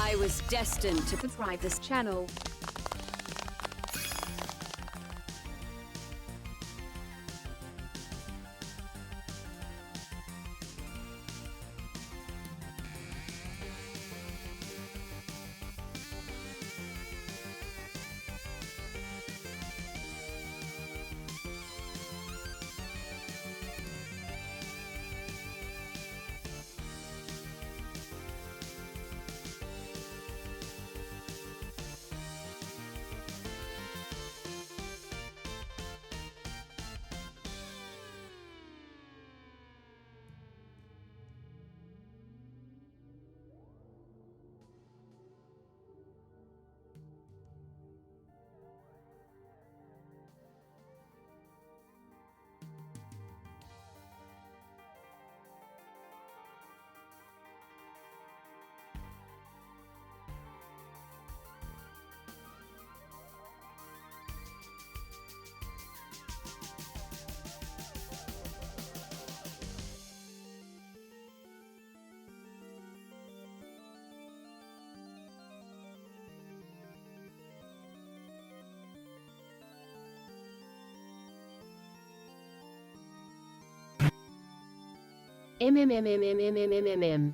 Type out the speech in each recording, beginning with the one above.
I was destined to thrive this channel. MMMMMMMMM.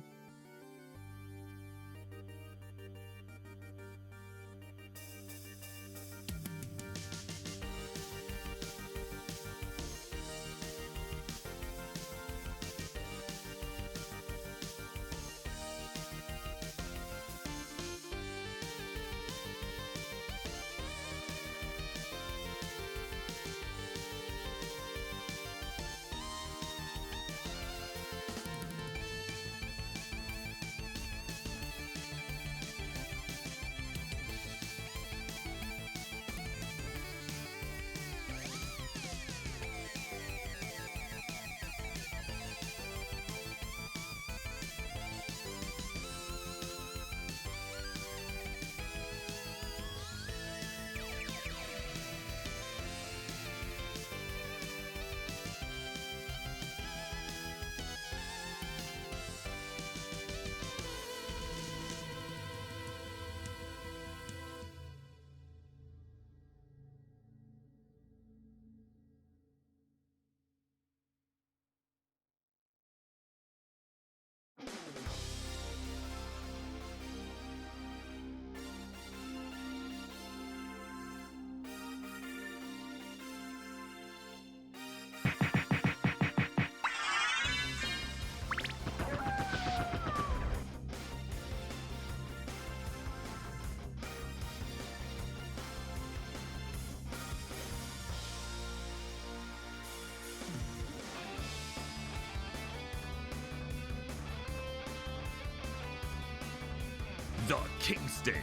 The Kingston.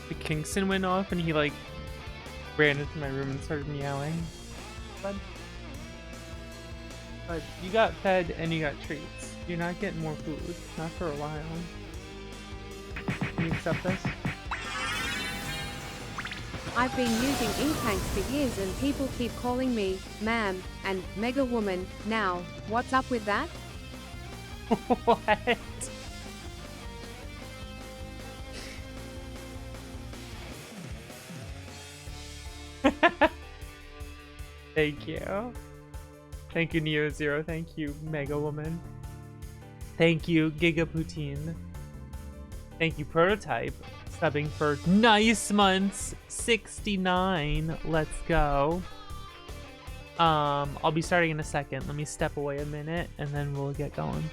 The Kingston went off and he like ran into my room and started meowing. But you got fed and you got treats. You're not getting more food. Not for a while. Can you accept this? I've been using E-Tanks for years and people keep calling me ma'am and Mega Woman now. What's up with that? What? Thank you. Thank you, Neo Zero. Thank you, Mega Woman. Thank you, Giga Poutine. Thank you, Prototype, subbing for nice months 69. Let's go. I'll be starting in a second. Let me step away a minute and then we'll get going.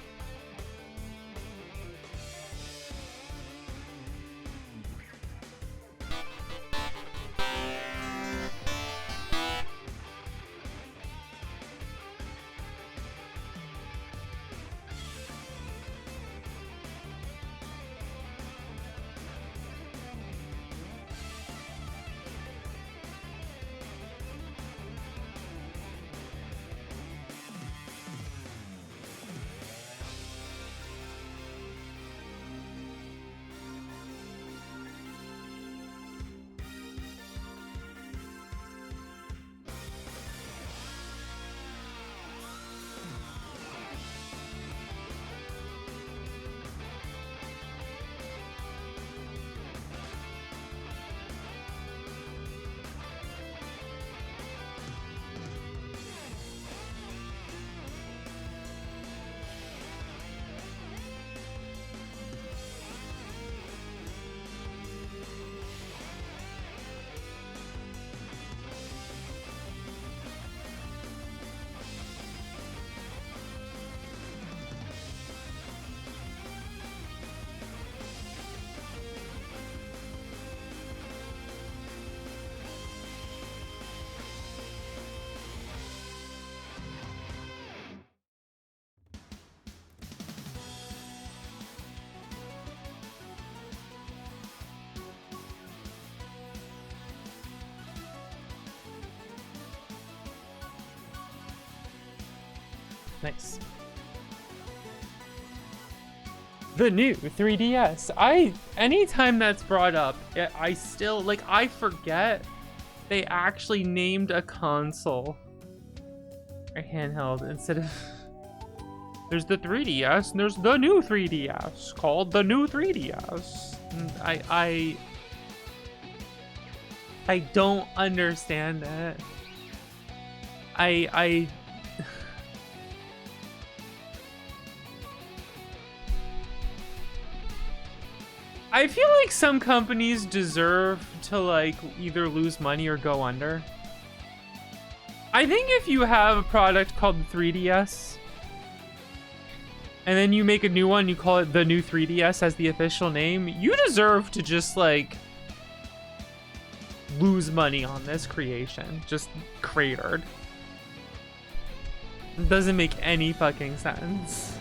Nice. The new 3DS. Anytime that's brought up, I still, like, I forget they actually named a console or handheld instead of... There's the 3DS and there's the new 3DS called the new 3DS. And I don't understand it. I feel like some companies deserve to like either lose money or go under. I think if you have a product called the 3DS and then you make a new one, you call it the new 3DS as the official name, you deserve to just like lose money on this creation. Just cratered. It doesn't make any fucking sense.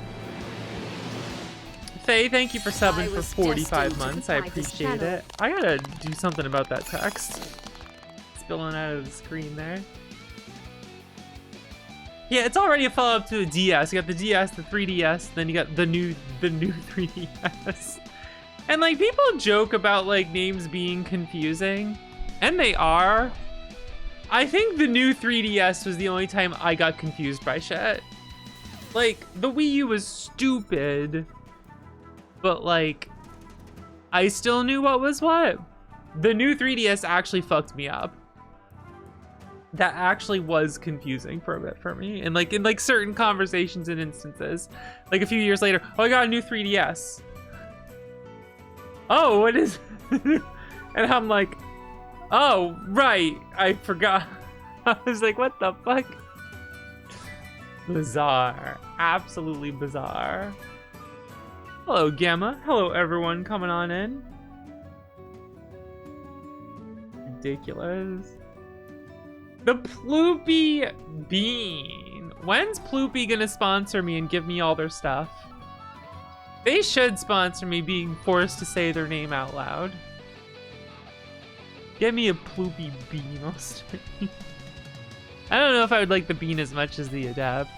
Faye, thank you for subbing for 45 months. I appreciate it. I gotta do something about that text. Spilling out of the screen there. Yeah, it's already a follow-up to the DS. You got the DS, the 3DS, then you got the new 3DS. And like people joke about like names being confusing, and they are. I think the new 3DS was the only time I got confused by shit. Like the Wii U was stupid, but like I still knew what was what. The new 3DS actually fucked me up. That actually was confusing for a bit for me, and like in like certain conversations and instances, like a few years later, oh, I got a new 3DS. Oh, what is? And I'm like, oh right, I forgot. I was like, what the fuck? Bizarre, absolutely bizarre. Hello, Gamma. Hello, everyone coming on in. Ridiculous. The Ploopy Bean. When's Ploopy gonna sponsor me and give me all their stuff? They should sponsor me being forced to say their name out loud. Get me a Ploopy Bean. I don't know if I would like the Bean as much as the Adept.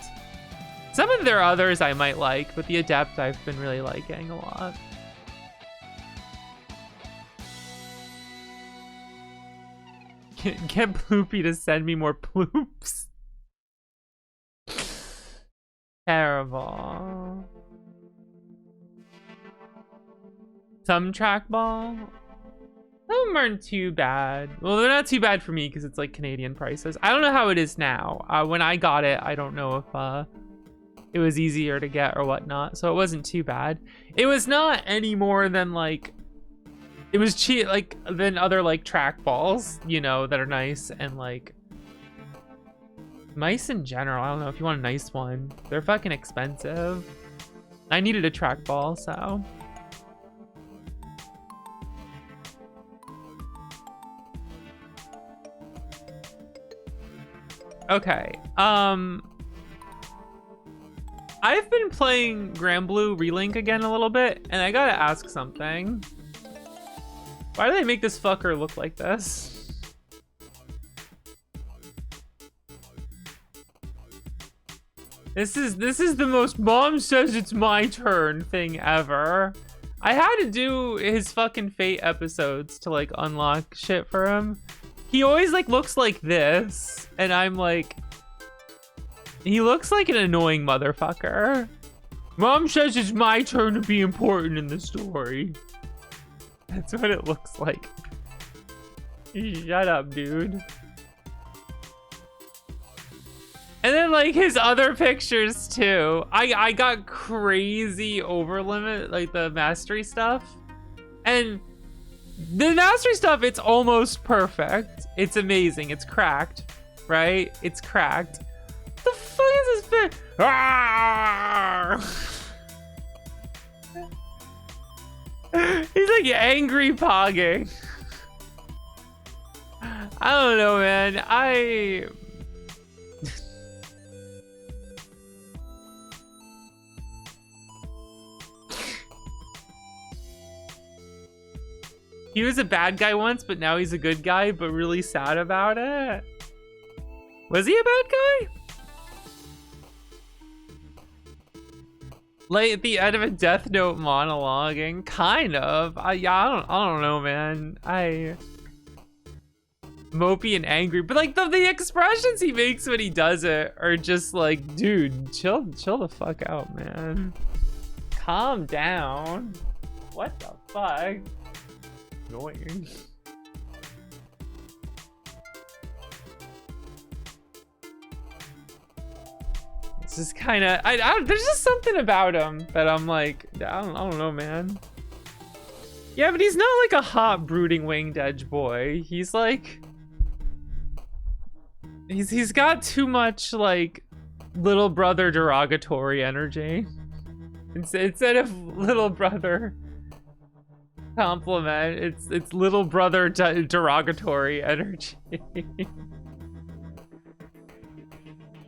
Some of their others I might like, but the Adept I've been really liking a lot. Get Ploopy to send me more ploops. Terrible. Some trackball. Some of them aren't too bad. Well, they're not too bad for me because it's like Canadian prices. I don't know how it is now. When I got it, I don't know if it was easier to get or whatnot. So it wasn't too bad. It was not any more than like, it was cheap, like than other like trackballs, you know, that are nice and like mice in general. I don't know if you want a nice one. They're fucking expensive. I needed a trackball, so. Okay. I've been playing Granblue Relink again a little bit, and I gotta ask something. Why do they make this fucker look like this? This is the most mom says it's my turn thing ever. I had to do his fucking Fate episodes to like unlock shit for him. He always like looks like this, and I'm like, he looks like an annoying motherfucker. Mom says it's my turn to be important in the story. That's what it looks like. Shut up, dude. And then like his other pictures too. I got crazy over limit, like the mastery stuff. And the mastery stuff, it's almost perfect. It's amazing. It's cracked, right? It's cracked. What the fuck is this bit? He's like angry pogging. I don't know, man. He was a bad guy once, but now he's a good guy, but really sad about it. Was he a bad guy? Like at the end of a Death Note monologuing, kind of. Yeah, I don't know, man. Mopey and angry, but like the expressions he makes when he does it are just like, dude, chill the fuck out, man. Calm down. What the fuck? Annoying. It's just kind of, I don't, there's just something about him that I'm like, I don't know, man. Yeah, but he's not like a hot, brooding, winged edge boy. He's like, he's got too much like little brother derogatory energy. Instead of little brother compliment, it's little brother derogatory energy.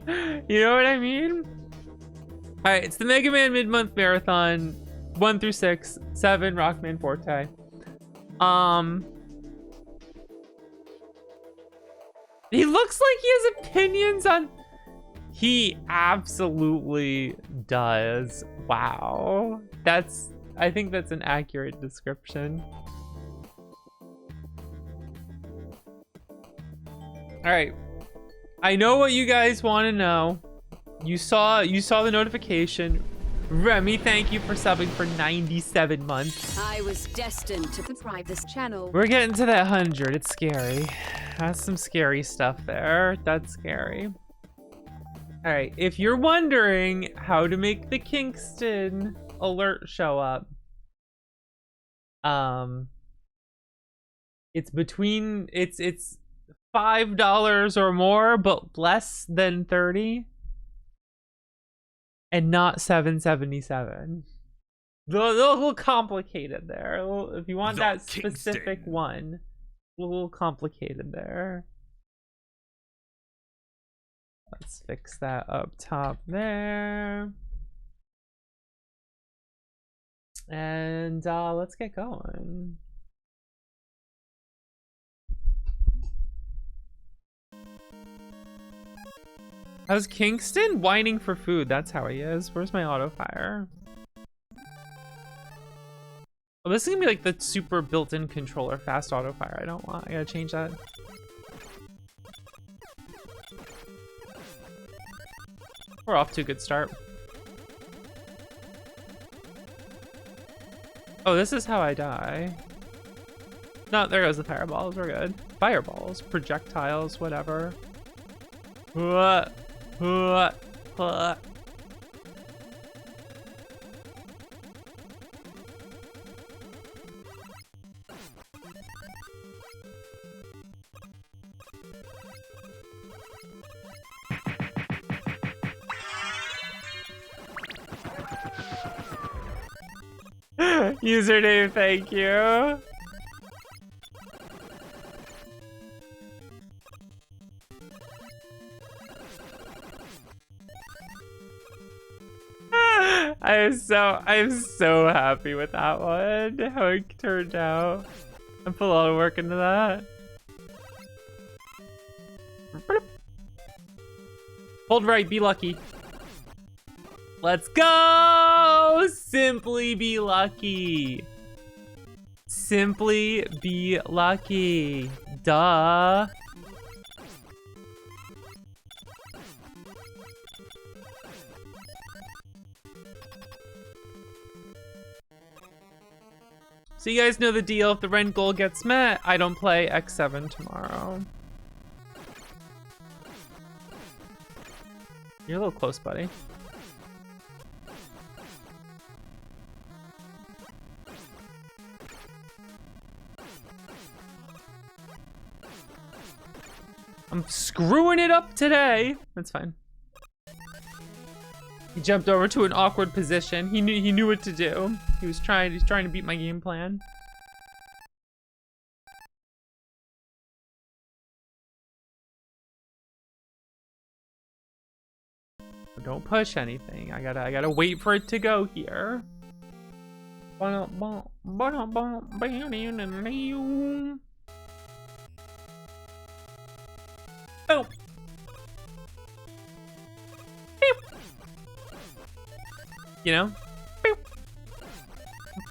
You know what I mean? All right, it's the Mega Man mid-month marathon, 1 through 6, 7 Rockman Forte. He looks like he has opinions on. He absolutely does. Wow, I think that's an accurate description. All right. I know what you guys want to know. You saw the notification. Remy, thank you for subbing for 97 months. I was destined to thrive this channel. We're getting to that 100. It's scary. That's some scary stuff there. That's scary. All right. If you're wondering how to make the Kingston alert show up, it's $5 or more, but less than 30, and not 777. A little complicated there. If you want that specific one, a little complicated there. Let's fix that up top there. And let's get going. How's Kingston? Whining for food. That's how he is. Where's my auto fire? Oh, this is gonna be like the super built-in controller fast auto fire. I don't want. I gotta change that. We're off to a good start. Oh, this is how I die. No, there goes the fireballs. We're good. Fireballs, projectiles, whatever. What? Username, thank you. I'm so happy with that one. How it turned out. I put a lot of work into that. Hold right, be lucky. Let's go! Simply be lucky. Simply be lucky. Duh. So you guys know the deal. If the rent goal gets met, I don't play X7 tomorrow. You're a little close, buddy. I'm screwing it up today. That's fine. He jumped over to an awkward position. He knew what to do. He's trying to beat my game plan. Don't push anything. I gotta wait for it to go here. Oh. You know,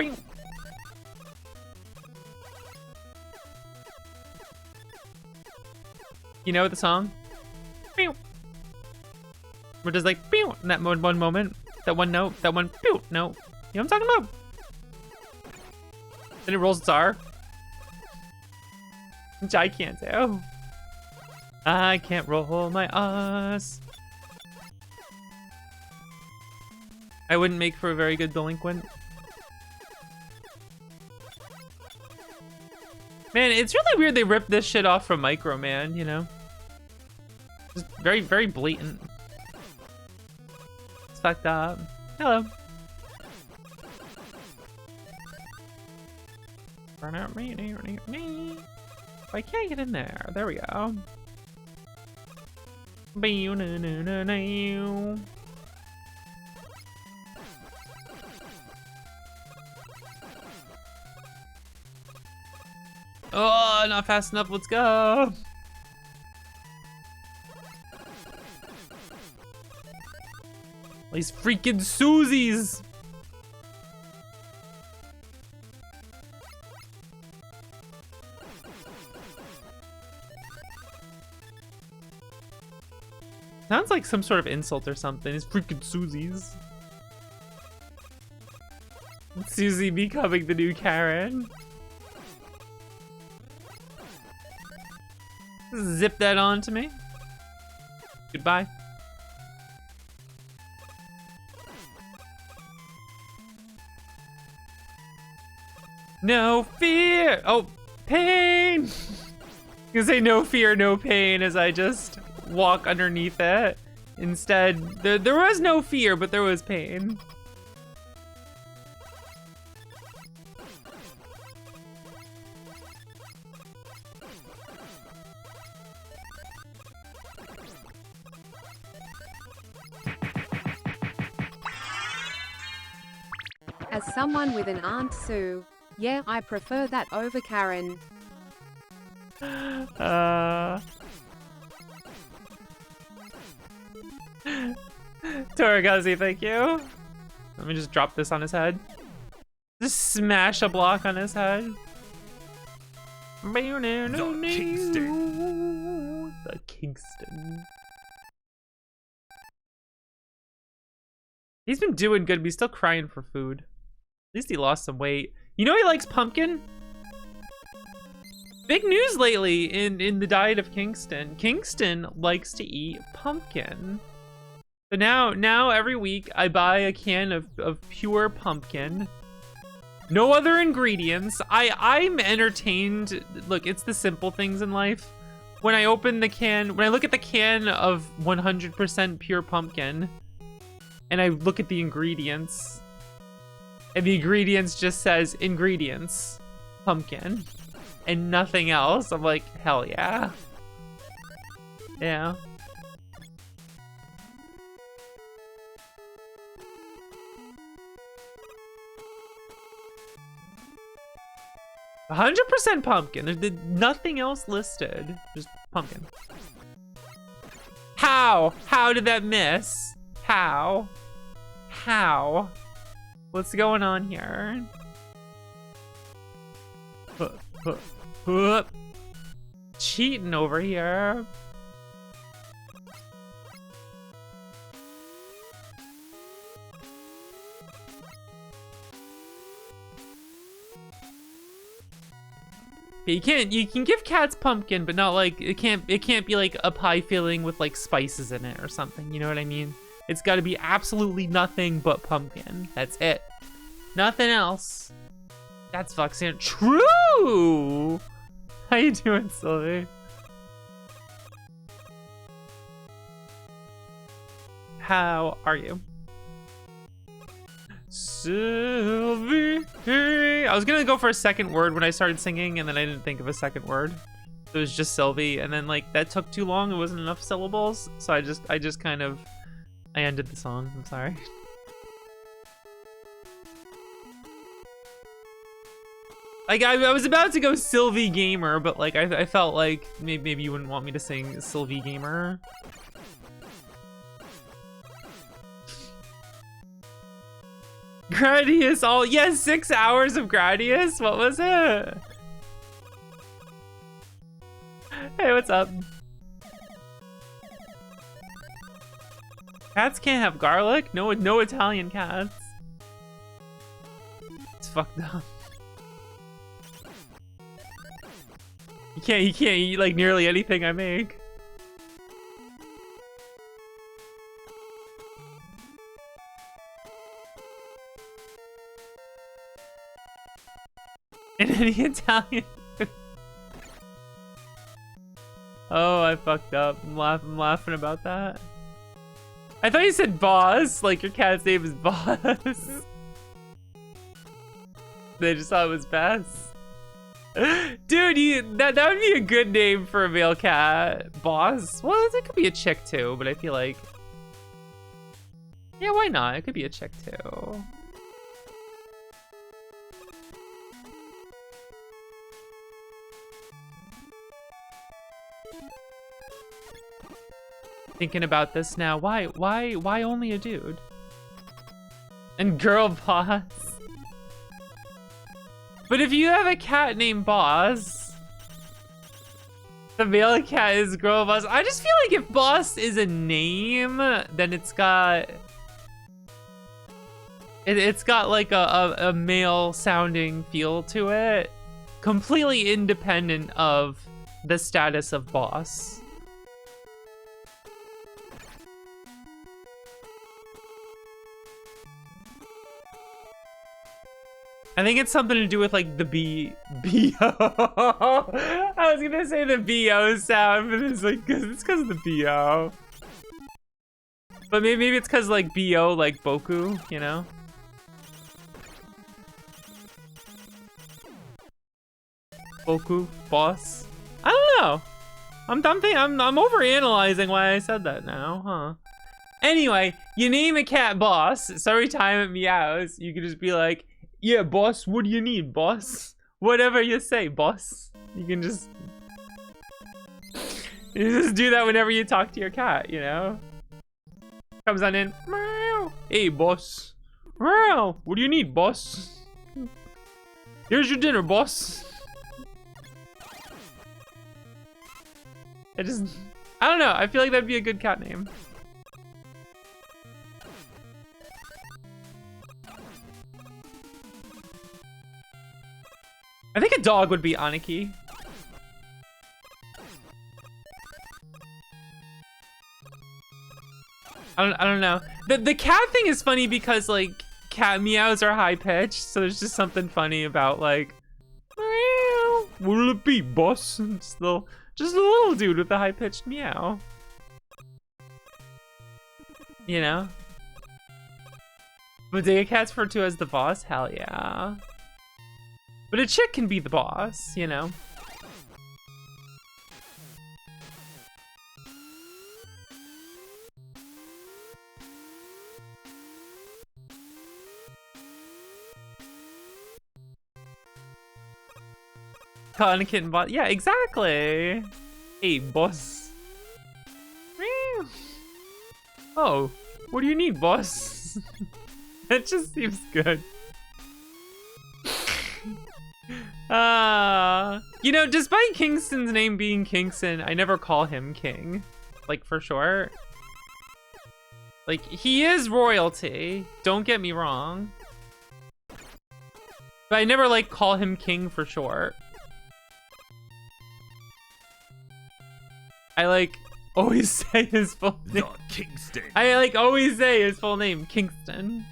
Pew. You know the song? Pew. Where does like pew in that one moment, that one note, that one pew note. You know what I'm talking about? Then it rolls its R. Which I can't do. I can't roll my R's. I wouldn't make for a very good delinquent. Man, it's really weird they ripped this shit off from Micro Man, you know? Just very, very blatant. It's fucked up. Hello. I can't get in there. There we go. Oh, not fast enough. Let's go. These freaking Susies. Sounds like some sort of insult or something. These freaking Susies. Susie becoming the new Karen. Zip that onto me. Goodbye. No fear. Oh, pain. You say no fear, no pain as I just walk underneath it. Instead, there was no fear, but there was pain. As someone with an Aunt Sue, yeah, I prefer that over Karen. Toragazi, thank you. Let me just drop this on his head. Just smash a block on his head. The Kingston. The Kingston. He's been doing good, but he's still crying for food. At least he lost some weight. You know he likes pumpkin? Big news lately in the diet of Kingston. Kingston likes to eat pumpkin. So now every week I buy a can of pure pumpkin. No other ingredients. I'm entertained. Look, it's the simple things in life. When I open the can, when I look at the can of 100% pure pumpkin, and I look at the ingredients, and the ingredients just says ingredients, pumpkin, and nothing else, I'm like, hell yeah. Yeah. "100% pumpkin." There's nothing else listed. Just pumpkin. How? How did that miss? How? How? What's going on here? Cheating over here. You can give cats pumpkin, but not like it can't be like a pie filling with like spices in it or something, you know what I mean? It's got to be absolutely nothing but pumpkin. That's it. Nothing else. That's fucking true. How you doing, Sylvie? How are you? Sylvie. I was gonna go for a second word when I started singing, and then I didn't think of a second word. It was just Sylvie, and then like that took too long. It wasn't enough syllables, so I just kind of ended the song. I'm sorry. Like I was about to go Sylvie Gamer, but like I felt like maybe you wouldn't want me to sing Sylvie Gamer. Gradius, all yes, 6 hours of Gradius. What was it? Hey, what's up? Cats can't have garlic. No, no Italian cats. It's fucked up. You can't eat like nearly anything I make. In any Italian. Oh, I fucked up. I'm laughing about that. I thought you said Boss, like your cat's name is Boss. They just thought it was Bess. Dude, that would be a good name for a male cat. Boss? Well, it could be a chick too, but I feel like... Yeah, why not? It could be a chick too. Thinking about this now, why only a dude? And girl Boss. But if you have a cat named Boss, the male cat is girl Boss. I just feel like if Boss is a name, then it's got like a male sounding feel to it, completely independent of the status of Boss. I think it's something to do with like the B-O. I was gonna say the B-O sound, but it's like, it's because of the B-O. But maybe it's because like B-O, like Boku, you know? Boku, Boss. I don't know. I'm overanalyzing why I said that now, huh? Anyway, you name a cat Boss, so every time it meows, you can just be like, yeah, boss, what do you need, boss? Whatever you say, boss. You can just... You just do that whenever you talk to your cat, you know? Comes on in, meow. Hey, boss. Meow. What do you need, boss? Here's your dinner, boss. I don't know. I feel like that'd be a good cat name. I think a dog would be Aniki. I don't know. The cat thing is funny because like cat meows are high pitched, so there's just something funny about like, meow. What'll it be, boss? Just a little dude with a high pitched meow. You know? Bodega cats referred to as the boss? Hell yeah. But a chick can be the boss, you know? Calling a kitten boss. Yeah, exactly. Hey, boss. Meow. Oh, what do you need, boss? That just seems good. You know, despite Kingston's name being Kingston, I never call him King. Like, for short. Like, he is royalty. Don't get me wrong. But I never, like, call him King for short. I, like, always say his full name. Not Kingston. I, like, always say his full name, Kingston.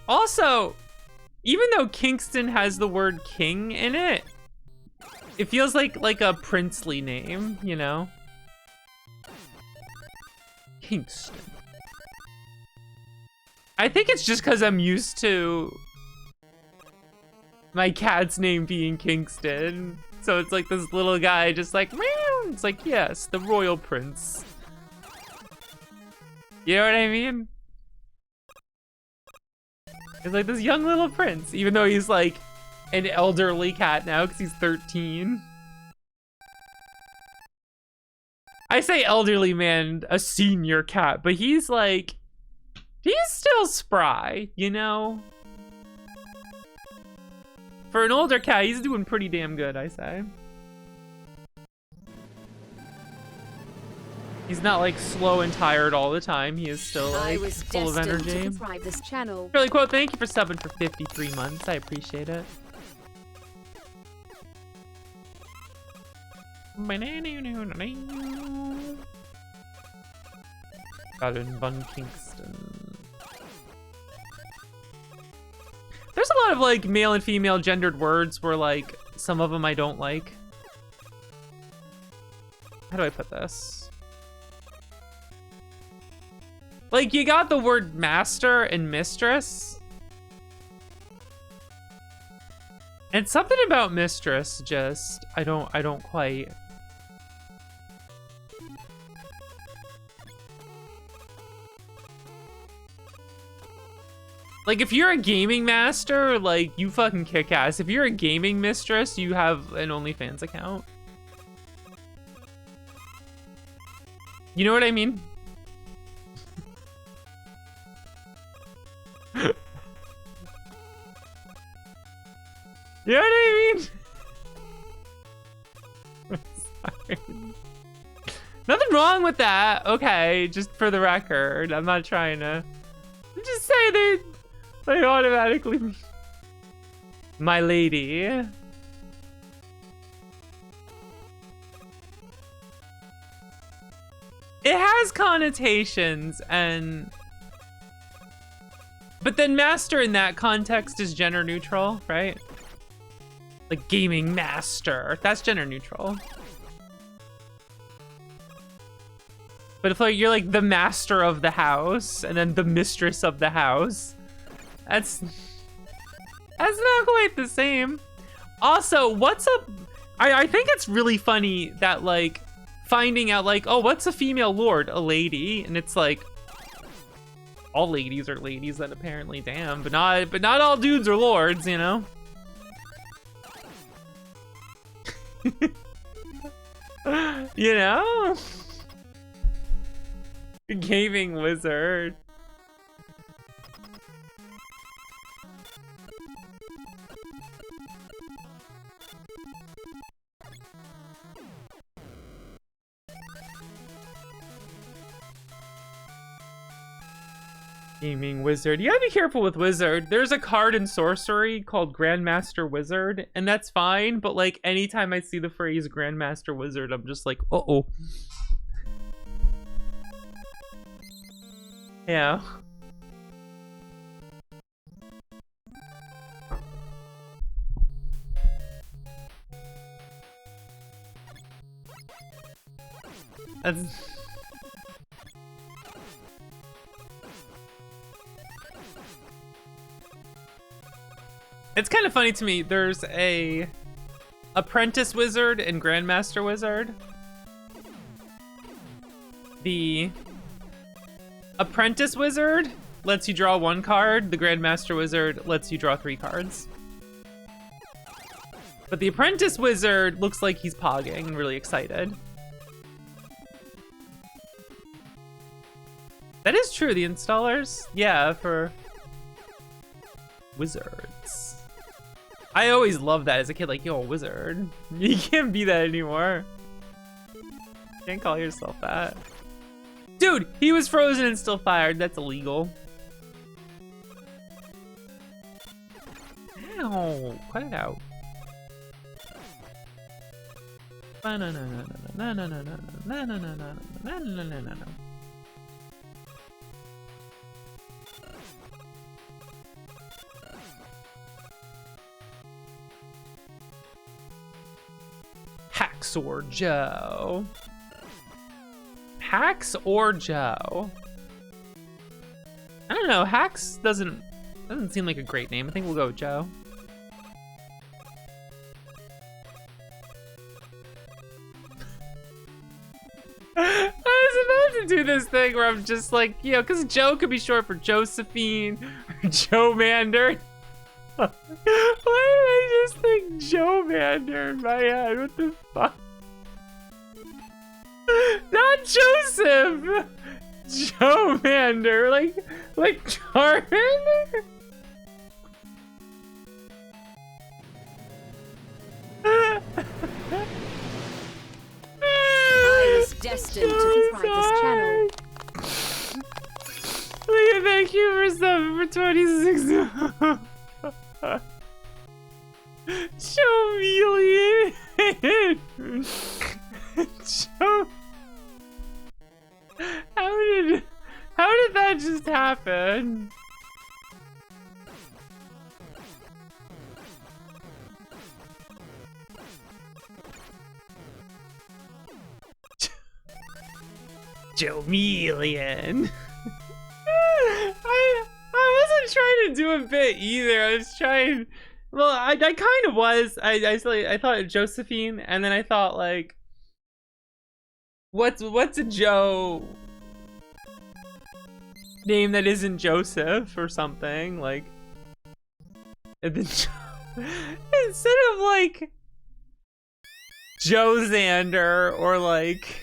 Also, even though Kingston has the word king in it, it feels like a princely name, you know? Kingston. I think it's just because I'm used to my cat's name being Kingston. So it's like this little guy just like, meow. It's like, yes, the royal prince. You know what I mean? It's like this young little prince, even though he's like an elderly cat now because he's 13. I say elderly man, a senior cat, but he's like, he's still spry, you know? For an older cat, he's doing pretty damn good, I say. He's not like slow and tired all the time. He is still like full of energy. This channel. Really quote, thank you for subbing for 53 months. I appreciate it. Got in Bun Kingston. There's a lot of like male and female gendered words where like some of them I don't like. How do I put this? Like you got the word master and mistress. And something about mistress just I don't quite. Like, if you're a gaming master, like, you fucking kick ass. If you're a gaming mistress, you have an OnlyFans account. You know what I mean? You know what I mean? Sorry. Nothing wrong with that. Okay, just for the record. I'm not trying to... I'm just saying they automatically... My lady. It has connotations and... But then master in that context is gender neutral, right? Like gaming master, that's gender neutral. But if like you're like the master of the house and then the mistress of the house, that's not quite the same. Also, what's up? I think it's really funny that like finding out like, oh, what's a female lord? A lady, and it's like all ladies are ladies then apparently, damn, but not all dudes are lords, you know? You know? Gaming wizard. Gaming wizard. You gotta be careful with wizard. There's a card in sorcery called Grandmaster Wizard, and that's fine, but like anytime I see the phrase Grandmaster Wizard, I'm just like, uh-oh. Yeah. That's... It's kind of funny to me. There's a apprentice wizard and grandmaster wizard. The apprentice wizard lets you draw 1 card. The grandmaster wizard lets you draw 3 cards. But the apprentice wizard looks like he's pogging and really excited. That is true, the installers. Yeah, for wizards. I always loved that as a kid, like, yo, wizard. You can't be that anymore. You can't call yourself that. Dude, he was frozen and still fired. That's illegal. Ow, cut it out. Hacksaw Joe. Hacks or Joe? I don't know. Hacks doesn't seem like a great name. I think we'll go with Joe. I was about to do this thing where I'm just like, you know, because Joe could be short for Josephine or Joe Mander. Why did I just think Joe Mander in my head? What the fuck? Not Joseph! Joe-mander, like Charmander? I was destined to Subscribe this channel. Leah, thank you for subbing for 26. Chameleon. How did that just happen? Chameleon. I wasn't trying to do a bit either. I was trying. Well, I kind of was. I thought Josephine, and then I thought like, what's a Joe name that isn't Joseph or something like? And then instead of like Joe Xander or like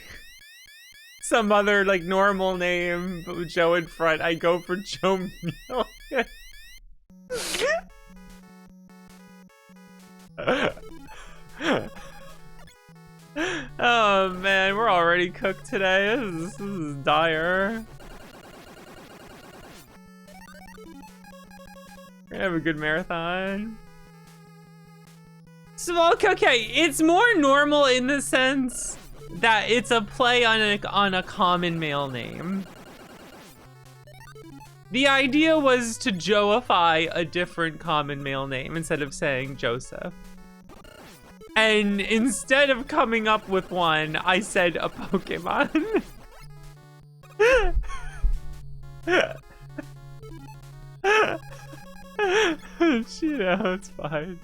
some other like normal name but with Joe in front, I go for Joe Million. Oh man, we're already cooked today. This is dire. We're gonna have a good marathon. Small okay, it's more normal in the sense that it's a play on a common male name. The idea was to Joeify a different common male name instead of saying Joseph. And instead of coming up with one, I said a Pokemon. You know, it's fine.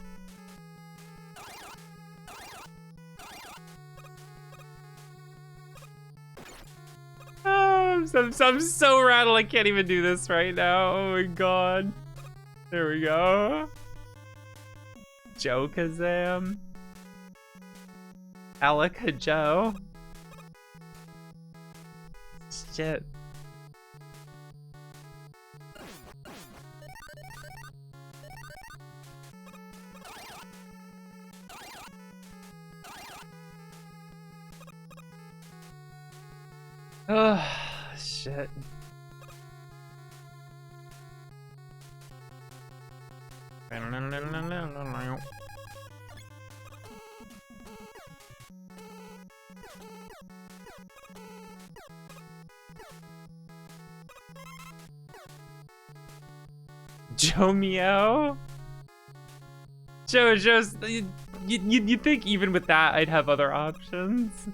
I'm so rattled I can't even do this right now. Oh my god. There we go. Joe Kazam. Alaka Joe. Shit. Oh, shit. Joe Meow? Joe's, you'd think even with that I'd have other options.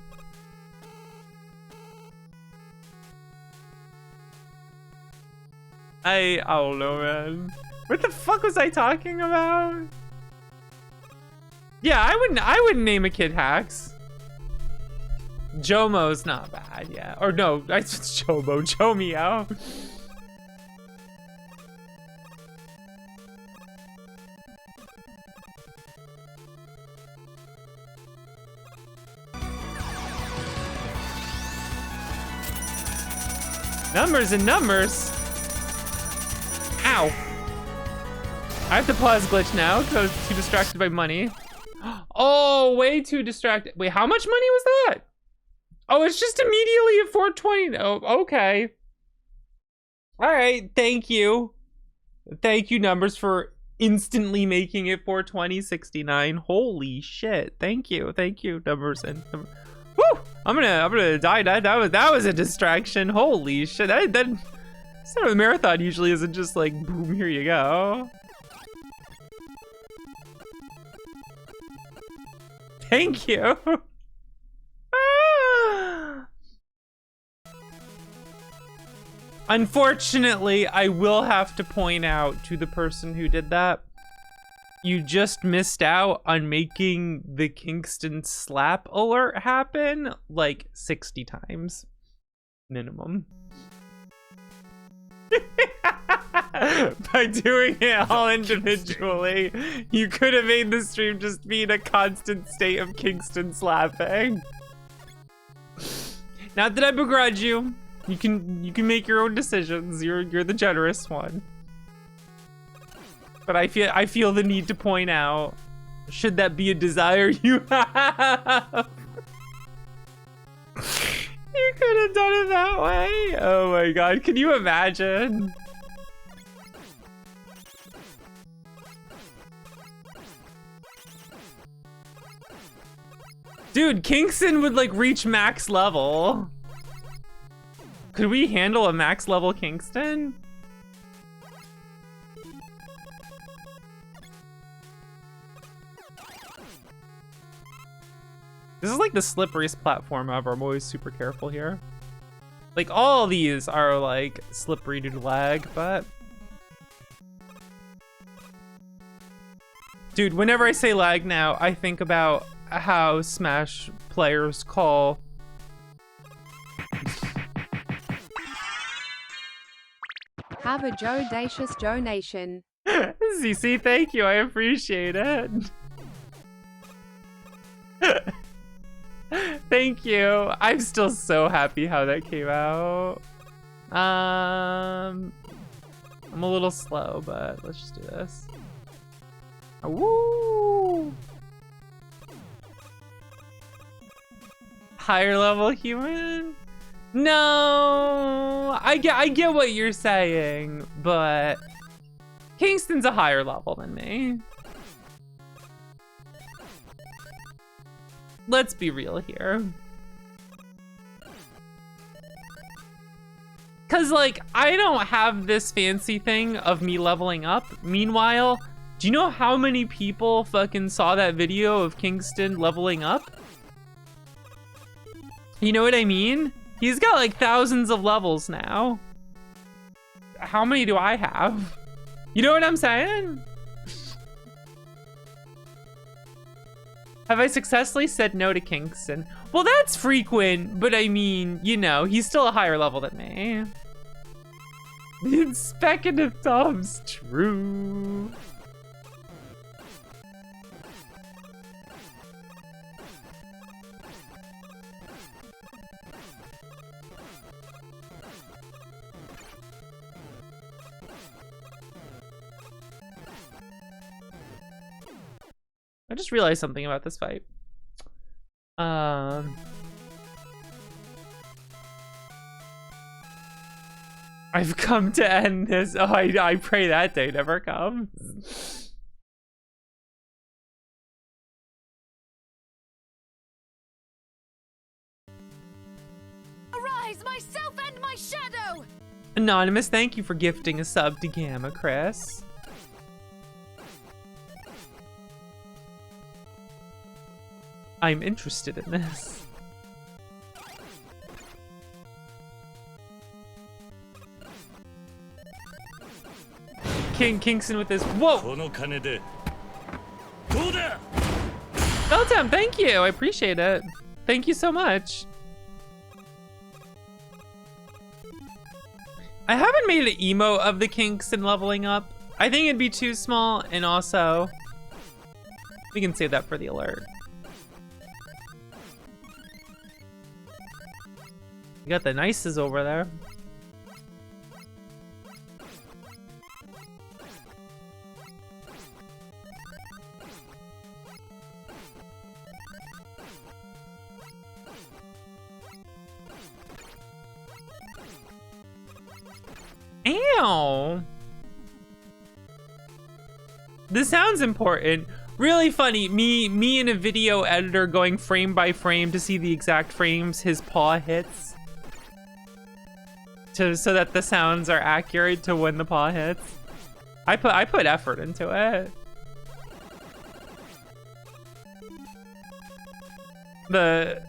I don't know, man. What the fuck was I talking about? Yeah, I wouldn't name a kid Hax. Jomo's not bad, yeah. Or no, it's Jomo, Joe Meow. Numbers and numbers. Ow. I have to pause glitch now because I was too distracted by money. Oh, way too distracted. Wait, how much money was that? Oh, it's just immediately at 420. Oh, okay. All right, thank you. Thank you, numbers, for instantly making it 420.69. Holy shit. Thank you, numbers and numbers. Woo! I'm gonna die. That was a distraction. Holy shit. That start of the marathon usually isn't just like boom, here you go. Thank you. Unfortunately, I will have to point out to the person who did that, you just missed out on making the Kingston slap alert happen like 60 times minimum. By doing it all individually, you could have made the stream just be in a constant state of Kingston slapping. Not that I begrudge you. You can make your own decisions. You're the generous one. But I feel the need to point out, should that be a desire you have, you could have done it that way. Oh my god, can you imagine? Dude, Kingston would like reach max level. Could we handle a max level Kingston? This is like the slipperiest platform ever. I'm always super careful here. Like all these are like slippery due to lag, but dude, whenever I say lag now, I think about how Smash players call Have a Joe-dacious donation. CC, thank you, I appreciate it. Thank you. I'm still so happy how that came out. I'm a little slow, but let's just do this. Woo! Higher level human? No, I get what you're saying, but Kingston's a higher level than me. Let's be real here. Cause like, I don't have this fancy thing of me leveling up. Meanwhile, do you know how many people fucking saw that video of Kingston leveling up? You know what I mean? He's got like thousands of levels now. How many do I have? You know what I'm saying? Have I successfully said no to Kingston? Well, that's frequent, but I mean, you know, he's still a higher level than me. The inspective thumbs, true. I just realized something about this fight. I've come to end this. Oh, I pray that day never comes. Arise, myself and my shadow! Anonymous, thank you for gifting a sub to Gamma, Chris. I'm interested in this. Kingston with this. Whoa! Beltam, thank you. I appreciate it. Thank you so much. I haven't made an emo of the Kingston leveling up. I think it'd be too small, and also we can save that for the alert. You got the nices over there. Ow! This sounds important. Really funny. Me in a video editor going frame by frame to see the exact frames his paw hits. So that the sounds are accurate to when the paw hits. I put effort into it. The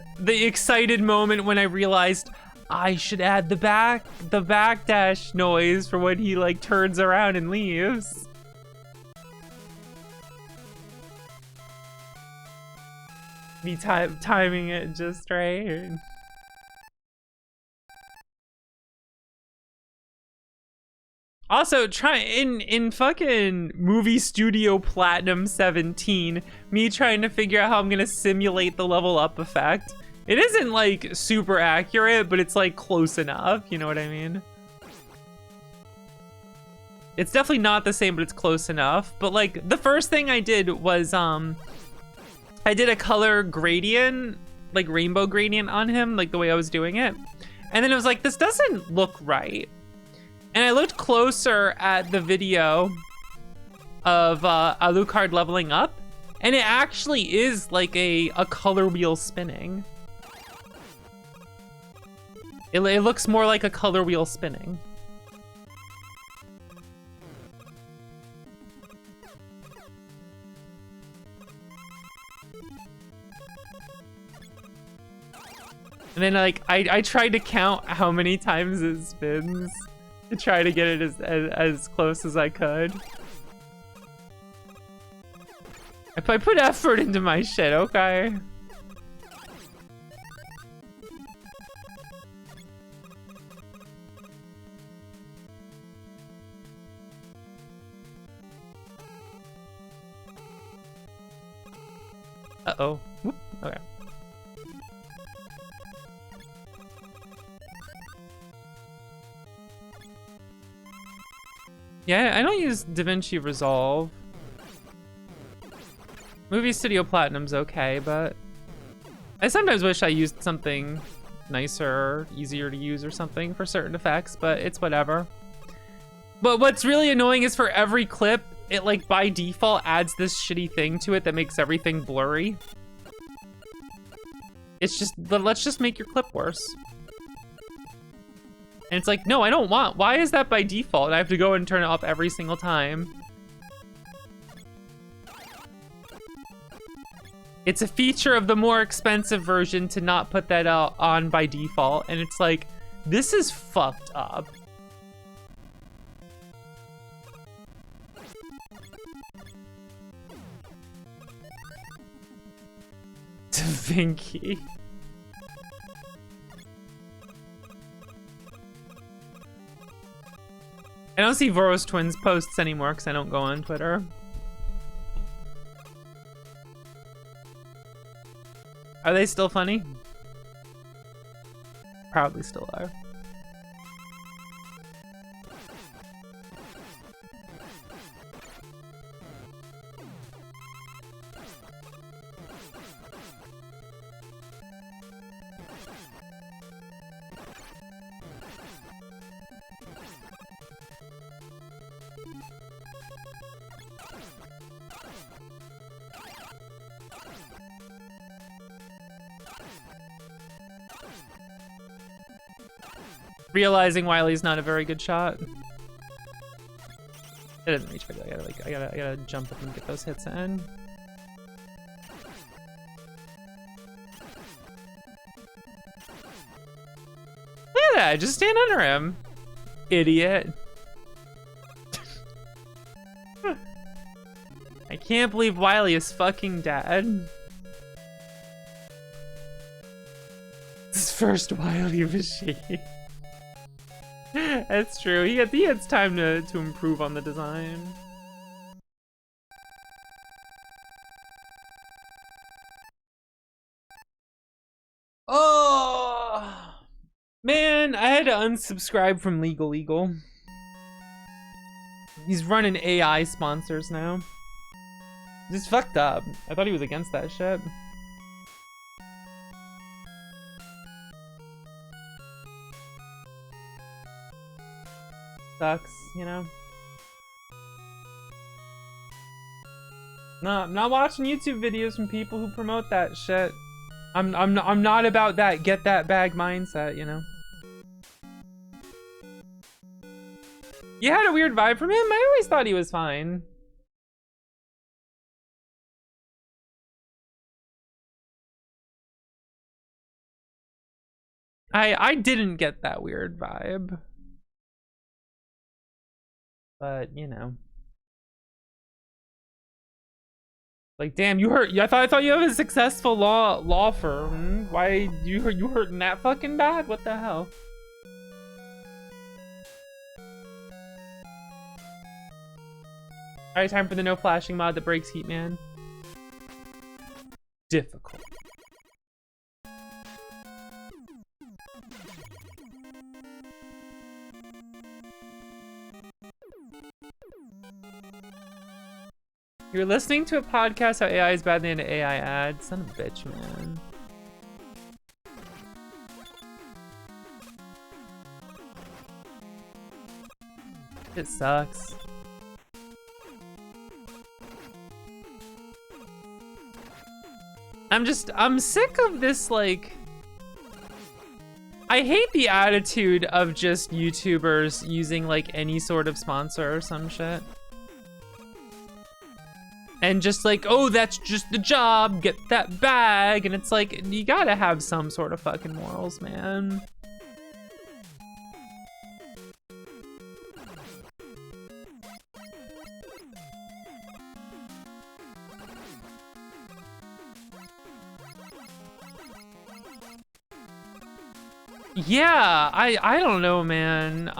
excited moment when I realized I should add the backdash noise for when he like turns around and leaves. Me timing it just right. Also, try in fucking Movie Studio Platinum 17, me trying to figure out how I'm gonna simulate the level up effect It isn't like super accurate, but it's like close enough. You know what I mean? It's definitely not the same, but it's close enough. But like the first thing I did was I did a color gradient, like rainbow gradient on him, like the way I was doing it. And then it was like, this doesn't look right. And I looked closer at the video of Alucard leveling up, and it actually is like a color wheel spinning. It looks more like a color wheel spinning. And then like I tried to count how many times it spins to try to get it as close as I could. If I put effort into my shit, okay. Uh-oh. Whoop. Okay. Yeah, I don't use DaVinci Resolve. Movie Studio Platinum's okay, but I sometimes wish I used something nicer, easier to use or something for certain effects, but it's whatever. But what's really annoying is for every clip, it like by default adds this shitty thing to it that makes everything blurry. It's just, let's just make your clip worse. And it's like, no, I don't want. Why is that by default? I have to go and turn it off every single time. It's a feature of the more expensive version to not put that on by default. And it's like, this is fucked up. DaVinci. I don't see Voros Twins posts anymore because I don't go on Twitter. Are they still funny? Probably still are. Realizing Wily's not a very good shot. It doesn't reach, but I gotta jump up and get those hits in. Look at that, just stand under him. Idiot. I can't believe Wily is fucking dead. His first Wily machine. That's true. He had time to improve on the design. Oh man, I had to unsubscribe from Legal Eagle. He's running AI sponsors now. He's fucked up. I thought he was against that shit. Sucks, you know. No, I'm not watching YouTube videos from people who promote that shit. I'm not about that get that bag mindset, you know. You had a weird vibe from him? I always thought he was fine. I didn't get that weird vibe. But, you know. Like, damn, you hurt. I thought you have a successful law firm. Why you hurting that fucking bad? What the hell? Alright, time for the no flashing mod that breaks Heatman. Difficult. You're listening to a podcast how AI is bad than the AI ad. Son of a bitch, man. It sucks. I'm sick of this, like, I hate the attitude of just YouTubers using like any sort of sponsor or some shit. And just like, oh, that's just the job, get that bag. And it's like, you gotta have some sort of fucking morals, man. Yeah, I don't know, man.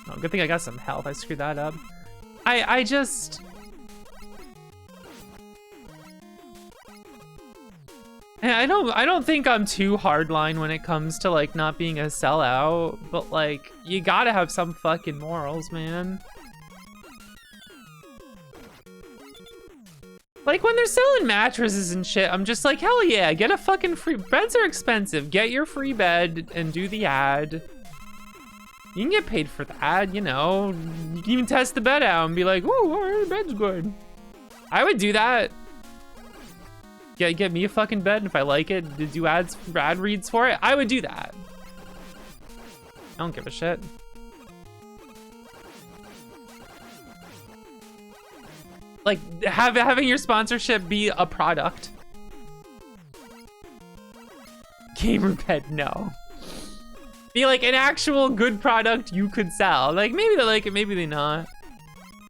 Oh, good thing I got some health. I screwed that up. I just... I don't think I'm too hardline when it comes to like not being a sellout, but like you gotta have some fucking morals, man. Like when they're selling mattresses and shit, I'm just like, hell yeah, get a fucking free, beds are expensive. Get your free bed and do the ad. You can get paid for that, you know. You can even test the bed out and be like, ooh, all right, the bed's good. I would do that. Get me a fucking bed, and if I like it, to do ad reads for it, I would do that. I don't give a shit. Like, having your sponsorship be a product. Gamer bed, no. Be like an actual good product you could sell. Like, maybe they like it, maybe they not.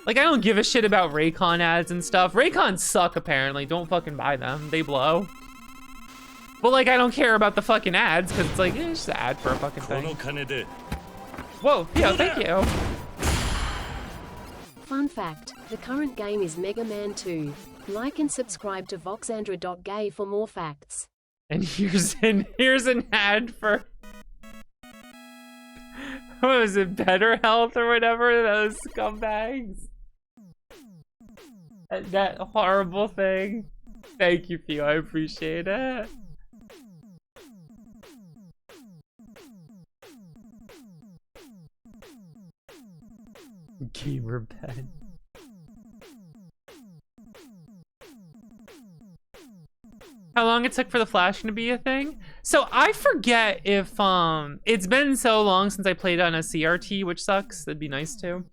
Like, I don't give a shit about Raycon ads and stuff. Raycons suck, apparently. Don't fucking buy them. They blow. But, like, I don't care about the fucking ads, because it's like, it's just an ad for a fucking thing. Whoa, yeah, thank you. Fun fact, the current game is Mega Man 2. Like and subscribe to voxandra.gay for more facts. And here's an ad for... What was it, Better Health or whatever, those scumbags? That horrible thing. Thank you, Theo, I appreciate it. Gamer bed. How long it took for the flashing to be a thing? So I forget if it's been so long since I played on a CRT, which sucks. That'd be nice too.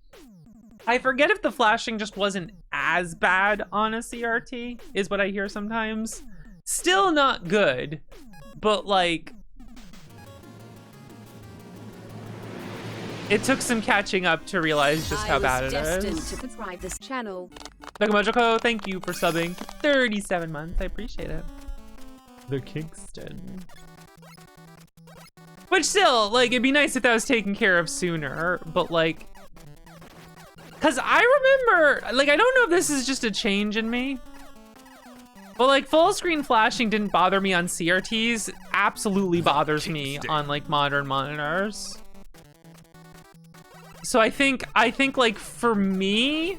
I forget if the flashing just wasn't as bad on a CRT, is what I hear sometimes. Still not good, but like it took some catching up to realize just how bad it is. To subscribe this channel. Nakamojoko, thank you for subbing for 37 months. I appreciate it. The Kingston. Which still, like, it'd be nice if that was taken care of sooner, but like, cause I remember, like, I don't know if this is just a change in me, but like full screen flashing didn't bother me on CRTs, absolutely bothers me on like modern monitors. So I think like for me,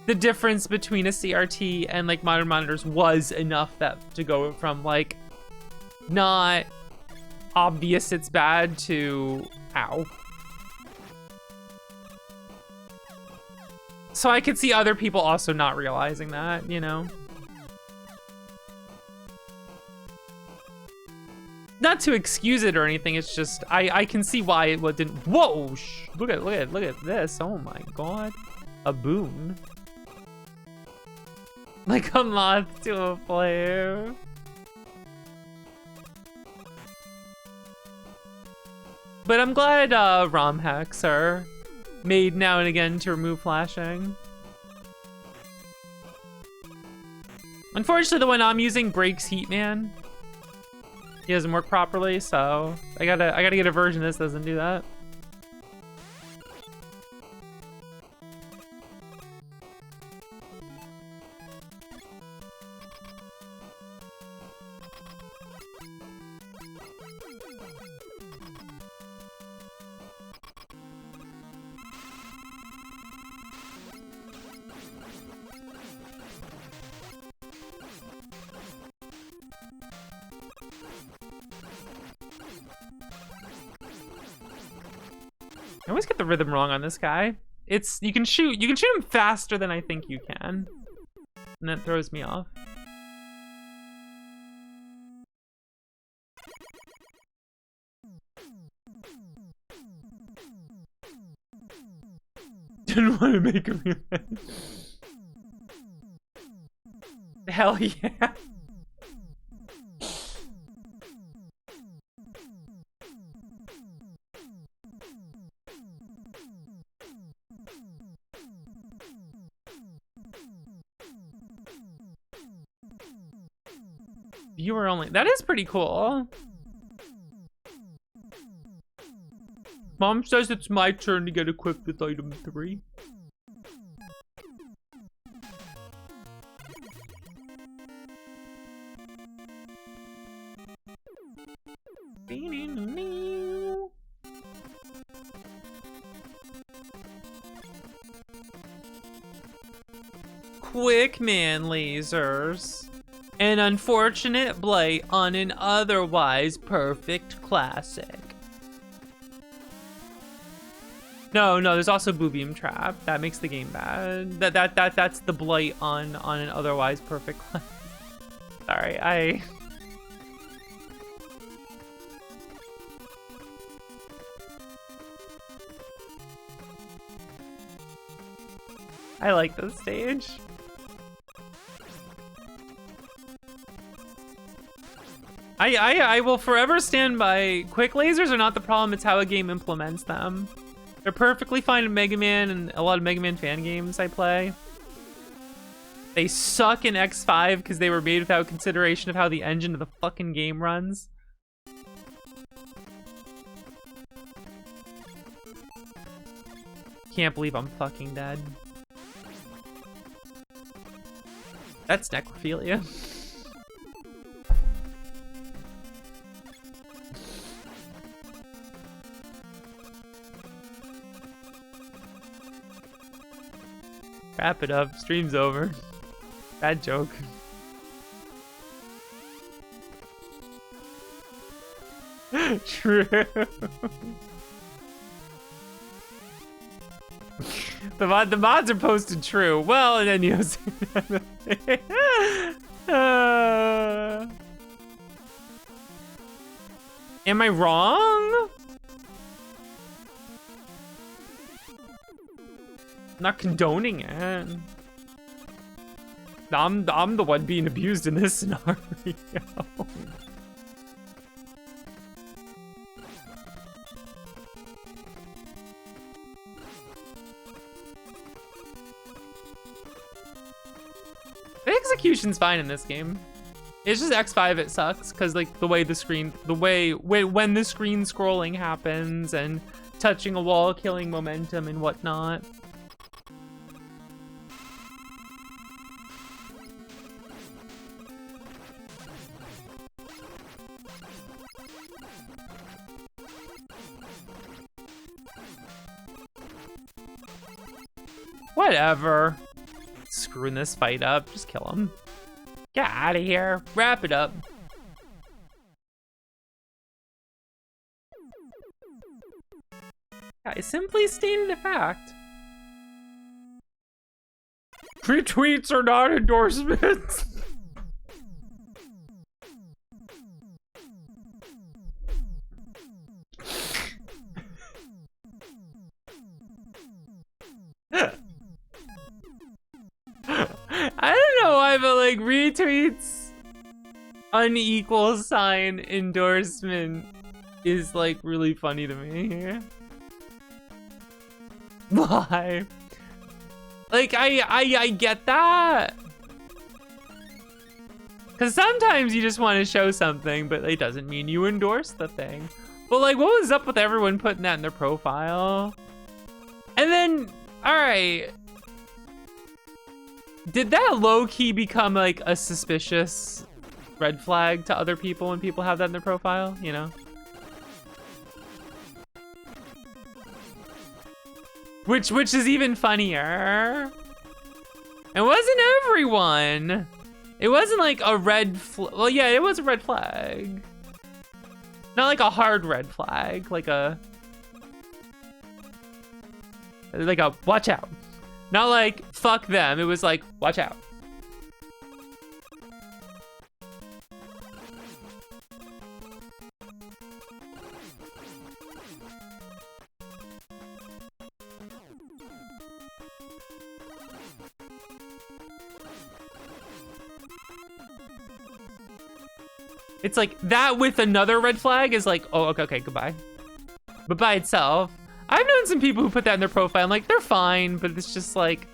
the difference between a CRT and like modern monitors was enough that to go from like not obvious it's bad to ow. So I could see other people also not realizing that, you know? Not to excuse it or anything, it's just I can see why it didn't. Whoa! Look at this! Oh my god, a boon. Like a moth to a flame. But I'm glad ROM hacks are made now and again to remove flashing. Unfortunately, the one I'm using breaks Heatman. He doesn't work properly, so I gotta get a version of this that doesn't do that. I always get the rhythm wrong on this guy. It's you can shoot him faster than I think you can. And that throws me off. Didn't want to make a revenge. Hell yeah. Viewer only. That is pretty cool. Mom says it's my turn to get equipped with item 3. Quick man lasers. An unfortunate blight on an otherwise perfect classic. No, there's also Boo Beam Trap. That makes the game bad. That's the blight on an otherwise perfect classic. Sorry, I like this stage. I will forever stand by quick lasers are not the problem, it's how a game implements them. They're perfectly fine in Mega Man and a lot of Mega Man fan games I play. They suck in X5 because they were made without consideration of how the engine of the fucking game runs. Can't believe I'm fucking dead. That's necrophilia. Wrap it up. Stream's over. Bad joke. True. The mods are posted true. Well, and then you am I wrong? I'm not condoning it. I'm the one being abused in this scenario. The execution's fine in this game. It's just X5 it sucks because like the way when the screen scrolling happens and touching a wall, killing momentum and whatnot. Whatever. Screwing this fight up. Just kill him. Get out of here. Wrap it up. I simply stated a fact. Retweets are not endorsements. I don't know why, but like retweets unequal sign endorsement is like really funny to me. Why? Like I get that. Cause sometimes you just want to show something, but it doesn't mean you endorse the thing. But like, what was up with everyone putting that in their profile? And then, all right. Did that low-key become like a suspicious red flag to other people when people have that in their profile, you know? Which is even funnier. It wasn't everyone. It wasn't like a red flag. Well, yeah, it was a red flag. Not like a hard red flag, like a watch out. Not like fuck them. It was like watch out. It's like that with another red flag is like, oh, okay, goodbye. But by itself, I've known some people who put that in their profile. I'm like, they're fine, but it's just like,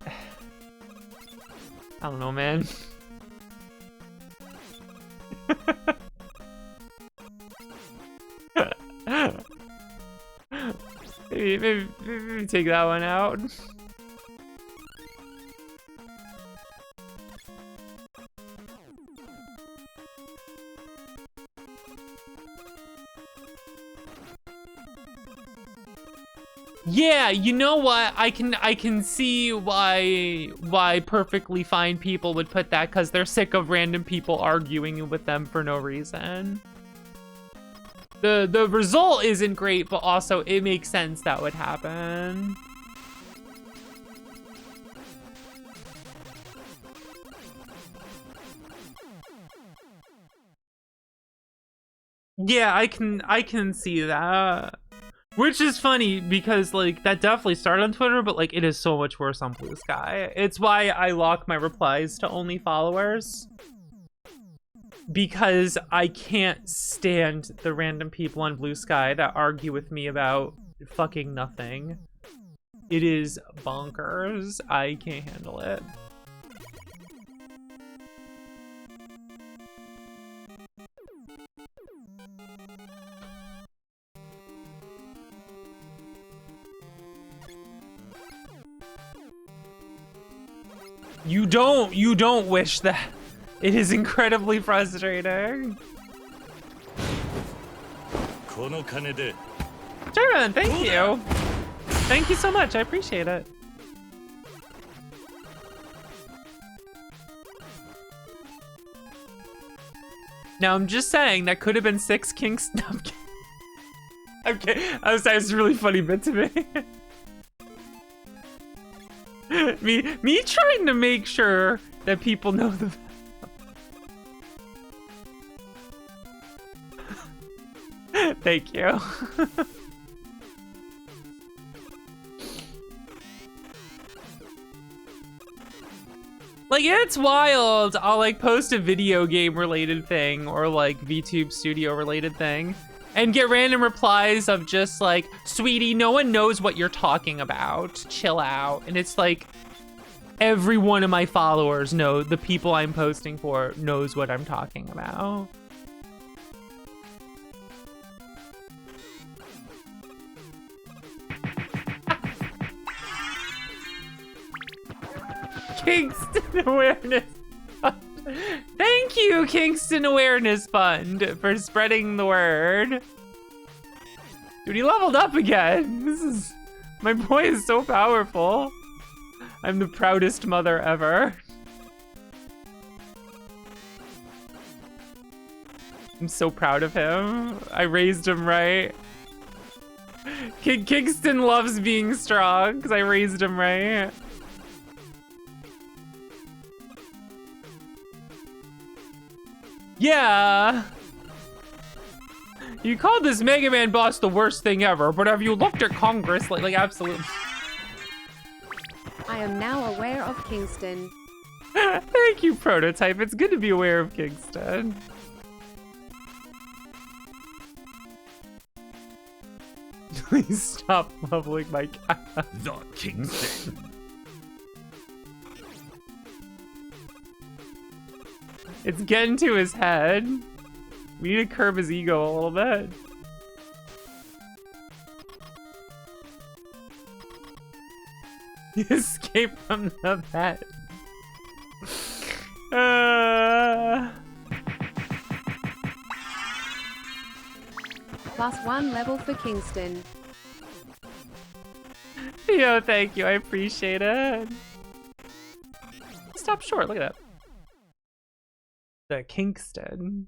I don't know, man. maybe take that one out. Yeah, you know what? I can see why perfectly fine people would put that, because they're sick of random people arguing with them for no reason. The result isn't great, but also it makes sense that would happen. Yeah, I can see that. Which is funny because like that definitely started on Twitter, but like it is so much worse on Blue Sky. It's why I lock my replies to only followers. Because I can't stand the random people on Blue Sky that argue with me about fucking nothing. It is bonkers. I can't handle it. You don't wish that. It is incredibly frustrating. Jaron, thank you. Thank you so much, I appreciate it. Now I'm just saying that could have been 6 Kingston. No, I'm kidding. That was a really funny bit to me. me trying to make sure that people know the Thank you. Like, it's wild. I'll like post a video game related thing or like VTube Studio related thing and get random replies of just like, sweetie, no one knows what you're talking about. Chill out. And it's like, every one of my followers know, the people I'm posting for knows what I'm talking about. Kingston Awareness Fund. Thank you, Kingston Awareness Fund, for spreading the word. Dude, he leveled up again. My boy is so powerful. I'm the proudest mother ever. I'm so proud of him. I raised him right. Kingston loves being strong because I raised him right. Yeah. You called this Mega Man boss the worst thing ever, but have you looked at Congress? Like absolutely. I am now aware of Kingston. Thank you, Prototype. It's good to be aware of Kingston. Please stop leveling my cat. The Kingston. It's getting to his head. We need to curb his ego a little bit. He escaped from the vet. +1 level for Kingston. Yo, thank you. I appreciate it. Stop short. Look at that. The Kingston.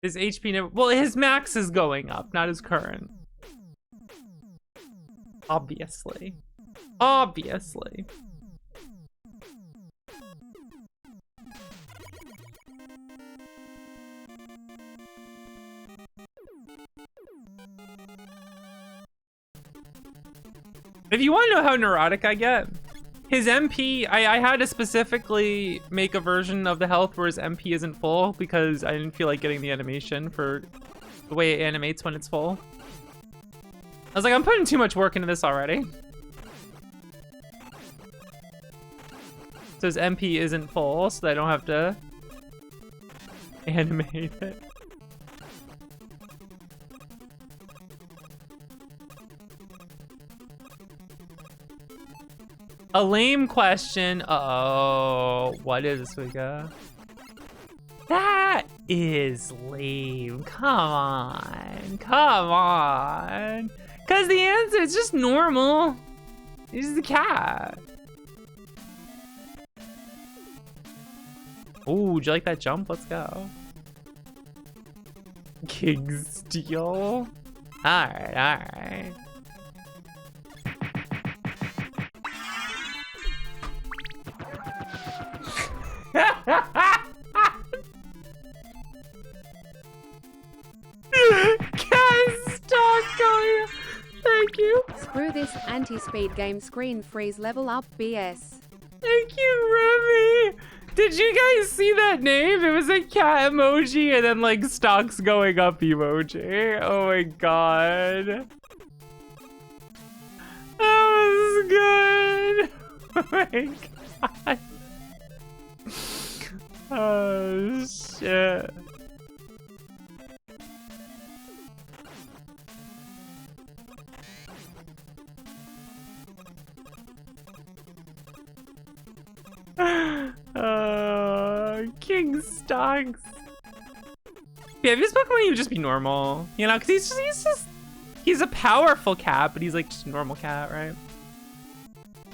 His HP never, well, his max is going up, not his current. Obviously. Obviously. If you want to know how neurotic I get, his MP, I had to specifically make a version of the health where his MP isn't full because I didn't feel like getting the animation for the way it animates when it's full. I was like, I'm putting too much work into this already. So his MP isn't full, so I don't have to animate it. A lame question. Oh, what is this we got? That is lame. Come on. Come on. Because the answer is just normal. He's the cat. Ooh, do you like that jump? Let's go. King Steel. Alright, alright. Thank you. Screw this anti-speed game, screen freeze, level up BS. Thank you, Remy. Did you guys see that name? It was a cat emoji and then like stocks going up emoji. Oh my god. That was good. Oh my god. Oh shit. King Stocks. Yeah, if he's Pokemon, he would just be normal. You know, because he's a powerful cat, but he's like just a normal cat, right?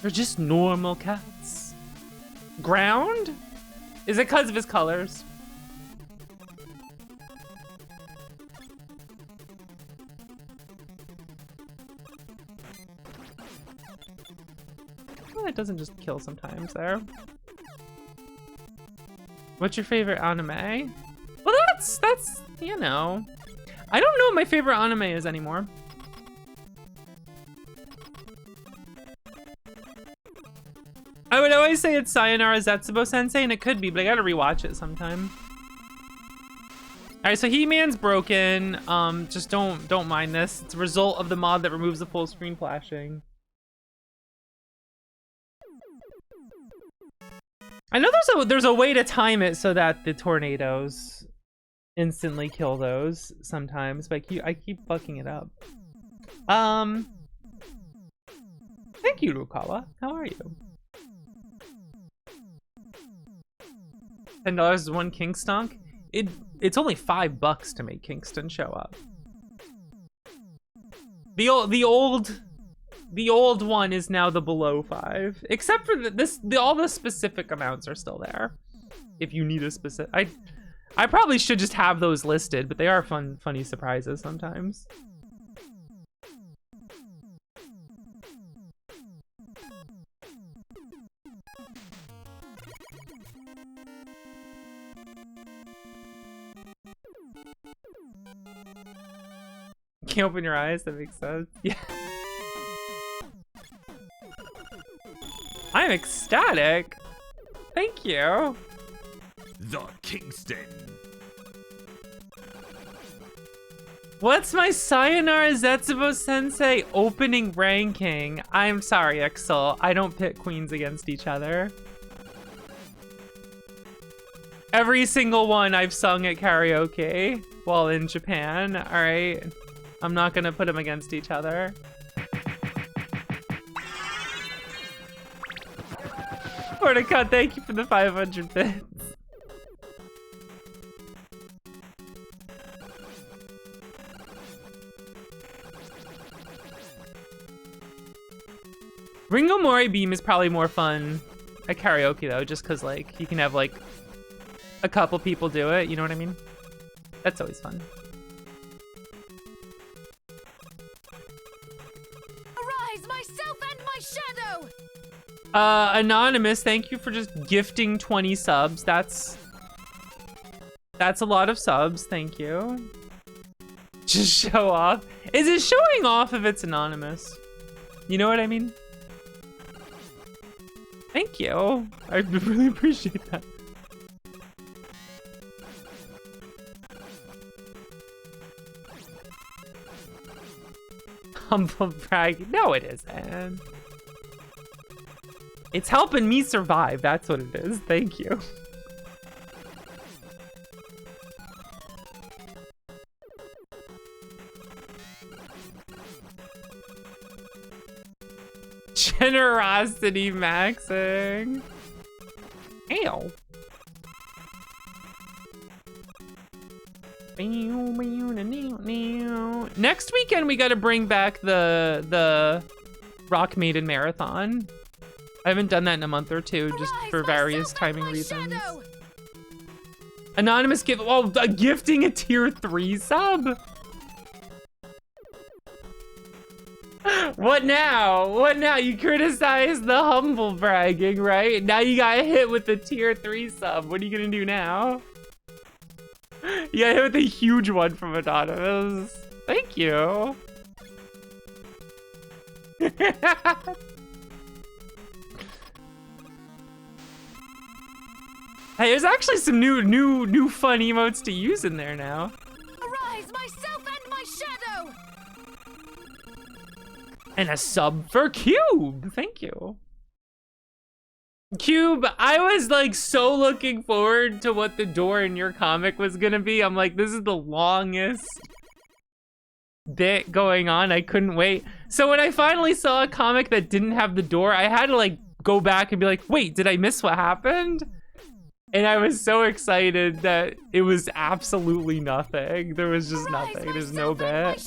They're just normal cats. Ground? Is it because of his colors? Well, it doesn't just kill sometimes there. What's your favorite anime? Well, that's, you know. I don't know what my favorite anime is anymore. I would always say it's Sayonara Zetsubo Sensei, and it could be, but I gotta rewatch it sometime. Alright, so He-Man's broken. Just don't mind this. It's a result of the mod that removes the full screen flashing. I know there's a way to time it so that the tornadoes instantly kill those sometimes, but I keep fucking it up. Thank you, Rukawa. How are you? $10 is one Kingstonk. It's only $5 to make Kingston show up. The old one is now the below 5, except for all the specific amounts are still there. If you need a specific, I probably should just have those listed, but they are funny surprises sometimes. Can't open your eyes, that makes sense. Yeah. I'm ecstatic. Thank you. The Kingston. What's my Sayonara Zetsubo Sensei opening ranking? I'm sorry, Exel. I don't pit queens against each other. Every single one I've sung at karaoke while in Japan, alright? I'm not gonna put them against each other. Porticut, thank you for the 500 bits. Ringo Mori Beam is probably more fun at karaoke though, just cause like you can have like a couple people do it, you know what I mean? That's always fun. Arise, myself and my shadow! Anonymous, thank you for just gifting 20 subs. That's a lot of subs, thank you. Just show off. Is it showing off if it's anonymous? You know what I mean? Thank you. I really appreciate that. Humble brag. No, it isn't. It's helping me survive. That's what it is. Thank you. Generosity maxing. Ow. Next weekend we gotta bring back the Rock Maiden Marathon. I haven't done that in a month or two, just for various timing reasons. Shadow. Anonymous give gifting a tier 3 sub. What now? What now? You criticize the humble bragging, right? Now you got hit with the tier 3 sub. What are you gonna do now? You got hit with a huge one from Anonymous. Thank you. Hey, there's actually some new fun emotes to use in there now. Arise, myself and my shadow! And a sub for Cube. Thank you. Cube, I was like so looking forward to what the door in your comic was gonna be. I'm like, this is the longest bit going on. I couldn't wait. So when I finally saw a comic that didn't have the door, I had to like go back and be like, wait, did I miss what happened? And I was so excited that it was absolutely nothing. There was just nothing. There's no bit.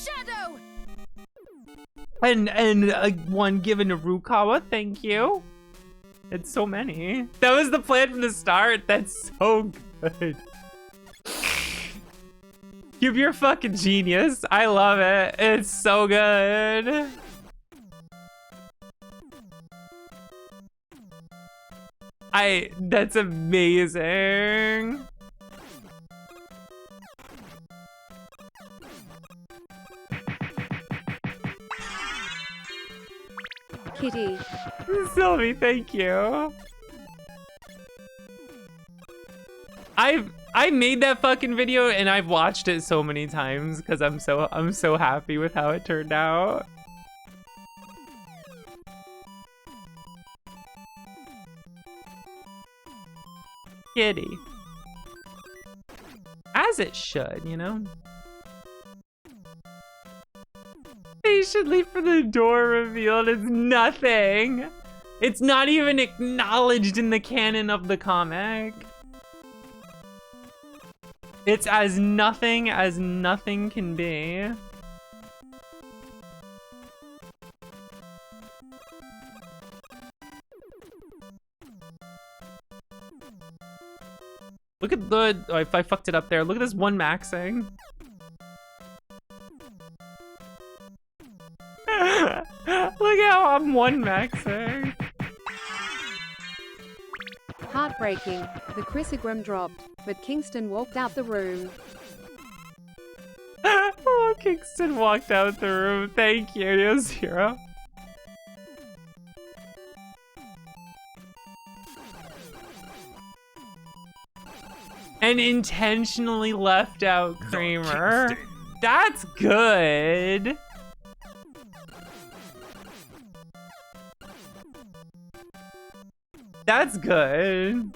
And one given to Rukawa, thank you. It's so many. That was the plan from the start. That's so good. Cube, you're a fucking genius. I love it. It's so good. That's amazing. Kitty. Sylvie, thank you. I made that fucking video and I've watched it so many times because I'm so happy with how it turned out. Kitty. As it should, you know? Patiently for the door revealed. It's nothing. It's not even acknowledged in the canon of the comic. It's as nothing can be. Look at the, oh, if I fucked it up there. Look at this one maxing. Look how I'm one maxing. Heartbreaking. The chrysogram dropped, but Kingston walked out the room. Oh, Kingston walked out the room. Thank you, Neo0. And intentionally left out Kramer. That's good. That's good.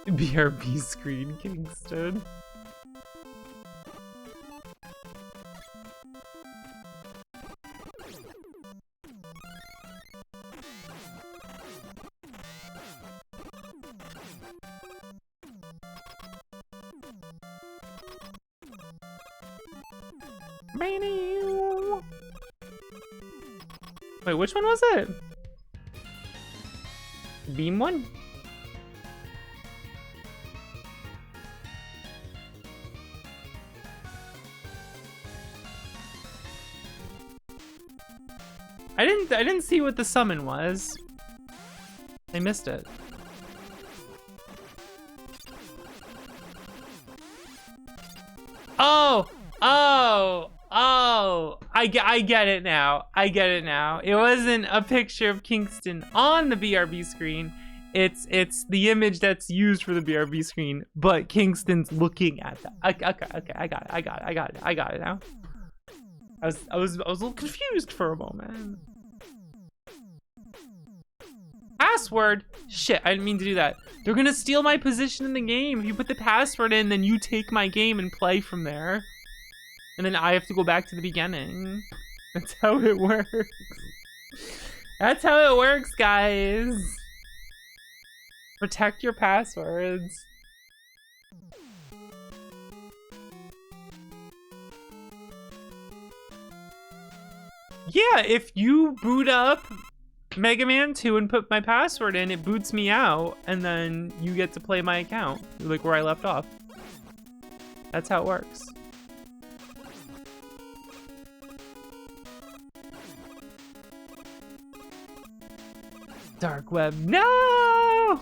BRB screen, Kingston. Wait, which one was it? beam one? I didn't see what the summon was. I missed it. Oh! I get it now. I get it now. It wasn't a picture of Kingston on the BRB screen. It's the image that's used for the BRB screen, but Kingston's looking at that. Okay, I got it now. I was a little confused for a moment. Password? Shit, I didn't mean to do that. They're gonna steal my position in the game. If you put the password in, then you take my game and play from there. And then I have to go back to the beginning. That's how it works. That's how it works, guys. Protect your passwords. Yeah, if you boot up Mega Man 2 and put my password in, it boots me out, and then you get to play my account, like where I left off. That's how it works. Dark web, no!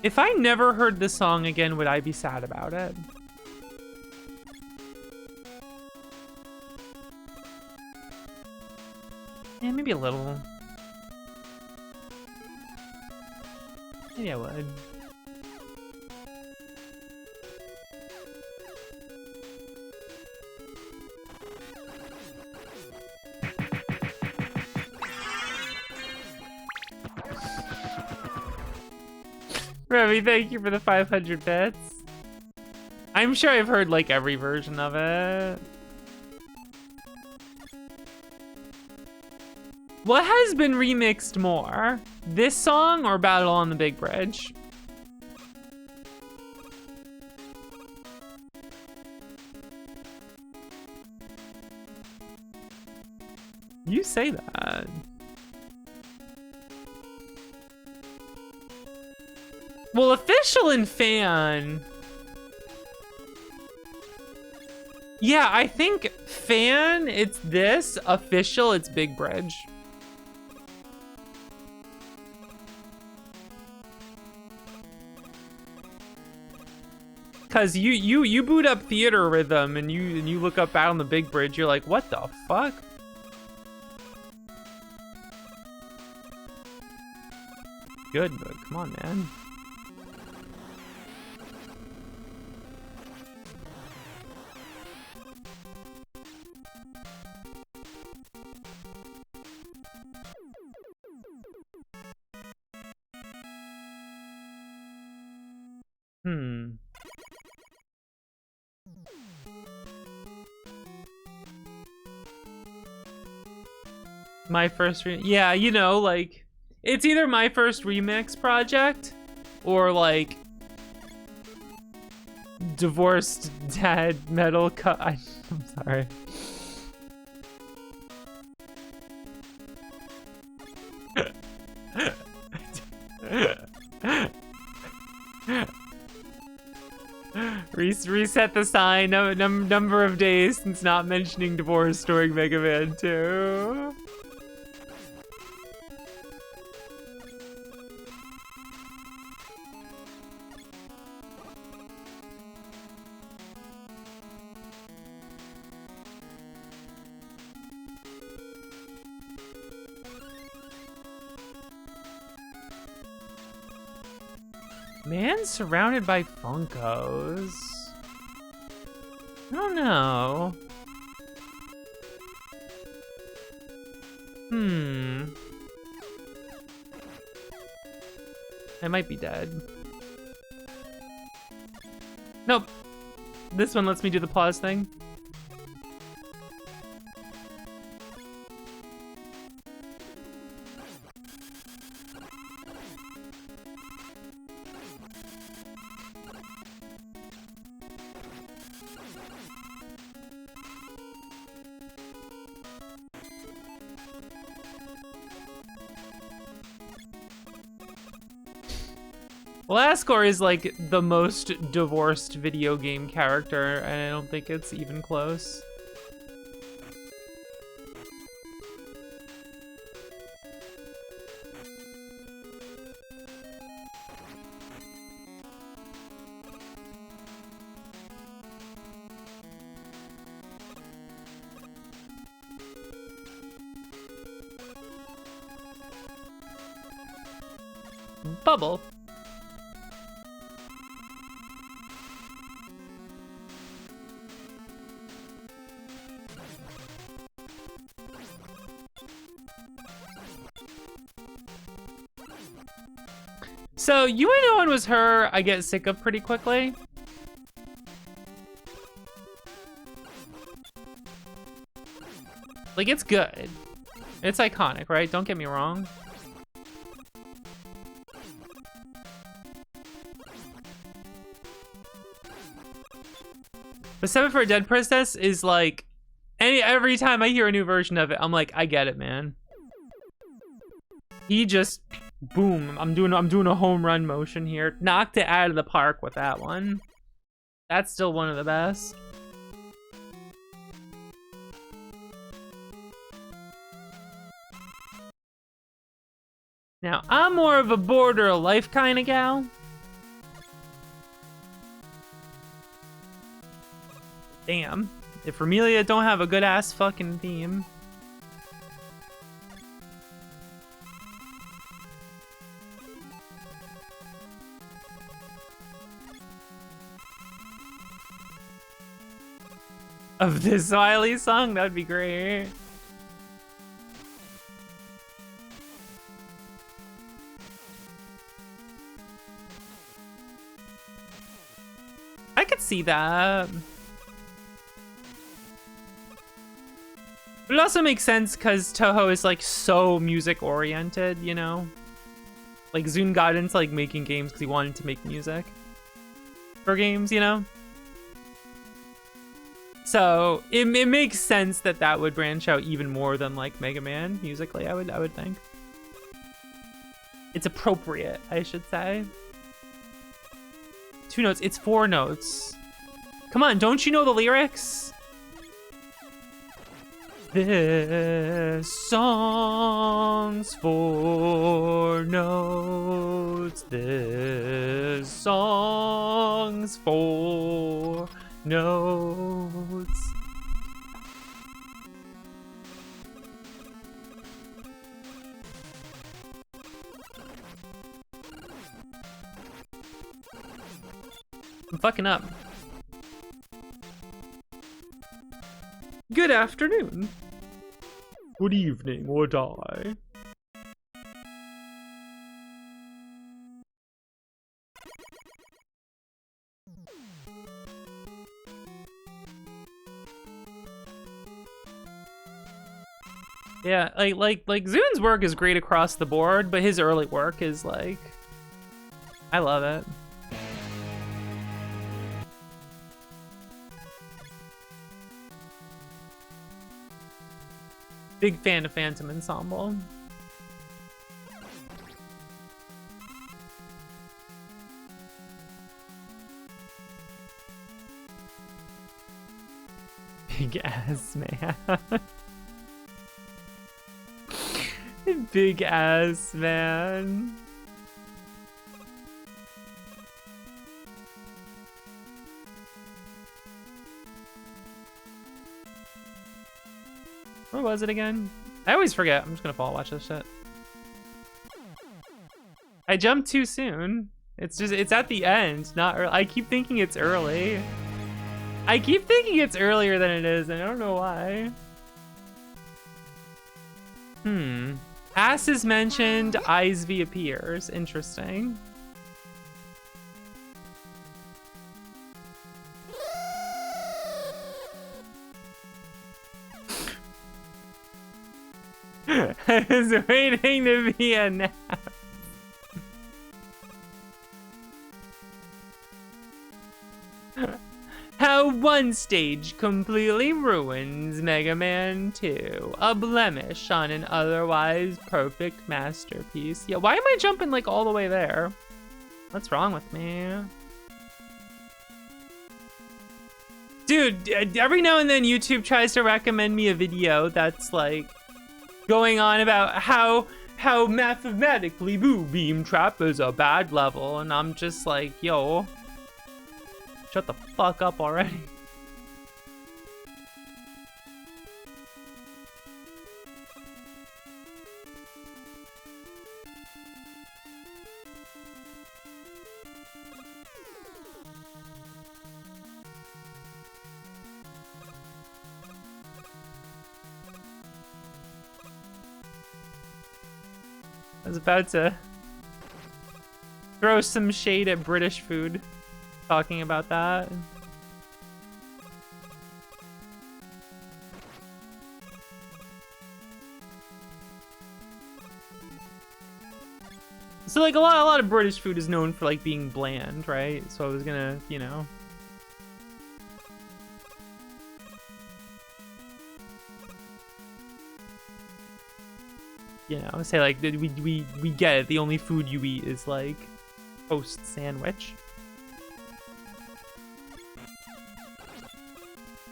If I never heard this song again, would I be sad about it? Yeah, maybe a little. Maybe I would. Remy, thank you for the 500 bits. I'm sure I've heard like every version of it. What has been remixed more? This song or Battle on the Big Bridge? You say that. Well, official and fan. Yeah, I think fan, it's this. Official, it's Big Bridge. Cause you boot up Theater Rhythm and you look up Battle on the Big Bridge, you're like, what the fuck? Good, but come on, man. My first yeah, you know, like it's either my first remix project or like divorced dad metal I'm sorry. Reset the sign. Number of days since not mentioning divorce during Mega Man 2. Man surrounded by Funkos. I don't know. I might be dead. Nope. This one lets me do the pause thing. Well, Asgore is like the most divorced video game character, and I don't think it's even close. Bubble. So, you and no one was her, I get sick of pretty quickly. Like, it's good. It's iconic, right? Don't get me wrong. But Seven for a Dead Princess is like, every time I hear a new version of it, I'm like, I get it, man. He just, boom, I'm doing a home run motion here. Knocked it out of the park with that one. That's still one of the best. Now, I'm more of a border of life kind of gal. Damn. If Remelia don't have a good ass fucking theme. Of this Smiley song, that'd be great. I could see that. But it also makes sense because Toho is like so music oriented, you know? Like Zune got into like making games because he wanted to make music for games, you know? So it makes sense that that would branch out even more than like Mega Man musically, I would think. It's appropriate, I should say. 2 notes, it's 4 notes. Come on, don't you know the lyrics? This song's 4 notes. This song's 4 notes. I'm fucking up. Good afternoon. Good evening, or die. Yeah, like Zune's work is great across the board, but his early work is like, I love it. Big fan of Phantom Ensemble. Big ass man. Big ass man. Where was it again? I always forget. I'm just gonna fall watch this shit. I jumped too soon. It's at the end, not early. I keep thinking it's early. I keep thinking it's earlier than it is, and I don't know why. Ass is mentioned, Icevy appears. Interesting. I was waiting to be announced. How one stage completely ruins Mega Man 2. A blemish on an otherwise perfect masterpiece. Yeah, why am I jumping like all the way there? What's wrong with me? Dude, every now and then YouTube tries to recommend me a video that's like going on about how mathematically Boo Beam Trap is a bad level, and I'm just like, yo, shut the fuck up already. I was about to throw some shade at British food, talking about that. So like a lot of British food is known for like being bland, right? So I was gonna, you know. You know, say like we get it. The only food you eat is like toast sandwich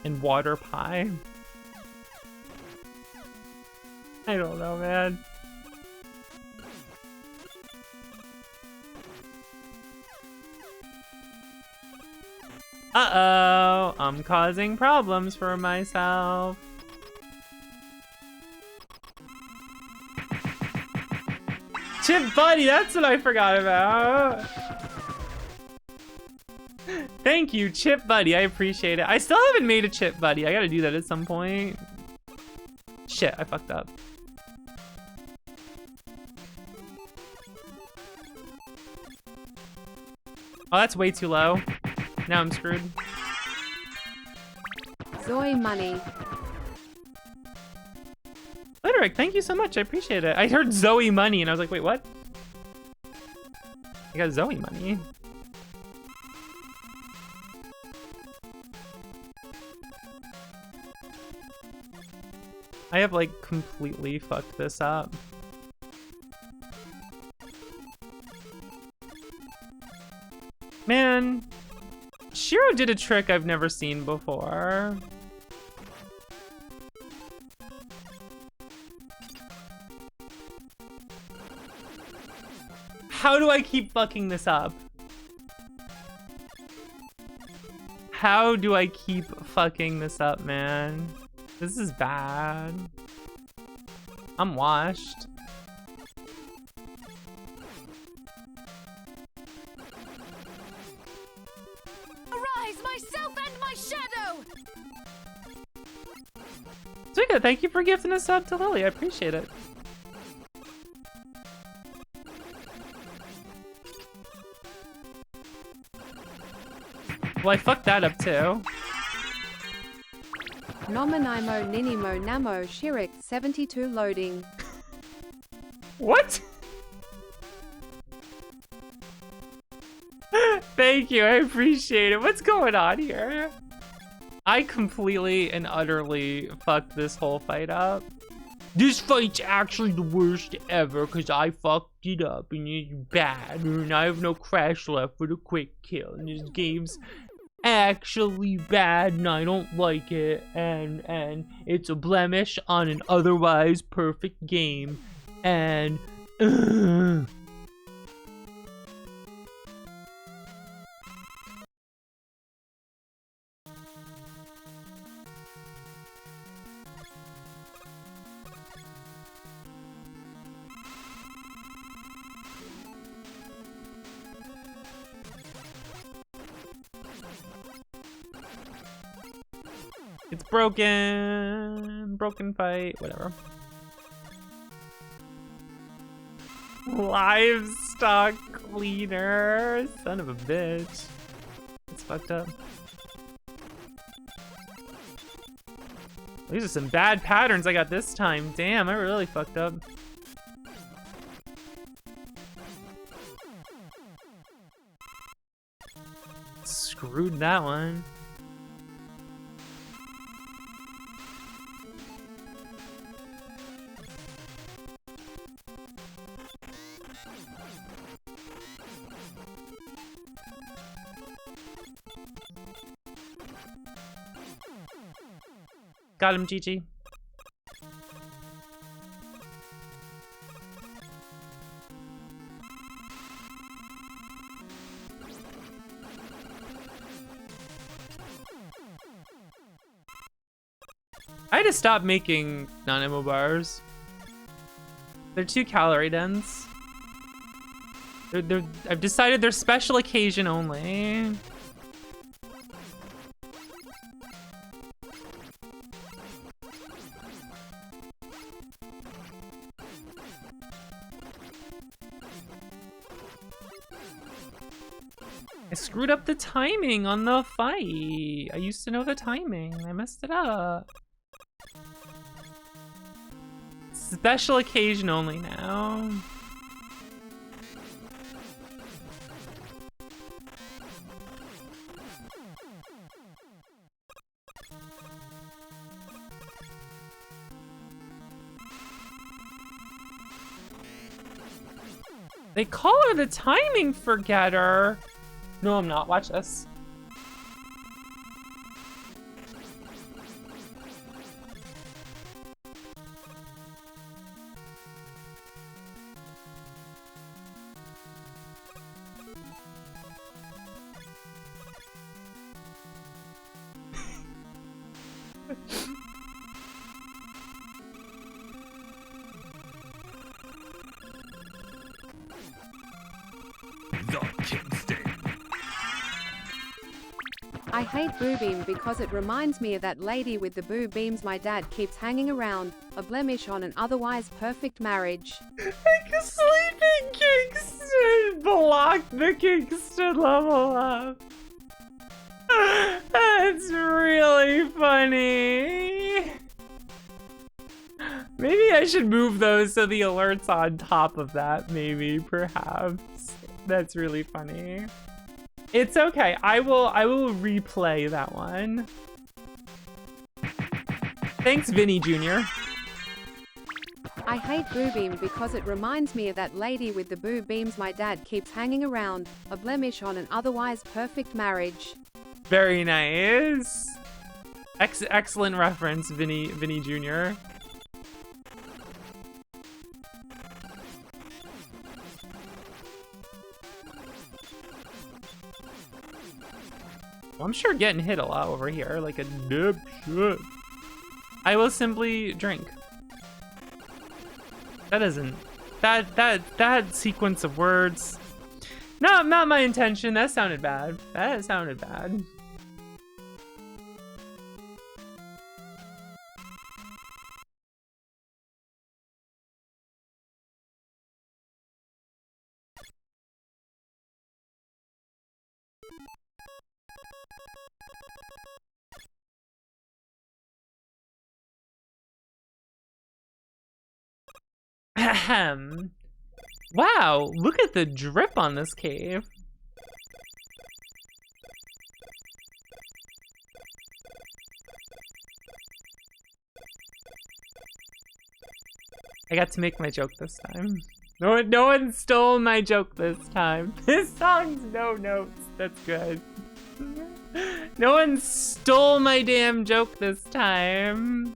and water pie. I don't know, man. Uh-oh, I'm causing problems for myself. Chip Buddy, that's what I forgot about. Thank you, Chip Buddy. I appreciate it. I still haven't made a Chip Buddy. I gotta do that at some point. Shit, I fucked up. Oh, that's way too low. Now I'm screwed. Zoe money. Literic, thank you so much. I appreciate it. I heard Zoe money and I was like, wait, what? I got Zoe money. I have like completely fucked this up. Man, Shiro did a trick I've never seen before. How do I keep fucking this up? How do I keep fucking this up, man? This is bad. I'm washed. Arise, myself and my shadow! Zuika, thank you for gifting a sub to Lily. I appreciate it. Well, I fucked that up too. Nomanimo Ninimo Namo Shirik 72 loading. What? Thank you, I appreciate it. What's going on here? I completely and utterly fucked this whole fight up. This fight's actually the worst ever because I fucked it up and it's bad and I have no crash left for the quick kill and this game's actually bad and I don't like it and it's a blemish on an otherwise perfect game and it's broken fight, whatever. Livestock cleaner, son of a bitch. It's fucked up. These are some bad patterns I got this time. Damn, I really fucked up. Screwed that one. Got him, GG. I had to stop making non-ammo bars. They're too calorie dense. I've decided they're special occasion only. I screwed up the timing on the fight. I used to know the timing. I messed it up. Special occasion only now. They call her the timing forgetter. No, I'm not. Watch this. The Kingston. I hate Boo Beam because it reminds me of that lady with the boo beams my dad keeps hanging around, a blemish on an otherwise perfect marriage. Like Sleeping Kingston blocked the Kingston level up. That's really funny. Maybe I should move those so the alert's on top of that, maybe, perhaps. That's really funny. It's okay. I will replay that one. Thanks, Vinny Jr. I hate Boo Beam because it reminds me of that lady with the boo beams my dad keeps hanging around, a blemish on an otherwise perfect marriage. Very nice. Excellent reference, Vinny Jr. I'm sure getting hit a lot over here, like a dipshit. I will simply drink. That isn't that sequence of words. No, not my intention. That sounded bad. That sounded bad. Ahem. Wow, look at the drip on this cave. I got to make my joke this time. No one stole my joke this time. This song's no notes. That's good. No one stole my damn joke this time.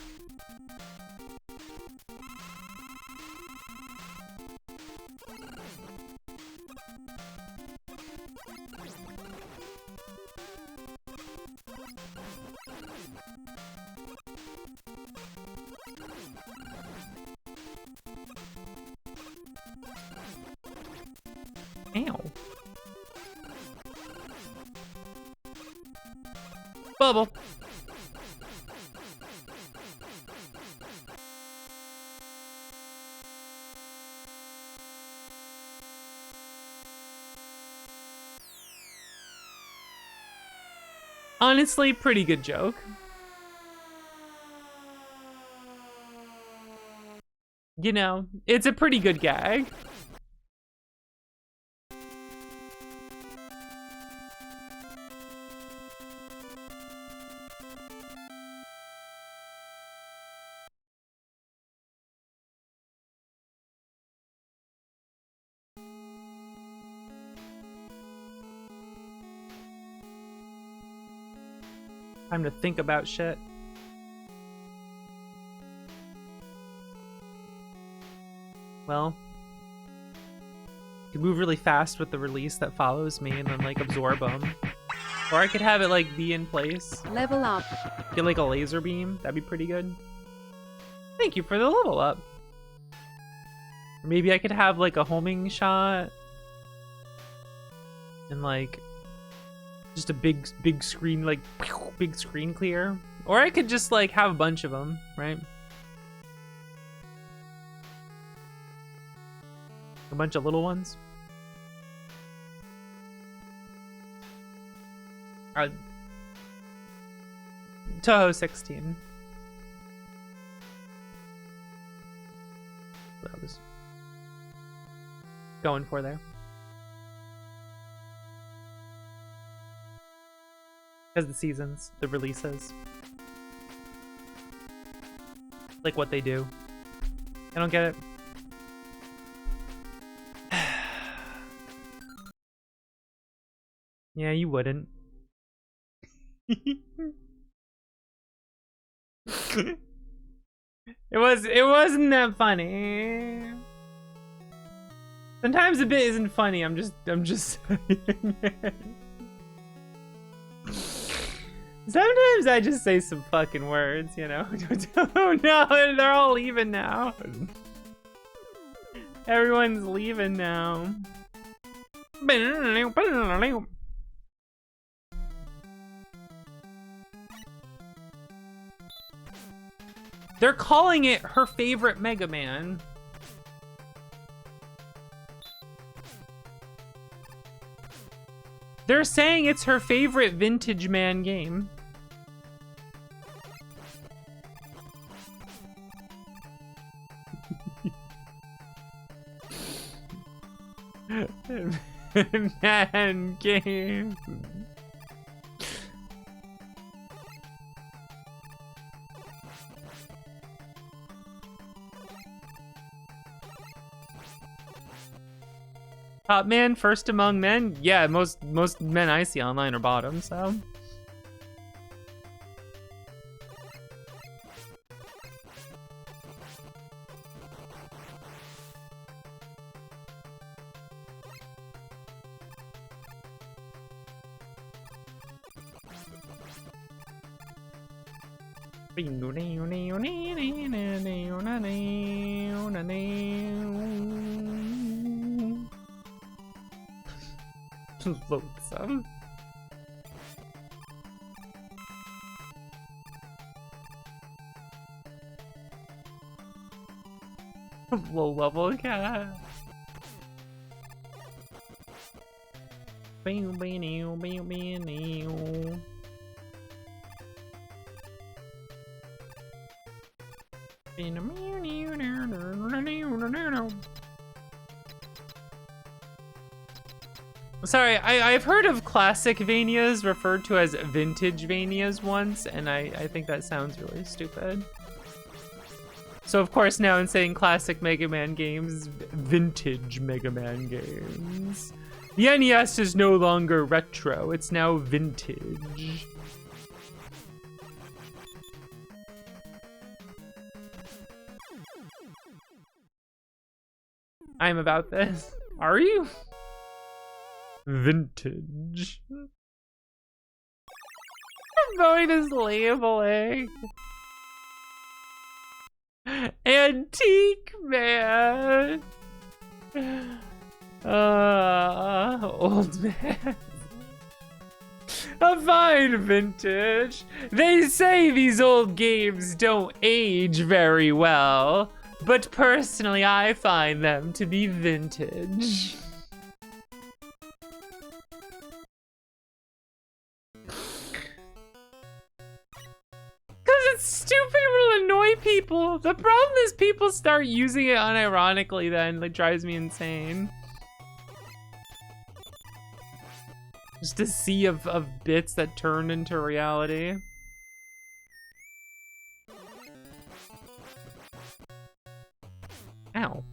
Ow. Bubble. Honestly, pretty good joke. You know, it's a pretty good gag. Time to think about shit. well, I could move really fast with the release that follows me and then like absorb them. Or I could have it like be in place. Level up. Get like a laser beam. That'd be pretty good. Thank you for the level up. Maybe I could have like a homing shot. And like just a big screen, like big screen clear. Or I could just like have a bunch of them, right? A bunch of little ones. Toho 16. What I was going for there. Because the seasons, the releases. Like what they do. I don't get it. Yeah, you wouldn't. It wasn't that funny. Sometimes a bit isn't funny. I'm just saying it. Sometimes I just say some fucking words, you know. Oh no, they're all leaving now. Everyone's leaving now. They're calling it her favorite Mega Man. They're saying it's her favorite Vintage Man game. Man game. Top man, first among men? Yeah, most men I see online are bottom, so. Loathsome. Low level cat. Sorry, I've heard of classic Vanias referred to as vintage Vanias once, and I think that sounds really stupid. So of course now in saying classic Mega Man games, vintage Mega Man games. The NES is no longer retro, it's now vintage. I'm about this. Are you? Vintage. Void is labeling. Antique man. Old man. A fine vintage. They say these old games don't age very well, but personally I find them to be vintage. Stupid will annoy people. The problem is people start using it unironically then. It drives me insane. Just a sea of bits that turn into reality. Ow.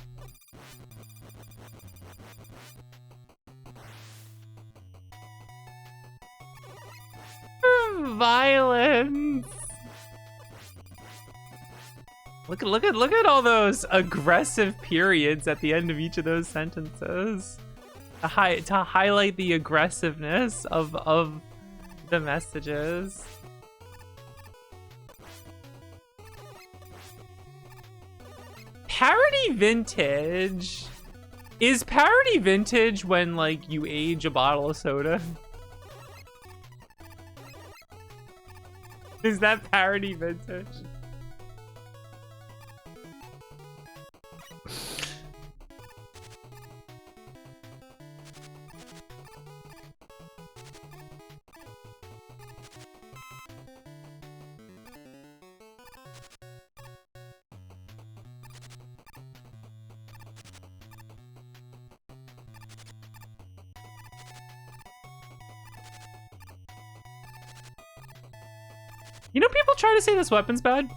Violence. Look at all those aggressive periods at the end of each of those sentences. To highlight the aggressiveness of the messages. Parody vintage. Is parody vintage when like you age a bottle of soda? Is that parody vintage? You know, people try to say this weapon's bad.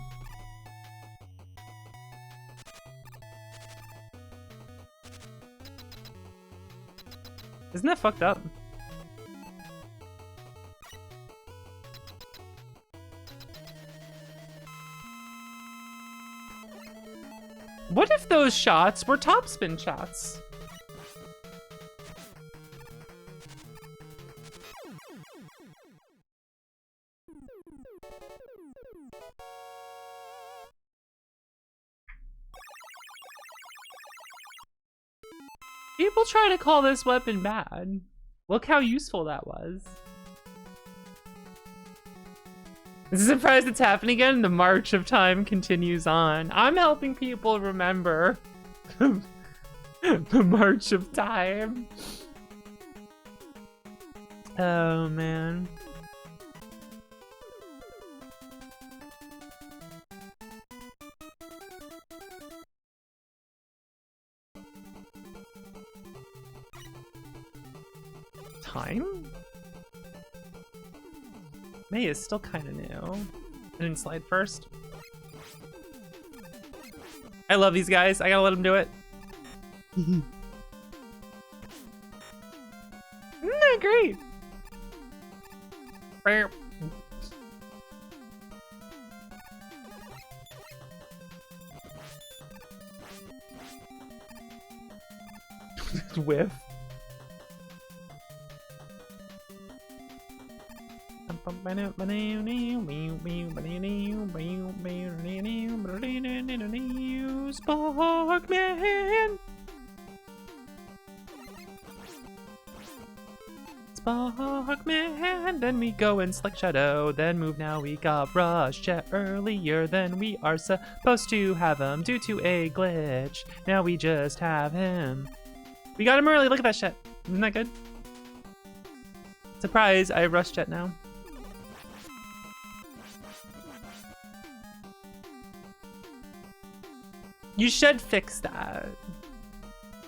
Isn't that fucked up? What if those shots were topspin shots? People try to call this weapon bad. Look how useful that was. Is it surprised it's happening again? The march of time continues on. I'm helping people remember the march of time. Oh man. Time? May is still kind of new. I didn't slide first. I love these guys. I gotta let them do it. Isn't that great? Whiff. Sparkman! Sparkman! Then we go in Slick Shadow, then move now. We got Rush Jet earlier than we are supposed to have him due to a glitch. Now we just have him. We got him early, look at that shit. Isn't that good? Surprise, I have Rush Jet now. You should fix that.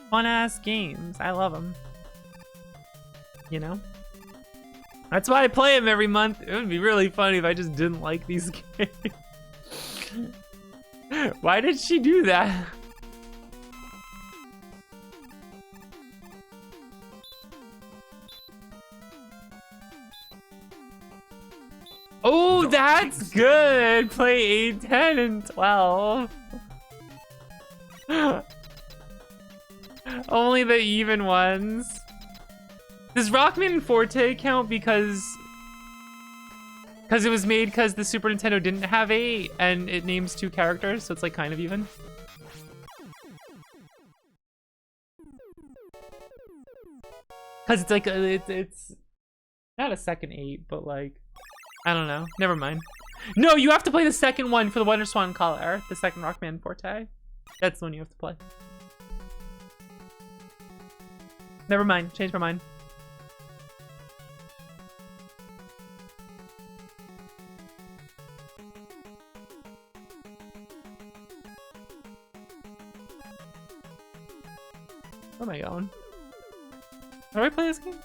Fun ass games. I love them. You know? That's why I play them every month. It would be really funny if I just didn't like these games. Why did she do that? Oh, that's good. Play 8, 10, and 12. Only the even ones. Does Rockman Forte count because it was made because the Super Nintendo didn't have 8 and it names 2 characters, so it's like kind of even? Because it's like it's not a second 8, but like I don't know. Never mind. No, you have to play the second one for the Wonder Swan Collar, the second Rockman Forte. That's the one you have to play. Never mind. Change my mind. Where am I going? How do I play this game?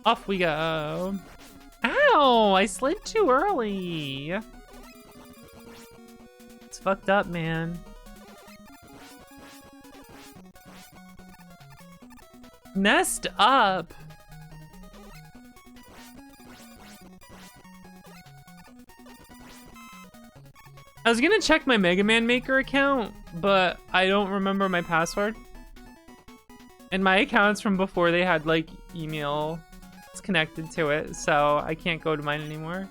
Off we go. Ow! I slid too early. It's fucked up, man. Messed up. I was gonna check my Mega Man Maker account, but I don't remember my password. And my account's from before they had like email connected to it, so I can't go to mine anymore.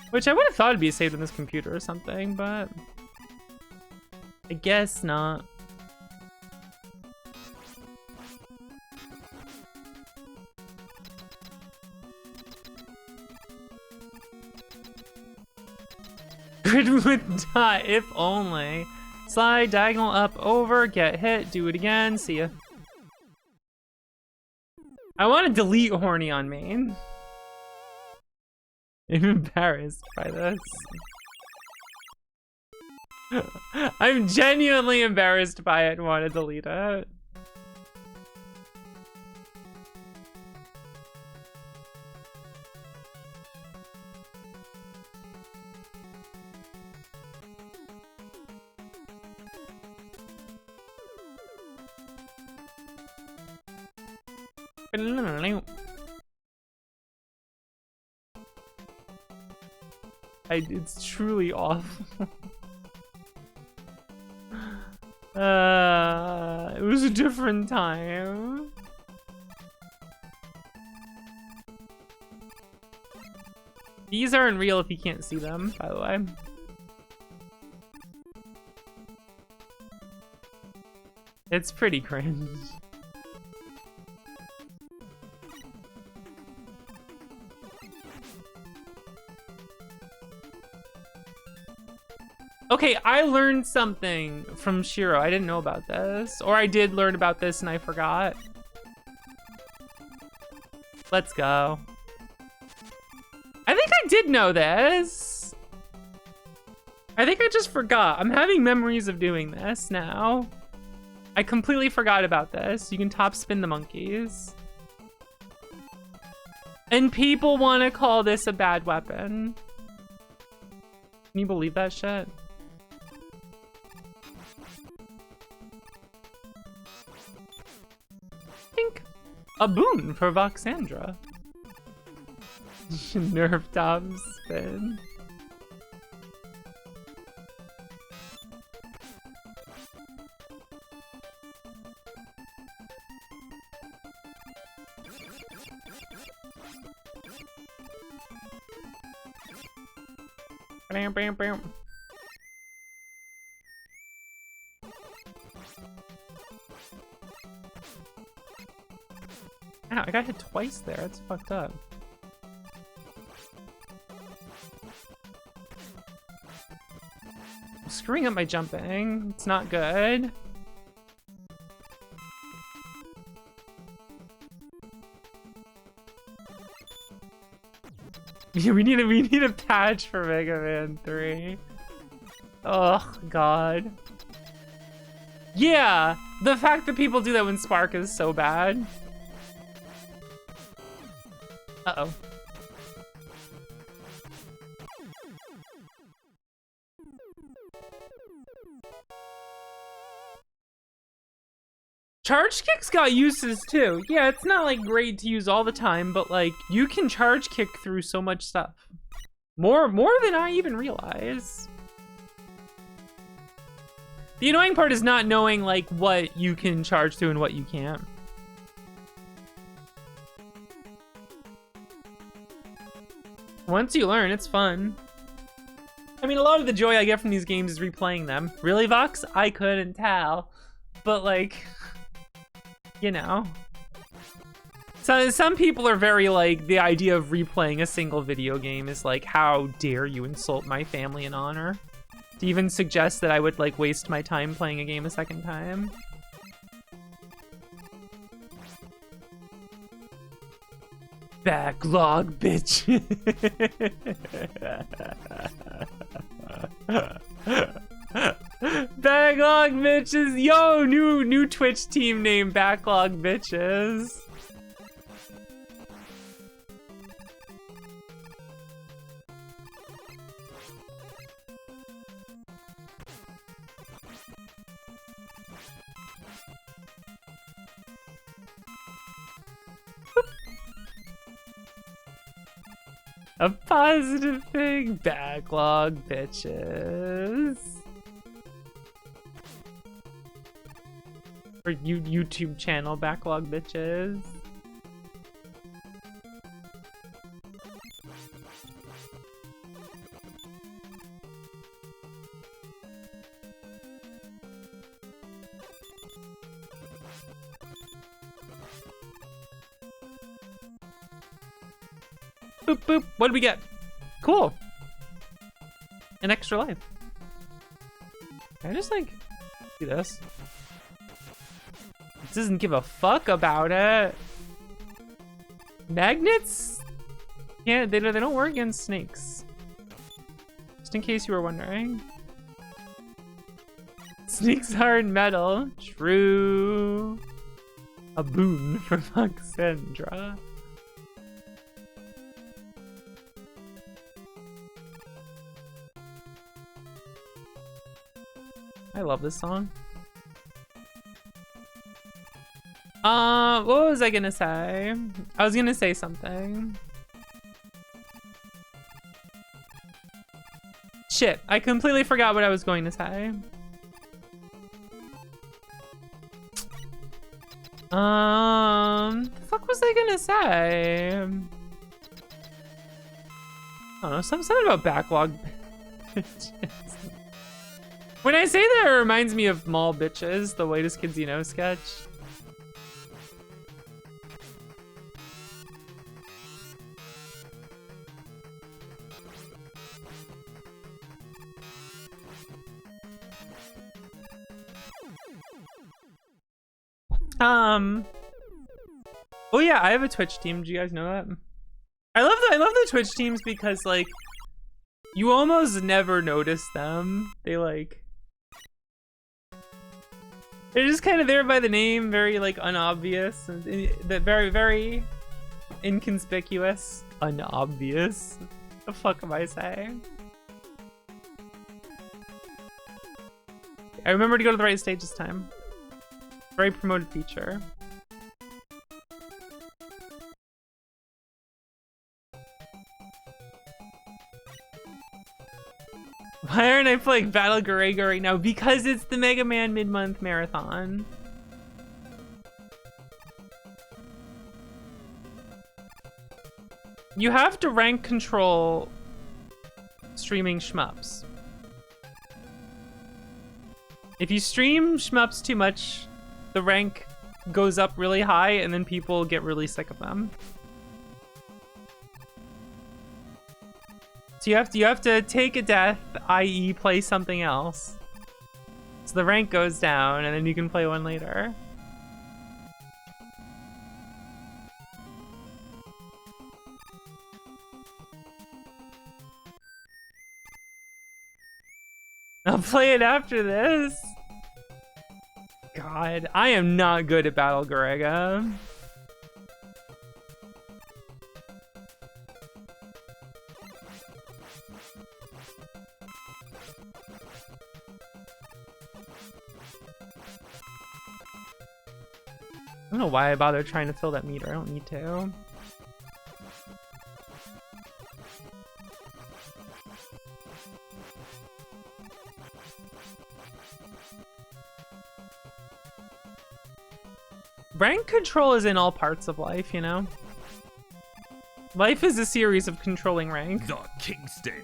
Which I would have thought it'd be saved on this computer or something, but I guess not. Grid would die, if only. Slide, diagonal, up, over, get hit, do it again, see ya. I want to delete horny on main. I'm embarrassed by this. I'm genuinely embarrassed by it and want to delete it. It's truly awful. It was a different time. These aren't real if you can't see them, by the way. It's pretty cringe. Okay, I learned something from Shiro. I didn't know about this. Or I did learn about this and I forgot. Let's go. I think I did know this. I think I just forgot. I'm having memories of doing this now. I completely forgot about this. You can top spin the monkeys. And people want to call this a bad weapon. Can you believe that shit? A boon for Voxandra. Nerf top spin. Bam, bam, bam. Ow, I got hit twice there. That's fucked up. I'm screwing up my jumping. It's not good. we need a patch for Mega Man 3. Oh god. Yeah, the fact that people do that when Spark is so bad. Uh-oh. Charge kicks got uses too. Yeah, it's not like great to use all the time, but like you can charge kick through so much stuff. More than I even realize. The annoying part is not knowing like what you can charge through and what you can't. Once you learn, it's fun. I mean, a lot of the joy I get from these games is replaying them. Really, Vox? I couldn't tell. But like, you know. some people are very like, the idea of replaying a single video game is like, how dare you insult my family and honor? To even suggest that I would like waste my time playing a game a second time. Backlog, bitch. Backlog bitches. Yo, new Twitch team name, Backlog Bitches. A positive thing, Backlog Bitches. Or YouTube channel, Backlog Bitches. Boop, boop. What did we get? Cool. An extra life. Can I just like do this? It doesn't give a fuck about it. Magnets? Yeah, they don't work against snakes. Just in case you were wondering. Snakes aren't metal. True. A boon for Voxandra. I love this song. What was I gonna say? I was gonna say something. Shit, I completely forgot what I was going to say. The fuck was I gonna say? I don't know, something about backlog. When I say that, it reminds me of Mall Bitches, the Latest Kids You Know sketch. Oh yeah, I have a Twitch team. Do you guys know that? I love the Twitch teams because like you almost never notice them. They're just kind of there by the name, very like unobvious, and very inconspicuous. Unobvious. The fuck am I saying? I remember to go to the right stage this time. Very promoted feature. Why aren't I playing Battle Garega right now? Because it's the Mega Man mid-month marathon. You have to rank control streaming shmups. If you stream shmups too much, the rank goes up really high and then people get really sick of them. So you have to take a death, i.e. play something else. So the rank goes down and then you can play one later. I'll play it after this. God, I am not good at Battle Garega. I don't know why I bother trying to fill that meter. I don't need to. Rank control is in all parts of life, you know? Life is a series of controlling rank. The Kingston.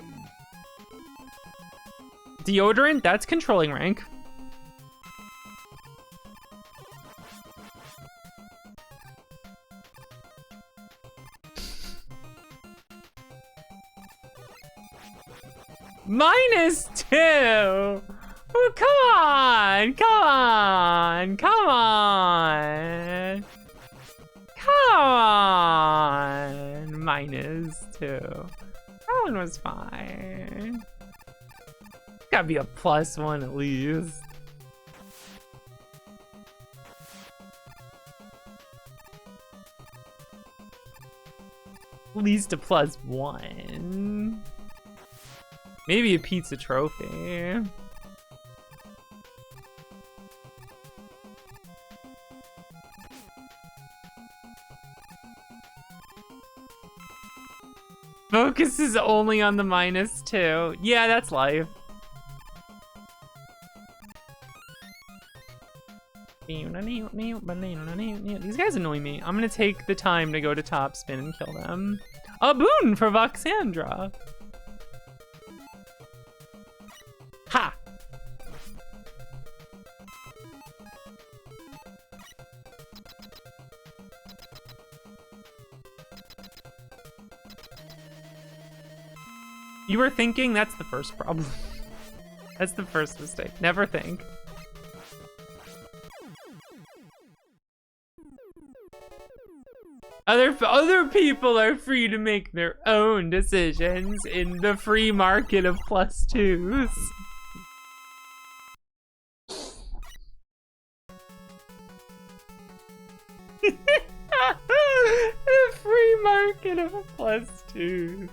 Deodorant, that's controlling rank. -2. Oh, come on, come on, come on. Come on. -2. That one was fine. Gotta be a +1 at least. At least a +1. Maybe a pizza trophy. Focus is only on the -2. Yeah, that's life. These guys annoy me. I'm gonna take the time to go to top spin and kill them. A boon for Voxandra. Ha! You were thinking? That's the first problem. That's the first mistake. Never think. Other people are free to make their own decisions in the free market of +2s. The free market of +2s.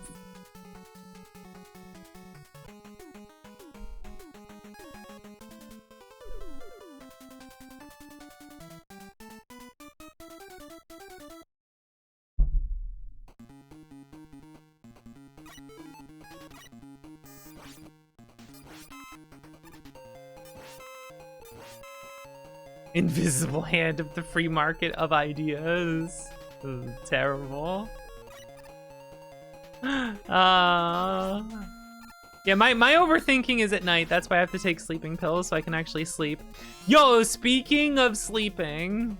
Invisible hand of the free market of ideas. Ugh, terrible. Yeah, my overthinking is at night. That's why I have to take sleeping pills so I can actually sleep. Yo, speaking of sleeping,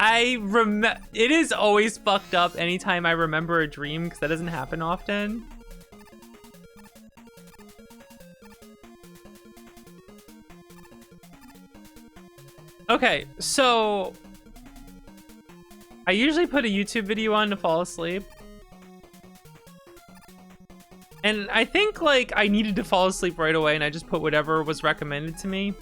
it is always fucked up anytime I remember a dream because that doesn't happen often. Okay, so I usually put a YouTube video on to fall asleep. And I think like I needed to fall asleep right away and I just put whatever was recommended to me.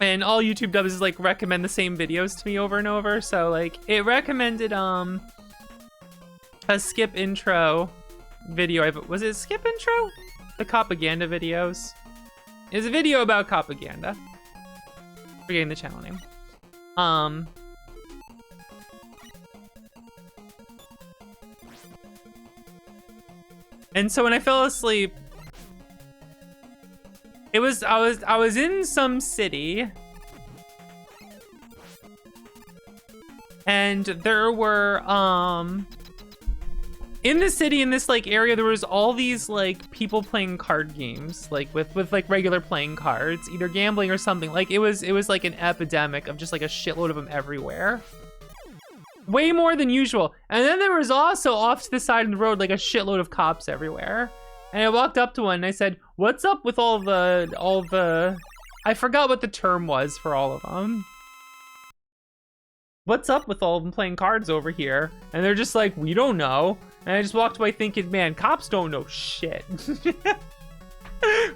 And all YouTube does is like recommend the same videos to me over and over. So like it recommended a skip intro video. Was it skip intro? The Copaganda videos. It's a video about Copaganda. Forgetting the channel name. And so when I fell asleep, I was in some city, and there were in the city, in this like area, there was all these like people playing card games, like with like regular playing cards, either gambling or something. Like it was like an epidemic of just like a shitload of them everywhere. Way more than usual. And then there was also off to the side of the road like a shitload of cops everywhere. And I walked up to one and I said, "What's up with all the I forgot what the term was for all of them. What's up with all of them playing cards over here?" And they're just like, "We don't know." And I just walked away thinking, man, cops don't know shit.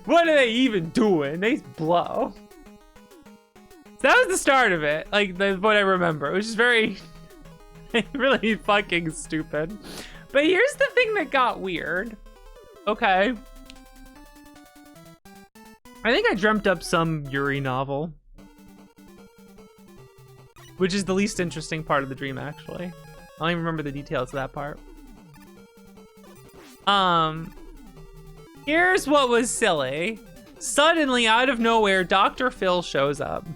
What are they even doing? They blow. So that was the start of it. Like, what I remember. It was just very, really fucking stupid. But here's the thing that got weird. Okay. I think I dreamt up some Yuri novel. Which is the least interesting part of the dream, actually. I don't even remember the details of that part. Here's what was silly. Suddenly, out of nowhere, Dr. Phil shows up.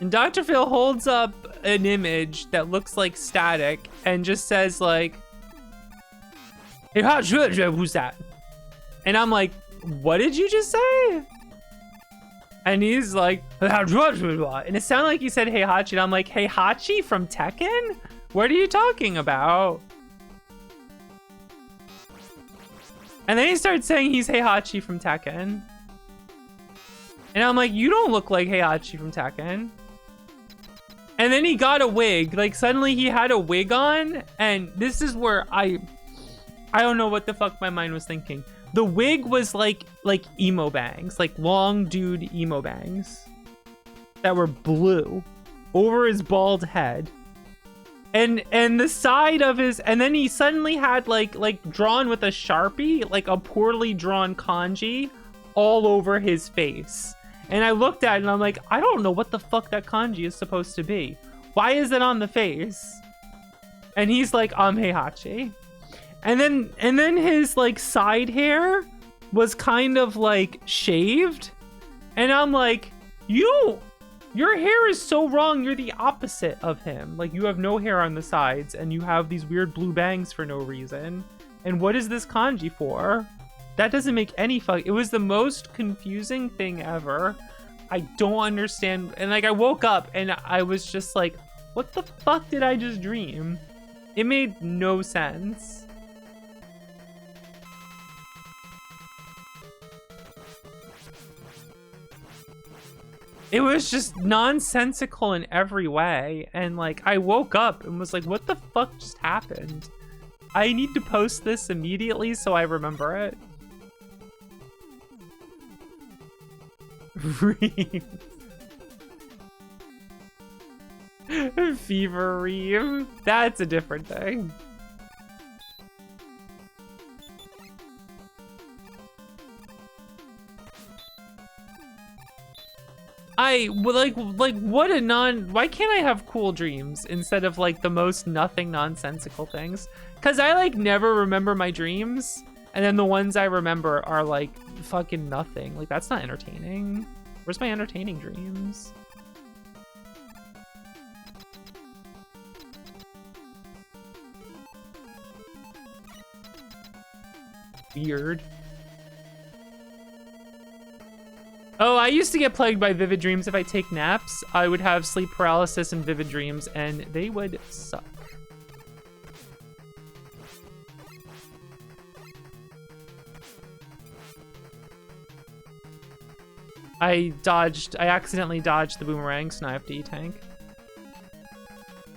And Dr. Phil holds up an image that looks like static and just says like, "Hey, who's that?" And I'm like, "What did you just say?" And he's like, and it sounded like he said Heihachi, and I'm like, Heihachi from Tekken? What are you talking about? And then he started saying he's Heihachi from Tekken. And I'm like, you don't look like Heihachi from Tekken. And then he got a wig. Like, suddenly he had a wig on. And this is where I don't know what the fuck my mind was thinking. The wig was like emo bangs. Like long dude emo bangs. That were blue. Over his bald head. And the side of his... And then he suddenly had like drawn with a Sharpie. Like a poorly drawn kanji. All over his face. And I looked at it and I'm like, I don't know what the fuck that kanji is supposed to be. Why is it on the face? And he's like, I'm Heihachi. And then his like side hair was kind of like shaved. And I'm like, your hair is so wrong. You're the opposite of him. Like you have no hair on the sides and you have these weird blue bangs for no reason. And what is this kanji for? That doesn't make any fuck. It was the most confusing thing ever. I don't understand. And like I woke up and I was just like, what the fuck did I just dream? It made no sense. It was just nonsensical in every way. And like I woke up and was like, what the fuck just happened? I need to post this immediately so I remember it. Fever Reeve. That's a different thing. What a why can't I have cool dreams instead of like the most nothing nonsensical things? Cause I like never remember my dreams. And then the ones I remember are like fucking nothing. Like that's not entertaining. Where's my entertaining dreams? Weird. Oh, I used to get plagued by vivid dreams. If I take naps, I would have sleep paralysis and vivid dreams, and they would suck. I accidentally dodged the boomerang, so now I have to E-tank.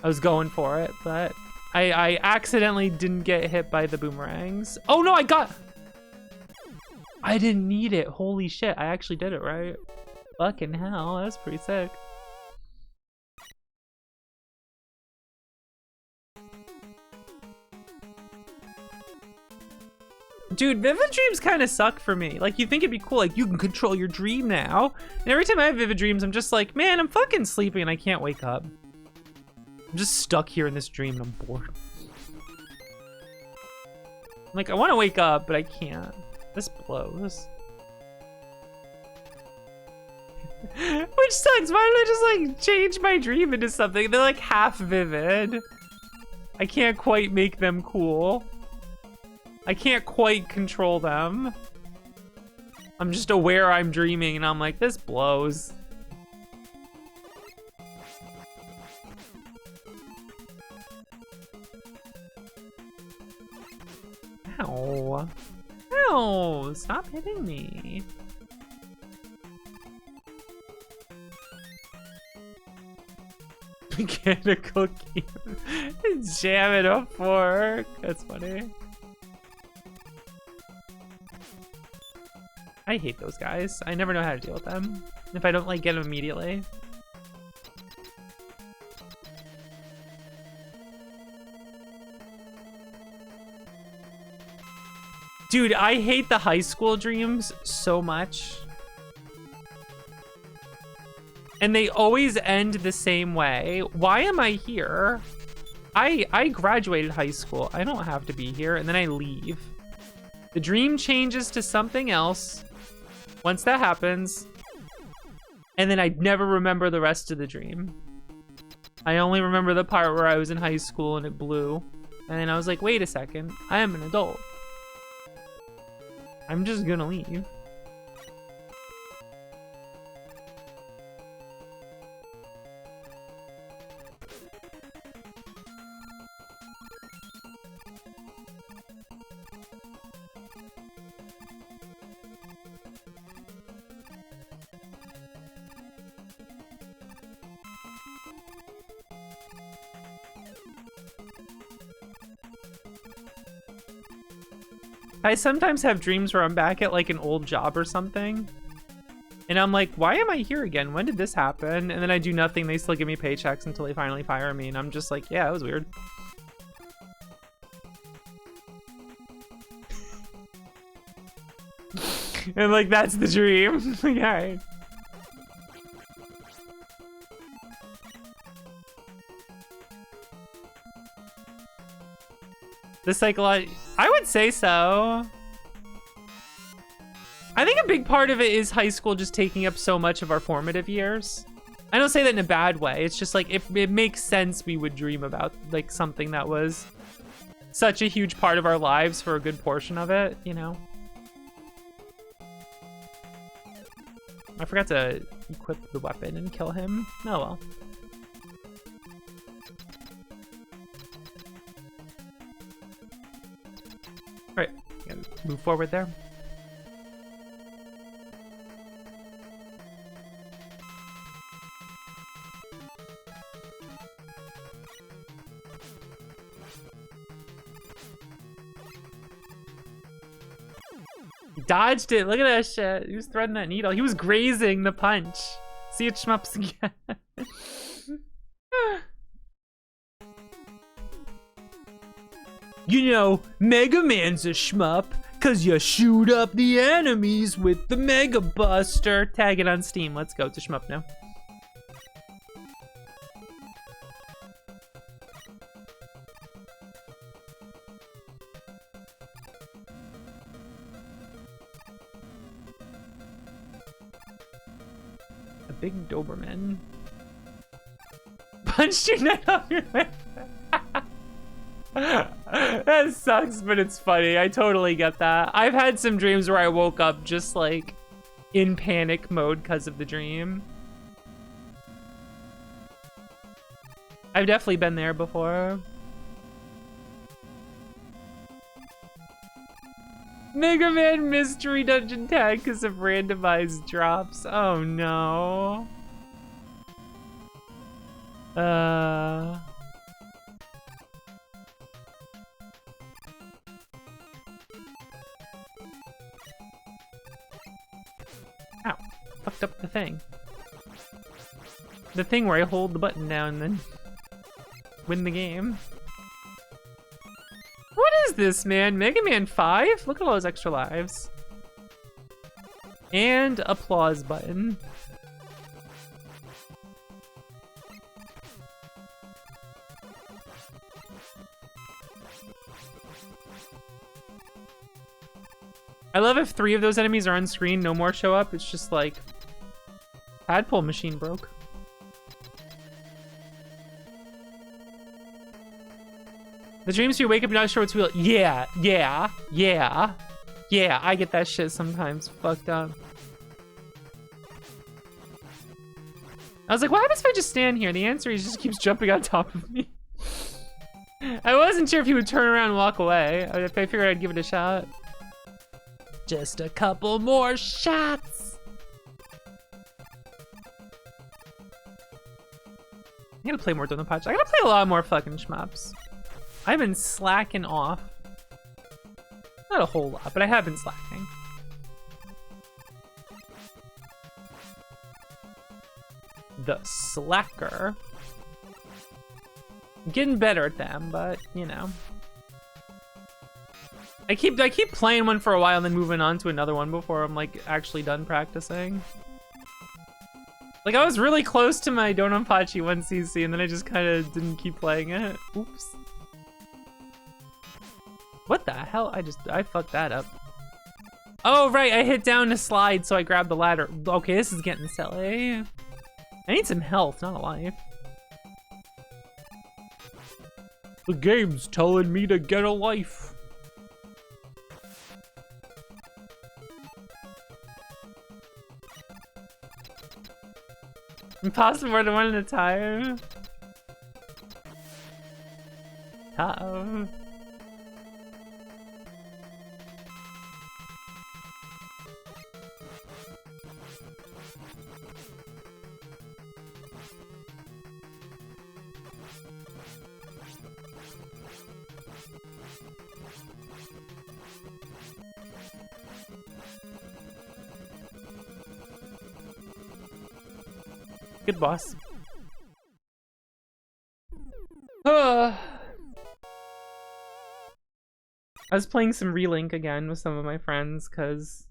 I was going for it, but I accidentally didn't get hit by the boomerangs. Oh no, I didn't need it. Holy shit, I actually did it right. Fucking hell, that's pretty sick. Dude, vivid dreams kind of suck for me. Like, you think it'd be cool, like, you can control your dream now. And every time I have vivid dreams, I'm just like, man, I'm fucking sleeping and I can't wake up. I'm just stuck here in this dream and I'm bored. Like, I want to wake up, but I can't. This blows. Which sucks. Why don't I just, like, change my dream into something? They're, like, half vivid. I can't quite make them cool. I can't quite control them. I'm just aware I'm dreaming and I'm like, this blows. Ow. Ow, stop hitting me. Mechanical key. Jam it a fork. That's funny. I hate those guys. I never know how to deal with them. If I don't like get them immediately. Dude, I hate the high school dreams so much. And they always end the same way. Why am I here? I graduated high school. I don't have to be here. And then I leave. The dream changes to something else. Once that happens, and then I never remember the rest of the dream. I only remember the part where I was in high school and it blew. And then I was like, wait a second, I am an adult. I'm just gonna leave. I sometimes have dreams where I'm back at like an old job or something. And I'm like, why am I here again? When did this happen? And then I do nothing. They still give me paychecks until they finally fire me. And I'm just like, yeah, that was weird. And like, that's the dream. Like, all right. The psychological, I would say so. I think a big part of it is high school just taking up so much of our formative years. I don't say that in a bad way. It's just like, if it makes sense, we would dream about like something that was such a huge part of our lives for a good portion of it, you know? I forgot to equip the weapon and kill him. Oh well. Alright, gotta move forward there. He dodged it. Look at that shit. He was threading that needle. He was grazing the punch. See it, shmups again. You know, Mega Man's a shmup, cause you shoot up the enemies with the Mega Buster. Tag it on Steam. Let's go to shmup now. A big Doberman. Punched your neck off your head. That sucks, but it's funny. I totally get that. I've had some dreams where I woke up just like in panic mode because of the dream. I've definitely been there before. Mega Man Mystery Dungeon tag because of randomized drops. Oh no. Ow. Fucked up the thing. The thing where I hold the button down and then win the game. What is this, man? Mega Man 5? Look at all those extra lives. And applause button. I love if 3 of those enemies are on screen, no more show up. It's just like, tadpole machine broke. The dreams you wake up, you're not sure what's real. Yeah, I get that shit sometimes. Fucked up. I was like, what happens if I just stand here? The answer is he just keeps jumping on top of me. I wasn't sure if he would turn around and walk away. I figured I'd give it a shot. Just a couple more shots. I gotta play more Donpachi. I gotta play a lot more fucking shmups. I've been slacking off. Not a whole lot, but I have been slacking. The slacker. I'm getting better at them, but you know. I keep playing one for a while and then moving on to another one before I'm like actually done practicing. Like I was really close to my Donpachi 1cc and then I just kind of didn't keep playing it. Oops. What the hell? I fucked that up. Oh right, I hit down to slide so I grabbed the ladder. Okay, this is getting silly. I need some health, not a life. The game's telling me to get a life. Impossible more than one at a time. Uh-oh. Good boss. I was playing some Relink again with some of my friends because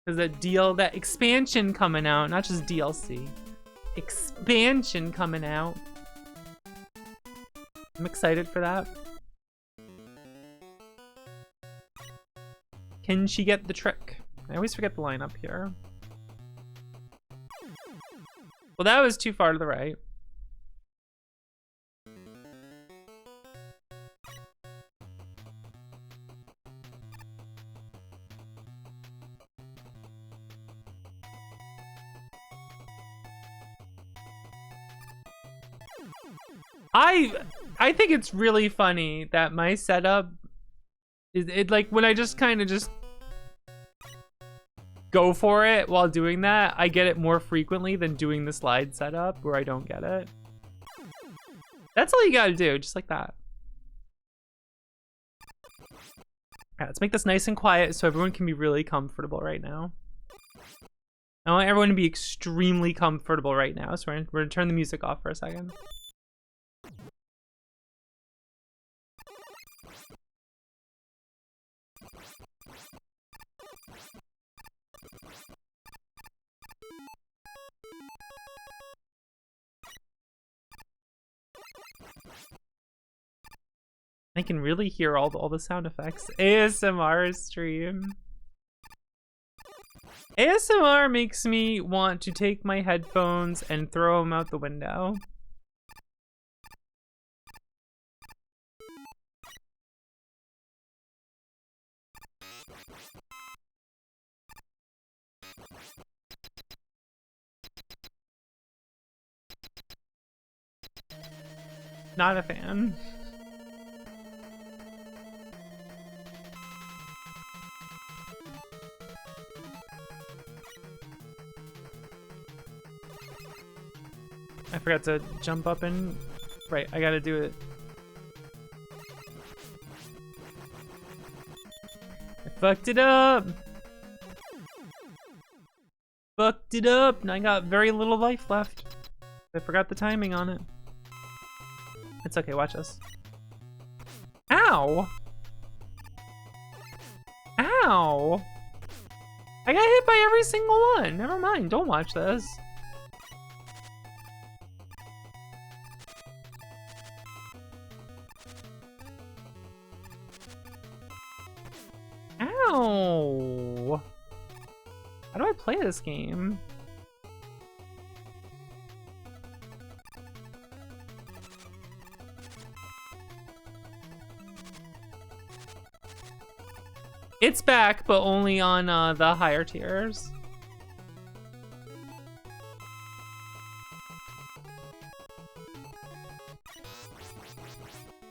there's that expansion coming out, not just DLC. Expansion coming out. I'm excited for that. Can she get the trick? I always forget the line up here. Well, that was too far to the right. I think it's really funny that my setup is like when I just kind of just go for it while doing that, I get it more frequently than doing the slide setup where I don't get it. That's all you gotta do, just like that. Alright, let's make this nice and quiet so everyone can be really comfortable right now. I want everyone to be extremely comfortable right now, so we're gonna turn the music off for a second. I can really hear all the sound effects. ASMR stream. ASMR makes me want to take my headphones and throw them out the window. Not a fan. I forgot to jump up and... Right, I gotta do it. I fucked it up! Fucked it up! And I got very little life left. I forgot the timing on it. It's okay, watch this. Ow! Ow! I got hit by every single one! Never mind, don't watch this. Ow! How do I play this game? It's back, but only on the higher tiers.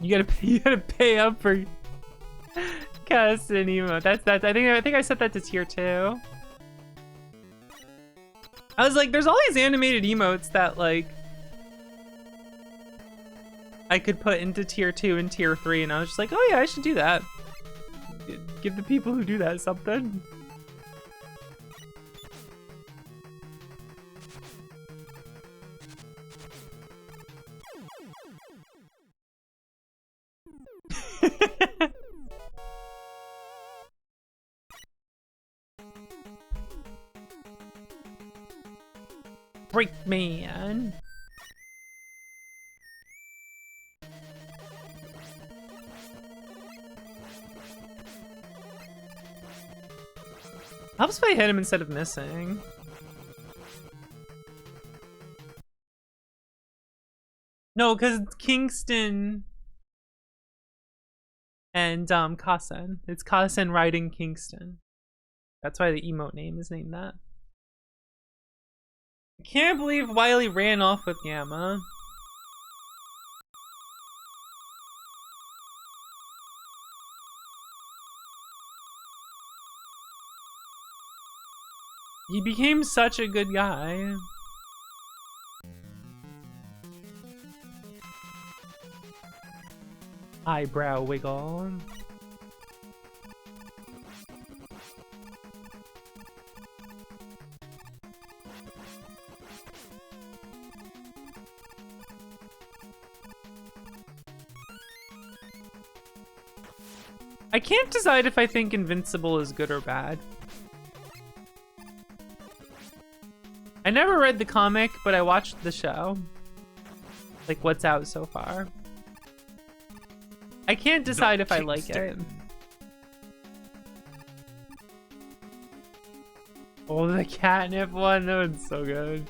You gotta pay up for custom emote. That's I think I set that to tier 2. I was like, there's all these animated emotes that like I could put into tier 2 and tier 3, and I was just like, oh yeah, I should do that. Give the people who do that something. Break man. Helps if I hit him instead of missing. No, because it's Kingston and Kasen. It's Kasen riding Kingston. That's why the emote name is named that. I can't believe Wily ran off with Gamma. He became such a good guy. Eyebrow wiggle. I can't decide if I think Invincible is good or bad. I never read the comic, but I watched the show. Like, what's out so far. I can't decide if I like it. Oh, the catnip one, that one's so good.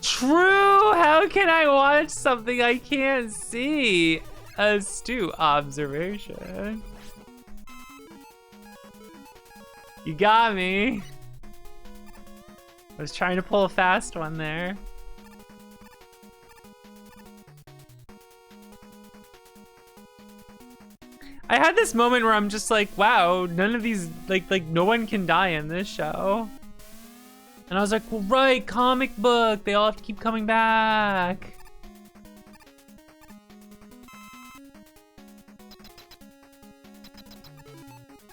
True! How can I watch something I can't see? Astute observation. You got me. I was trying to pull a fast one there. I had this moment where I'm just like, wow, none of these, like no one can die in this show. And I was like, well, right, comic book, they all have to keep coming back.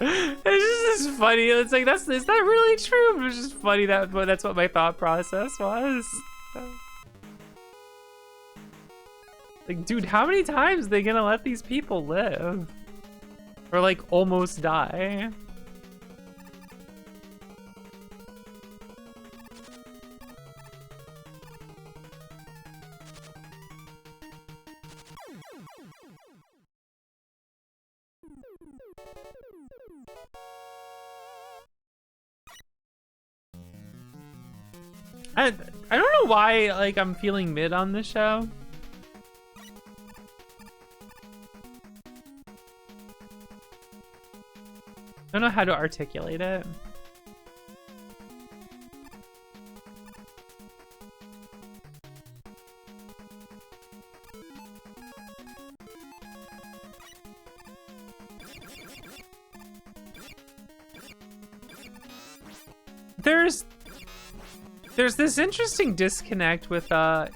It's just funny. It's like, is that really true? It was just funny that that's what my thought process was. Like, dude, how many times are they gonna let these people live? Or like almost die? I don't know why like I'm feeling mid on this show. I don't know how to articulate it. There's this interesting disconnect with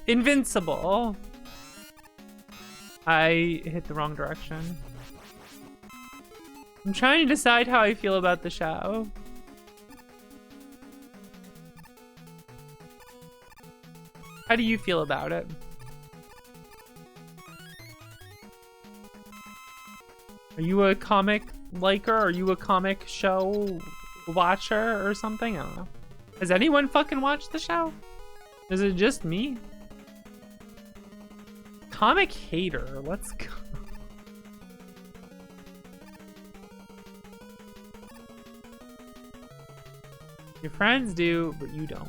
Invincible. I hit the wrong direction. I'm trying to decide how I feel about the show. How do you feel about it? Are you a comic liker? Are you a comic show watcher or something? I don't know. Has anyone fucking watched the show? Is it just me? Comic hater, let's go. Your friends do, but you don't.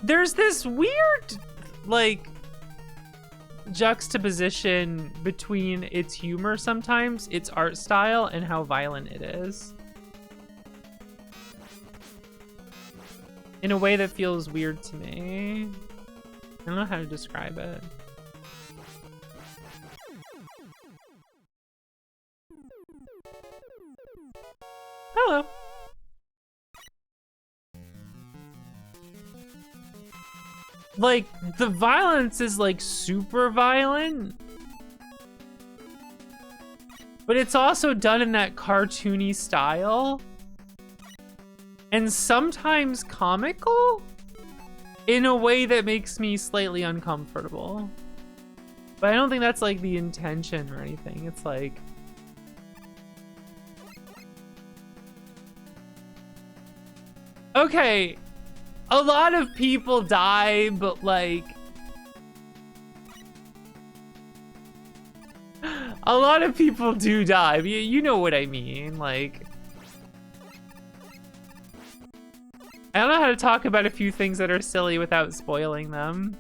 There's this weird, like, juxtaposition between its humor sometimes, its art style, and how violent it is. In a way that feels weird to me. I don't know how to describe it. Hello. Like, the violence is like super violent, but it's also done in that cartoony style. And sometimes comical in a way that makes me slightly uncomfortable. But I don't think that's like the intention or anything. It's like, okay, a lot of people die, but like, a lot of people do die. You know what I mean, like, I don't know how to talk about a few things that are silly without spoiling them.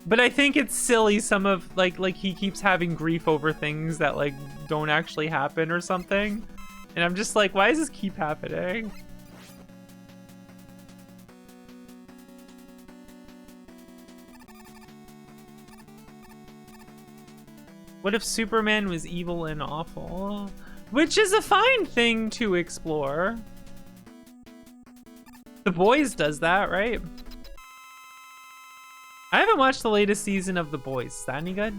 But I think it's silly, some of, like he keeps having grief over things that, like, don't actually happen or something. And I'm just like, why does this keep happening? What if Superman was evil and awful? Which is a fine thing to explore. The Boys does that, right? I haven't watched the latest season of The Boys. Is that any good?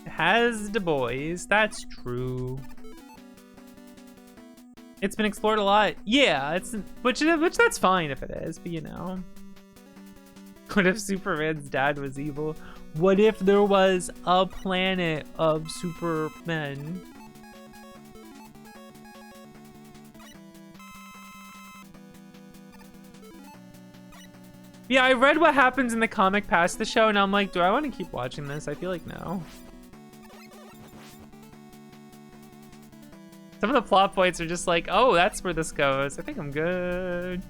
It has The Boys. That's true. It's been explored a lot. Yeah, it's which that's fine if it is, but you know. What if Superman's dad was evil? What if there was a planet of supermen? Yeah, I read what happens in the comic past the show, and I'm like, do I want to keep watching this? I feel like no. Some of the plot points are just like, oh, that's where this goes. I think I'm good.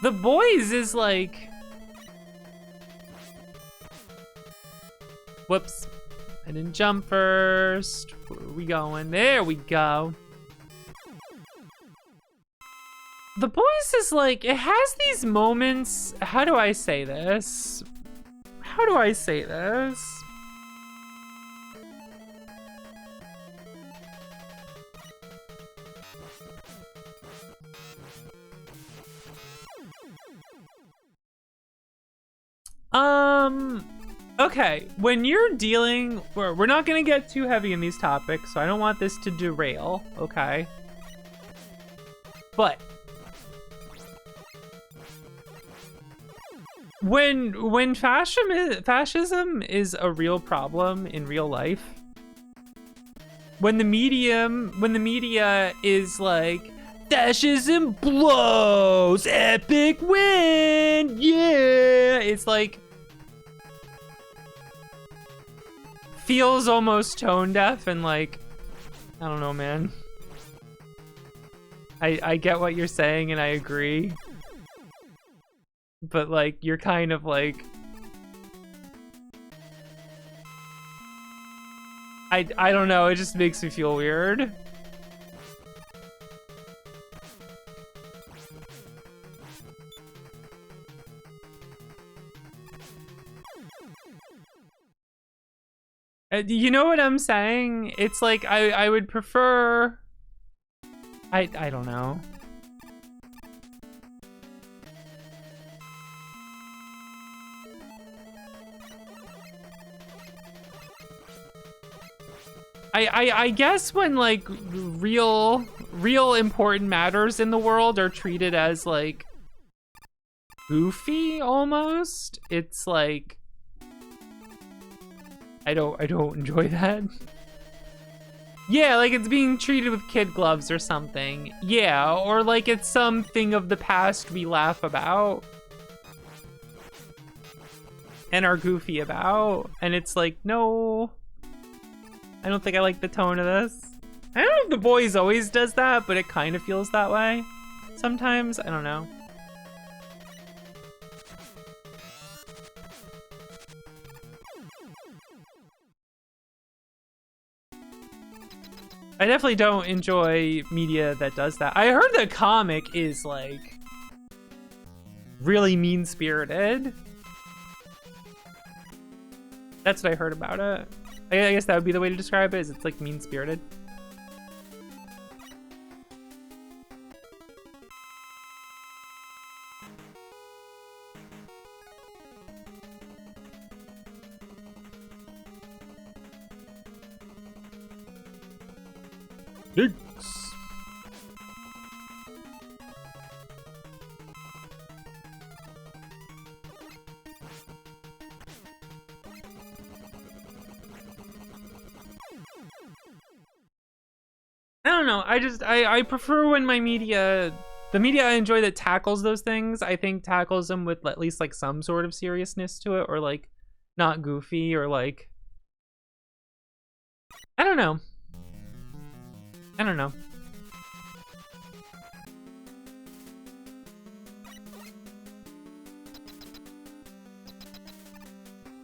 The Boys is like... Whoops. I didn't jump first. Where are we going? There we go. The Boys is like... It has these moments... How do I say this? How do I say this? Okay, when you're dealing, we're not gonna get too heavy in these topics, so I don't want this to derail, okay? But when fascism is a real problem in real life, when the media is like, fascism blows, epic win, yeah, it's like, feels almost tone deaf and like, I don't know, man. I get what you're saying and I agree. But like, you're kind of like, I don't know, it just makes me feel weird. You know what I'm saying? It's like I would prefer... I don't know. I guess when like real important matters in the world are treated as like goofy almost, it's like I don't enjoy that. Yeah, like it's being treated with kid gloves or something. Yeah, or like it's something of the past we laugh about and are goofy about, and it's like, no, I don't think I like the tone of this. I don't know if The Boys always does that, but it kind of feels that way sometimes. I don't know. I definitely don't enjoy media that does that. I heard the comic is like really mean-spirited. That's what I heard about it. I guess that would be the way to describe it, is it's like mean-spirited. Yikes. I don't know. I prefer when my media The media I enjoy that tackles those things, I think tackles them with at least like some sort of seriousness to it, or like not goofy, or like, I don't know. I don't know.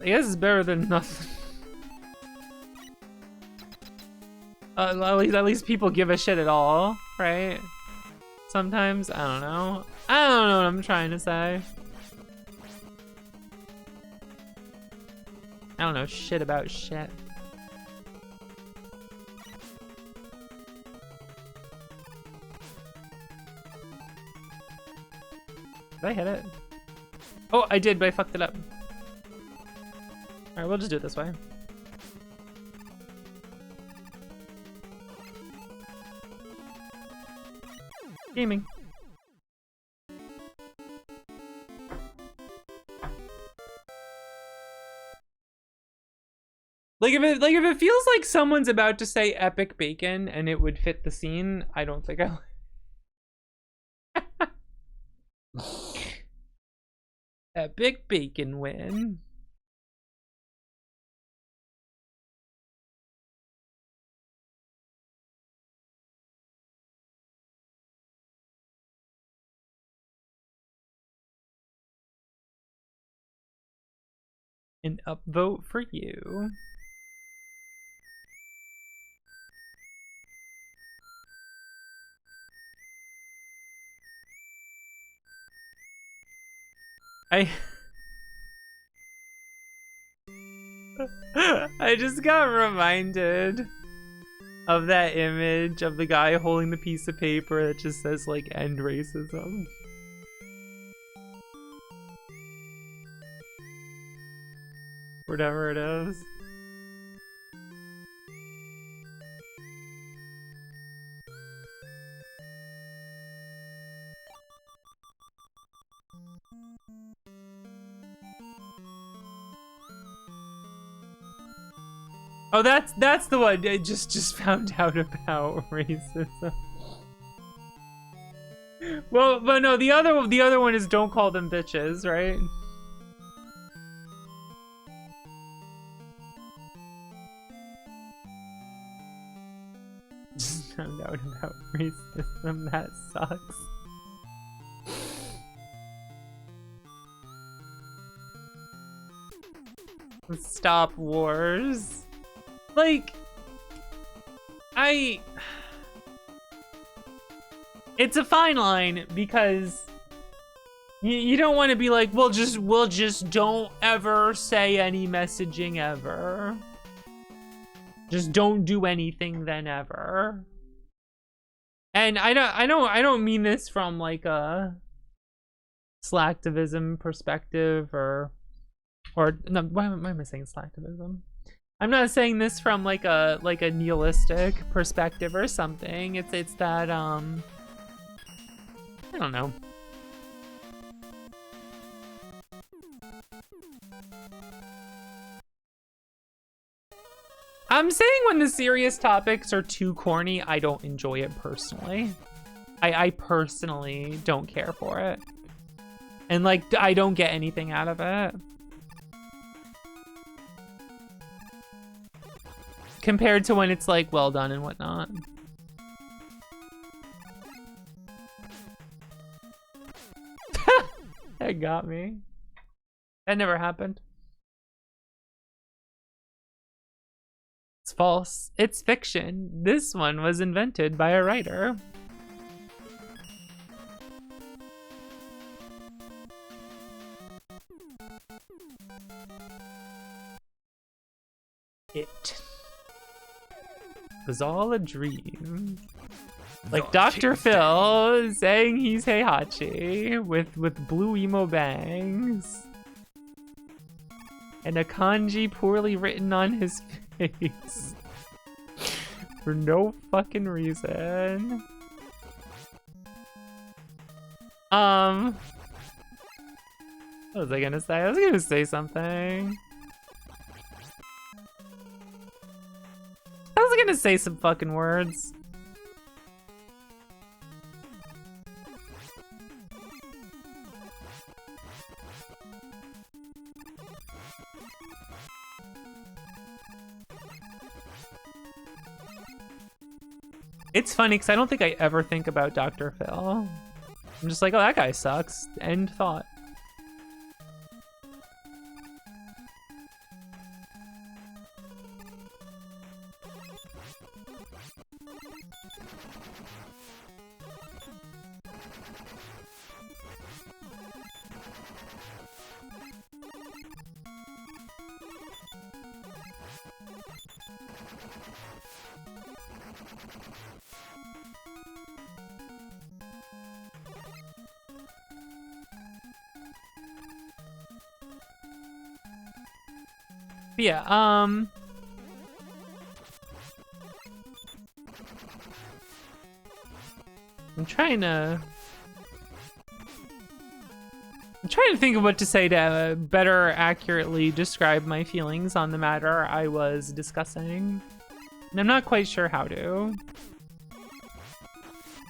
I guess it's better than nothing. At least people give a shit at all, right? Sometimes, I don't know. I don't know what I'm trying to say. I don't know shit about shit. Did I hit it? Oh, I did, but I fucked it up. Alright, we'll just do it this way. Gaming. Like if it feels like someone's about to say epic bacon and it would fit the scene, I don't think I epic bacon win. An upvote for you. I just got reminded of that image of the guy holding the piece of paper that just says like end racism. Whatever it is. Oh, that's the one I just found out about racism. Well, but no, the other one is don't call them bitches, right? Just found out about racism. That sucks. Stop wars. Like, it's a fine line because you don't want to be like, we'll just don't ever say any messaging ever. Just don't do anything then ever. And I don't mean this from like a slacktivism perspective or no, why am I saying slacktivism? I'm not saying this from like a nihilistic perspective or something. It's that I don't know. I'm saying when the serious topics are too corny, I don't enjoy it personally. I personally don't care for it. And like I don't get anything out of it. Compared to when it's like well done and whatnot. That got me. That never happened. It's false. It's fiction. This one was invented by a writer. It was all a dream. Like Dr. Phil saying he's Heihachi with blue emo bangs. And a kanji poorly written on his face. For no fucking reason. What was I gonna say? I was gonna say something. I was gonna say some fucking words. It's funny because I don't think I ever think about Dr. Phil. I'm just like, oh, that guy sucks. End thought. But yeah, I'm trying to think of what to say to better accurately describe my feelings on the matter I was discussing. And I'm not quite sure how to.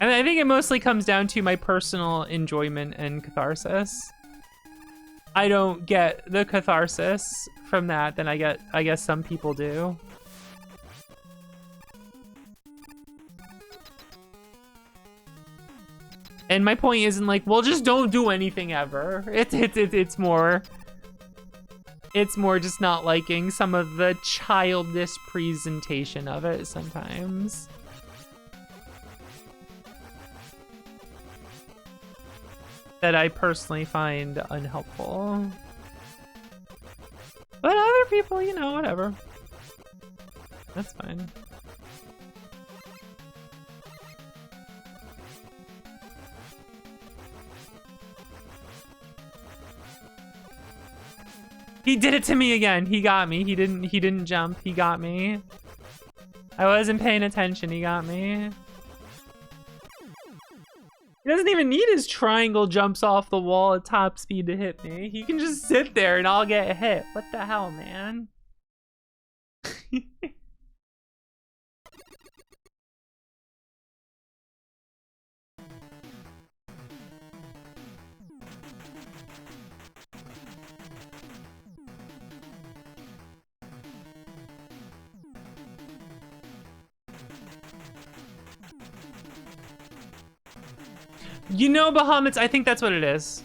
And I think it mostly comes down to my personal enjoyment and catharsis. I don't get the catharsis from that, then I guess some people do. And my point isn't like, well, just don't do anything ever. It's more just not liking some of the childish presentation of it sometimes. That I personally find unhelpful. But other people, you know, whatever. That's fine. He did it to me again. He got me. He didn't jump. He got me. I wasn't paying attention. He got me. He doesn't even need his triangle jumps off the wall at top speed to hit me. He can just sit there and I'll get hit. What the hell, man? You know, Bahamut's, I think that's what it is.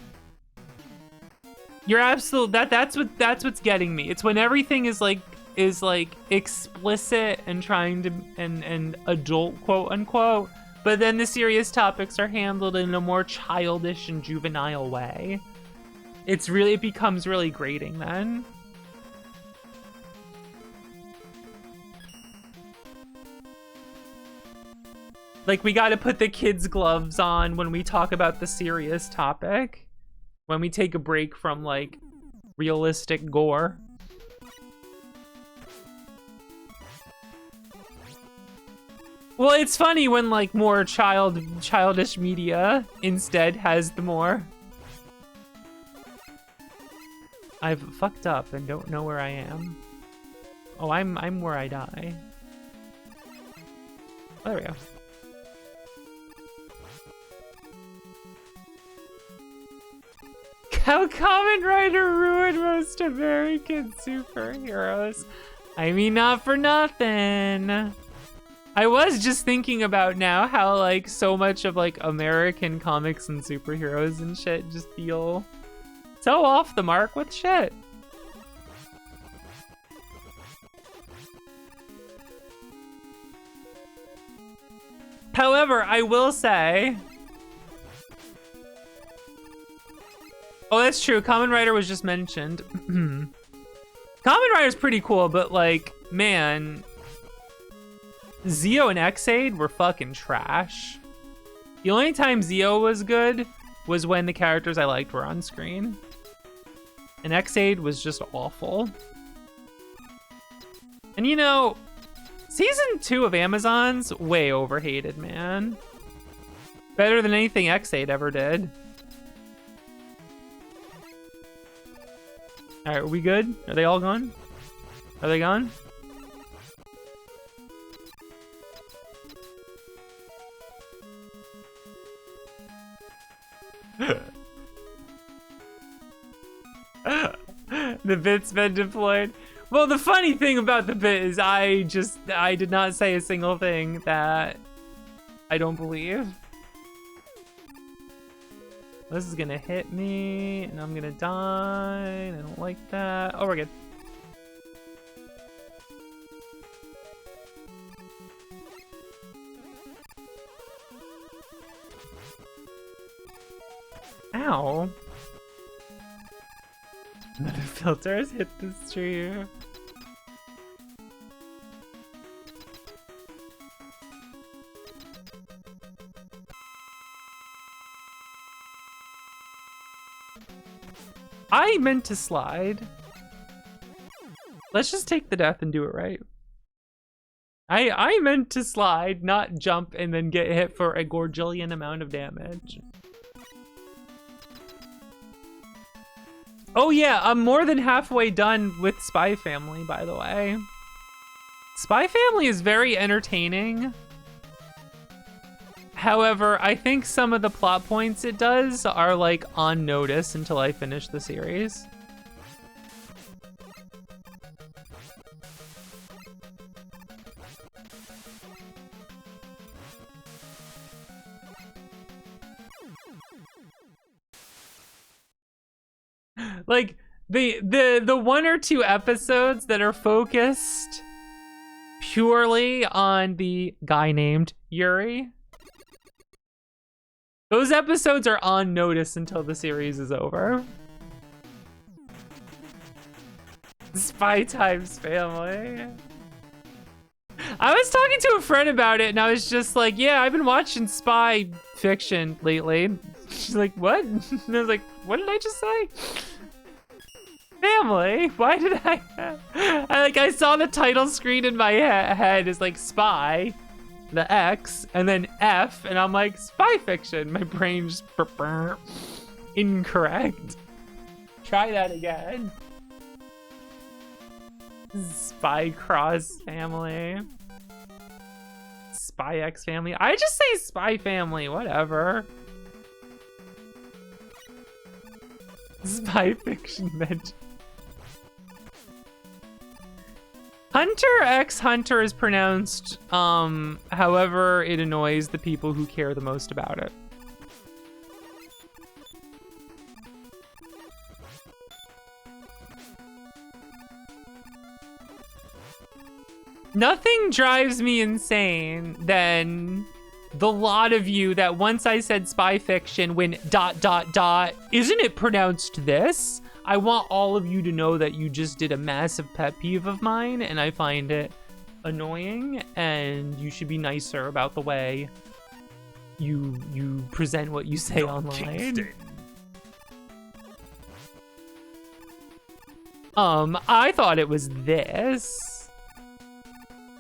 You're absolute. That's what's getting me. It's when everything is like explicit and trying to and adult, quote unquote, but then the serious topics are handled in a more childish and juvenile way. It becomes really grating then. Like, we gotta put the kids' gloves on when we talk about the serious topic. When we take a break from, like, realistic gore. Well, it's funny when, like, more childish media instead has the more. I've fucked up and don't know where I am. Oh, I'm where I die. Oh, there we go. How Kamen Rider ruined most American superheroes. I mean, not for nothing. I was just thinking about now how, like, so much of, like, American comics and superheroes and shit just feel so off the mark with shit. However, I will say... Oh, that's true. Kamen Rider was just mentioned. Kamen Rider's pretty cool, but, like, man... Zeo and Ex-Aid were fucking trash. The only time Zeo was good was when the characters I liked were on screen. And Ex-Aid was just awful. And you know, Season 2 of Amazon's way overhated, man. Better than anything Ex-Aid ever did. Alright, are we good? Are they all gone? Are they gone? The bit's been deployed. Well, the funny thing about the bit is I did not say a single thing that I don't believe. This is gonna hit me, and I'm gonna die. I don't like that. Oh, we're good. Ow. Another filter has hit the stream. I meant to slide. Let's just take the death and do it right. I meant to slide, not jump and then get hit for a gorgillion amount of damage. Oh yeah, I'm more than halfway done with Spy Family, by the way. Spy Family is very entertaining. However, I think some of the plot points it does are like on notice until I finish the series. Like the one or two episodes that are focused purely on the guy named Yuri. Those episodes are on notice until the series is over. Spy Times Family. I was talking to a friend about it and I was just like, yeah, I've been watching spy fiction lately. She's like, what? And I was like, what did I just say? Family? Why did I saw the title screen in my head is like spy, the X, and then F, and I'm like, spy fiction. My brain just incorrect. Try that again. Spy Cross Family. Spy X Family. I just say Spy Family, whatever. Spy Fiction Mention. Hunter X Hunter is pronounced however it annoys the people who care the most about it. Nothing drives me insane than the lot of you that once I said spy fiction when ... isn't it pronounced this? I want all of you to know that you just did a massive pet peeve of mine and I find it annoying and you should be nicer about the way you present what you say online. Kingston. I thought it was this.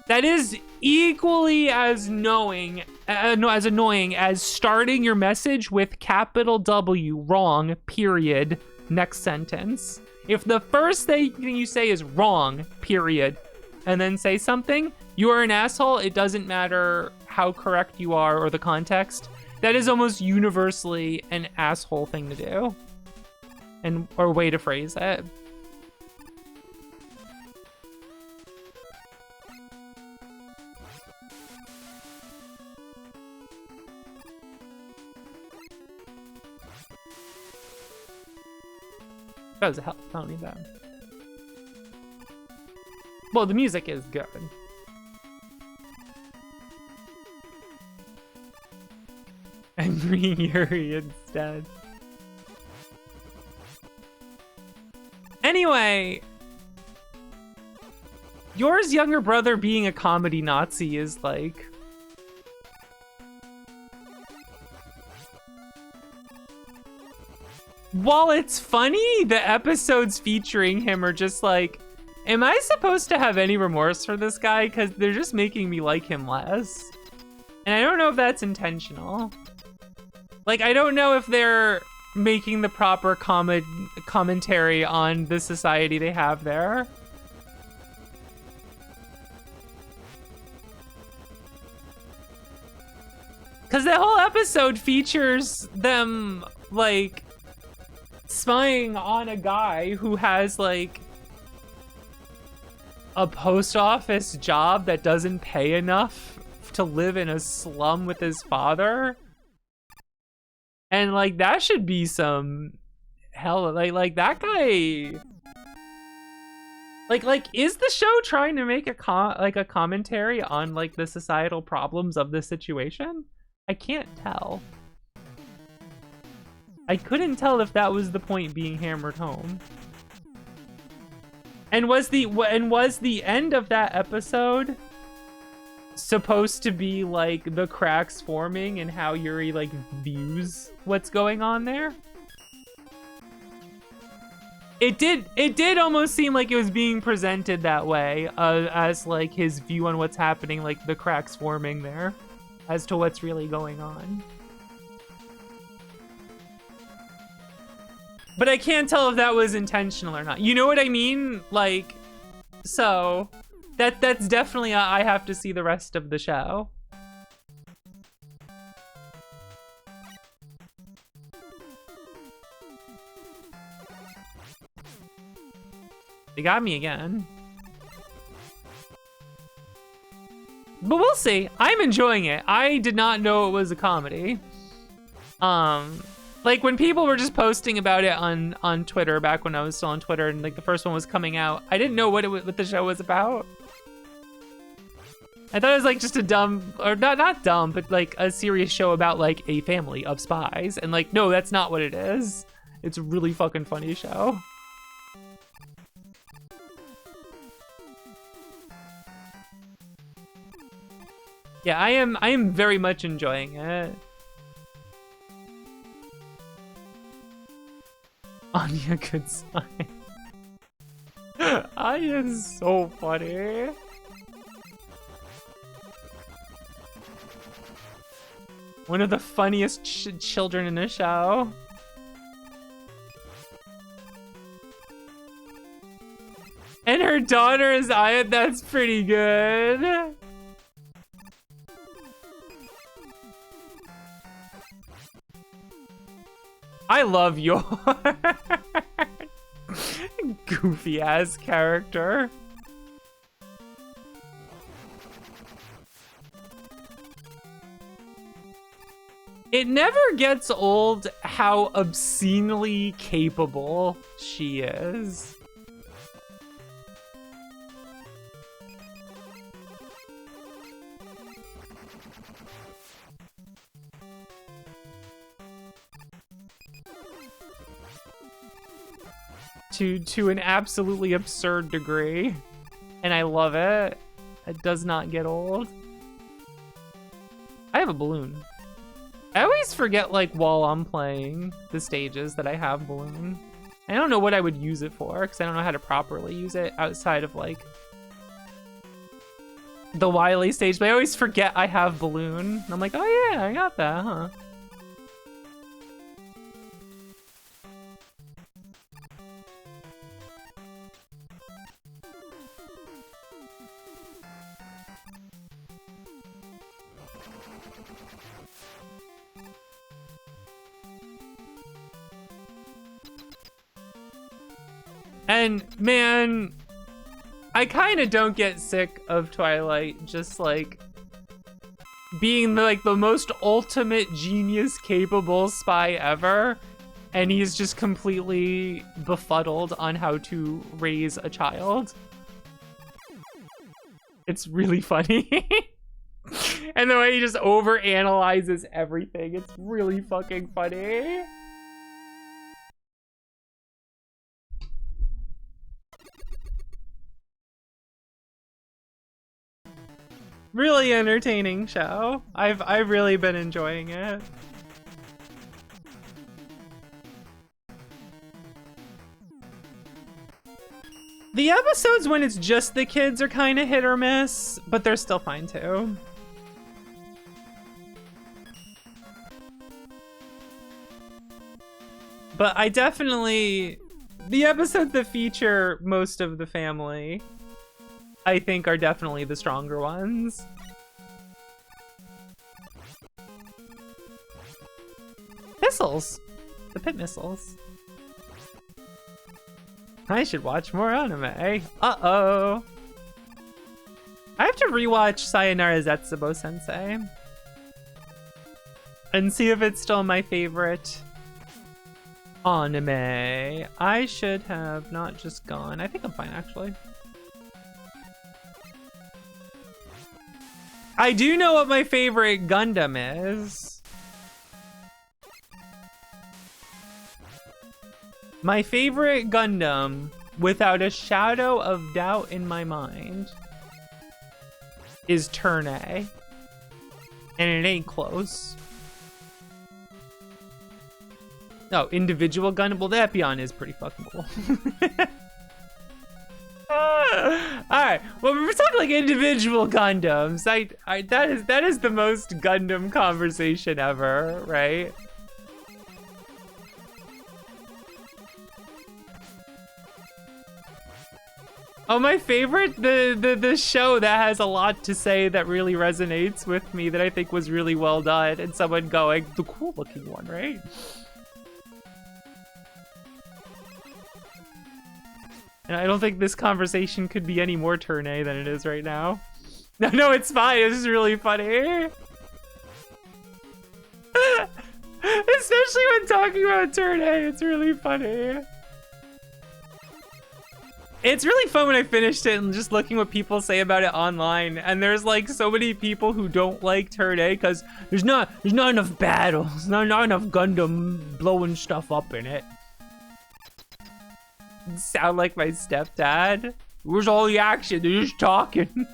That is equally as annoying as starting your message with capital W wrong, period, next sentence. If the first thing you say is wrong, period, and then say something, you are an asshole. It doesn't matter how correct you are or the context. That is almost universally an asshole thing to do. Or way to phrase it. That was a hell. I don't need that. Well, the music is good. I'm bringing Yuri instead. Anyway, Yor's younger brother being a comedy Nazi is like... While it's funny, the episodes featuring him are just like, am I supposed to have any remorse for this guy? Because they're just making me like him less. And I don't know if that's intentional. Like, I don't know if they're making the proper commentary on the society they have there. Because the whole episode features them, like, spying on a guy who has like a post office job that doesn't pay enough to live in a slum with his father. And like that should be some hell, like that guy. Like is the show trying to make a commentary on like the societal problems of the situation? I can't tell. I couldn't tell if that was the point being hammered home. And was the end of that episode supposed to be like the cracks forming and how Yuri like views what's going on there? It did almost seem like it was being presented that way, as like his view on what's happening, like the cracks forming there as to what's really going on. But I can't tell if that was intentional or not. You know what I mean? Like, so that's definitely I have to see the rest of the show. They got me again. But we'll see. I'm enjoying it. I did not know it was a comedy. Like when people were just posting about it on Twitter back when I was still on Twitter and like the first one was coming out, I didn't know what the show was about. I thought it was like just a dumb, or not dumb, but like a serious show about like a family of spies. And like, no, that's not what it is. It's a really fucking funny show. Yeah, I am very much enjoying it. Anya could sign. Anya's so funny. One of the funniest children in the show. And her daughter is Aya. That's pretty good. I love your goofy ass character. It never gets old how obscenely capable she is. To an absolutely absurd degree. And I love it. It does not get old. I have a balloon. I always forget, like, while I'm playing the stages that I have balloon. I don't know what I would use it for, because I don't know how to properly use it outside of, like, the Wily stage, but I always forget I have balloon. And I'm like, oh yeah, I got that, huh? And man, I kind of don't get sick of Twilight just like being like the most ultimate genius capable spy ever, and he's just completely befuddled on how to raise a child. It's really funny. And the way he just overanalyzes everything, it's really fucking funny. Really entertaining show. I've really been enjoying it. The episodes when it's just the kids are kind of hit or miss, but they're still fine too. But I definitely, the episodes that feature most of the family, I think are definitely the stronger ones. Missiles! The pit missiles. I should watch more anime. Uh-oh. I have to rewatch Sayonara Zetsubo Sensei and see if it's still my favorite anime. I should have not just gone. I think I'm fine, actually. I do know what my favorite Gundam is. My favorite Gundam, without a shadow of doubt in my mind, is Turn A. And it ain't close. No, individual Gundam. Well, the Epion is pretty fucking cool. Alright, well, we're talking like individual Gundams. That is the most Gundam conversation ever, right? Oh, my favorite, the show that has a lot to say that really resonates with me, that I think was really well done, and someone going, the cool looking one, right? And I don't think this conversation could be any more Turn A than it is right now. No, it's fine. It's just really funny. Especially when talking about Turn A, it's really funny. It's really fun when I finished it and just looking what people say about it online. And there's like so many people who don't like Turn A because there's not enough battles, not enough Gundam blowing stuff up in it. Sound like my stepdad. Where's all the action? They're just talking.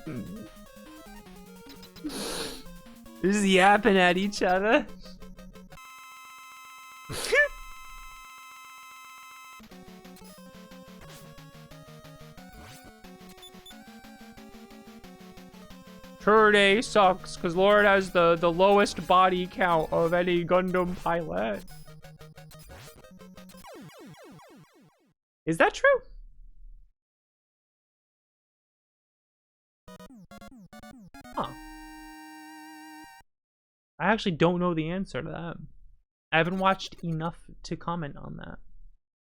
They're just yapping at each other. Turn A sucks because Lord has the lowest body count of any Gundam pilot. Is that true? Huh. I actually don't know the answer to that. I haven't watched enough to comment on that.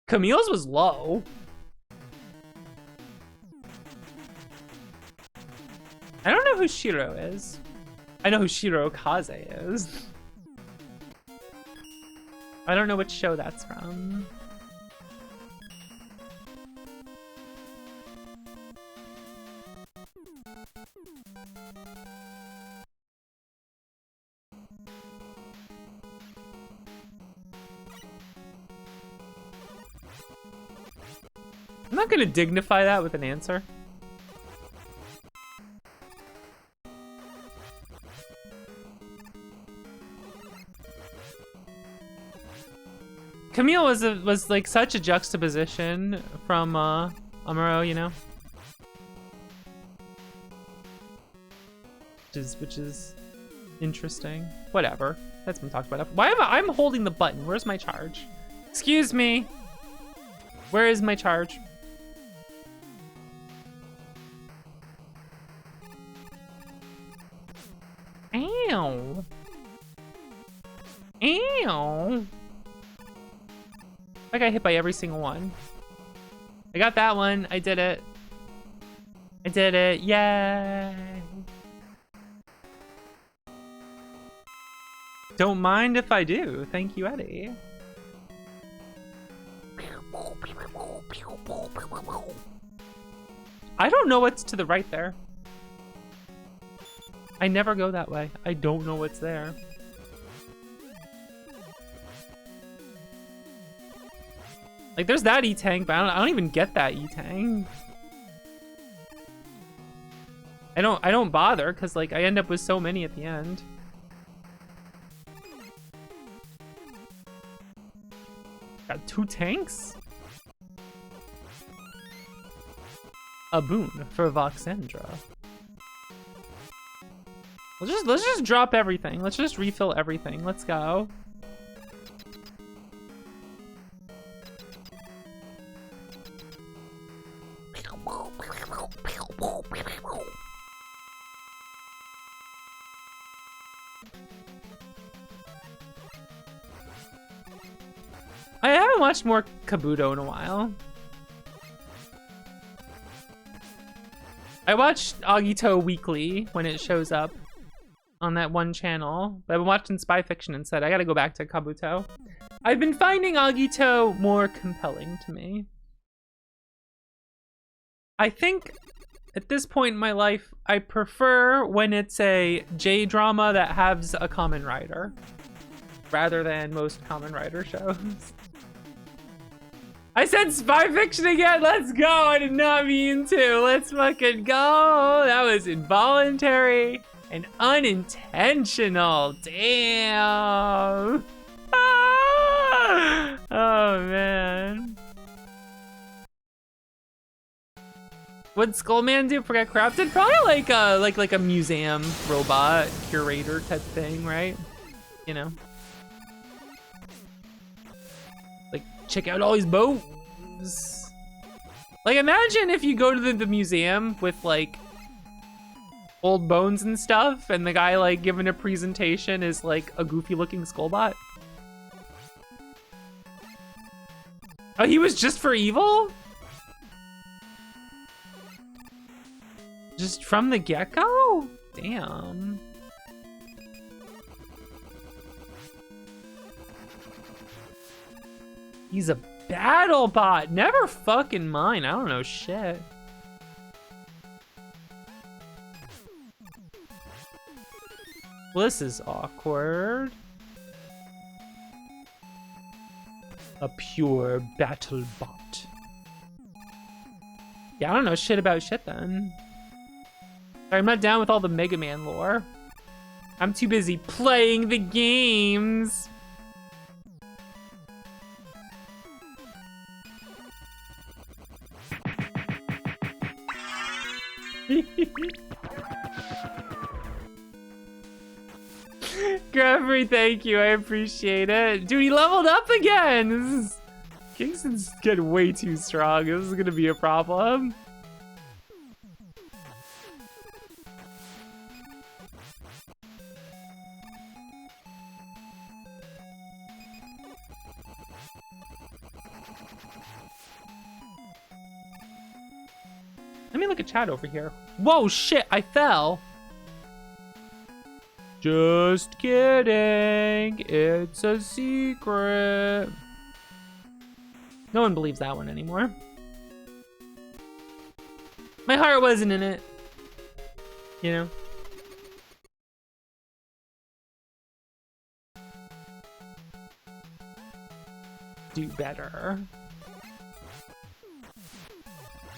Camille's was low. I don't know who Shiro is. I know who Shiro Kaze is. I don't know which show that's from. I'm not gonna dignify that with an answer. Camille was like such a juxtaposition from Amuro, you know, which is interesting. Whatever, that's been talked about. Why am I'm holding the button? Where's my charge? Excuse me. Where is my charge? Ow. Ow. I got hit by every single one. I got that one. I did it. I did it. Yay. Don't mind if I do. Thank you, Eddie. I don't know what's to the right there. I never go that way. I don't know what's there. Like, there's that E-Tank, but I don't even get that E-Tank. I don't bother, because, like, I end up with so many at the end. Got 2 tanks? A boon for Voxandra. Let's just drop everything. Let's just refill everything. Let's go. I haven't watched more Kabuto in a while. I watch Agito weekly when it shows up on that one channel, but I've been watching Spy Fiction instead. I gotta go back to Kabuto. I've been finding Agito more compelling to me. I think at this point in my life, I prefer when it's a J-drama that has a Kamen Rider rather than most Kamen Rider shows. I said Spy Fiction again. Let's go. I did not mean to. Let's fucking go. That was involuntary and unintentional. Damn. Ah! Oh man. What'd Skullman do for Get Crafted? Probably like a museum robot curator type thing, right? You know. Check out all these bones. Like, imagine if you go to the museum with like old bones and stuff, and the guy like giving a presentation is like a goofy looking Skullbot. Oh, he was just for evil? Just from the get-go? Damn. He's a battle bot. Never fucking mind. I don't know shit. Well, this is awkward. A pure battle bot. Yeah, I don't know shit about shit then. Sorry, I'm not down with all the Mega Man lore. I'm too busy playing the games. Greffrey, thank you. I appreciate it. Dude, he leveled up again. This is... Kingston's getting way too strong. This is gonna be a problem. Let me look at chat over here. Whoa, shit, I fell. Just kidding. It's a secret. No one believes that one anymore. My heart wasn't in it. You know? Do better.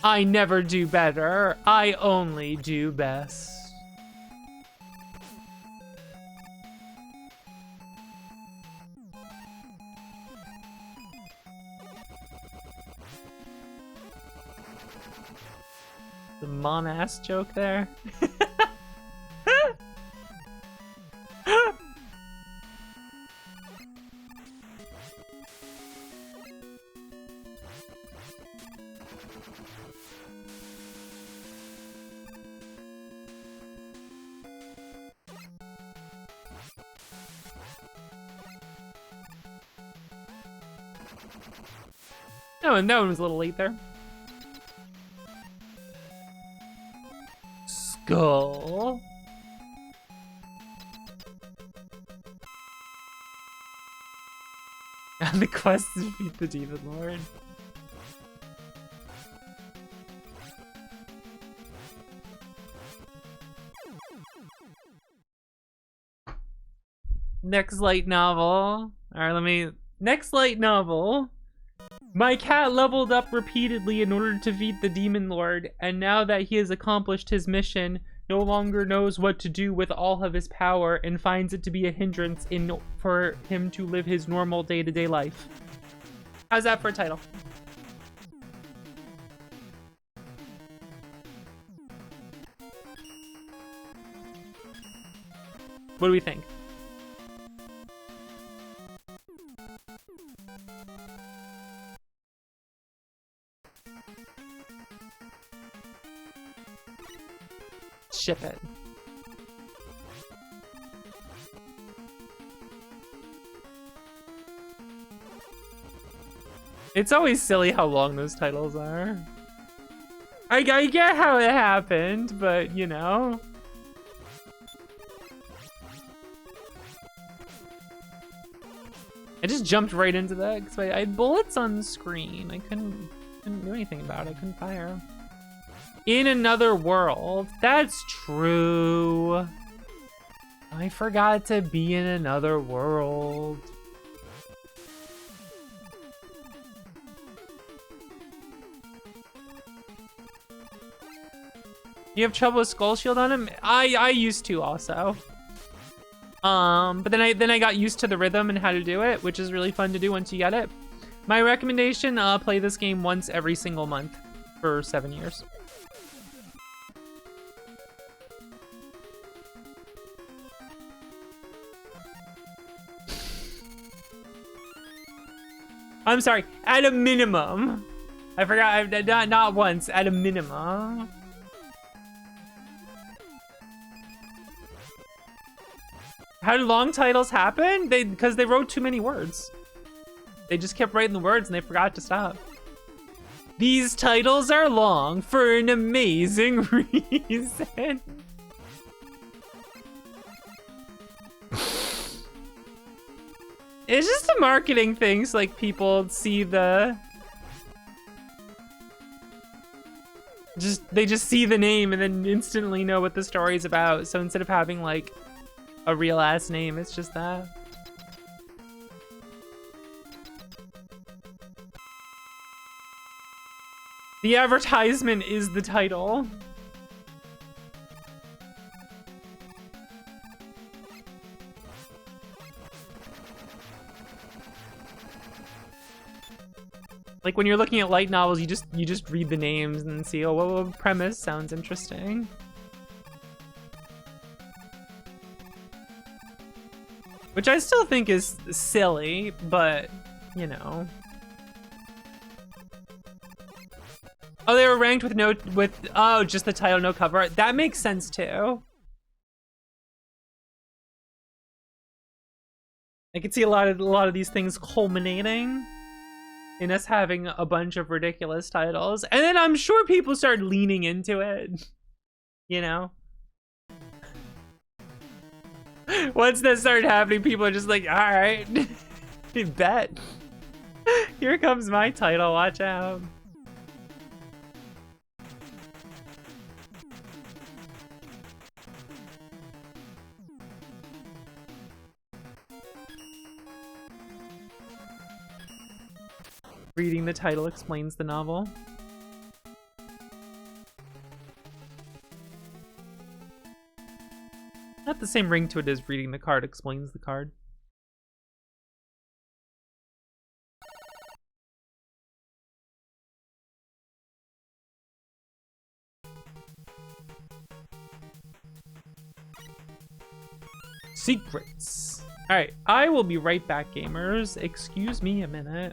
I never do better. I only do best. The mom-ass joke there. Oh, and that one was a little late there. Skull. And the quest to defeat the Demon Lord. Next light novel. Alright, next light novel. My cat leveled up repeatedly in order to defeat the Demon Lord, and now that he has accomplished his mission, no longer knows what to do with all of his power and finds it to be a hindrance for him to live his normal day-to-day life. How's that for a title? What do we think? Ship it. It's always silly how long those titles are. I get how it happened, but you know. I just jumped right into that because I had bullets on the screen. I couldn't do anything about it. I couldn't fire. In another world. That's true. I forgot to be in another world. You have trouble with Skull Shield on him? I used to also. But then I got used to the rhythm and how to do it, which is really fun to do once you get it. My recommendation, play this game once every single month for 7 years. I'm sorry, at a minimum. I forgot, not once, at a minimum. How do long titles happen? Because they wrote too many words. They just kept writing the words and they forgot to stop. These titles are long for an amazing reason. It's just a marketing thing, so like people see the... They just see the name and then instantly know what the story's about. So instead of having like a real ass name, it's just that. The advertisement is the title. Like when you're looking at light novels, you just read the names and see, oh, what premise sounds interesting. Which I still think is silly, but, you know. Oh, they were ranked with oh, just the title, no cover art. That makes sense too. I could see a lot of these things culminating in us having a bunch of ridiculous titles. And then I'm sure people started leaning into it, you know? Once that started happening, people are just like, all right, bet. Here comes my title, watch out. Reading the title explains the novel. Not the same ring to it as reading the card explains the card. Secrets. All right, I will be right back, gamers. Excuse me a minute.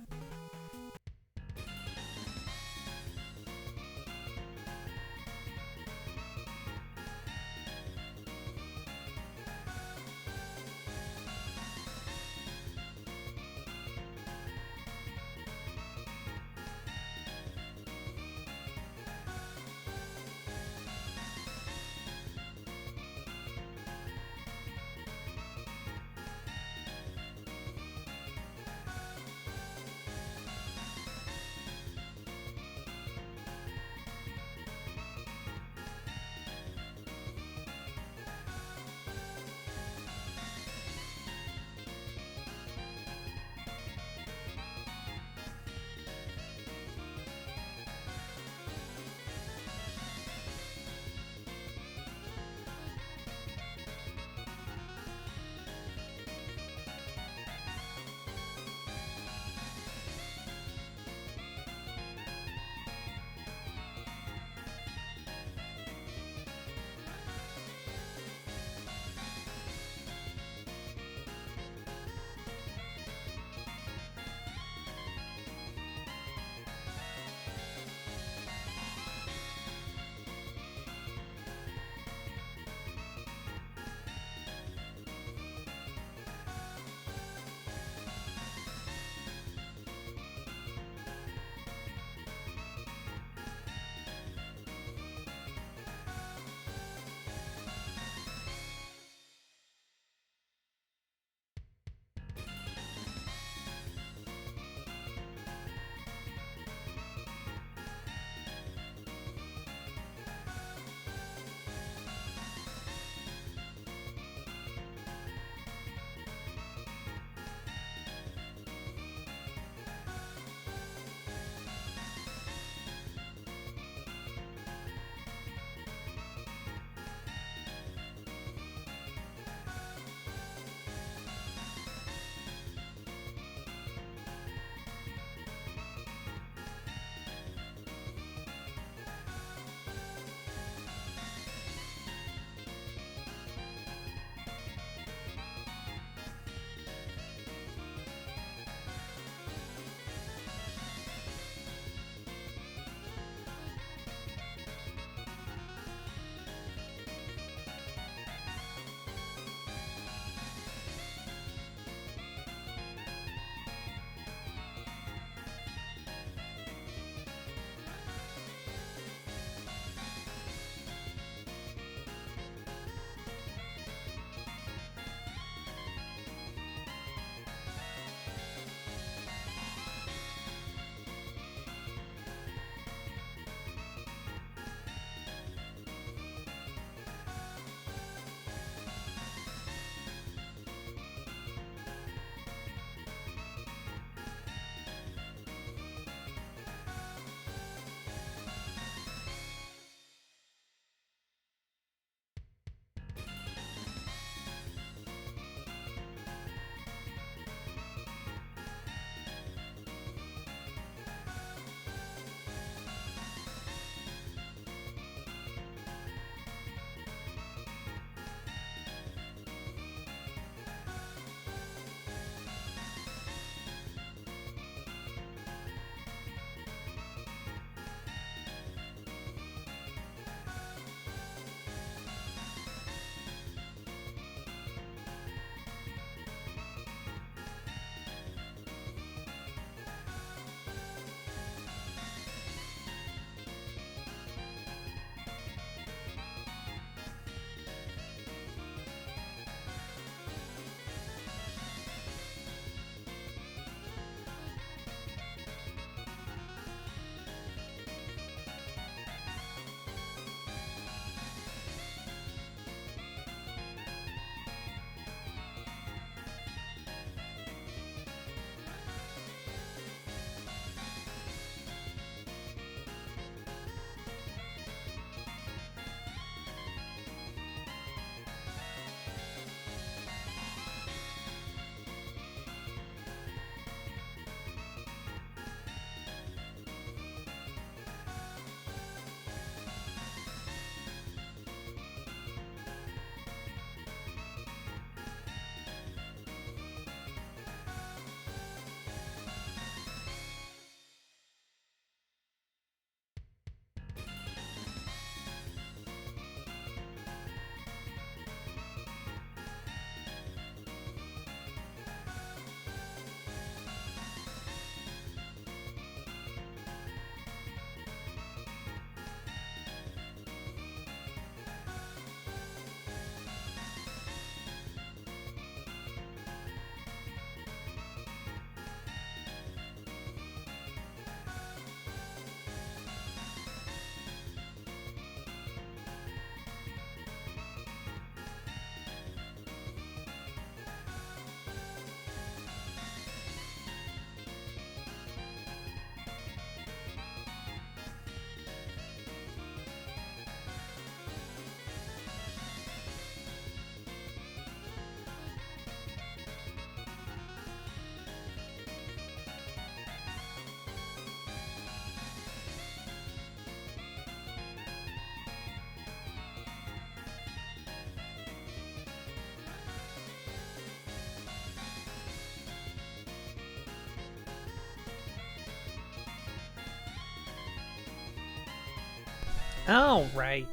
All right.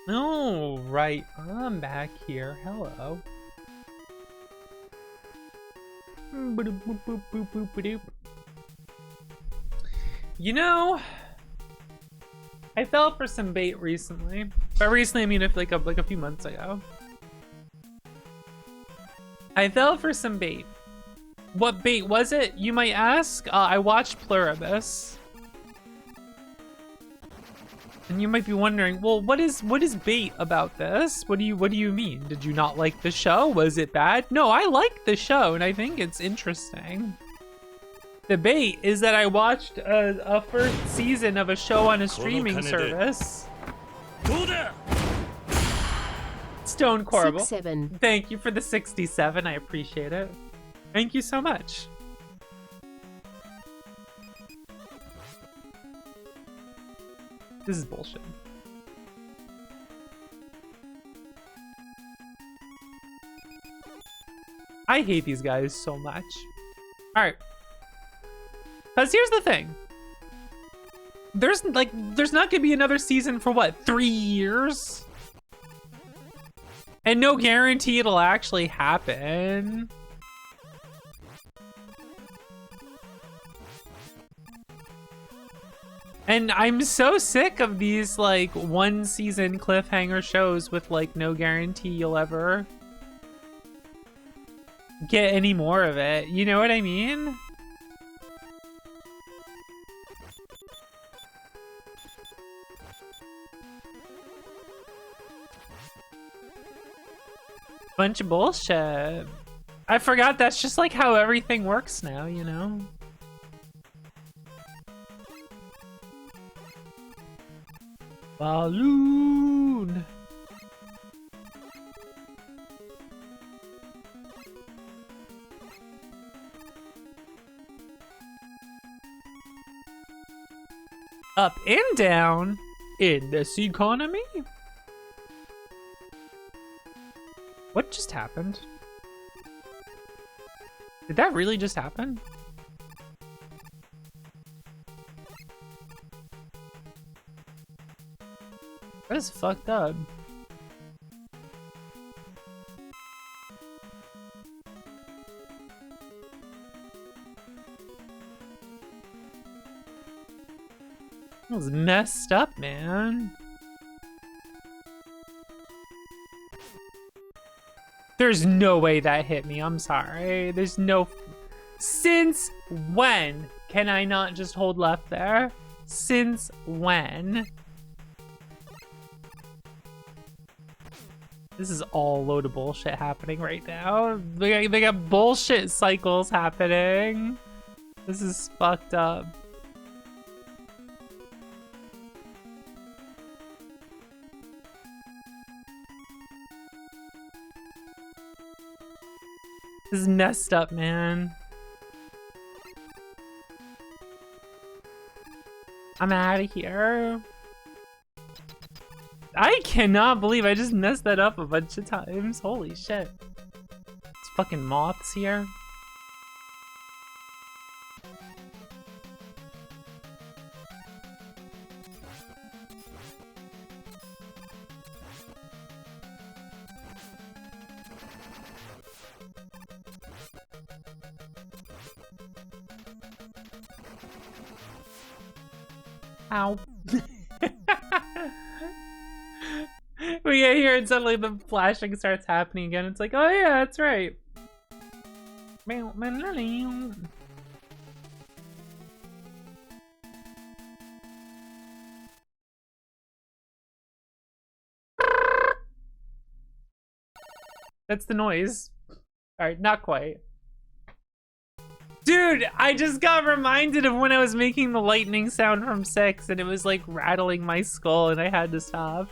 All right. I'm back here. Hello. You know, I fell for some bait recently. By recently, I mean like a few months ago. I fell for some bait. What bait was it, you might ask? I watched Pluribus. And you might be wondering, well, what is bait about this? What do you mean? Did you not like the show? Was it bad? No, I liked the show and I think it's interesting. The bait is that I watched a first season of a show on a streaming service. Stone Corbel. 67. Thank you for the 67. I appreciate it. Thank you so much. This is bullshit. I hate these guys so much. Alright. Because here's the thing. There's not gonna be another season for what, 3 years? And no guarantee it'll actually happen. And I'm so sick of these like 1 season cliffhanger shows with like no guarantee you'll ever get any more of it. You know what I mean? Bunch of bullshit. I forgot that's just like how everything works now, you know? Balloon. Up and down in this economy? What just happened? Did that really just happen? That is fucked up. That was messed up, man. There's no way that hit me. I'm sorry. There's no... Since when can I not just hold left there? Since when? This is all a load of bullshit happening right now. They got bullshit cycles happening. This is fucked up. This is messed up, man. I'm out of here. I cannot believe I just messed that up a bunch of times. Holy shit. It's fucking moths here. Ow. We get here and suddenly the flashing starts happening again. It's like, oh yeah, that's right. That's the noise. Alright, not quite. Dude, I just got reminded of when I was making the lightning sound from 6 and it was like rattling my skull and I had to stop.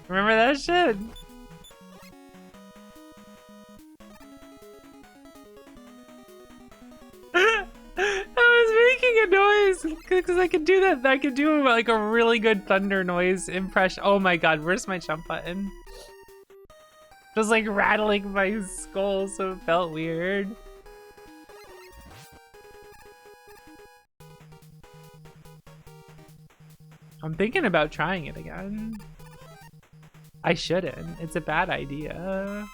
Remember that shit? I was making a noise because I could do that. I could do like a really good thunder noise impression. Oh my god, where's my jump button? Just like rattling my skull, so it felt weird. I'm thinking about trying it again. I shouldn't. It's a bad idea.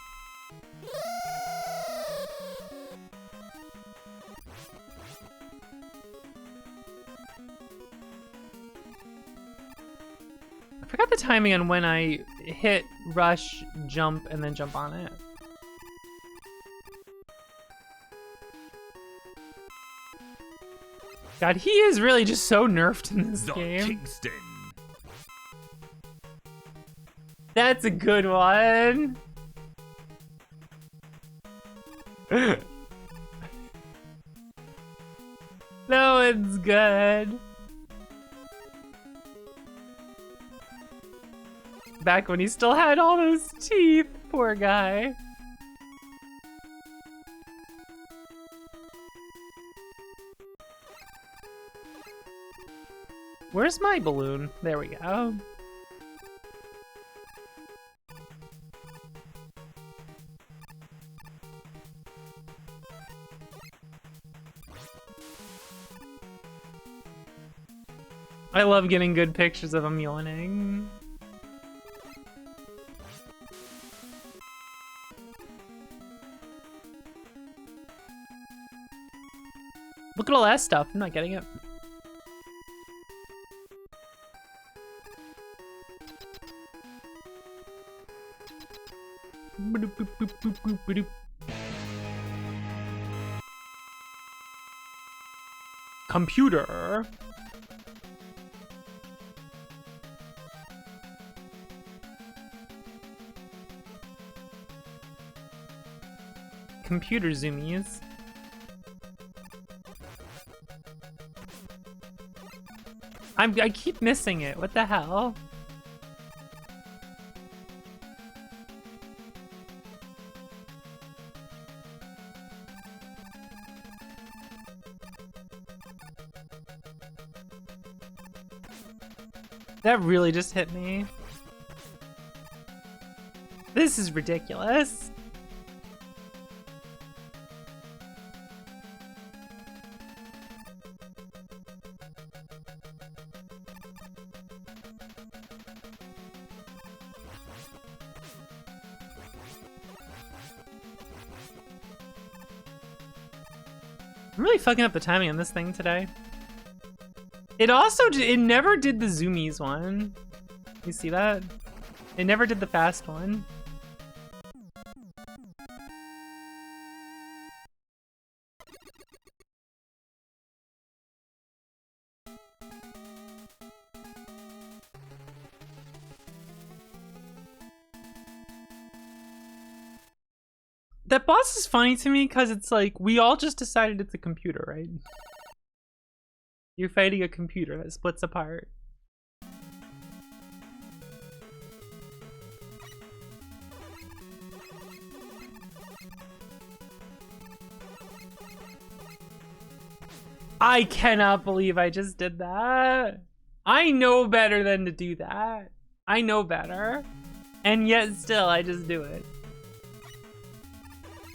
I forgot the timing on when I hit rush, jump, and then jump on it. God, he is really just so nerfed in this The game. Kingston. That's a good one. No, it's good. Back when he still had all those teeth, poor guy. Where's my balloon? There we go. I love getting good pictures of him yawning. Look at all that stuff. I'm not getting it. Computer. Computer zoomies. I keep missing it. What the hell? That really just hit me. This is ridiculous. I'm really fucking up the timing on this thing today. It also it never did the zoomies one. You see that? It never did the fast one. That boss is funny to me because it's like, we all just decided it's a computer, right? You're fighting a computer that splits apart. I cannot believe I just did that. I know better than to do that. I know better. And yet still, I just do it.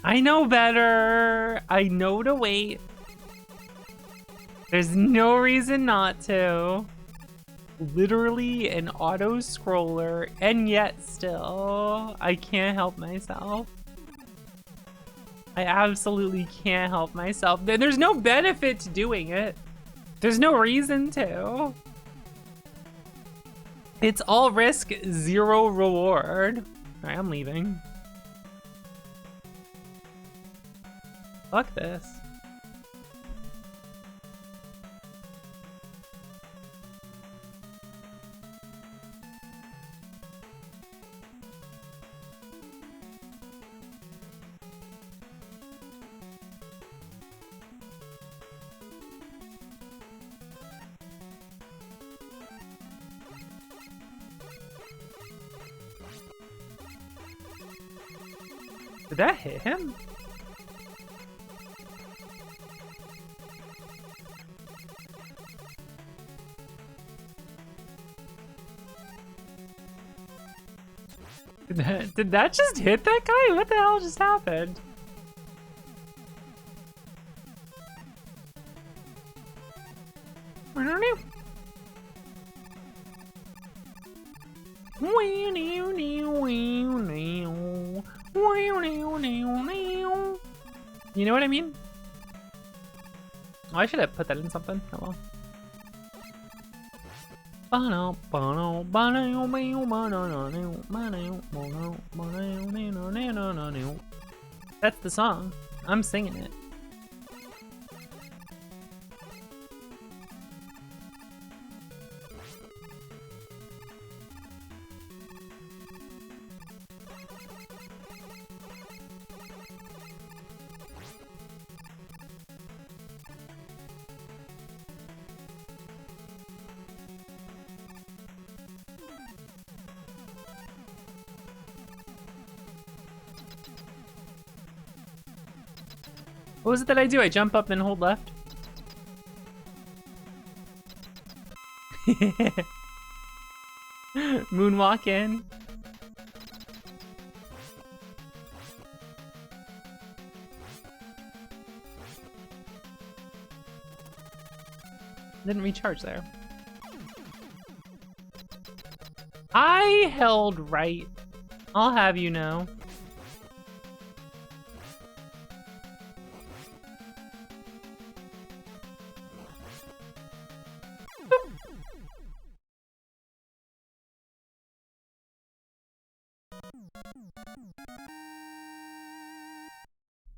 I know better. I know to wait. There's no reason not to. Literally an auto scroller, and yet still, I can't help myself. I absolutely can't help myself. There's no benefit to doing it. There's no reason to. It's all risk, zero reward. All right, I'm leaving. Fuck this. Did that hit him? Did that just hit that guy? What the hell just happened? I don't know. You know what I mean? Oh, I should have put that in something. Oh well. That's the song. I'm singing it. What was it that I do? I jump up and hold left? Moonwalk in. Didn't recharge there. I held right. I'll have you know.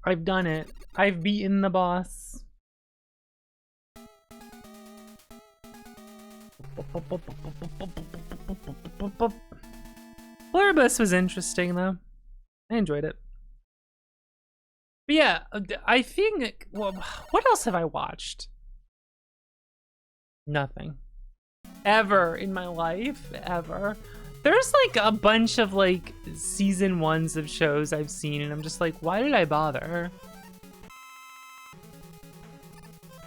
I've done it. I've beaten the boss. Bluribus was interesting though. I enjoyed it. But yeah, I think, well, what else have I watched? Nothing. Ever in my life, ever. There's like a bunch of like season 1s of shows I've seen and I'm just like, why did I bother?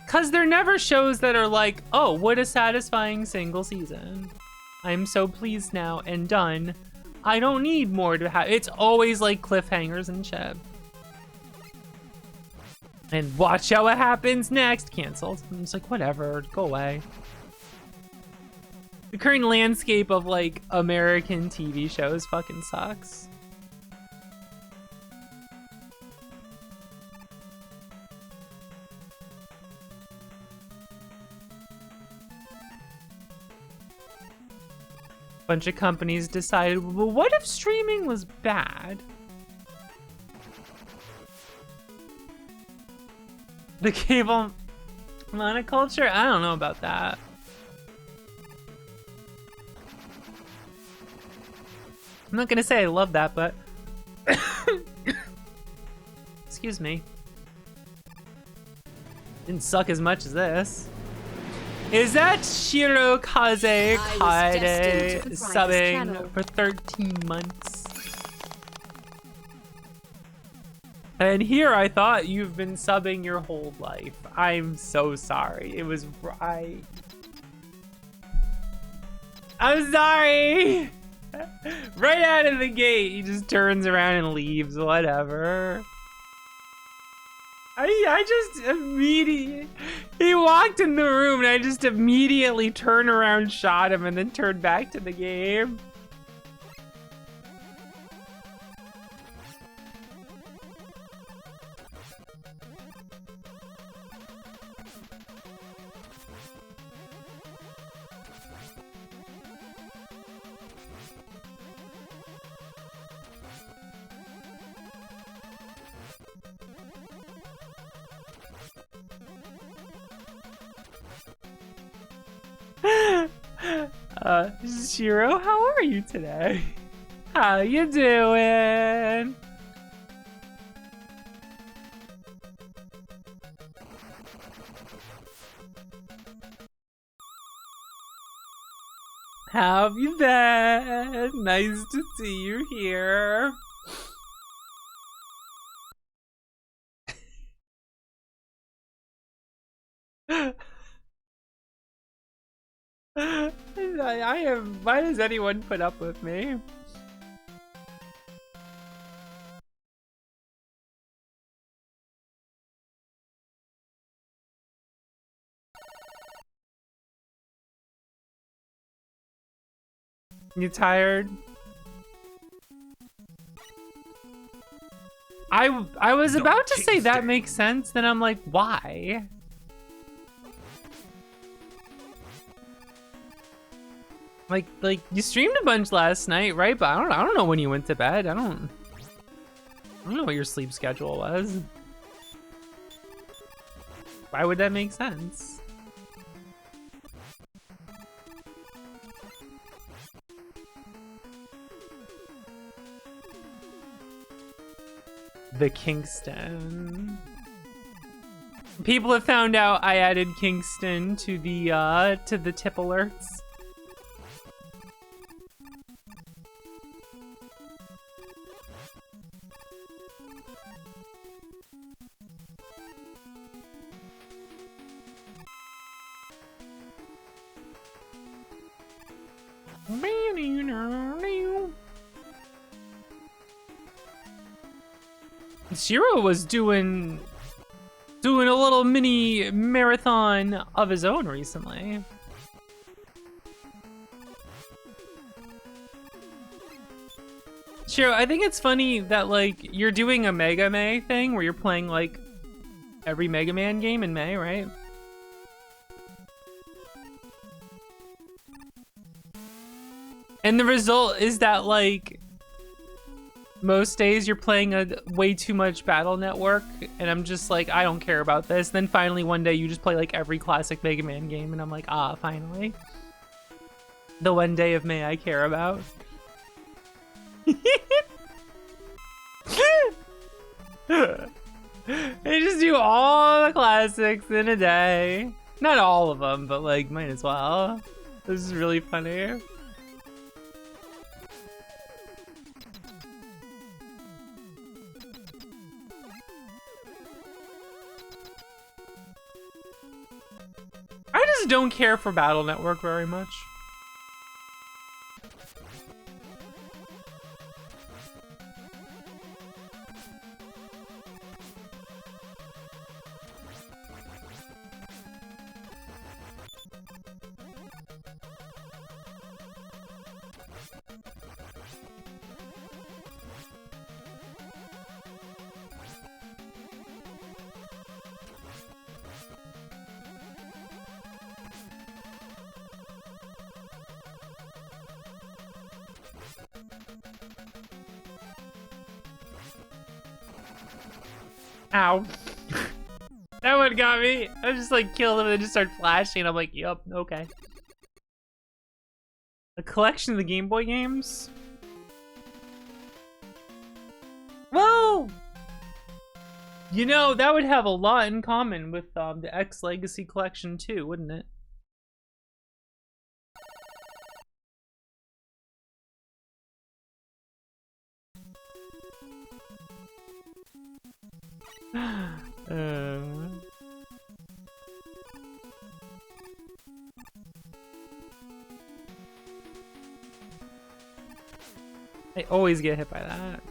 Cause they're never shows that are like, oh, what a satisfying single season. I'm so pleased now and done. I don't need more to have. It's always like cliffhangers and shit. And watch how it happens next. Canceled. I'm just like, whatever, go away. The current landscape of like American TV shows fucking sucks. Bunch of companies decided, well, what if streaming was bad? The cable monoculture? I don't know about that. I'm not gonna say I love that, but excuse me. Didn't suck as much as this. Is that Shirokaze Kaede subbing for 13 months? And here I thought you've been subbing your whole life. I'm so sorry. It was right. I'm sorry. Right out of the gate, he just turns around and leaves. Whatever. I just immediately, he walked in the room and I just immediately turned around, shot him, and then turned back to the game. Shiro, how are you today? How you doing? How have you been? Nice to see you here. I am. Why does anyone put up with me? You tired? I was about to say that makes sense, then I'm like, why? Like you streamed a bunch last night, right? But I don't know when you went to bed. I don't know what your sleep schedule was. Why would that make sense? The Kingston. People have found out I added Kingston to the tip alerts. Shiro was doing a little mini marathon of his own recently. Shiro, I think it's funny that like you're doing a Mega May thing where you're playing like every Mega Man game in May, right? And the result is that like most days you're playing a way too much Battle Network, and I'm just like, I don't care about this. Then finally one day you just play like every classic Mega Man game, and I'm like, ah, finally. The one day of May I care about. They just do all the classics in a day. Not all of them, but like, might as well. This is really funny. I just don't care for Battle Network very much. Ow. That one got me. I just like killed him and then just started flashing. I'm like, yup, okay. A collection of the Game Boy games? Well, you know, that would have a lot in common with the X Legacy collection too, wouldn't it? I always get hit by that.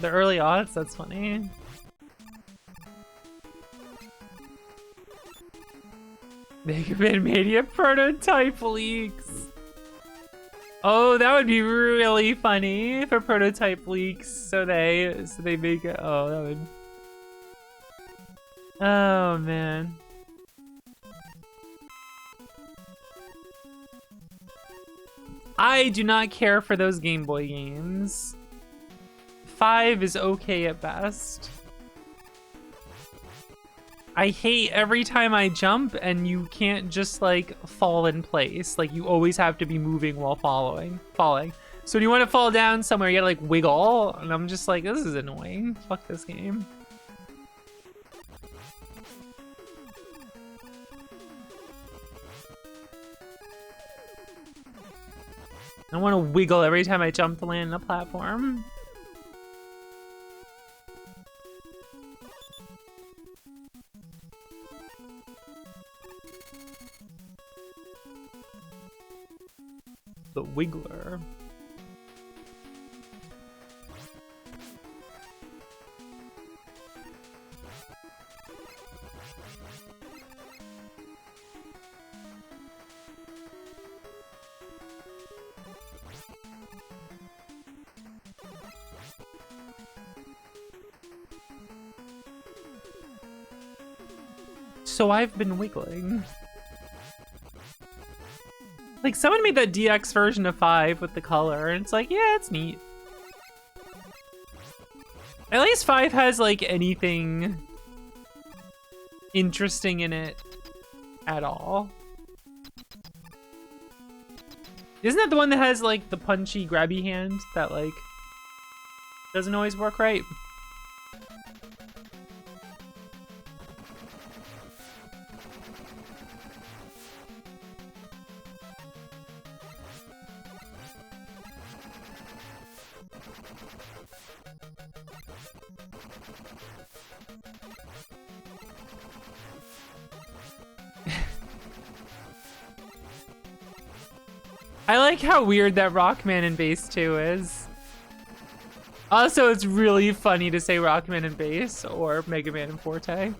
The early aughts, that's funny. Mega Man Mania prototype leaks. Oh, that would be really funny for prototype leaks. So they make it. Oh, that would. Oh man. I do not care for those Game Boy games. 5 is okay at best. I hate every time I jump and you can't just like fall in place. Like you always have to be moving while falling. So when you want to fall down somewhere, you gotta like wiggle, and I'm just like, this is annoying. Fuck this game. I want to wiggle every time I jump to land on a platform. The Wiggler. So I've been wiggling. Like, someone made that DX version of 5 with the color, and it's like, yeah, it's neat. At least 5 has, like, anything interesting in it at all. Isn't that the one that has, like, the punchy, grabby hand that, like, doesn't always work right? I like how weird that Rockman in Base 2 is. Also, it's really funny to say Rockman in Base or Mega Man in Forte.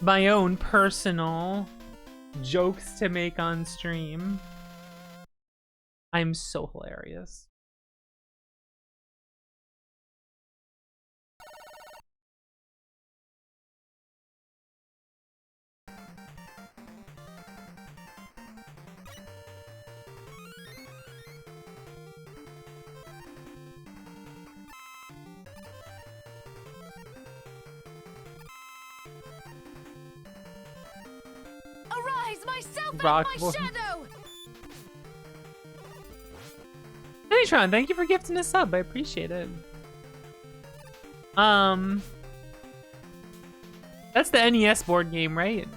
My own personal jokes to make on stream. I'm so hilarious. Arise, myself Rock and boy. my shadow! Tron, thank you for gifting a sub. I appreciate it. That's the NES board game, right?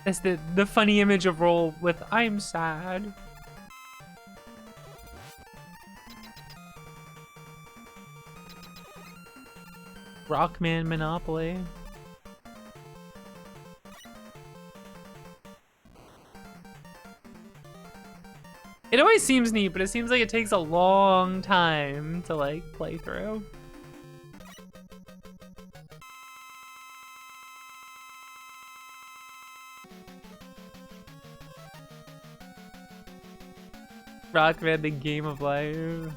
That's the funny image of Roll with "I'm sad." Rockman Monopoly. It always seems neat, but it seems like it takes a long time to, like, play through. Rockman, the game of life.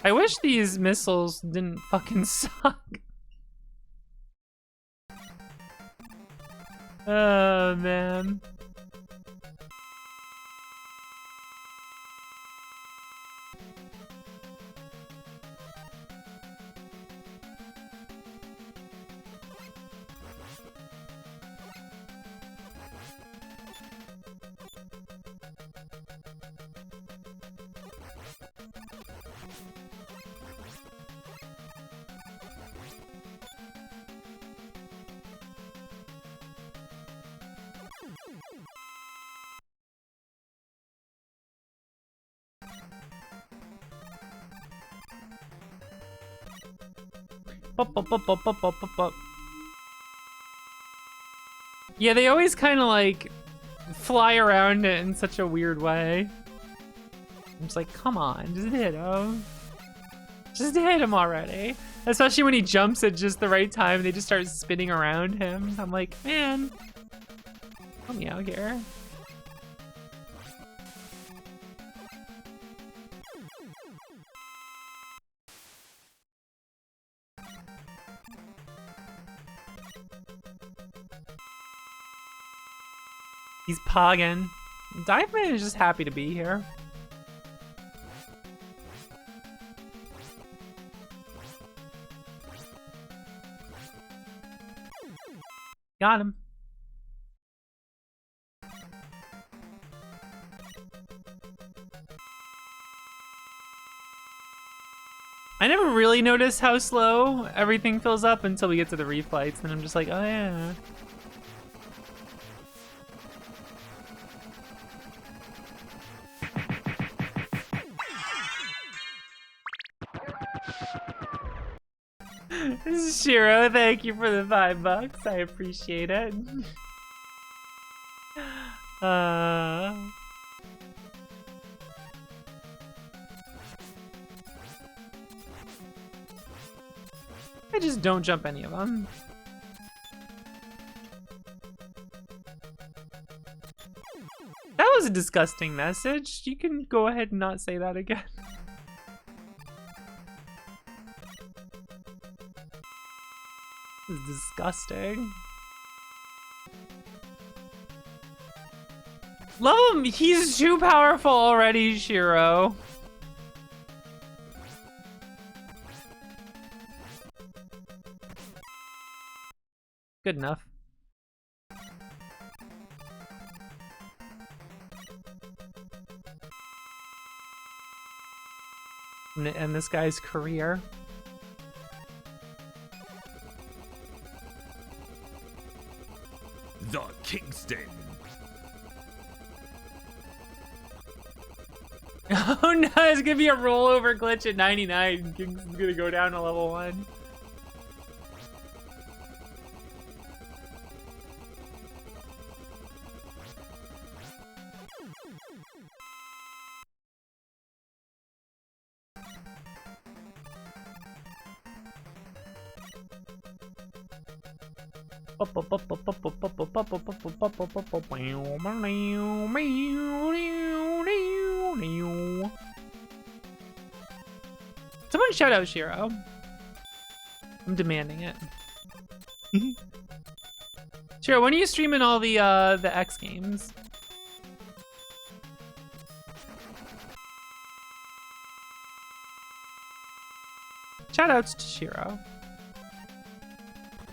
I wish these missiles didn't fucking suck. Oh, man. Yeah, they always kind of like fly around it in such a weird way. I'm just like, come on, just hit him. Just hit him already. Especially when he jumps at just the right time, they just start spinning around him. I'm like, man, help me out here. He's pogging. Dive Man is just happy to be here. Got him. I never really noticed how slow everything fills up until we get to the reflights, and I'm just like, oh yeah. Shiro, thank you for the $5. I appreciate it. I just don't jump any of them. That was a disgusting message. You can go ahead and not say that again. This is disgusting. Love him! He's too powerful already, Shiro. Good enough. I'm gonna end this guy's career. The Kingston. Oh no, it's gonna be a rollover glitch at 99. Kingston's gonna go down to level 1. Someone shout out Shiro. I'm demanding it. Shiro, when are you streaming all the X games? Shout outs to Shiro.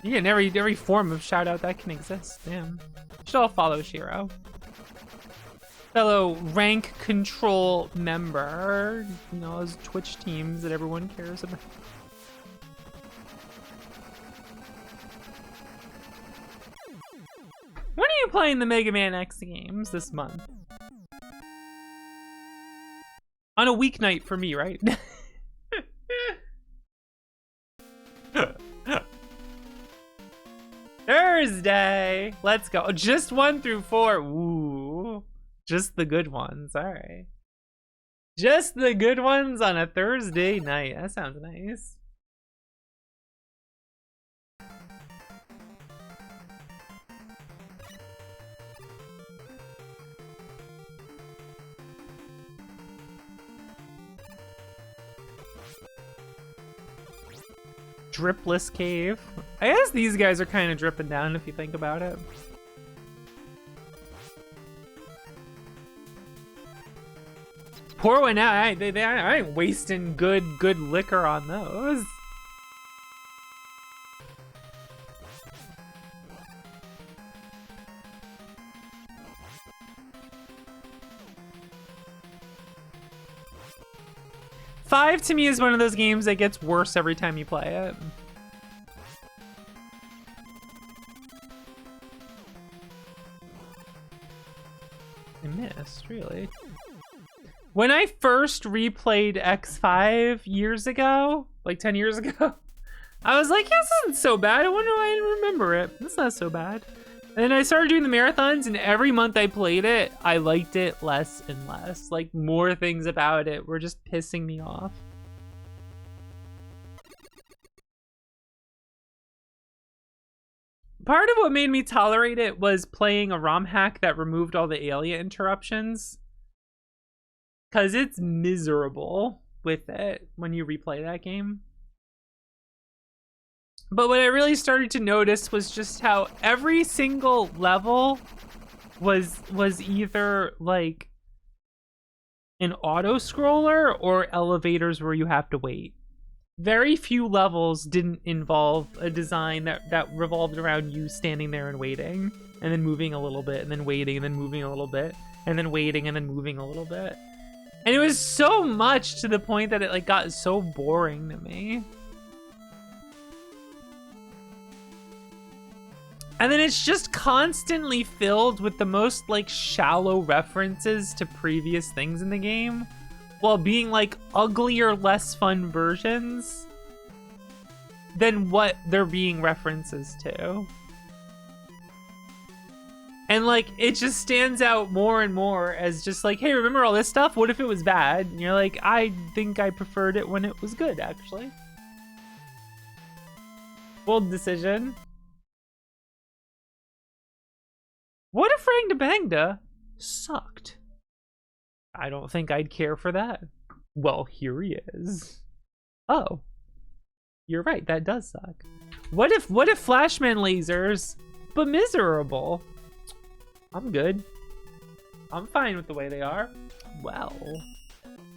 Yeah, in every form of shout out that can exist. Damn. Should all follow Shiro. Fellow rank control member. You know, those Twitch teams that everyone cares about. When are you playing the Mega Man X games this month? On a weeknight for me, right? Thursday! Let's go. Just 1 through 4. Ooh. Just the good ones. Alright. Just the good ones on a Thursday night. That sounds nice. Dripless cave. I guess these guys are kind of dripping down if you think about it. Pour one out. I ain't wasting good liquor on those. Five to me is one of those games that gets worse every time you play it. I missed, really. When I first replayed X5 years ago, like 10 years ago, I was like, yeah, this isn't so bad. I wonder why I didn't remember it. It's not so bad. And then I started doing the marathons, and every month I played it, I liked it less and less. Like, more things about it were just pissing me off. Part of what made me tolerate it was playing a ROM hack that removed all the alien interruptions. Because it's miserable with it when you replay that game. But what I really started to notice was just how every single level was either like an auto scroller or elevators where you have to wait. Very few levels didn't involve a design that revolved around you standing there and waiting, and then moving a little bit, and then waiting, and then moving a little bit, and then waiting, and then moving a little bit. And it was so much to the point that it like got so boring to me. And then it's just constantly filled with the most like shallow references to previous things in the game, while being like uglier, less fun versions. than what they're being references to. And like, it just stands out more and more as just like, hey, remember all this stuff? What if it was bad? And you're like, I think I preferred it when it was good, actually. Bold decision. What if Rangda Bangda sucked? I don't think I'd care for that. Well, here he is. Oh. You're right, that does suck. What if Flashman lasers, but miserable? I'm good. I'm fine with the way they are. Well,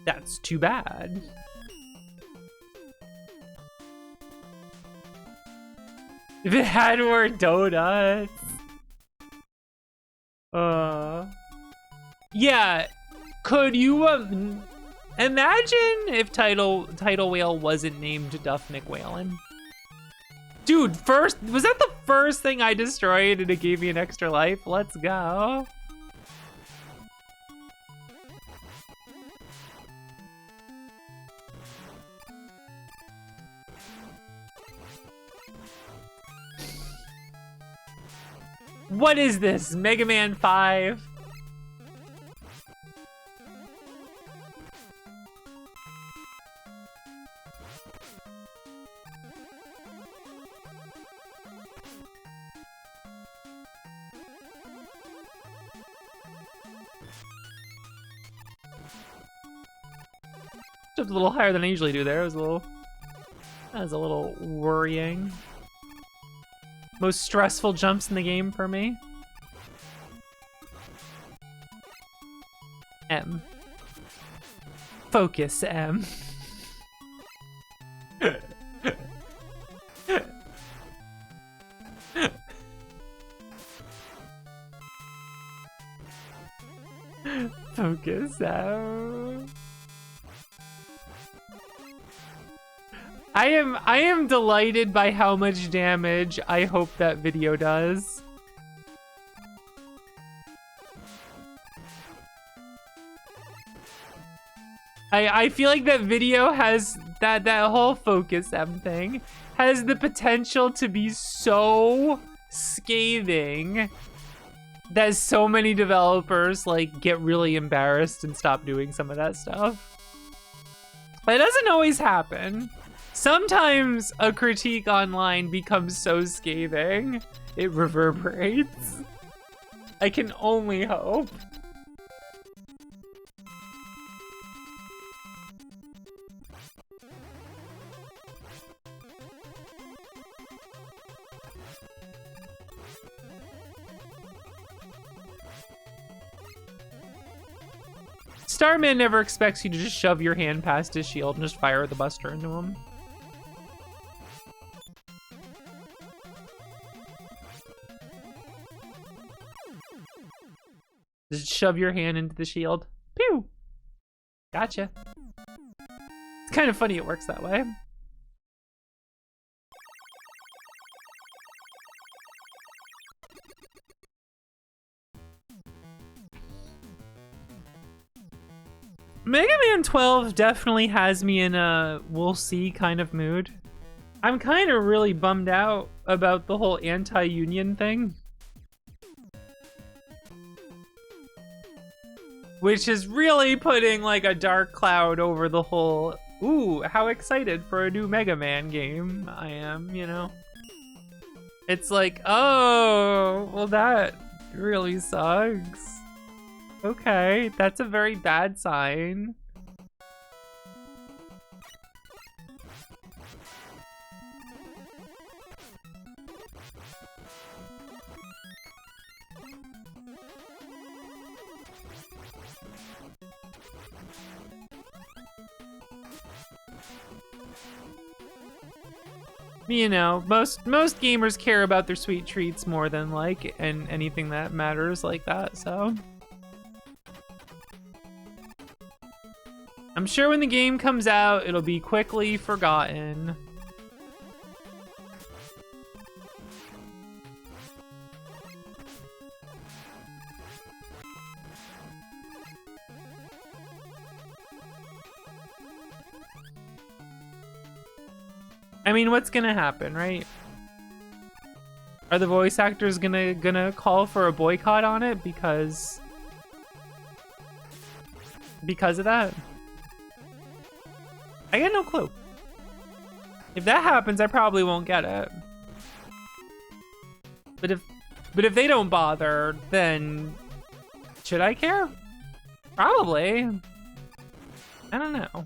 that's too bad. If it had more donuts. Yeah, could you imagine if Tidal Whale wasn't named Duff McWhalen? Dude, was that the first thing I destroyed and it gave me an extra life? Let's go. What is this? Mega Man 5? Jumped a little higher than I usually do there. That was a little worrying. Most stressful jumps in the game for me. M. Focus, M. Focus, M. I am delighted by how much damage I hope that video does. I feel like that video has that whole Focus M thing has the potential to be so scathing that so many developers like get really embarrassed and stop doing some of that stuff. It doesn't always happen. Sometimes a critique online becomes so scathing, it reverberates. I can only hope. Starman never expects you to just shove your hand past his shield and just fire the buster into him. Just shove your hand into the shield. Pew! Gotcha. It's kind of funny it works that way. Mega Man 12 definitely has me in a we'll see kind of mood. I'm kind of really bummed out about the whole anti-union thing. Which is really putting like a dark cloud over the whole, ooh, how excited for a new Mega Man game I am, you know? It's like, oh, well that really sucks. Okay, that's a very bad sign. You know, most gamers care about their sweet treats more than like and anything that matters like that, so I'm sure when the game comes out, it'll be quickly forgotten. I mean, what's gonna happen, right? Are the voice actors gonna call for a boycott on it because of that? I got no clue. If that happens, I probably won't get it. But if they don't bother, then should I care? Probably. I don't know.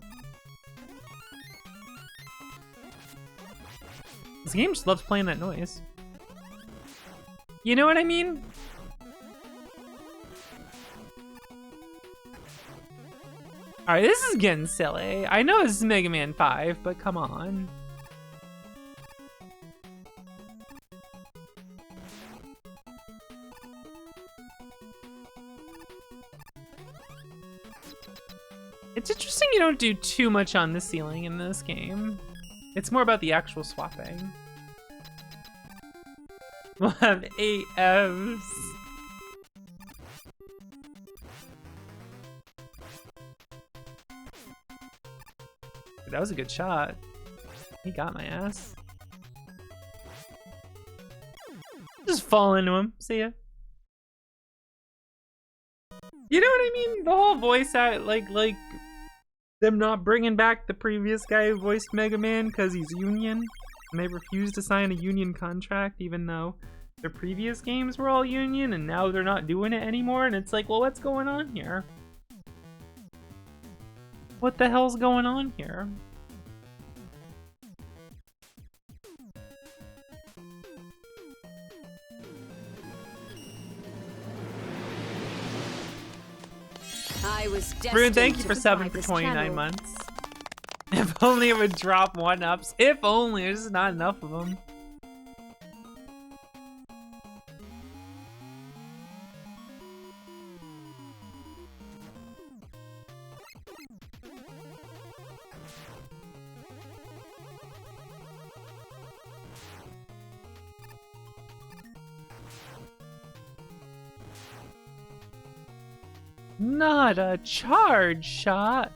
This game just loves playing that noise. You know what I mean? Alright, this is getting silly. I know this is Mega Man 5, but come on. It's interesting you don't do too much on the ceiling in this game. It's more about the actual swapping. We'll have 8 Fs. That was a good shot. He got my ass. Just fall into him. See ya. You know what I mean? The whole voice act, like them not bringing back the previous guy who voiced Mega Man because he's union, and they refused to sign a union contract even though their previous games were all union, and now they're not doing it anymore. And it's like, well, what's going on here? What the hell's going on here? I was Rune, destined thank you to for survive subbing for this 29 channel. months. If only it would drop 1-ups. If only, there's just not enough of them. Not a charge shot.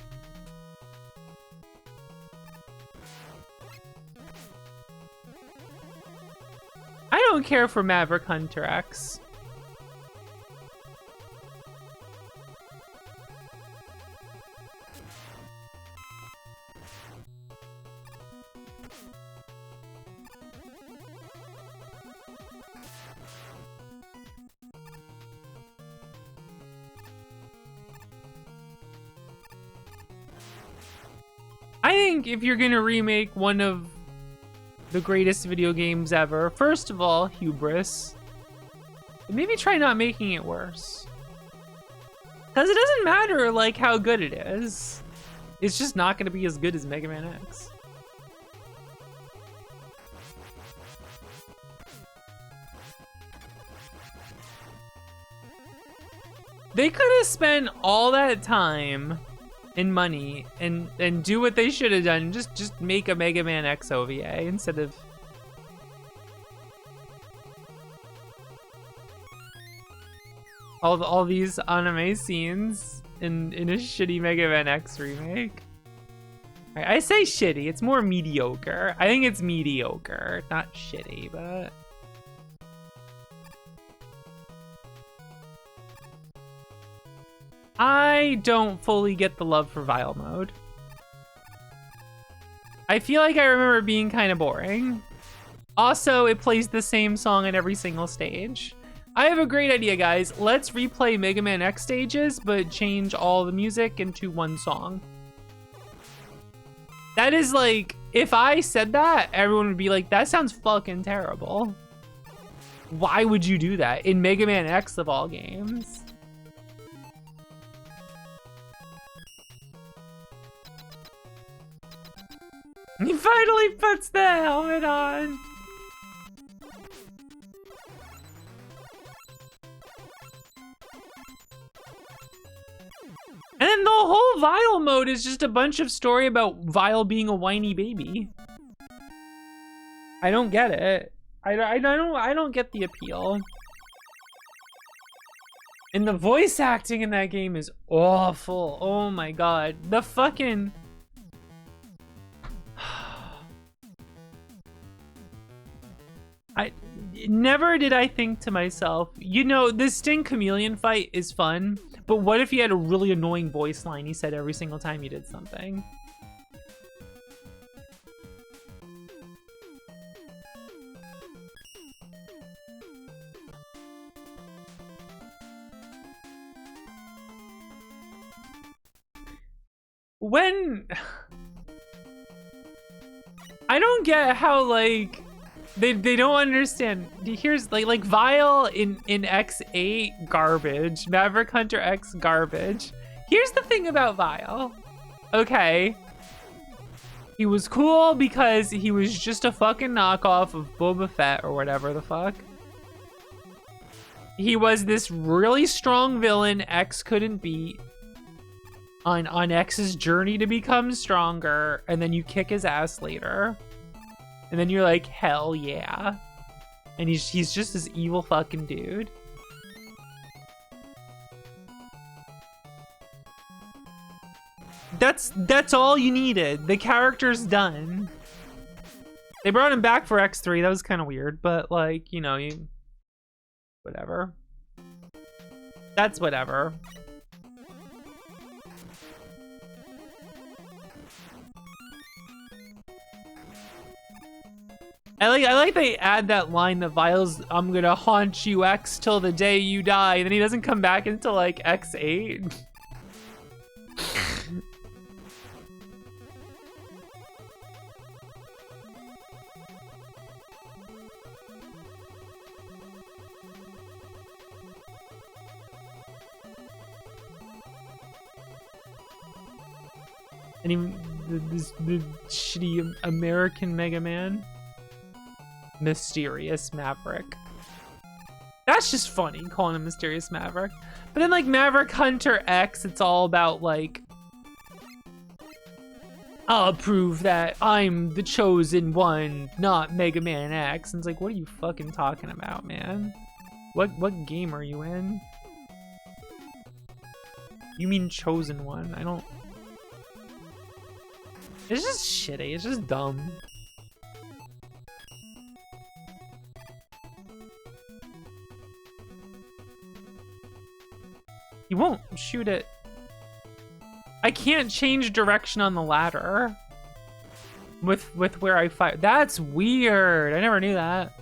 I don't care for Maverick Hunter X. I think if you're gonna remake one of the greatest video games ever, first of all, hubris. Maybe try not making it worse. Because it doesn't matter like how good it is. It's just not gonna be as good as Mega Man X. They could have spent all that time and money and do what they should have done. Just make a Mega Man X OVA instead of all these anime scenes in a shitty Mega Man X remake. I say shitty, it's more mediocre. I think it's mediocre, not shitty, but I don't fully get the love for Vile Mode. I feel like I remember it being kind of boring. Also, it plays the same song in every single stage. I have a great idea, guys. Let's replay Mega Man X stages, but change all the music into one song. That is like, if I said that, everyone would be like, that sounds fucking terrible. Why would you do that in Mega Man X of all games? He finally puts the helmet on. And then the whole Vile mode is just a bunch of story about Vile being a whiny baby. I don't get it. I don't get the appeal. And the voice acting in that game is awful. Oh my god. The fucking... Never did I think to myself, you know, this Sting Chameleon fight is fun, but what if he had a really annoying voice line he said every single time he did something? When I don't get how like they don't understand. Here's like Vile in X8 garbage, Maverick Hunter X garbage. Here's the thing about Vile. Okay. He was cool because he was just a fucking knockoff of Boba Fett or whatever the fuck. He was this really strong villain X couldn't beat. On X's journey to become stronger, and then you kick his ass later. And then you're like, hell yeah. And he's just this evil fucking dude. That's all you needed. The character's done. They brought him back for X3, that was kind of weird, but like, you know, whatever. That's whatever. I like they add that line that Vile's, I'm gonna haunt you X till the day you die, and then he doesn't come back until like X8. And even the shitty American Mega Man. Mysterious Maverick. That's just funny, calling him Mysterious Maverick. But then like Maverick Hunter X, it's all about like, I'll prove that I'm the chosen one, not Mega Man X. And it's like, what are you fucking talking about, man? What game are you in? You mean chosen one? I don't... It's just shitty, it's just dumb. You won't shoot it. I can't change direction on the ladder with where I fire. That's weird. I never knew that.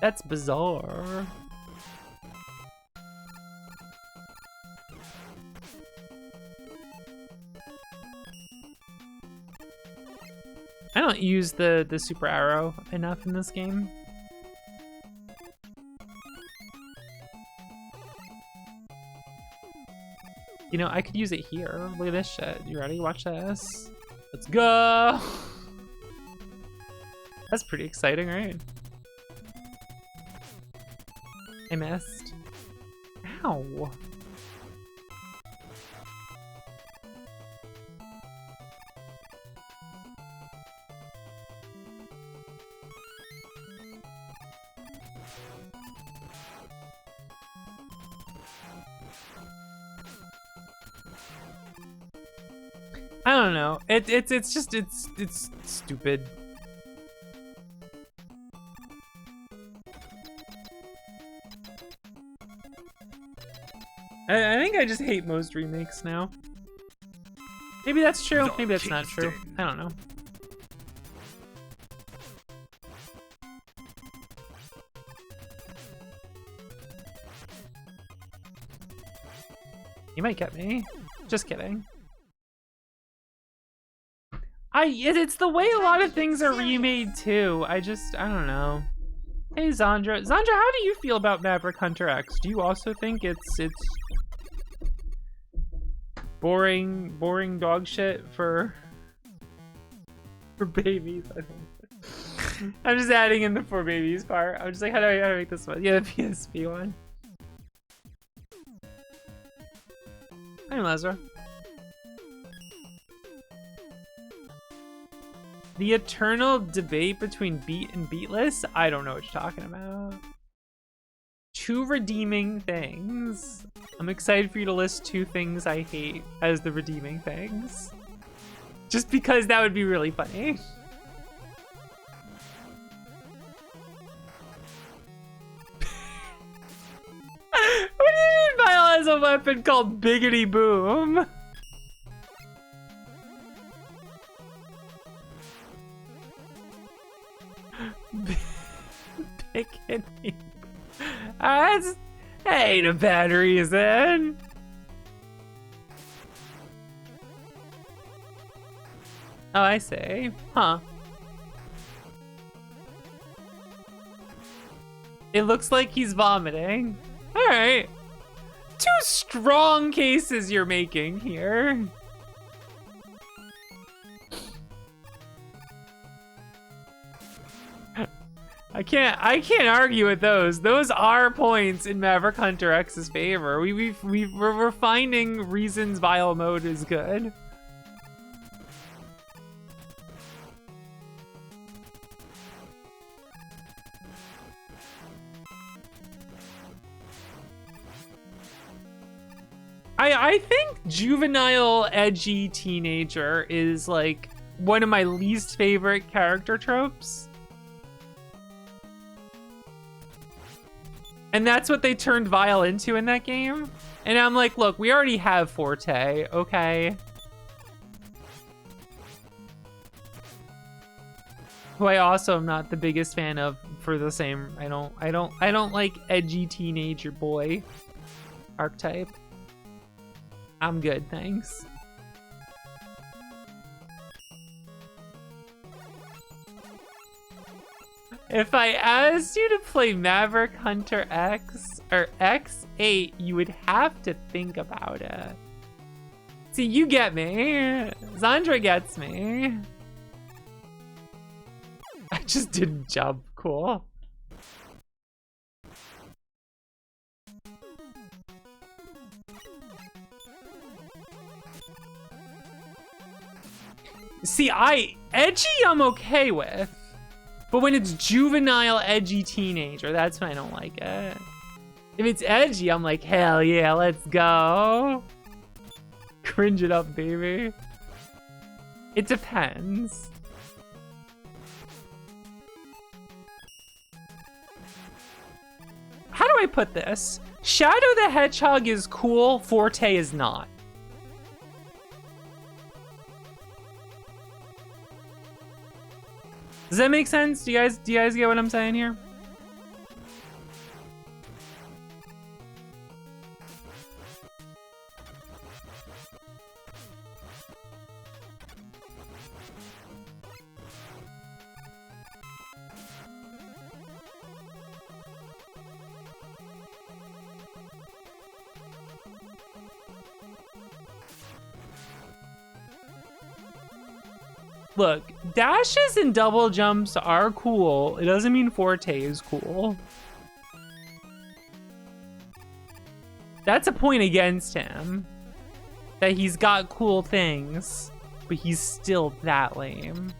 That's bizarre. I don't use the super arrow enough in this game. You know, I could use it here. Look at this shit. You ready? Watch this. Let's go! That's pretty exciting, right? I missed. Ow! I don't know. It's just stupid. I think I just hate most remakes now. Maybe that's true. Maybe that's not true. I don't know. You might get me. Just kidding. It's the way a lot of things are remade too. I don't know. Hey Zandra. Zandra, how do you feel about Maverick Hunter X? Do you also think it's boring dog shit for babies? I think. I'm just adding in the for babies part. I'm just like, how do I make this one? Yeah, the PSP one. Hi, Lazar. The eternal debate between beat and beatless? I don't know what you're talking about. Two redeeming things. I'm excited for you to list two things I hate as the redeeming things. Just because that would be really funny. a weapon called Biggity Boom. Biggity. That ain't a bad reason. Oh, I see. Huh. It looks like he's vomiting. All right. 2 strong cases you're making here. I can't argue with those. Those are points in Maverick Hunter X's favor. We're finding reasons Vile Mode is good. I think juvenile, edgy teenager is like one of my least favorite character tropes. And that's what they turned Vile into in that game. And I'm like, look, we already have Forte, okay? Who I also am not the biggest fan of for the same. I don't like edgy teenager boy archetype. I'm good, thanks. If I asked you to play Maverick Hunter X or X8, you would have to think about it. See, you get me. Zandra gets me. I just didn't jump. Cool. See, edgy I'm okay with. But when it's juvenile, edgy teenager, that's when I don't like it. If it's edgy, I'm like, hell yeah, let's go. Cringe it up, baby. It depends. How do I put this? Shadow the Hedgehog is cool, Forte is not. Does that make sense? Do you guys get what I'm saying here? Look, dashes and double jumps are cool. It doesn't mean Forte is cool. That's a point against him. That he's got cool things, but he's still that lame.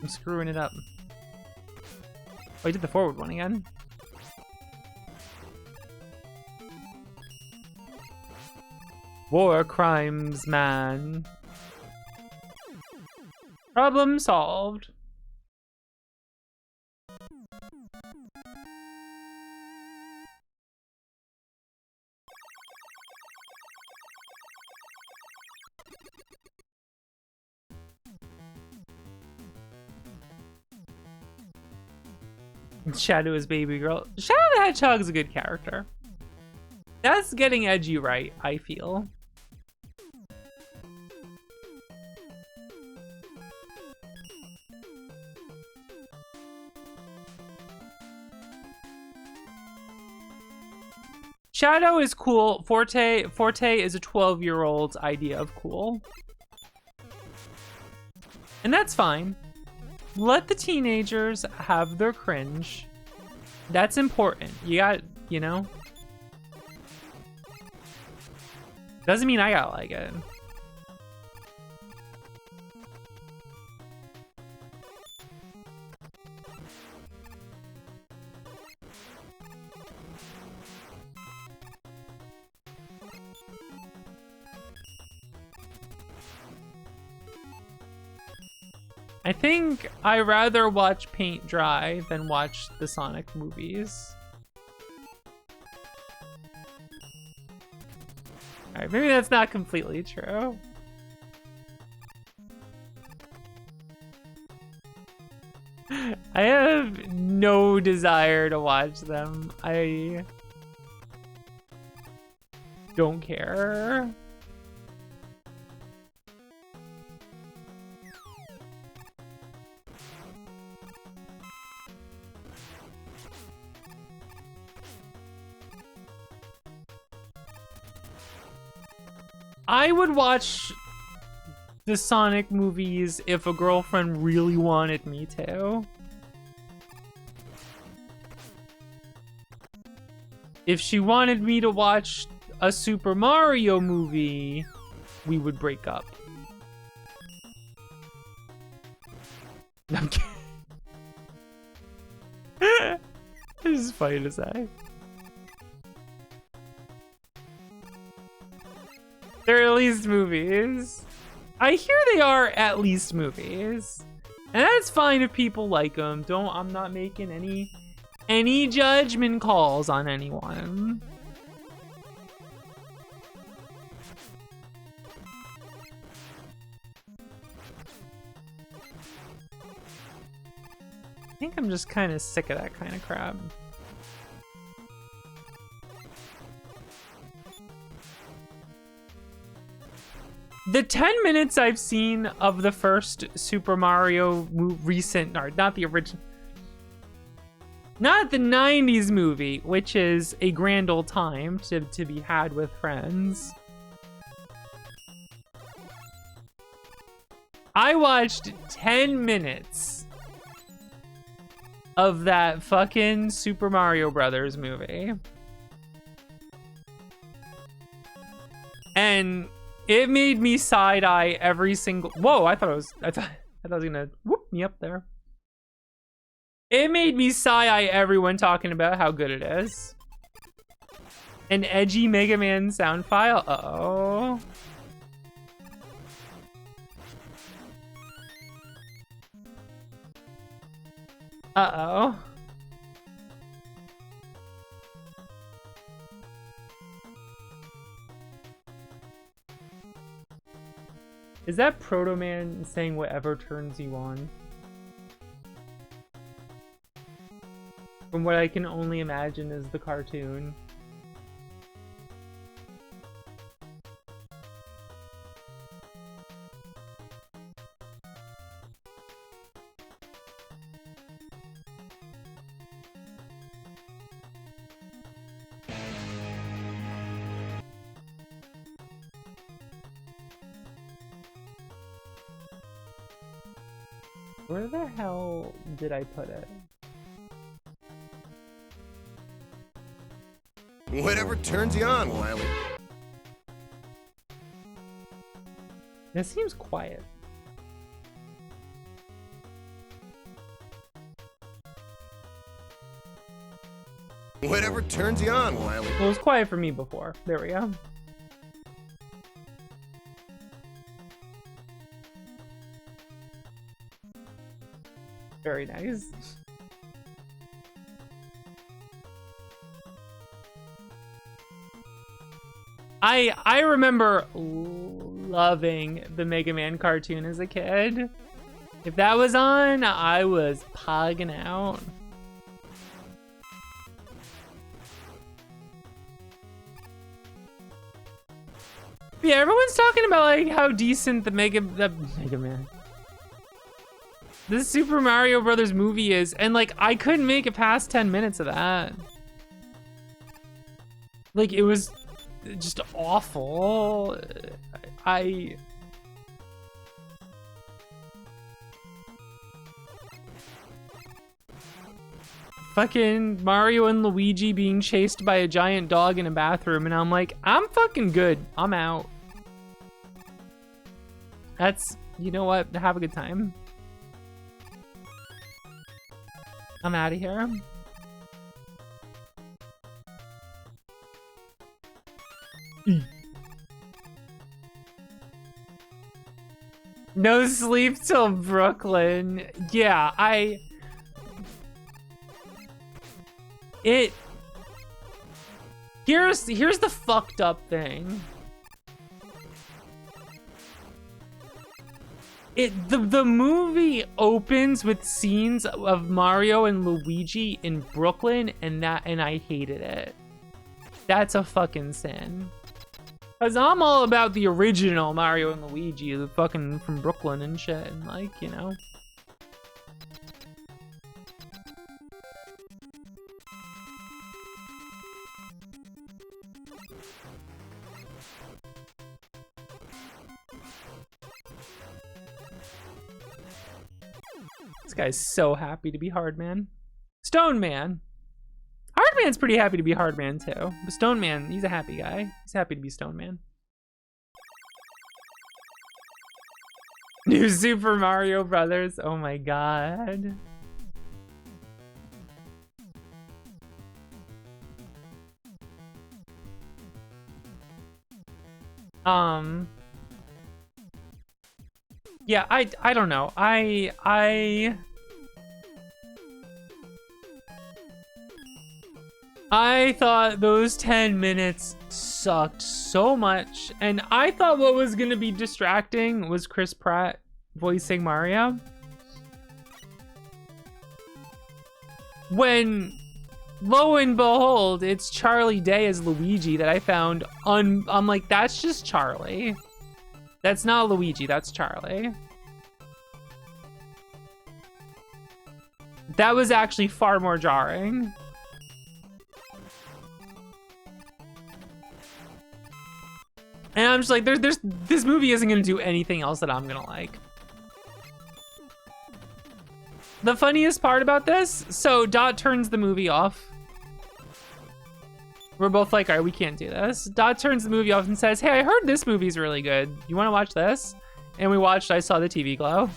I'm screwing it up. Oh, I did the forward one again. War crimes, man. Problem solved. Shadow is baby girl. Shadow the Hedgehog is a good character. That's getting edgy right, I feel. Shadow is cool. Forte is a 12-year-old's idea of cool. And that's fine. Let the teenagers have their cringe. That's important. You got, you know. Doesn't mean I gotta like it. I think I rather watch paint dry than watch the Sonic movies. Alright, maybe that's not completely true. I have no desire to watch them. I don't care. I would watch the Sonic movies if a girlfriend really wanted me to. If she wanted me to watch a Super Mario movie, we would break up. I'm kidding. This is funny to say. They're at least movies. I hear they are at least movies. And that's fine if people like them. I'm not making any judgment calls on anyone. I think I'm just kind of sick of that kind of crap. The 10 minutes I've seen of the first Super Mario recent, or not the original, not the 90s movie, which is a grand old time to be had with friends. I watched 10 minutes of that fucking Super Mario Brothers movie. And it made me side-eye every single... Whoa, I thought I was gonna whoop me up there. It made me side-eye everyone talking about how good it is. An edgy Mega Man sound file? Uh-oh. Uh-oh. Is that Proto Man saying whatever turns you on? From what I can only imagine is the cartoon. Where the hell did I put it? Whatever turns you on, Wily. It seems quiet. Whatever turns you on, Wily. Well, it was quiet for me before. There we go. Very nice. I remember loving the Mega Man cartoon as a kid. If that was on, I was pogging out. Yeah, everyone's talking about like how decent the Mega Man. This Super Mario Brothers movie is, and like I couldn't make it past 10 minutes of that. Like it was just awful. Fucking Mario and Luigi being chased by a giant dog in a bathroom, and I'm like, I'm fucking good. I'm out. That's, you know what? Have a good time. I'm out of here. No sleep till Brooklyn. Yeah, Here's the fucked up thing. The movie opens with scenes of Mario and Luigi in Brooklyn, and I hated it. That's a fucking sin. Cause I'm all about the original Mario and Luigi, the fucking from Brooklyn and shit, and like, you know. This guy's so happy to be Hardman. Stone Man. Hardman's pretty happy to be Hardman too. But Stone Man, he's a happy guy. He's happy to be Stone Man. New Super Mario Brothers. Oh my god. Yeah, I don't know. I thought those 10 minutes sucked so much, and I thought what was gonna be distracting was Chris Pratt voicing Mario. When, lo and behold, it's Charlie Day as Luigi that I found I'm like, that's just Charlie. That's not Luigi, that's Charlie. That was actually far more jarring. And I'm just like, this movie isn't gonna do anything else that I'm gonna like. The funniest part about this, so Dot turns the movie off. We're both like, all right, we can't do this. Dot turns the movie off and says, hey, I heard this movie's really good. You wanna watch this? And we watched I Saw the TV Glow.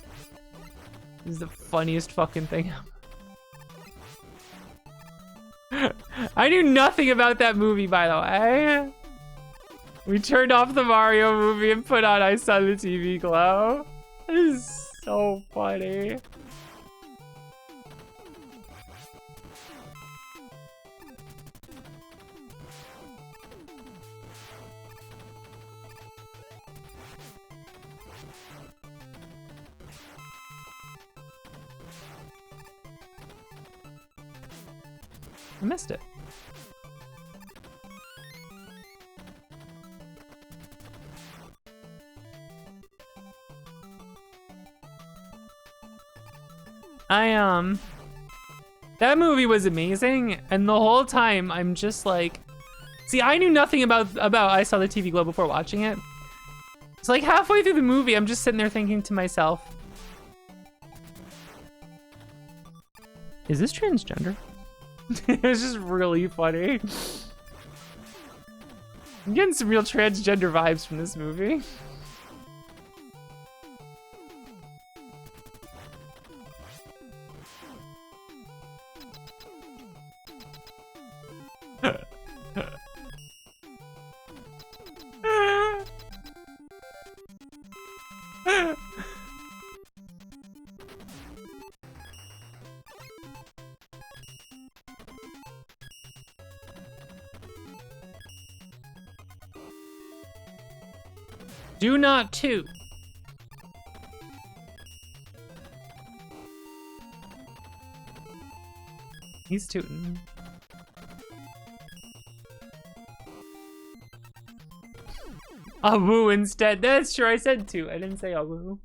This is the funniest fucking thing ever. I knew nothing about that movie, by the way. We turned off the Mario movie and put on I Saw the TV Glow. This is so funny. I missed it. That movie was amazing, and the whole time I'm just like, see, I knew nothing about I Saw the TV Glow before watching it. It's like halfway through the movie, I'm just sitting there thinking to myself, is this transgender? It's just really funny. I'm getting some real transgender vibes from this movie. Do not toot. He's tooting. A woo instead. That's true. I said toot. I didn't say a woo.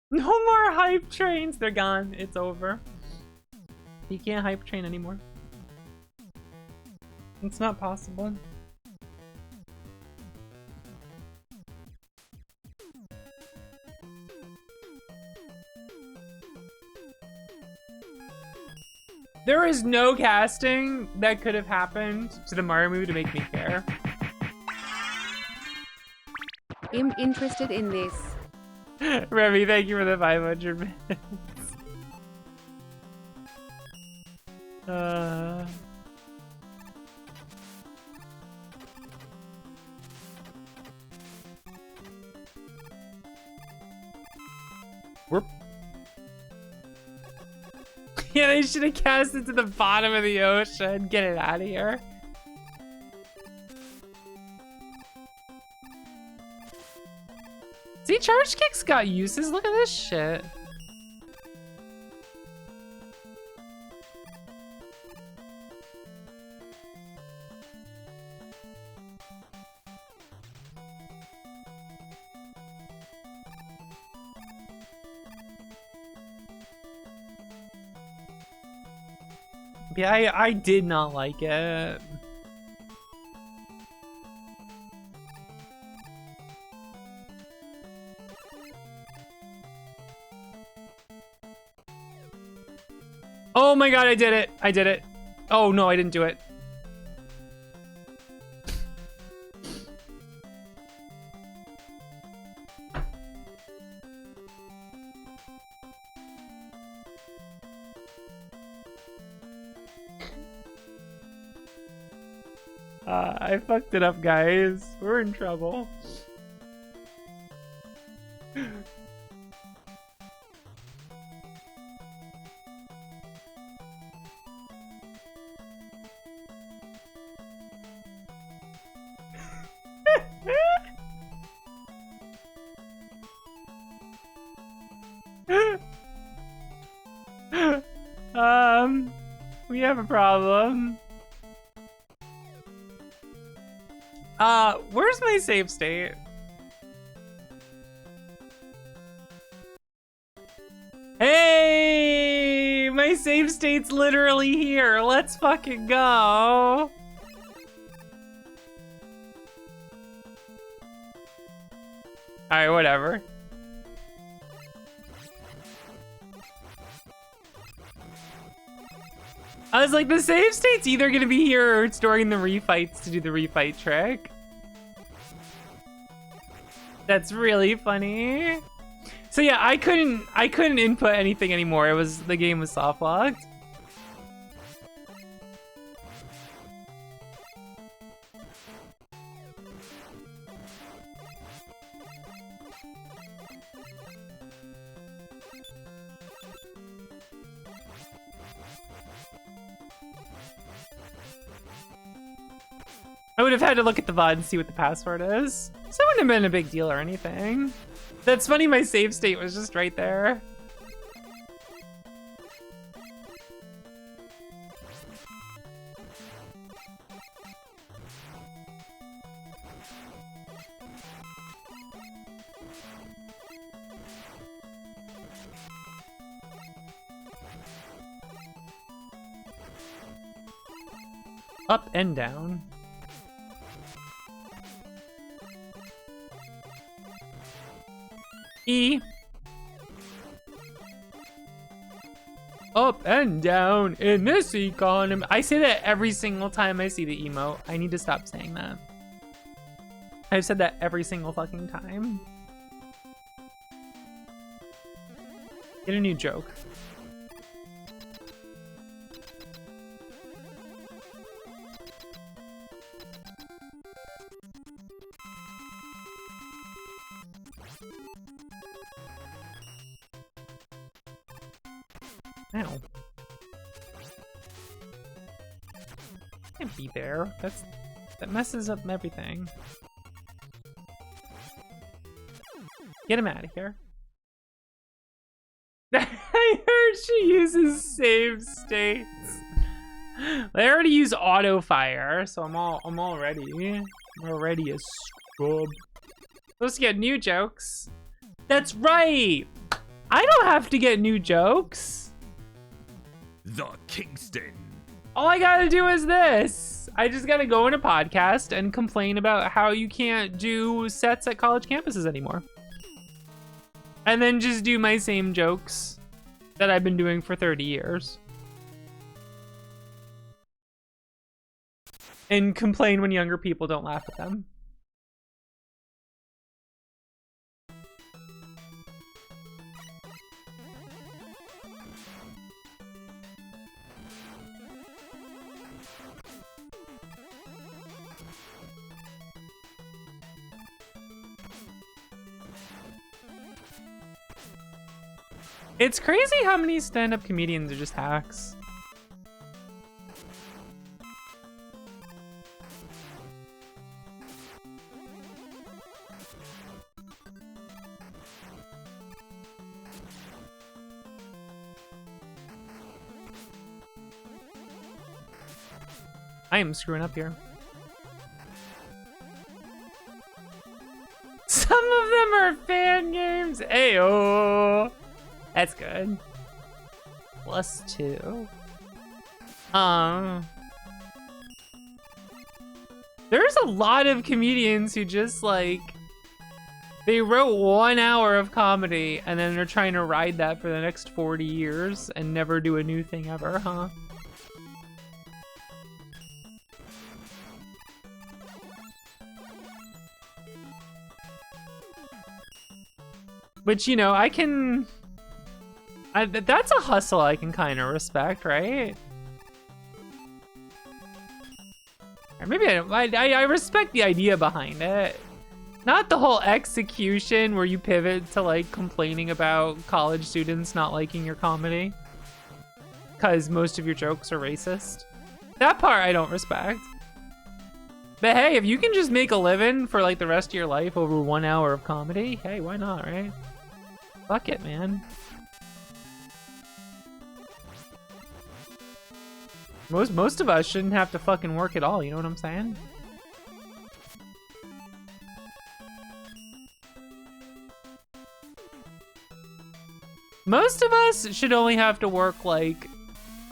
No more hype trains. They're gone. It's over. You can't hype train anymore. It's not possible. There is no casting that could have happened to the Mario movie to make me care. I'm interested in this. Remy, thank you for the 500 minutes. Whoop. Yeah, they should have cast it to the bottom of the ocean. Get it out of here. See, charge kicks got uses. Look at this shit. Yeah, I did not like it. Oh my god, I did it. I did it. Oh no, I didn't do it. I fucked it up, guys. We're in trouble. We have a problem. Where's my save state? Hey, my save state's literally here. Let's fucking go. All right, whatever. I was like, the save state's either gonna be here or it's during the refights to do the refight trick. That's really funny. So yeah, I couldn't input anything anymore. The game was soft locked. I would have had to look at the VOD and see what the password is. So it wouldn't have been a big deal or anything. That's funny, my save state was just right there. Up and down. E. Up and down in this economy. I say that every single time I see the emote. I need to stop saying that. I've said that every single fucking time. Get a new joke. Ow. Can't be there. That messes up everything. Get him out of here. I heard she uses save states. They already use auto fire, so I'm all ready. I'm already a scrub. Supposed to get new jokes. That's right. I don't have to get new jokes. The Kingston. All I gotta do is this. I just gotta go in a podcast and complain about how you can't do sets at college campuses anymore. And then just do my same jokes that I've been doing for 30 years. And complain when younger people don't laugh at them. It's crazy how many stand-up comedians are just hacks. I am screwing up here. Some of them are fan games. Ayo. That's good. +2. There's a lot of comedians who just like, they wrote 1 hour of comedy and then they're trying to ride that for the next 40 years and never do a new thing ever, huh? Which, you know, that's a hustle I can kind of respect, right? Or maybe I respect the idea behind it. Not the whole execution where you pivot to like complaining about college students not liking your comedy because most of your jokes are racist. That part I don't respect. But hey, if you can just make a living for like the rest of your life over 1 hour of comedy, hey, why not, right? Fuck it, man. Most of us shouldn't have to fucking work at all, you know what I'm saying? Most of us should only have to work like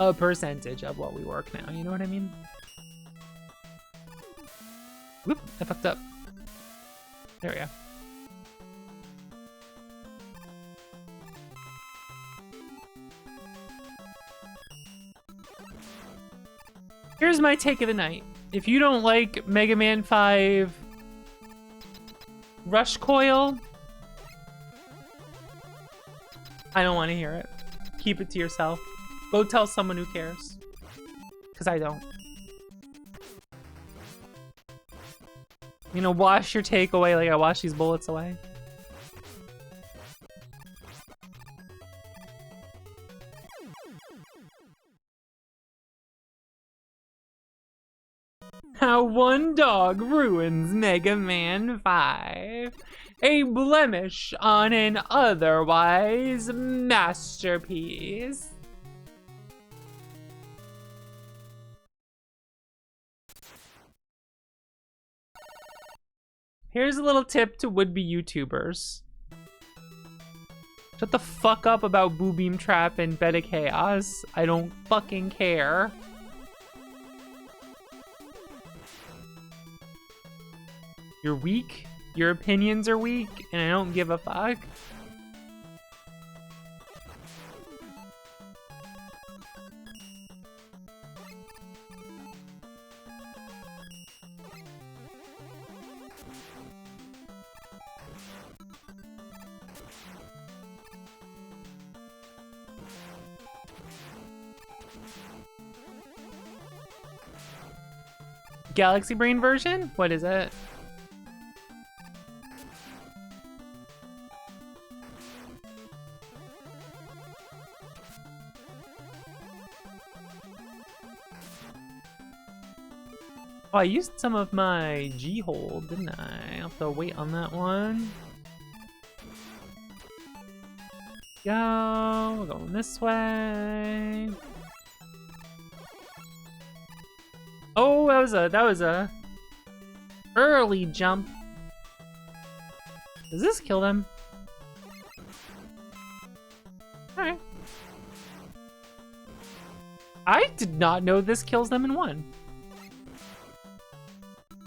a percentage of what we work now, you know what I mean? Whoop, I fucked up. There we go. Here's my take of the night. If you don't like Mega Man 5 Rush Coil, I don't want to hear it. Keep it to yourself. Go tell someone who cares. Because I don't. You know, wash your take away like I wash these bullets away. How one dog ruins Mega Man 5. A blemish on an otherwise masterpiece. Here's a little tip to would-be YouTubers. Shut the fuck up about Boo Beam Trap and Beta Chaos. I don't fucking care. You're weak, your opinions are weak, and I don't give a fuck. Galaxy Brain version? What is it? Oh, I used some of my G-hold, didn't I? I'll have to wait on that one. Go, we're going this way. Oh, that was a early jump. Does this kill them? Alright. I did not know this kills them in one.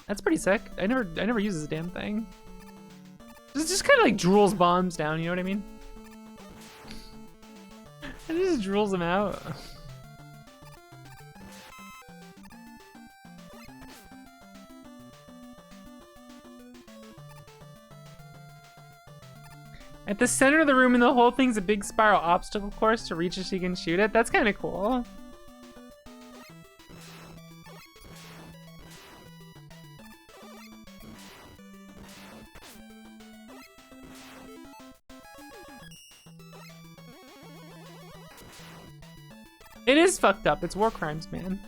That's pretty sick. I never use this damn thing. This just kind of like drools bombs down, you know what I mean? It just drools them out. At the center of the room and the whole thing's a big spiral obstacle course to reach it so you can shoot it. That's kind of cool. It is fucked up. It's war crimes, man.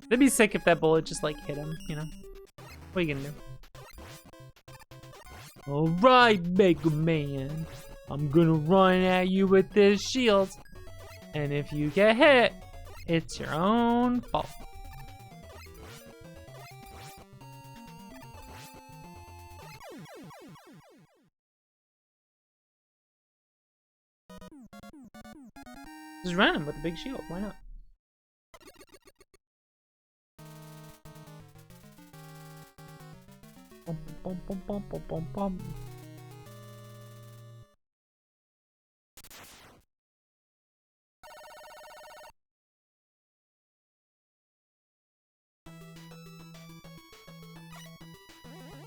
It'd be sick if that bullet just like hit him, you know? What are you gonna do? Alright, Mega Man. I'm gonna run at you with this shield. And if you get hit, it's your own fault. Just run him with a big shield, why not? Bum, bum, bum, bum, bum, bum.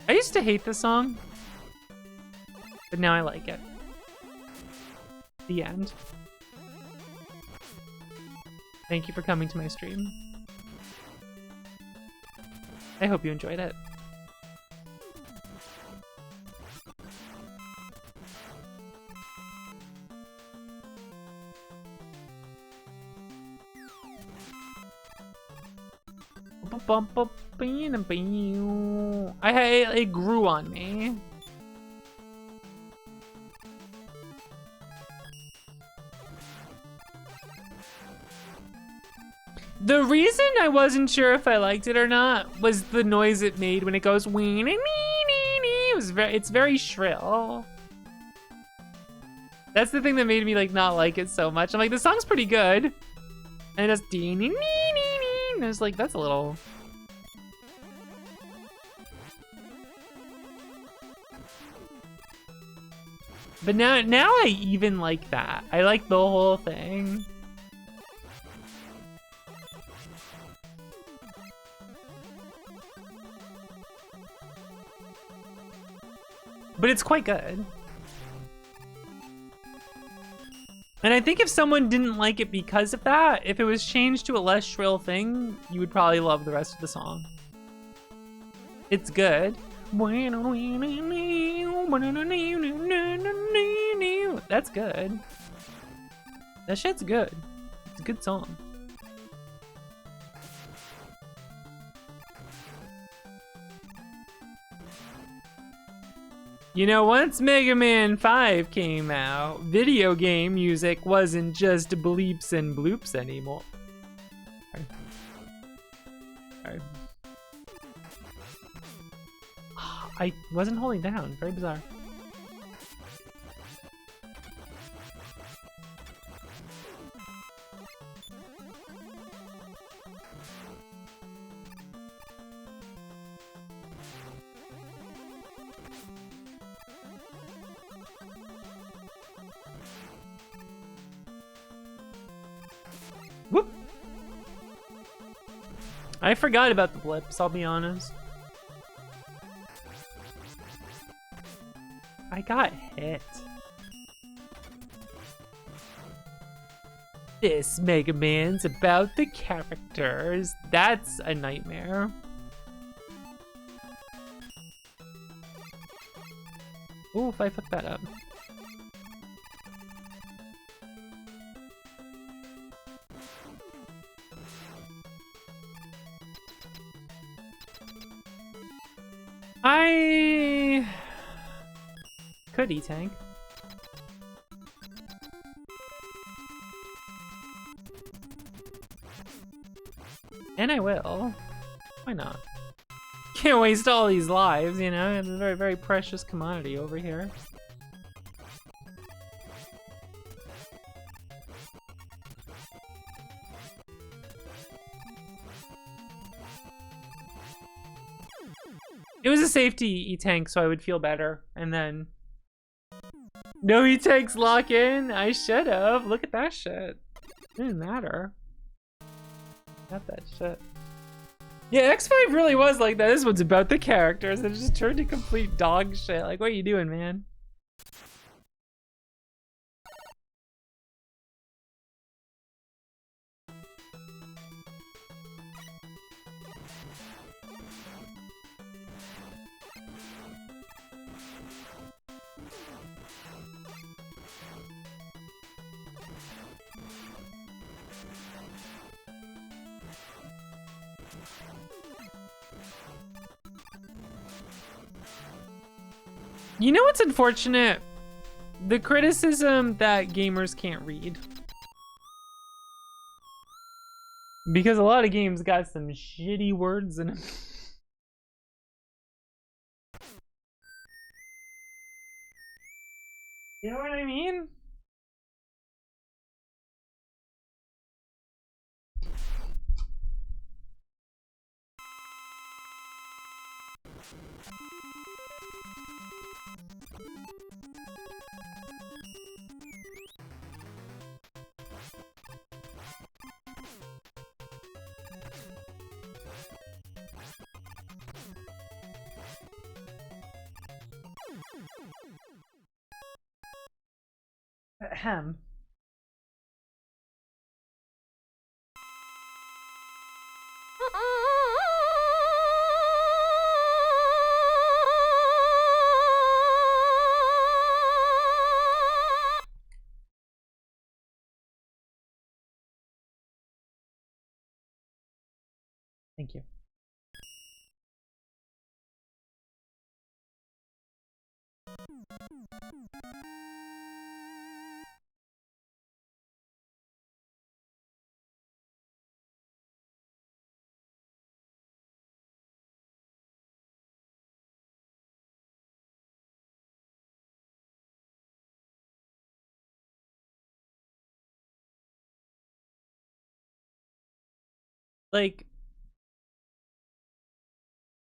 I used to hate this song, but now I like it. The end. Thank you for coming to my stream. I hope you enjoyed it. It grew on me. The reason I wasn't sure if I liked it or not was the noise it made when it goes wee. It's very shrill. That's the thing that made me like not like it so much. I'm like, the song's pretty good, and it's and I was like, that's a little. But now I even like that. I like the whole thing. But it's quite good. And I think if someone didn't like it because of that, if it was changed to a less shrill thing, you would probably love the rest of the song. It's good. That's good. That shit's good. It's a good song. You know, once Mega Man 5 came out, video game music wasn't just bleeps and bloops anymore. Sorry. I wasn't holding down. Very bizarre. Whoop! I forgot about the blips, I'll be honest. I got hit. This Mega Man's about the characters. That's a nightmare. Ooh, if I fuck that up. I could E-Tank. And I will. Why not? Can't waste all these lives, you know? It's a very, very precious commodity over here. It was a safety E-Tank, so I would feel better, and then No, he takes lock in. I should have. Look at that shit. Didn't matter. Got that shit. Yeah, X5 really was like that. This one's about the characters and it just turned to complete dog shit. Like, what are you doing, man? You know what's unfortunate? The criticism that gamers can't read. Because a lot of games got some shitty words in them. You know what I mean? Ahem. Thank you. Like,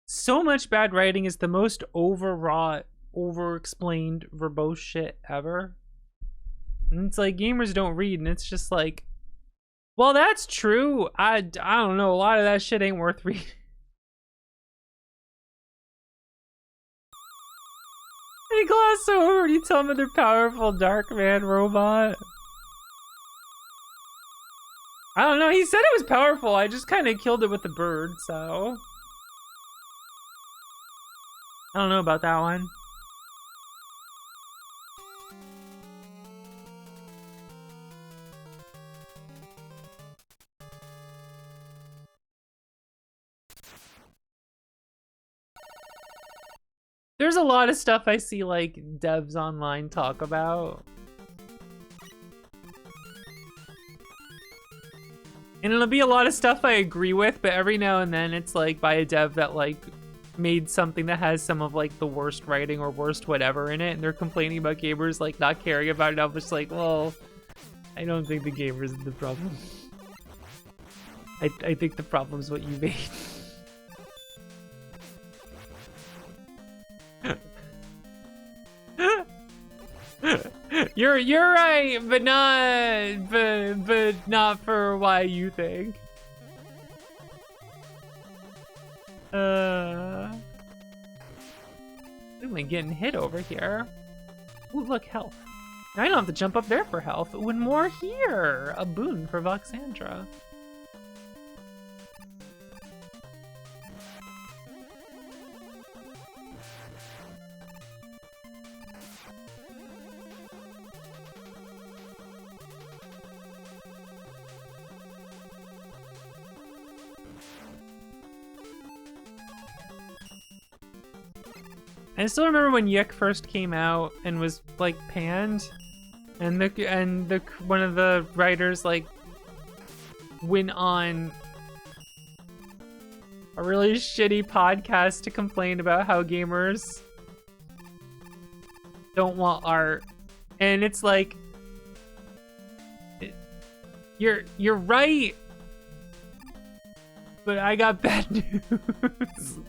so much bad writing is the most overwrought, over-explained, verbose shit ever. And it's like, gamers don't read, and it's just like, well, that's true. I don't know, a lot of that shit ain't worth reading. Hey, Glass, so over, you tell me they're powerful Darkman robot. I don't know, he said it was powerful, I just kind of killed it with the bird, so... I don't know about that one. There's a lot of stuff I see like devs online talk about. And it'll be a lot of stuff I agree with, but every now and then it's like by a dev that like made something that has some of like the worst writing or worst whatever in it, and they're complaining about gamers like not caring about it. I'm just like, well, I don't think the gamers is the problem. I think the problem's what you made. You're right, but not for why you think. Am I getting hit over here? Ooh, look, health. I don't have to jump up there for health. When more here, a boon for Voxandra. I still remember when Yik first came out and was like panned, and the one of the writers like went on a really shitty podcast to complain about how gamers don't want art, and it's like you're right, but I got bad news.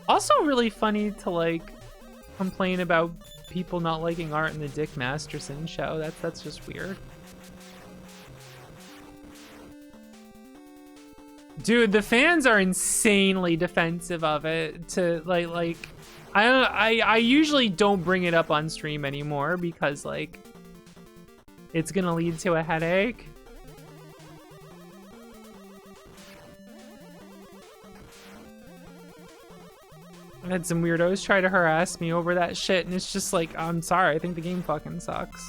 Also really funny to like complain about people not liking art in the Dick Masterson show. That's just weird. Dude, the fans are insanely defensive of it. To like I usually don't bring it up on stream anymore because like it's gonna lead to a headache. I had some weirdos try to harass me over that shit, and it's just like, I'm sorry, I think the game fucking sucks.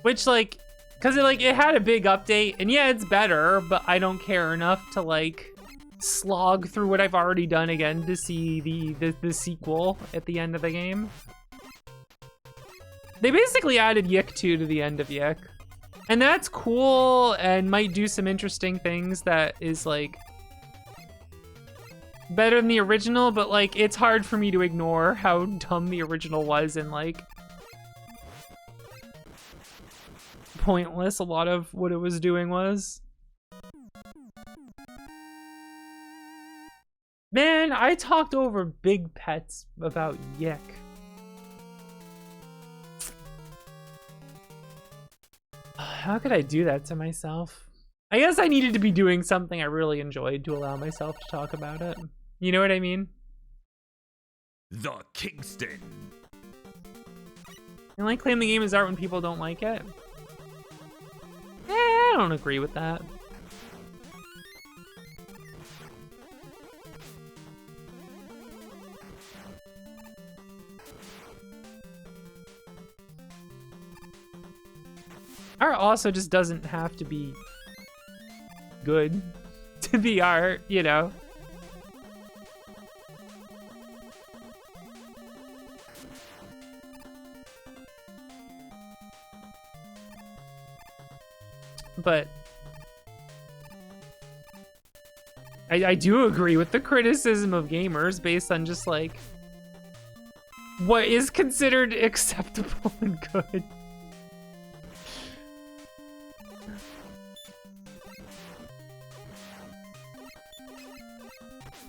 Which, like, cause it had a big update, and yeah, it's better, but I don't care enough to like slog through what I've already done again to see the sequel at the end of the game. They basically added Yik 2 to the end of Yik, and that's cool and might do some interesting things that is like better than the original, but like it's hard for me to ignore how dumb the original was and like pointless a lot of what it was doing was. Man, I talked over Big Pets about Yik. How could I do that to myself? I guess I needed to be doing something I really enjoyed to allow myself to talk about it. You know what I mean? The Kingston. And like claim the game is art when people don't like it? I don't agree with that. Art also just doesn't have to be good to be art, you know? But I do agree with the criticism of gamers based on just like what is considered acceptable and good.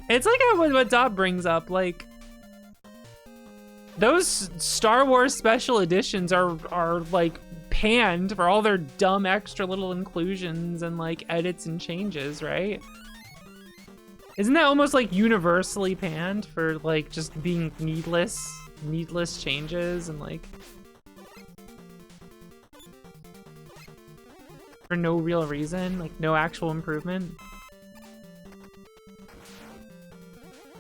It's like what Dob brings up, like those Star Wars special editions are like panned for all their dumb extra little inclusions and like edits and changes, right? Isn't that almost like universally panned for like just being needless changes and like for no real reason, like no actual improvement?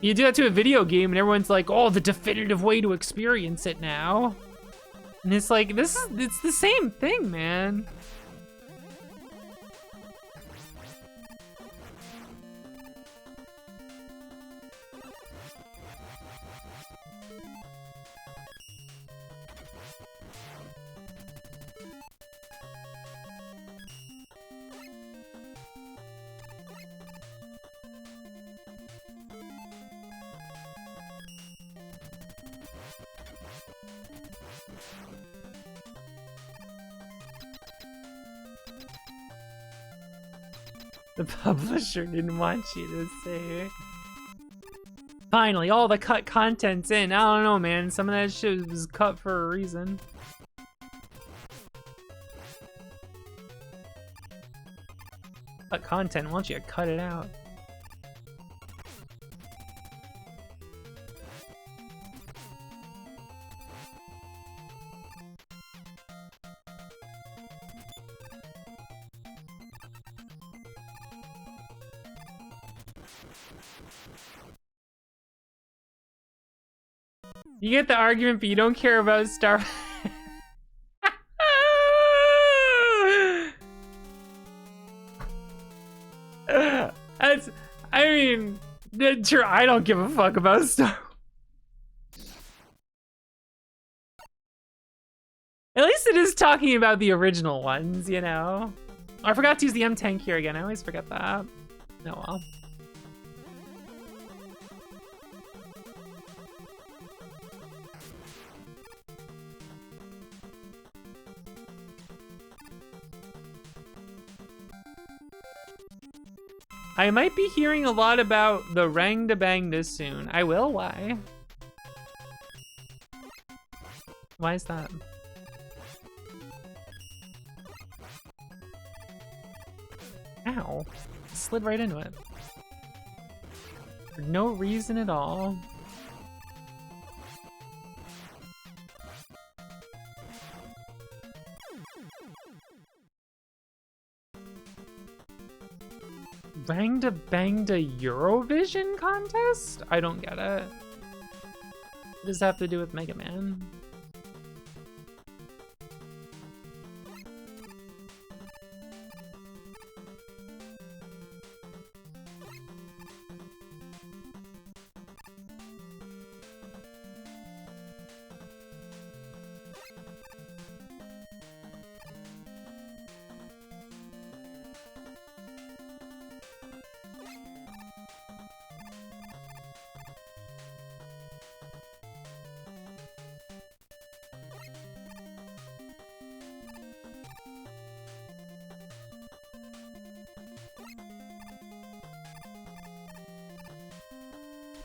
You do that to a video game and everyone's like, oh, the definitive way to experience it now. And it's like, it's the same thing, man. The publisher didn't want you to say. Finally, all the cut content's in. I don't know, man. Some of that shit was cut for a reason. Cut content, why don't you cut it out? You get the argument, but you don't care about Star. That's, I mean, sure, I don't give a fuck about Star. At least it is talking about the original ones, you know? Oh, I forgot to use the M10 here again. I always forget that. Oh well. I might be hearing a lot about the Rangda Bangda soon. I will, why? Why is that? Ow. Slid right into it. For no reason at all. Rangda Bangda Eurovision contest? I don't get it. What does that have to do with Mega Man?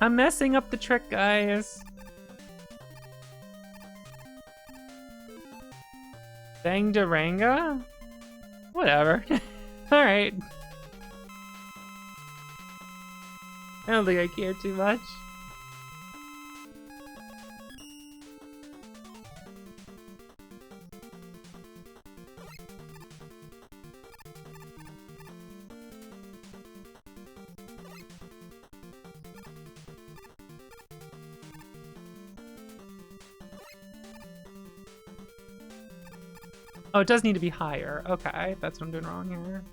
I'm messing up the trick, guys. Bangdaranga? Whatever. Alright. I don't think I care too much. Oh, it does need to be higher. Okay, that's what I'm doing wrong here.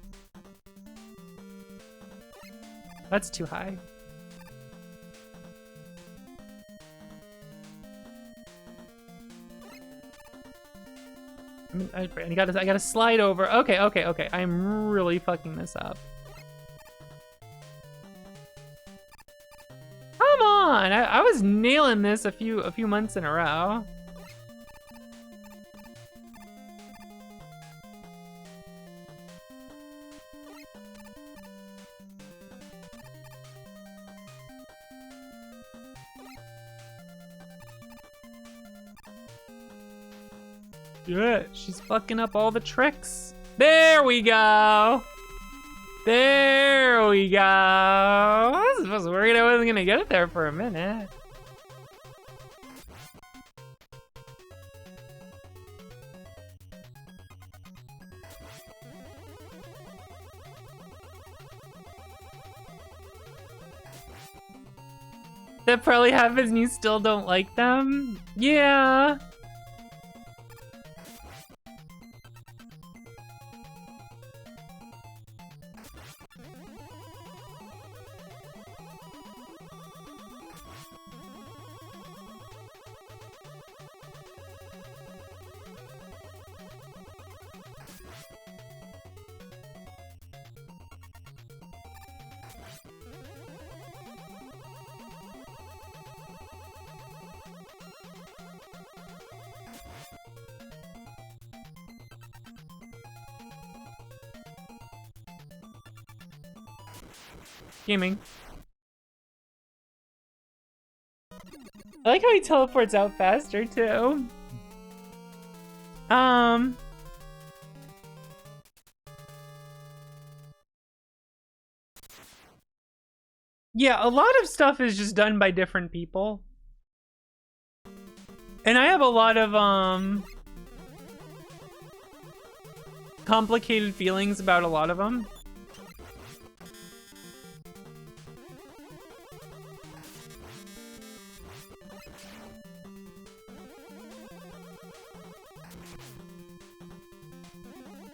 That's too high. I gotta slide over. Okay. I'm really fucking this up. Come on! I was nailing this a few months in a row. Shit, she's fucking up all the tricks. There we go. There we go. I was worried I wasn't gonna get it there for a minute. That probably happens and you still don't like them? Yeah. Gaming. I like how he teleports out faster too. Yeah, a lot of stuff is just done by different people. And I have a lot of complicated feelings about a lot of them.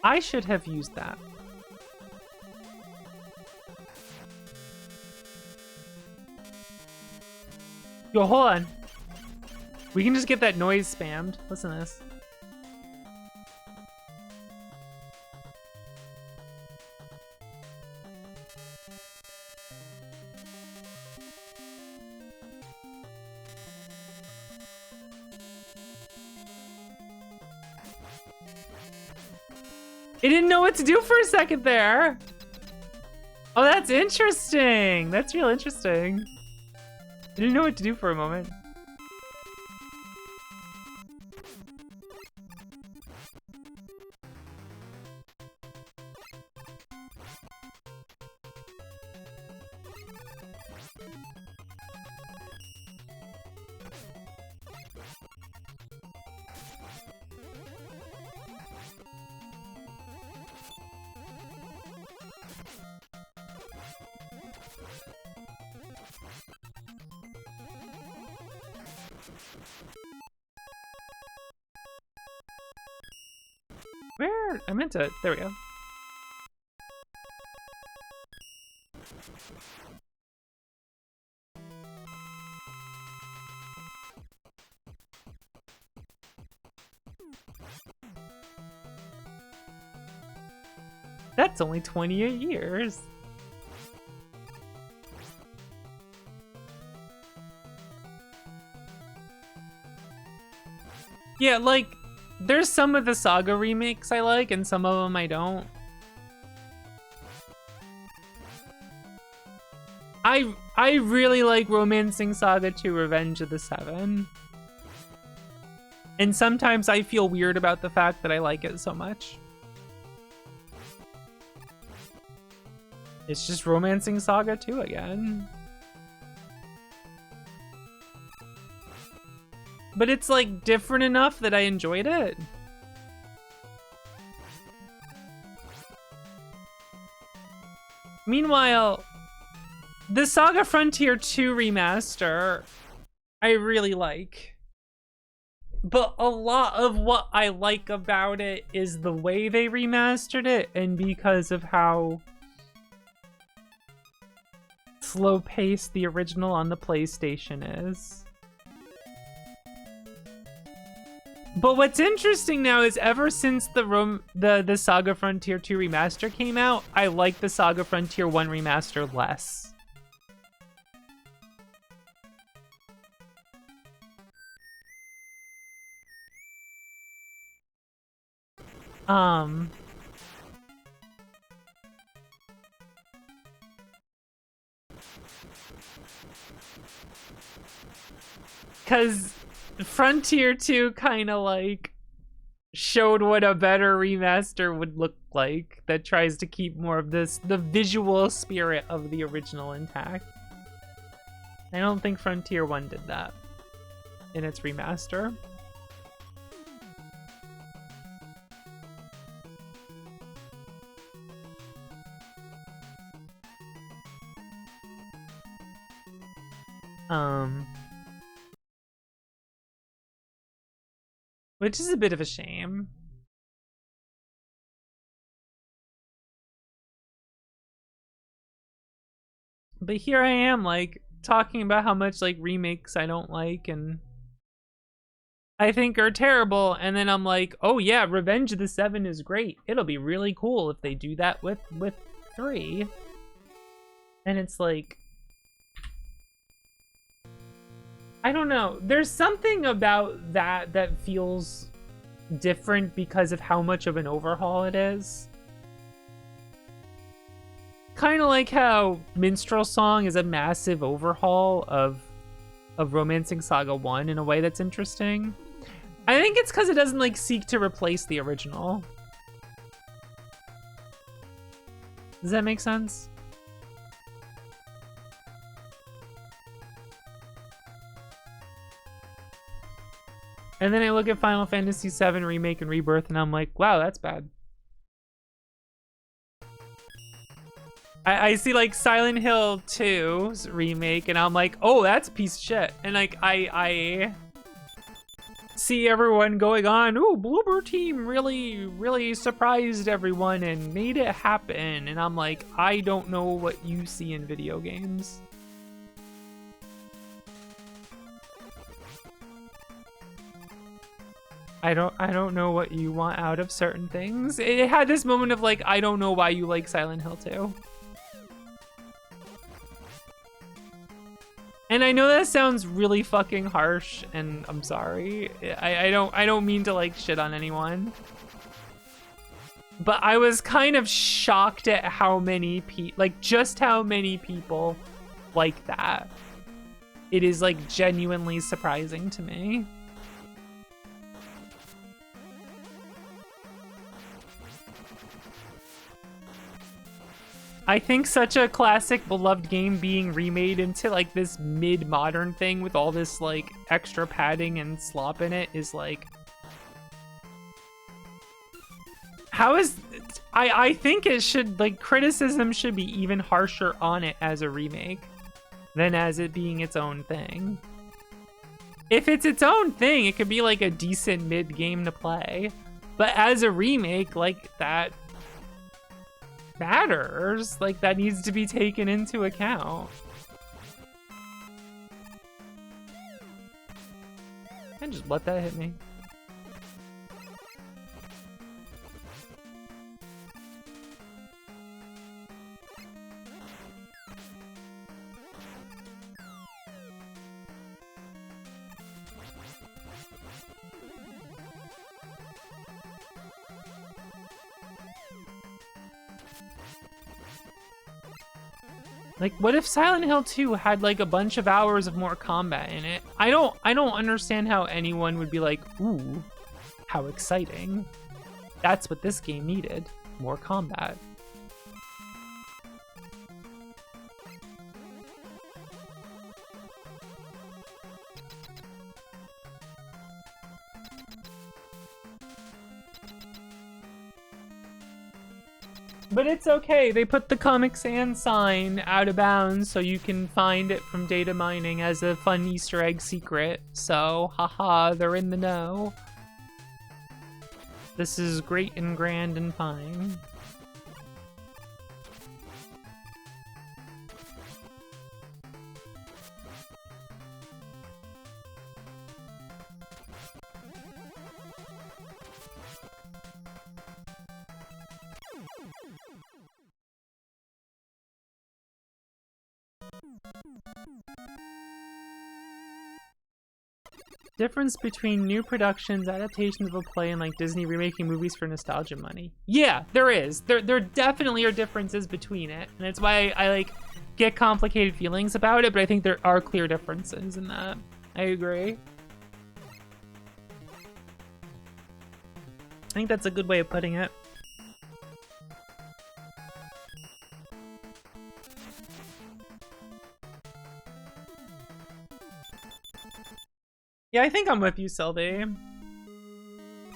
I should have used that. Yo, hold on. We can just get that noise spammed. Listen to this. It didn't know what to do for a second there. Oh, that's interesting. That's real interesting. I didn't know what to do for a moment. Where? I meant to. There we go. That's only 28 years. Yeah, like, there's some of the Saga remakes I like, and some of them I don't. I really like Romancing Saga 2: Revenge of the Seven. And sometimes I feel weird about the fact that I like it so much. It's just Romancing Saga 2 again. But it's like different enough that I enjoyed it. Meanwhile, the Saga Frontier 2 remaster, I really like. But a lot of what I like about it is the way they remastered it, and because of how slow-paced the original on the PlayStation is. But what's interesting now is ever since the Saga Frontier 2 remaster came out, I like the Saga Frontier 1 remaster less. Cause Frontier 2 kind of like showed what a better remaster would look like that tries to keep more of the visual spirit of the original intact. I don't think Frontier 1 did that in its remaster. Which is a bit of a shame. But here I am, like, talking about how much, like, remakes I don't like and I think are terrible, and then I'm like, oh yeah, Revenge of the Seven is great. It'll be really cool if they do that with 3. And it's like, I don't know. There's something about that feels different because of how much of an overhaul it is. Kind of like how Minstrel Song is a massive overhaul of Romancing Saga 1 in a way that's interesting. I think it's because it doesn't like seek to replace the original. Does that make sense? And then I look at Final Fantasy VII Remake and Rebirth and I'm like, wow, that's bad. I see like Silent Hill 2's remake and I'm like, oh, that's a piece of shit. And like I see everyone going on, ooh, Bloober Team really surprised everyone and made it happen. And I'm like, I don't know what you see in video games. I don't know what you want out of certain things. It had this moment of like, I don't know why you like Silent Hill 2. And I know that sounds really fucking harsh, and I'm sorry. I don't mean to like shit on anyone. but I was kind of shocked at how many just how many people like that. It is like genuinely surprising to me. I think such a classic beloved game being remade into like this mid-modern thing with all this like extra padding and slop in it is like, how is I think it should, like, criticism should be even harsher on it as a remake than as it being its own thing. If it's its own thing, it could be like a decent mid-game to play, but as a remake, like, that matters. Like, that needs to be taken into account. And just let that hit me. Like, what if Silent Hill 2 had like a bunch of hours of more combat in it? I don't understand how anyone would be like, ooh, how exciting. That's what this game needed, more combat. But it's okay, they put the Comic Sans sign out of bounds so you can find it from data mining as a fun Easter egg secret. So, haha, they're in the know. This is great and grand and fine. Difference between new productions, adaptations of a play, and like Disney remaking movies for nostalgia money. Yeah, there is. There definitely are differences between it, and it's why I like get complicated feelings about it. But I think there are clear differences in that. I agree. I think that's a good way of putting it. Yeah, I think I'm with you, Sylvie.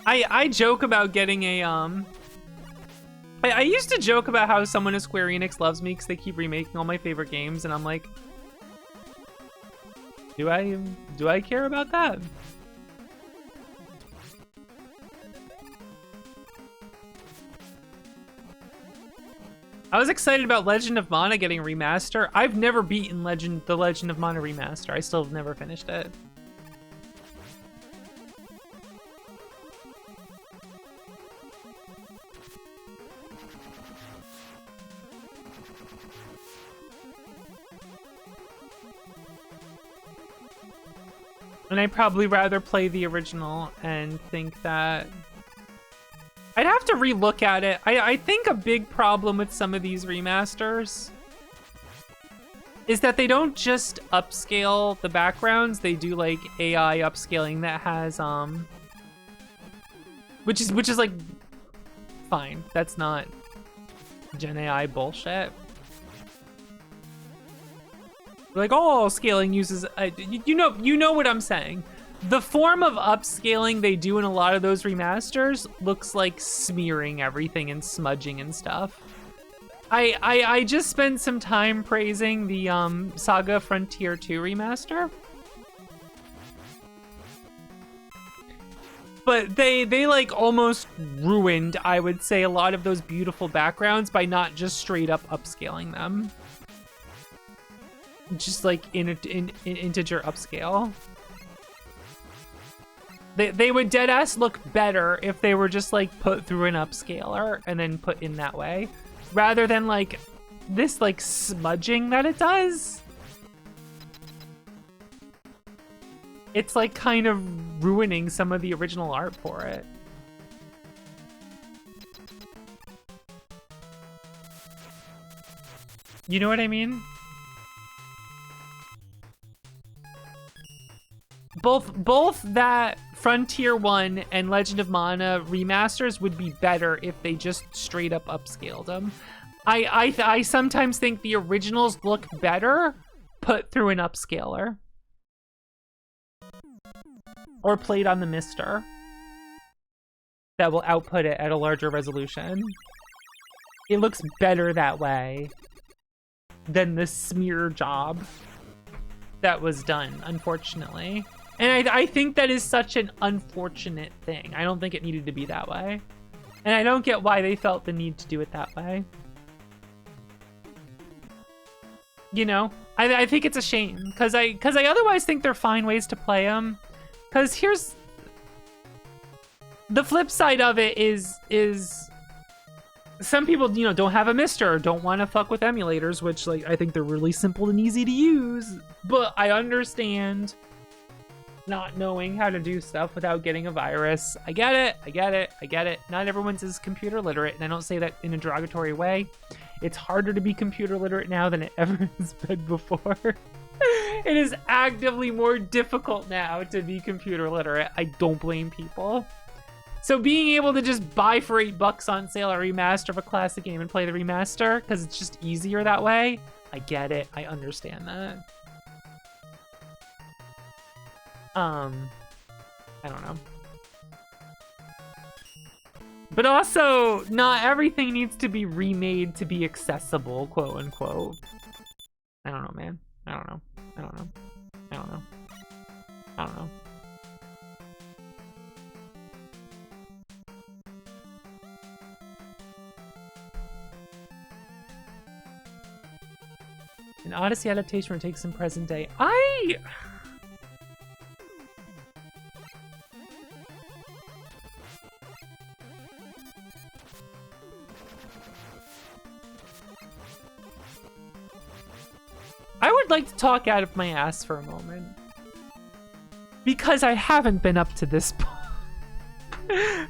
I joke about getting a, I used to joke about how someone at Square Enix loves me because they keep remaking all my favorite games, and I'm like, do I care about that? I was excited about Legend of Mana getting remaster. I've never beaten the Legend of Mana remaster. I still have never finished it. And I'd probably rather play the original and think that I'd have to relook at it. I think a big problem with some of these remasters is that they don't just upscale the backgrounds, they do like AI upscaling that has which is like fine. That's not Gen AI bullshit. Like, oh, scaling uses, you know what I'm saying. The form of upscaling they do in a lot of those remasters looks like smearing everything and smudging and stuff. I just spent some time praising the Saga Frontier 2 remaster. But they like almost ruined, I would say, a lot of those beautiful backgrounds by not just straight up upscaling them. Just like in integer upscale. They would deadass look better if they were just like put through an upscaler and then put in that way, rather than like this like smudging that it does. It's like kind of ruining some of the original art for it. You know what I mean? Both that Frontier 1 and Legend of Mana remasters would be better if they just straight up upscaled them. I sometimes think the originals look better put through an upscaler. Or played on the Mister. That will output it at a larger resolution. It looks better that way than the smear job that was done, unfortunately. And I think that is such an unfortunate thing. I don't think it needed to be that way. And I don't get why they felt the need to do it that way. You know, I think it's a shame because I otherwise think they're fine ways to play them. Because here's the flip side of it is some people, you know, don't have a Mister or don't want to fuck with emulators, which like I think they're really simple and easy to use. But I understand not knowing how to do stuff without getting a virus. I get it. Not everyone's as computer literate, and I don't say that in a derogatory way. It's harder to be computer literate now than it ever has been before. It is actively more difficult now to be computer literate. I don't blame people. So being able to just buy for $8 on sale a remaster of a classic game and play the remaster, because it's just easier that way, I get it. I understand that. I don't know. But also, not everything needs to be remade to be accessible, quote unquote. I don't know, man. I don't know. An Odyssey adaptation where it takes some present day. I would like to talk out of my ass for a moment. Because I haven't been up to this point.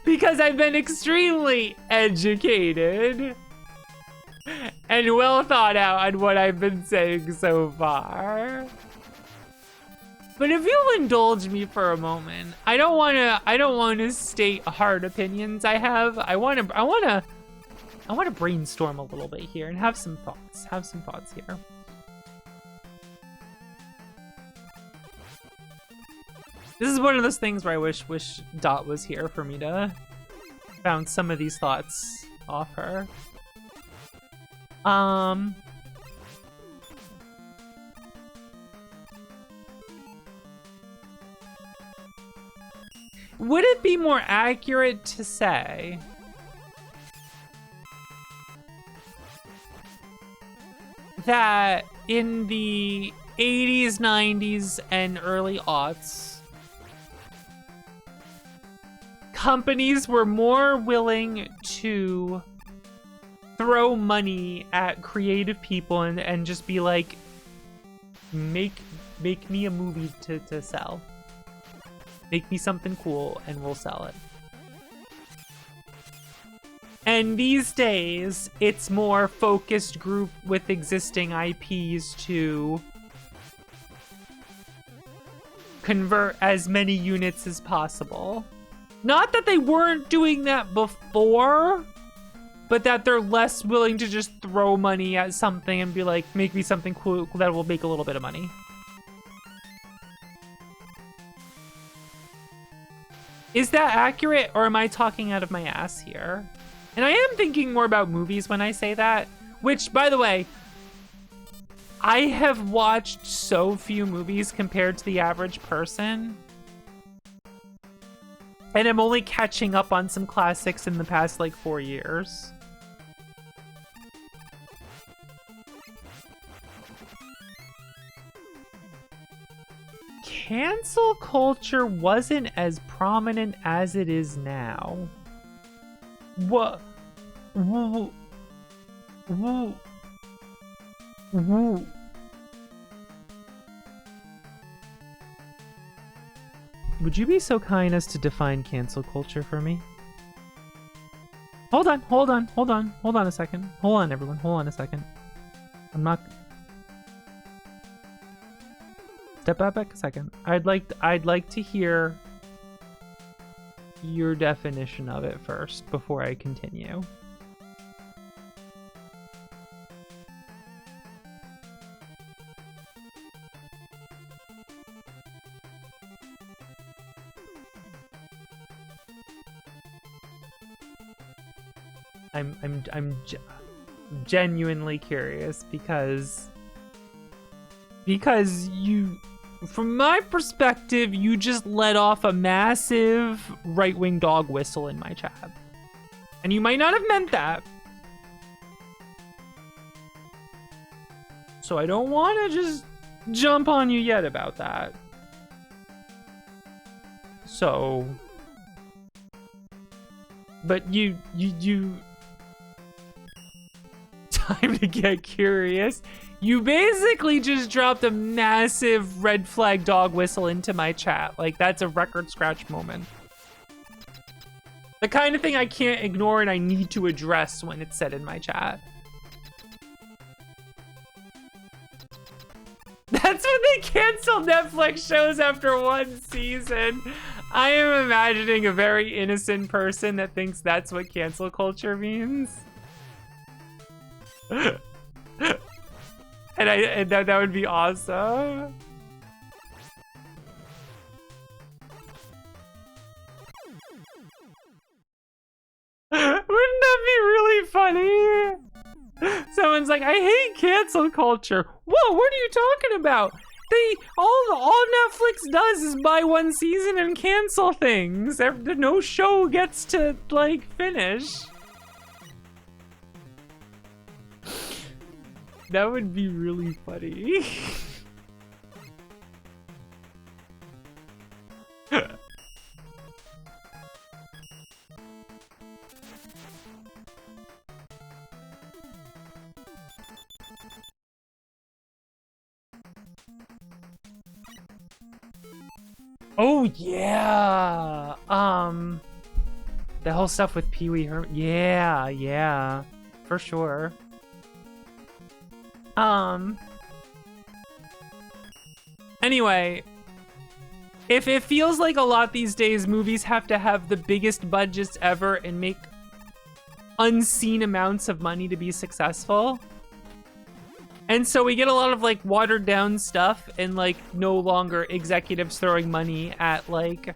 Because I've been extremely educated and well thought out on what I've been saying so far. But if you'll indulge me for a moment, I don't want to state hard opinions I have. I want to brainstorm a little bit here and have some thoughts here. This is one of those things where I wish Dot was here for me to bounce some of these thoughts off her. Would it be more accurate to say that in the 80s, 90s, and early aughts, companies were more willing to throw money at creative people and just be like, make me a movie to sell. Make me something cool and we'll sell it. And these days, it's more focused group with existing IPs to convert as many units as possible. Not that they weren't doing that before, but that they're less willing to just throw money at something and be like, make me something cool that will make a little bit of money. Is that accurate, or am I talking out of my ass here? And I am thinking more about movies when I say that, which, by the way, I have watched so few movies compared to the average person. And I'm only catching up on some classics in the past, like, 4 years. Cancel culture wasn't as prominent as it is now. What? Whoa. Would you be so kind as to define cancel culture for me? Hold on a second. Hold on, everyone. Hold on a second. I'm not. Step back a second. I'd like to hear your definition of it first before I continue. I'm genuinely curious because you, from my perspective, you just let off a massive right-wing dog whistle in my chat. And you might not have meant that. So I don't want to just jump on you yet about that. So, but you time to get curious. You basically just dropped a massive red flag dog whistle into my chat. Like, that's a record scratch moment. The kind of thing I can't ignore and I need to address when it's said in my chat. That's when they cancel Netflix shows after one season. I am imagining a very innocent person that thinks that's what cancel culture means. And that would be awesome. Wouldn't that be really funny? Someone's like, I hate cancel culture. Whoa, what are you talking about? All Netflix does is buy one season and cancel things. No show gets to, like, finish. That would be really funny. Oh yeah. The whole stuff with Pee Wee Herman. Yeah, for sure. Anyway, if it feels like a lot these days, movies have to have the biggest budgets ever and make unseen amounts of money to be successful. And so we get a lot of like watered down stuff and like no longer executives throwing money at like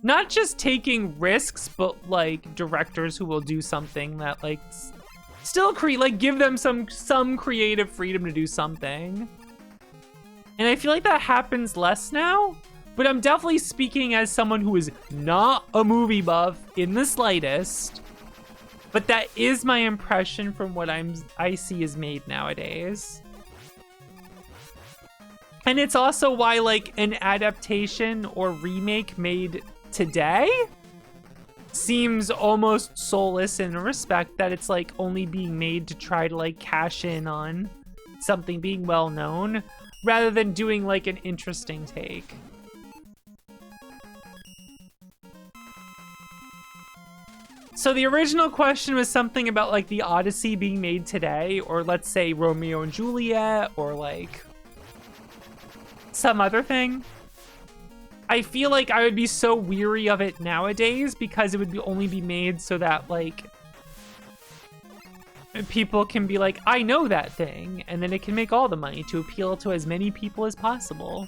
not just taking risks, but like directors who will do something that like still give them some creative freedom to do something. And I feel like that happens less now, but I'm definitely speaking as someone who is not a movie buff in the slightest. But that is my impression from what I see is made nowadays. And it's also why like an adaptation or remake made today seems almost soulless in a respect that it's like only being made to try to like cash in on something being well known rather than doing like an interesting take. So the original question was something about like the Odyssey being made today, or let's say Romeo and Juliet, or like some other thing. I feel like I would be so weary of it nowadays because it would only be made so that like people can be like, I know that thing, and then it can make all the money to appeal to as many people as possible.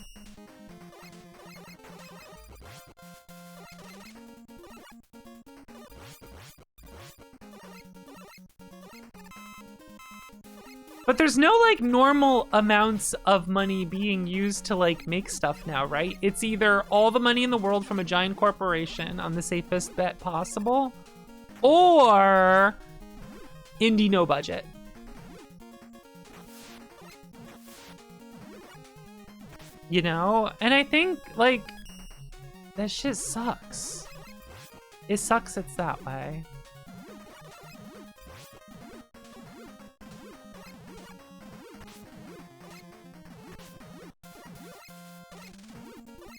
But there's no like normal amounts of money being used to like make stuff now, right? It's either all the money in the world from a giant corporation on the safest bet possible, or indie no budget. You know? And I think like that shit sucks. It sucks it's that way.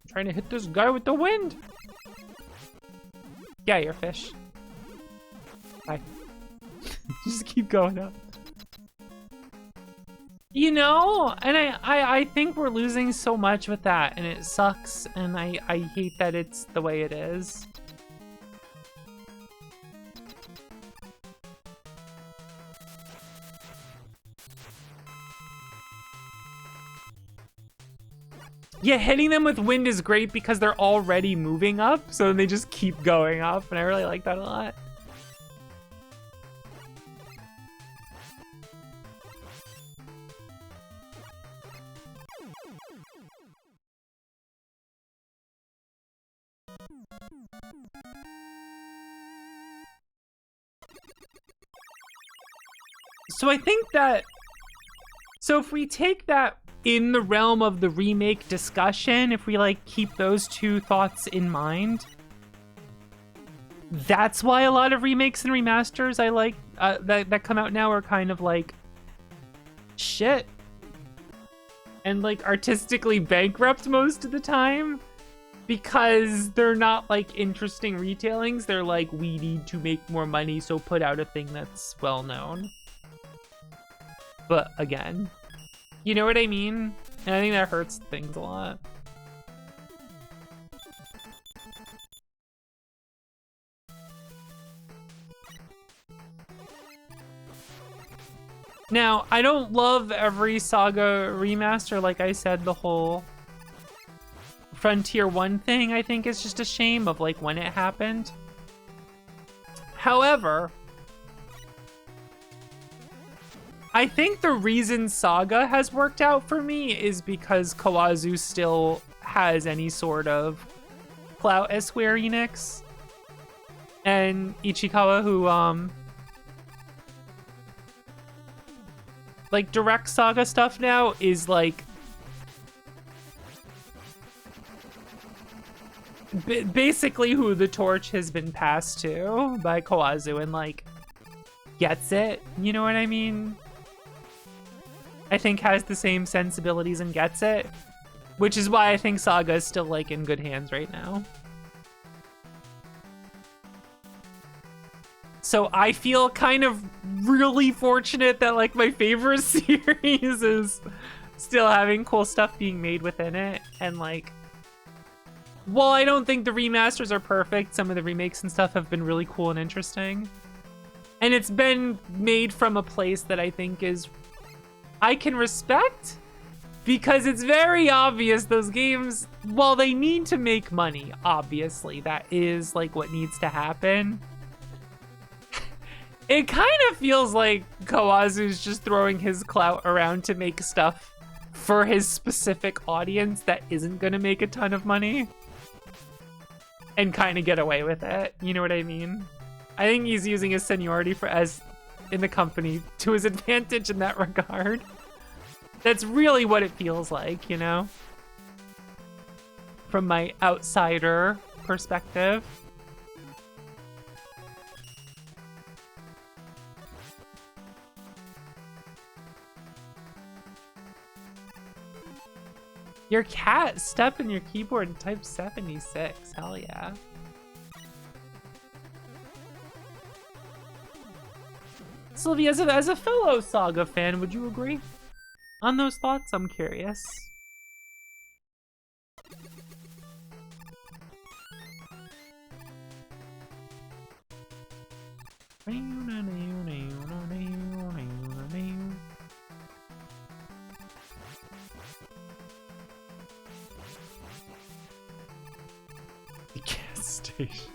Trying to hit this guy with the wind. Yeah, you're a fish. Bye. keep going up. You know, and I think we're losing so much with that, and it sucks, and I hate that it's the way it is. Yeah, hitting them with wind is great because they're already moving up, so they just keep going up, and I really like that a lot. So I think that, so if we take that in the realm of the remake discussion, if we like keep those two thoughts in mind, that's why a lot of remakes and remasters I like that come out now are kind of like shit and like artistically bankrupt most of the time, because they're not like interesting retellings. They're like, we need to make more money, so put out a thing that's well known. But again, you know what I mean? And I think that hurts things a lot. Now, I don't love every Saga remaster. Like I said, the whole Frontier 1 thing I think is just a shame of like when it happened. However, I think the reason Saga has worked out for me is because Kawazu still has any sort of clout as Square Enix. And Ichikawa, who, like, direct Saga stuff now is, like, basically who the torch has been passed to by Kawazu, and, like, gets it. You know what I mean? I think has the same sensibilities and gets it, which is why I think Saga is still like in good hands right now. So I feel kind of really fortunate that like my favorite series is still having cool stuff being made within it. And like, while I don't think the remasters are perfect, some of the remakes and stuff have been really cool and interesting. And it's been made from a place that I think is I can respect, because it's very obvious those games, while they need to make money, obviously, that is like what needs to happen. It kind of feels like Kawazu's just throwing his clout around to make stuff for his specific audience that isn't gonna make a ton of money and kind of get away with it. You know what I mean? I think he's using his seniority as in the company to his advantage in that regard. That's really what it feels like, you know? From my outsider perspective. Your cat step in your keyboard and type 76. Hell yeah. Sylvia, as a fellow Saga fan, would you agree on those thoughts? I'm curious. The gas station.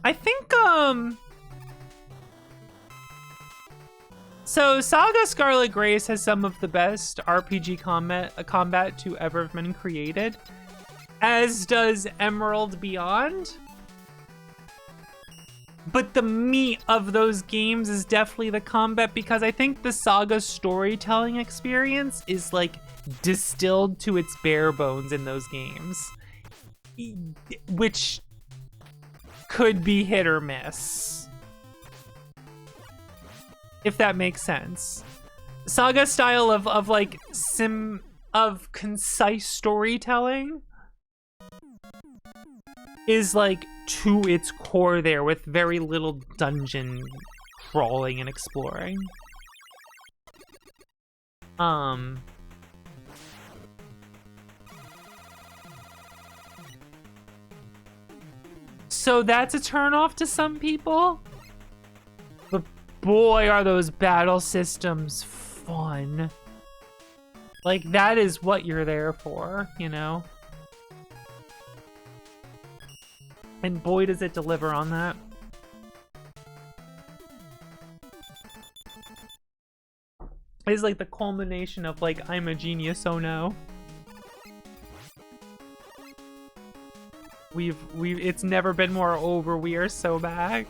I think, so Saga Scarlet Grace has some of the best RPG combat to ever have been created, as does Emerald Beyond. But the meat of those games is definitely the combat, because I think the Saga storytelling experience is like distilled to its bare bones in those games, which could be hit or miss, if that makes sense. Saga style of like concise storytelling is like to its core there, with very little dungeon crawling and exploring. So that's a turnoff to some people. But boy, are those battle systems fun. Like, that is what you're there for, you know? And boy, does it deliver on that. It's like the culmination of like, I'm a genius, oh no. It's never been more over, we are so back.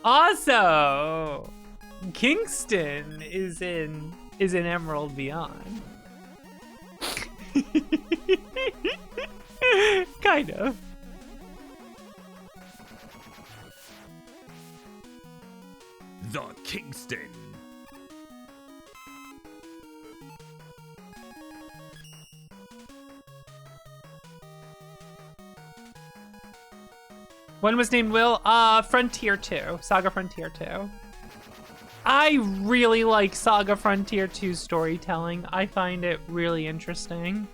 Also, Kingston is in Emerald Beyond. Kind of. The Kingston. One was named Will. Frontier 2. Saga Frontier 2. I really like Saga Frontier 2's storytelling. I find it really interesting.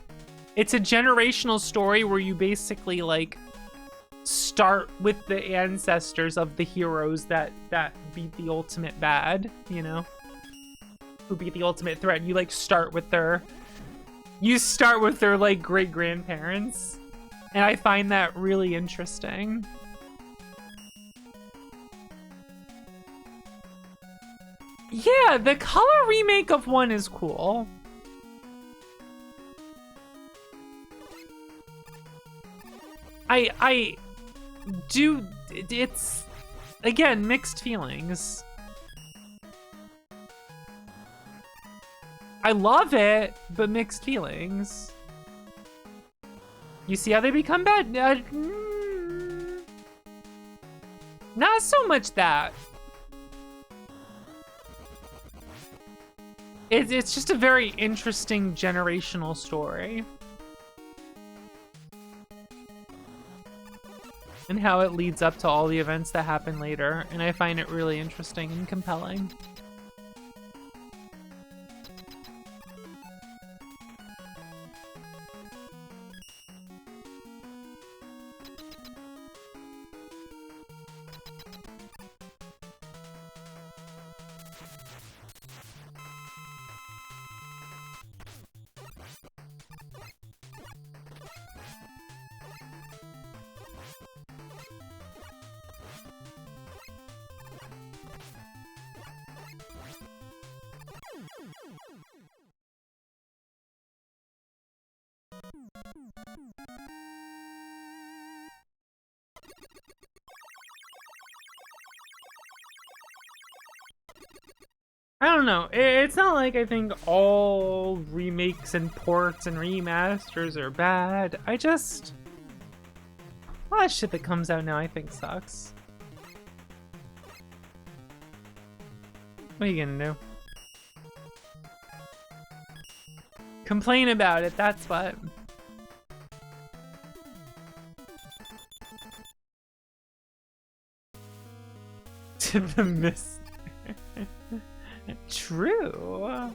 It's a generational story where you basically like start with the ancestors of the heroes that beat the ultimate bad, you know? Who beat the ultimate threat. You like start with their like great-grandparents. And I find that really interesting. Yeah, the color remake of 1 is cool. I do, it's, again, mixed feelings. I love it, but mixed feelings. You see how they become bad? Not so much that. It's just a very interesting generational story. And how it leads up to all the events that happen later. And I find it really interesting and compelling. I don't know. It's not like I think all remakes and ports and remasters are bad. A lot of shit that comes out now I think sucks. What are you gonna do? Complain about it, that's what. To the mist. True.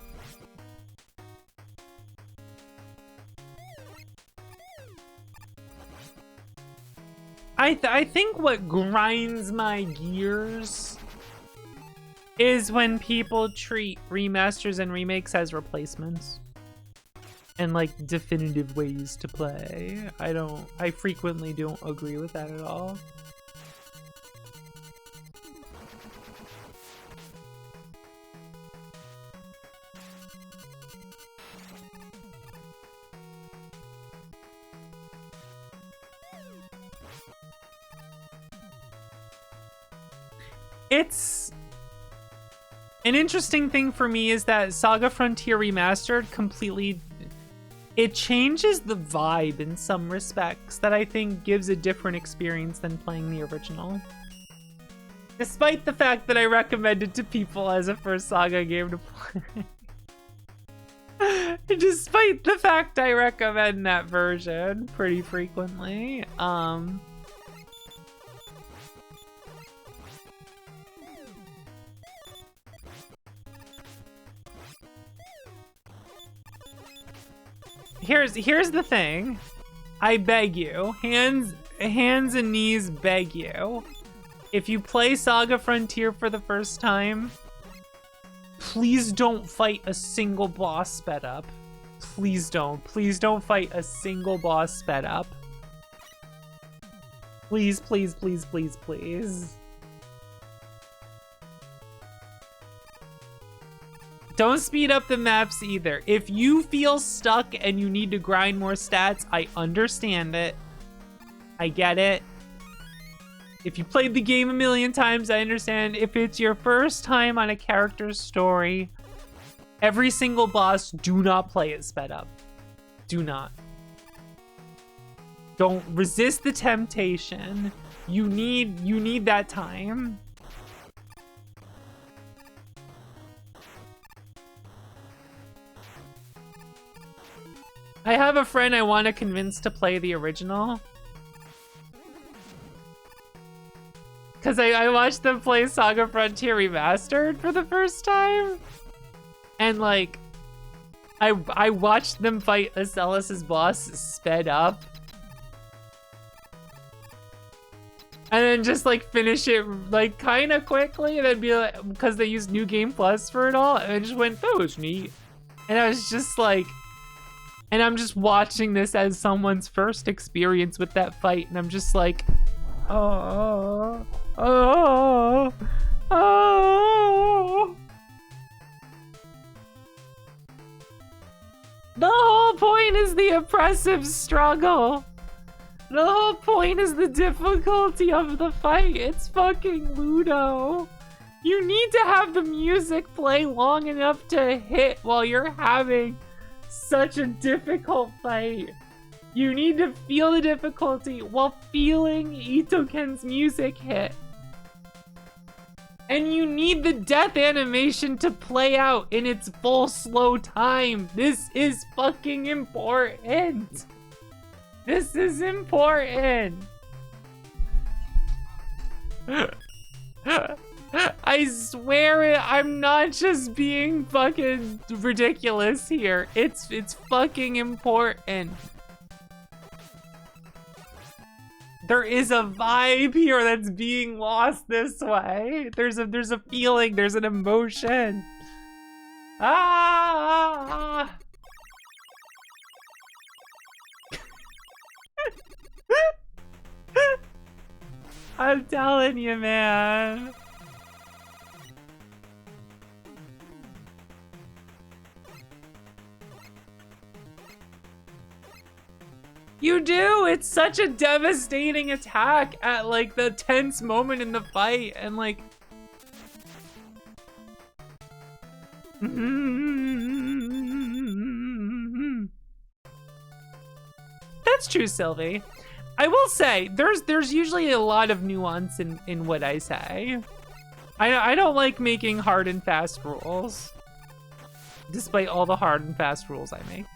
I think what grinds my gears is when people treat remasters and remakes as replacements and like definitive ways to play. I frequently don't agree with that at all. It's an interesting thing for me is that Saga Frontier Remastered completely, it changes the vibe in some respects that I think gives a different experience than playing the original. Despite the fact that I recommend it to people as a first Saga game to play. Despite the fact I recommend that version pretty frequently. Here's the thing. I beg you, hands and knees beg you. If you play Saga Frontier for the first time, please don't fight a single boss sped up. Please don't. Please don't fight a single boss sped up. Please, please, please, please, please. Don't speed up the maps either. If you feel stuck and you need to grind more stats, I understand it. I get it. If you played the game a million times, I understand. If it's your first time on a character's story, every single boss, do not play it sped up. Do not. Don't resist the temptation. You need that time. I have a friend I want to convince to play the original. Because I watched them play Saga Frontier Remastered for the first time. And like, I watched them fight Azelus's boss sped up. And then just like finish it like kind of quickly and then be like, because they used New Game Plus for it all. And I just went, that was neat. And I was just like, and I'm just watching this as someone's first experience with that fight. And I'm just like, oh. The whole point is the oppressive struggle. The whole point is the difficulty of the fight. It's fucking Ludo. You need to have the music play long enough to hit while you're having such a difficult fight. You need to feel the difficulty while feeling Itoken's music hit. And you need the death animation to play out in its full slow time. This is fucking important. This is important. I swear it, I'm not just being fucking ridiculous here. It's fucking important. There is a vibe here that's being lost this way. There's a feeling, there's an emotion. Ah! I'm telling you, man. You do! It's such a devastating attack at like the tense moment in the fight and like... That's true, Sylvie. I will say, there's usually a lot of nuance in what I say. I don't like making hard and fast rules. Despite all the hard and fast rules I make.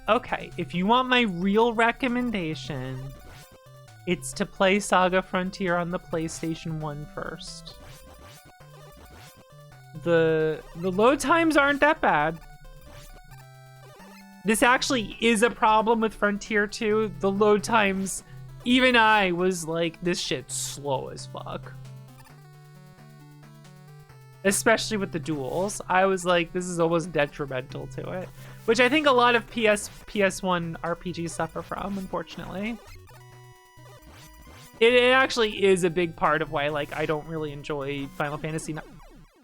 Okay, if you want my real recommendation, it's to play Saga Frontier on the PlayStation 1 first. The load times aren't that bad. This actually is a problem with Frontier 2. The load times, even I was like, this shit's slow as fuck. Especially with the duels. I was like, this is almost detrimental to it. which I think a lot of PS1 RPGs suffer from, unfortunately. It actually is a big part of why, like, I don't really enjoy Final Fantasy.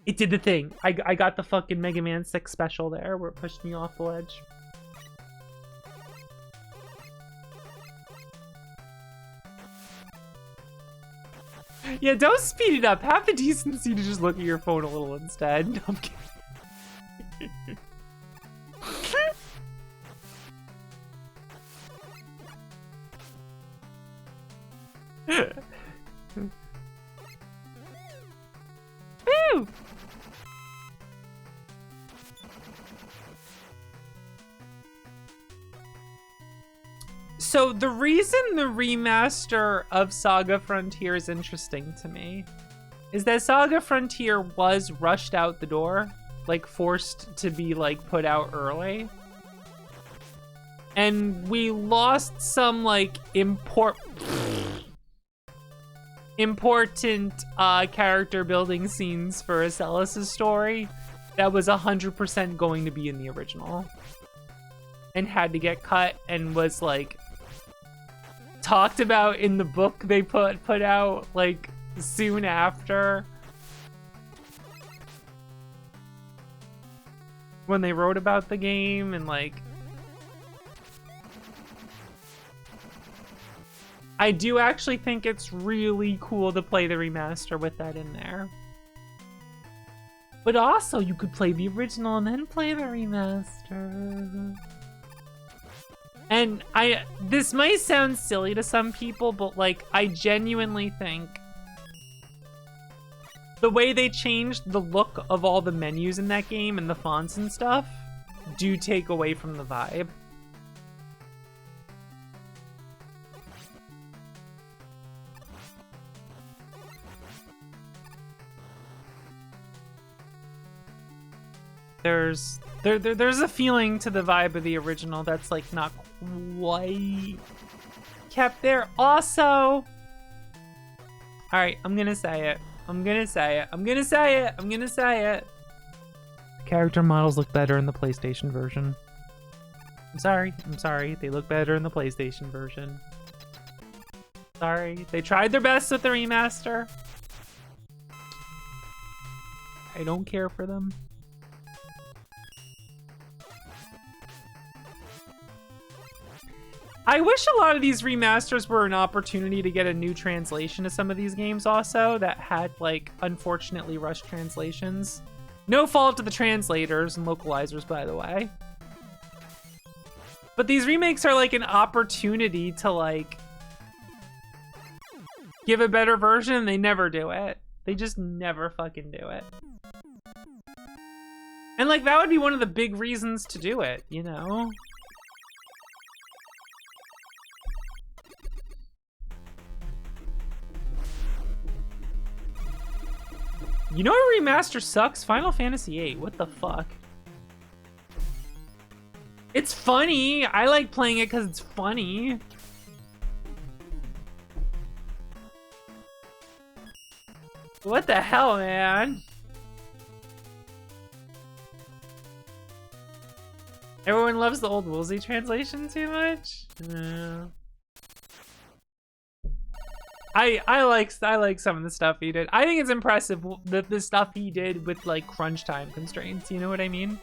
It did the thing. I got the fucking Mega Man 6 special there where it pushed me off the ledge. Yeah, don't speed it up. Have the decency to just look at your phone a little instead. No, I'm kidding. Woo! So the reason the remaster of Saga Frontier is interesting to me is that Saga Frontier was rushed out the door, like forced to be like put out early. And we lost some like important character building scenes for Acellus's story that was 100% going to be in the original and had to get cut and was like talked about in the book they put out like soon after when they wrote about the game. And like I do actually think it's really cool to play the remaster with that in there. But also you could play the original and then play the remaster. And this might sound silly to some people, but like I genuinely think the way they changed the look of all the menus in that game and the fonts and stuff do take away from the vibe. There's a feeling to the vibe of the original that's like not quite kept there. Also, all right, I'm gonna say it. The character models look better in the PlayStation version. I'm sorry. They look better in the PlayStation version. Sorry, they tried their best with the remaster. I don't care for them. I wish a lot of these remasters were an opportunity to get a new translation of some of these games also that had, like, unfortunately rushed translations. No fault to the translators and localizers, by the way. But these remakes are, like, an opportunity to, like, give a better version, and they never do it. They just never fucking do it. And, like, that would be one of the big reasons to do it, you know? You know what remaster sucks? Final Fantasy VIII. What the fuck? It's funny. I like playing it because it's funny. What the hell, man? Everyone loves the old Woolsey translation too much? I like some of the stuff he did. I think it's impressive the stuff he did with like crunch time constraints, you know what I mean?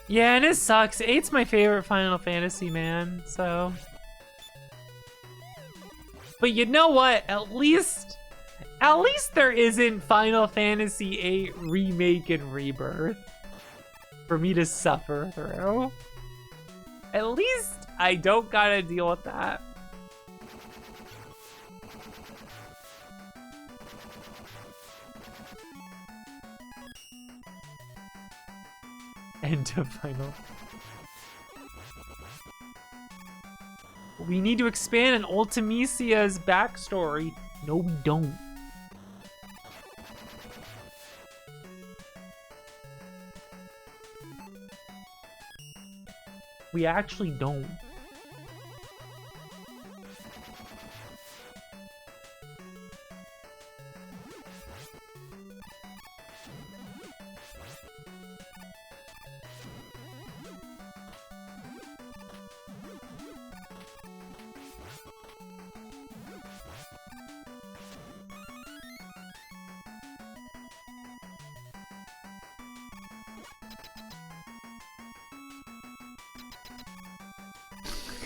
Yeah, and it sucks. 8's my favorite Final Fantasy, man, so. But you know what? At least there isn't Final Fantasy VIII Remake and Rebirth for me to suffer through. At least I don't gotta deal with that. End of Final. We need to expand on Ultimecia's backstory. No, we don't. We actually don't.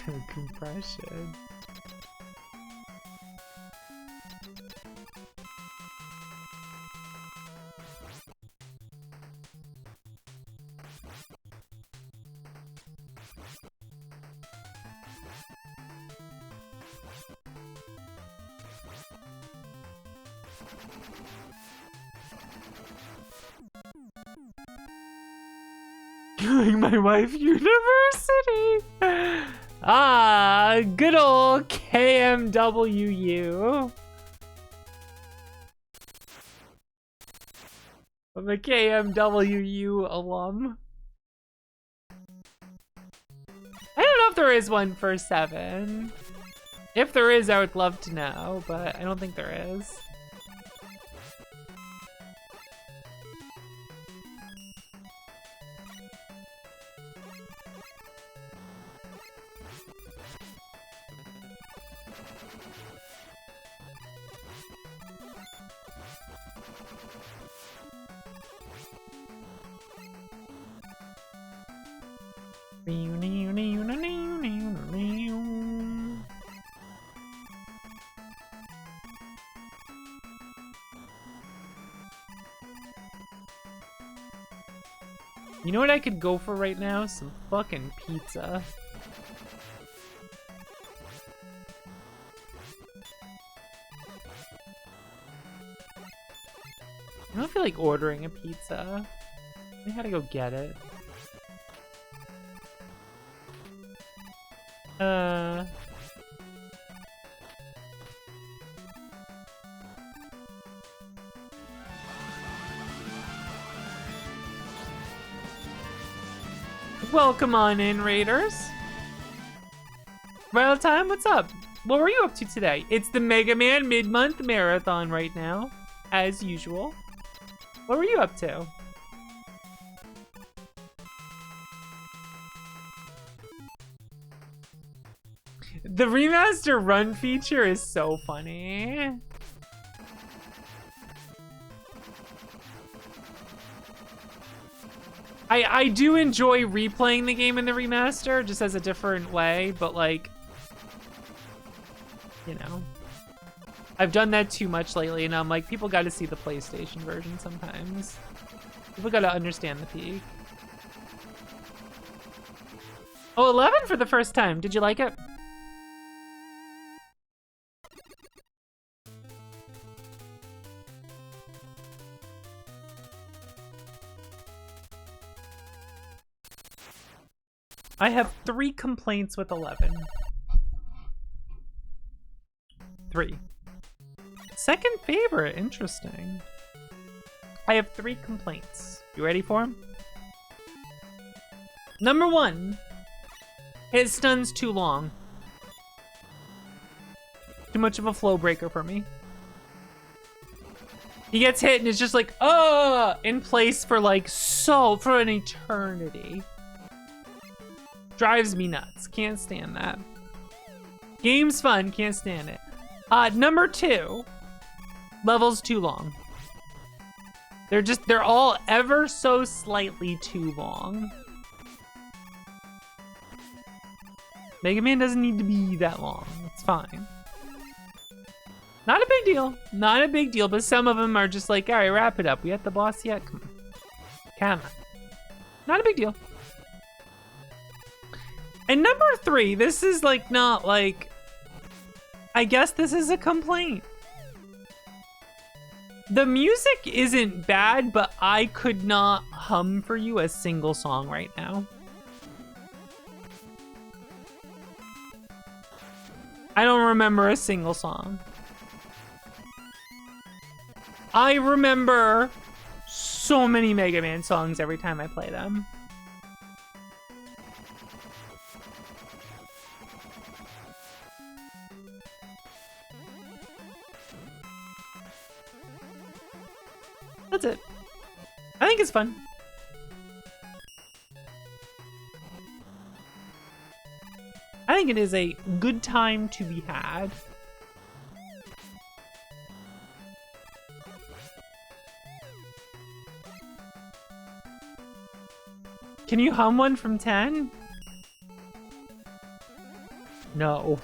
Compression. Killing my wife university. Ah, good old KMWU. I'm a KMWU alum. I don't know if there is one for 7. If there is, I would love to know, but I don't think there is. You know what I could go for right now? Some fucking pizza. I don't feel like ordering a pizza. I gotta go get it. Welcome on in, Raiders. Right on time, what's up? What were you up to today? It's the Mega Man mid-month marathon right now, as usual. What were you up to? The remaster run feature is so funny. I do enjoy replaying the game in the remaster, just as a different way, but like, you know, I've done that too much lately, and I'm like, people gotta see the PlayStation version sometimes. People gotta understand the peak. Oh, 11 for the first time. Did you like it? I have 3 complaints with 11. 3. Second favorite, interesting. I have 3 complaints. You ready for them? Number 1, his stun's too long. Too much of a flow breaker for me. He gets hit and it's just like, in place for like for an eternity. Drives me nuts. Can't stand that. Game's fun. Can't stand it. Number 2. Levels too long. They're all ever so slightly too long. Mega Man doesn't need to be that long. It's fine. Not a big deal. Not a big deal, but some of them are just like, all right, wrap it up. We at the boss yet? Come on. Come on. Not a big deal. And number 3, this is like not like, I guess this is a complaint. The music isn't bad, but I could not hum for you a single song right now. I don't remember a single song. I remember so many Mega Man songs every time I play them. That's it. I think it's fun. I think it is a good time to be had. Can you hum one from 10? No.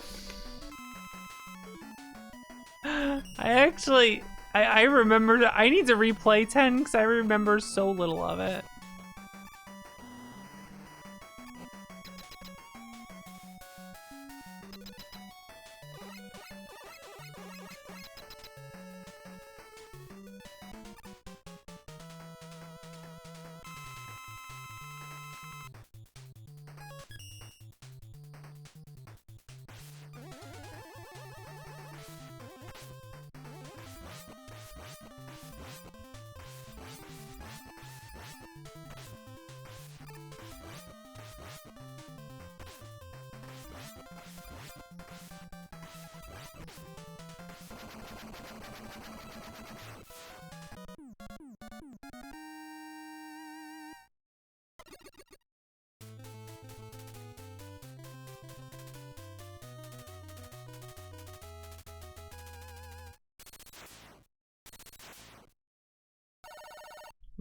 I remember that I need to replay 10 because I remember so little of it.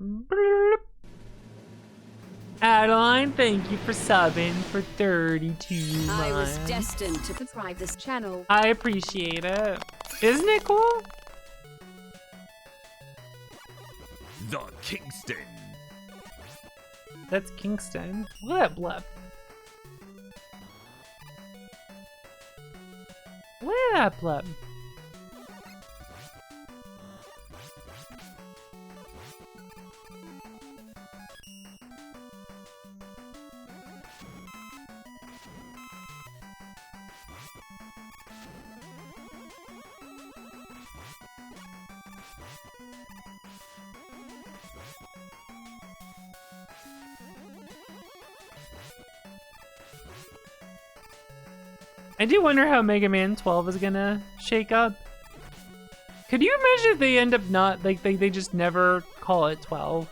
Bloop. Adeline, thank you for subbing for 32 months. I was destined to Subscribe this channel. I appreciate it. Isn't it cool? The Kingston. That's Kingston. Look at that blip. Look at that blip. I do wonder how Mega Man 12 is gonna shake up. Could you imagine if they end up not, like, they just never call it 12?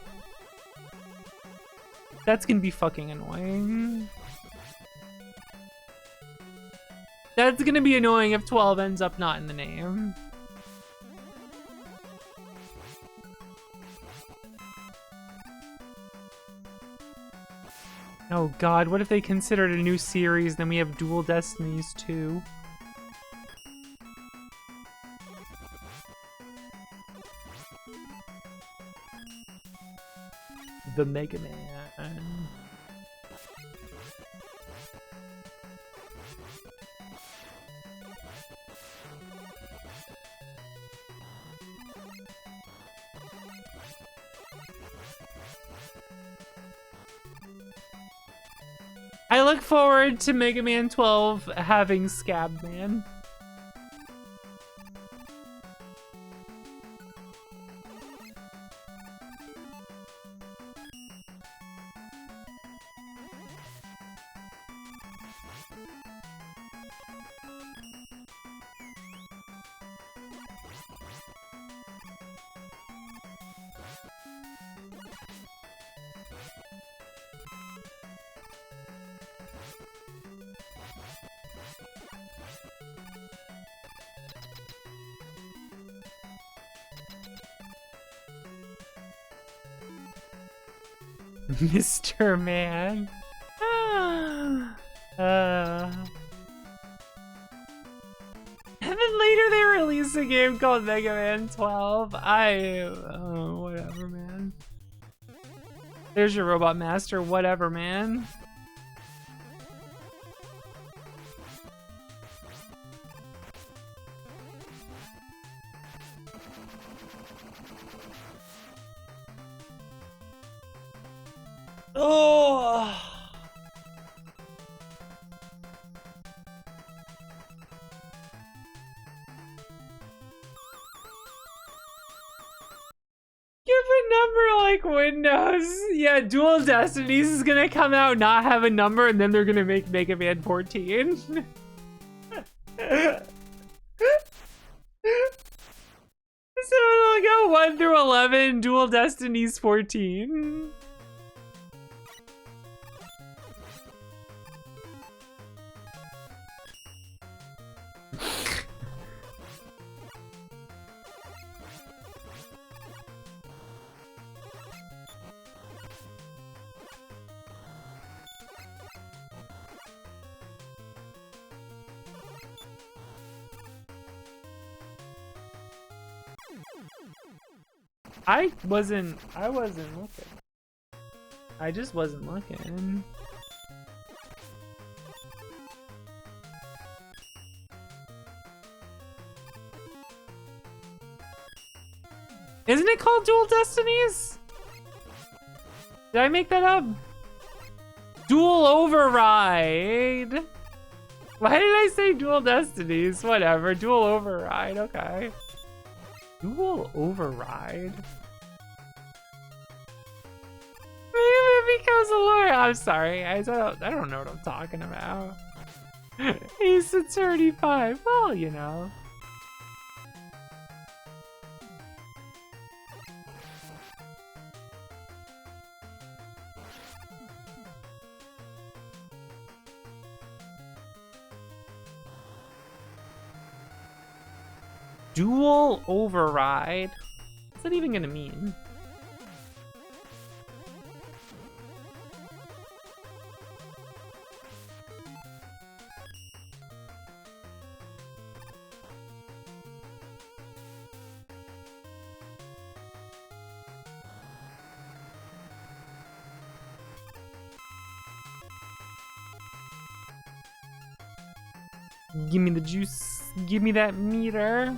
That's gonna be fucking annoying. That's gonna be annoying if 12 ends up not in the name. Oh god, what if they consider it a new series, then we have Dual Destinies 2? The Mega Man. I look forward to Mega Man 12 having Scab Man. Mr. Man. And then later they released a game called Mega Man 12. Whatever, man. There's your Robot Master, whatever, man. Oh. Give a number like Windows. Yeah, Dual Destinies is gonna come out, not have a number, and then they're gonna make Mega Man 14. So it'll go 1 through 11, Dual Destinies 14. I wasn't looking. I just wasn't looking. Isn't it called Dual Destinies? Did I make that up? Dual Override. Why did I say Dual Destinies? Whatever, Dual Override, okay. Dual Override? Maybe it becomes a lawyer. I'm sorry, I don't know what I'm talking about. He's a 35, well, you know. Dual Override? What's that even gonna mean? Give me the juice. Give me that meter.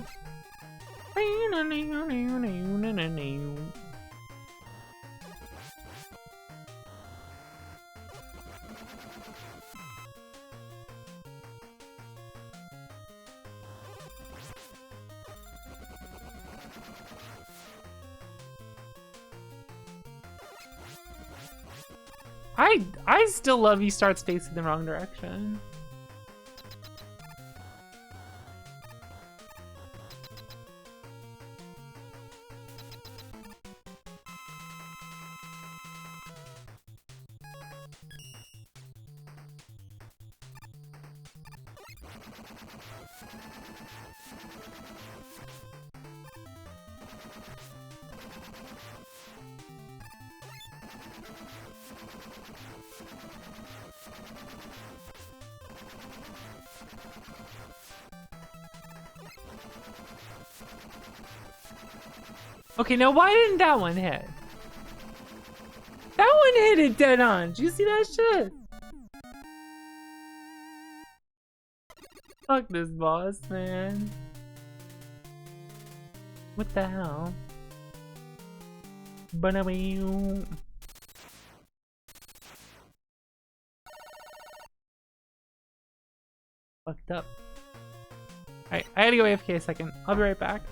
I still love he starts facing the wrong direction. Okay, now why didn't that one hit? That one hit it dead on. Did you see that shit? Fuck this boss, man. What the hell? Ba-da-bing. Fucked up. Alright, I gotta go AFK a second. I'll be right back.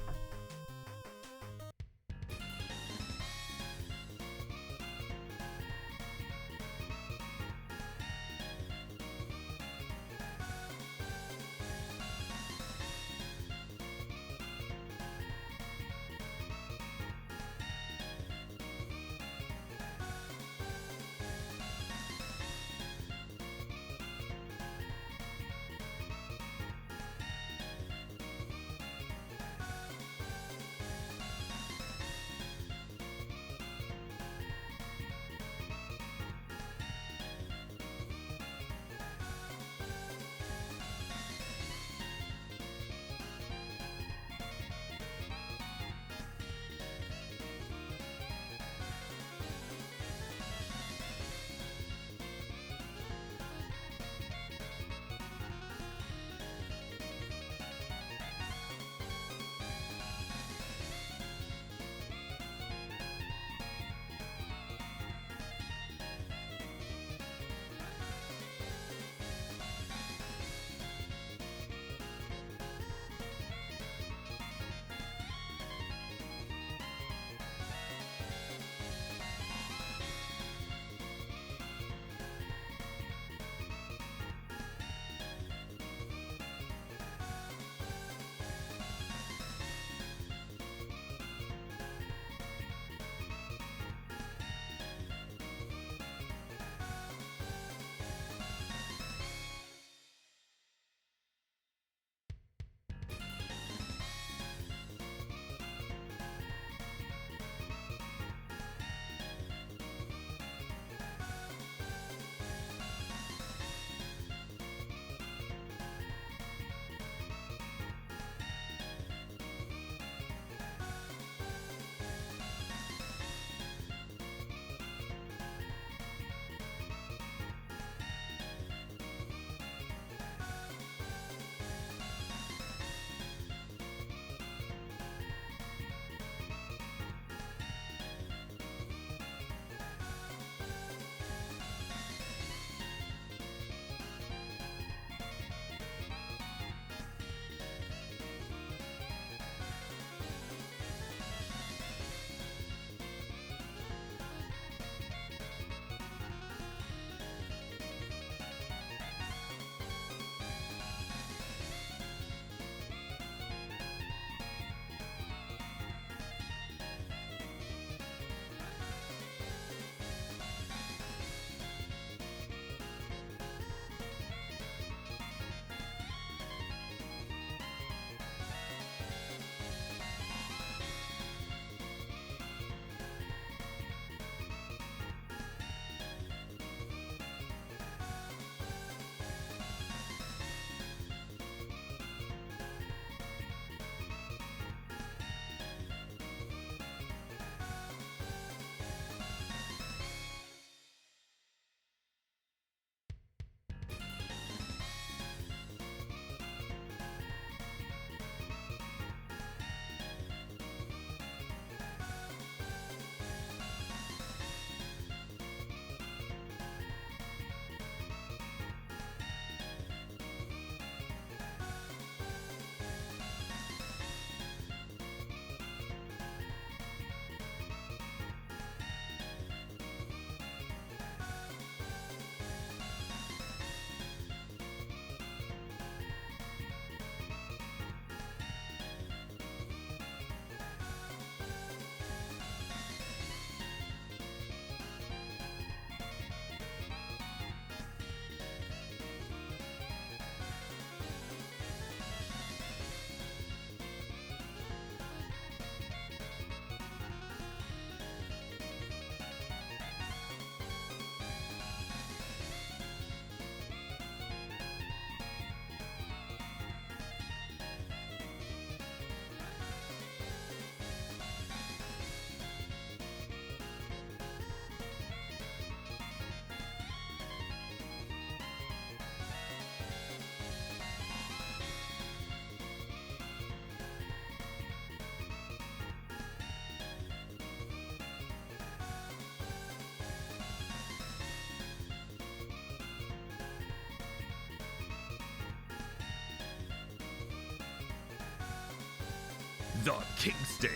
The Kingston.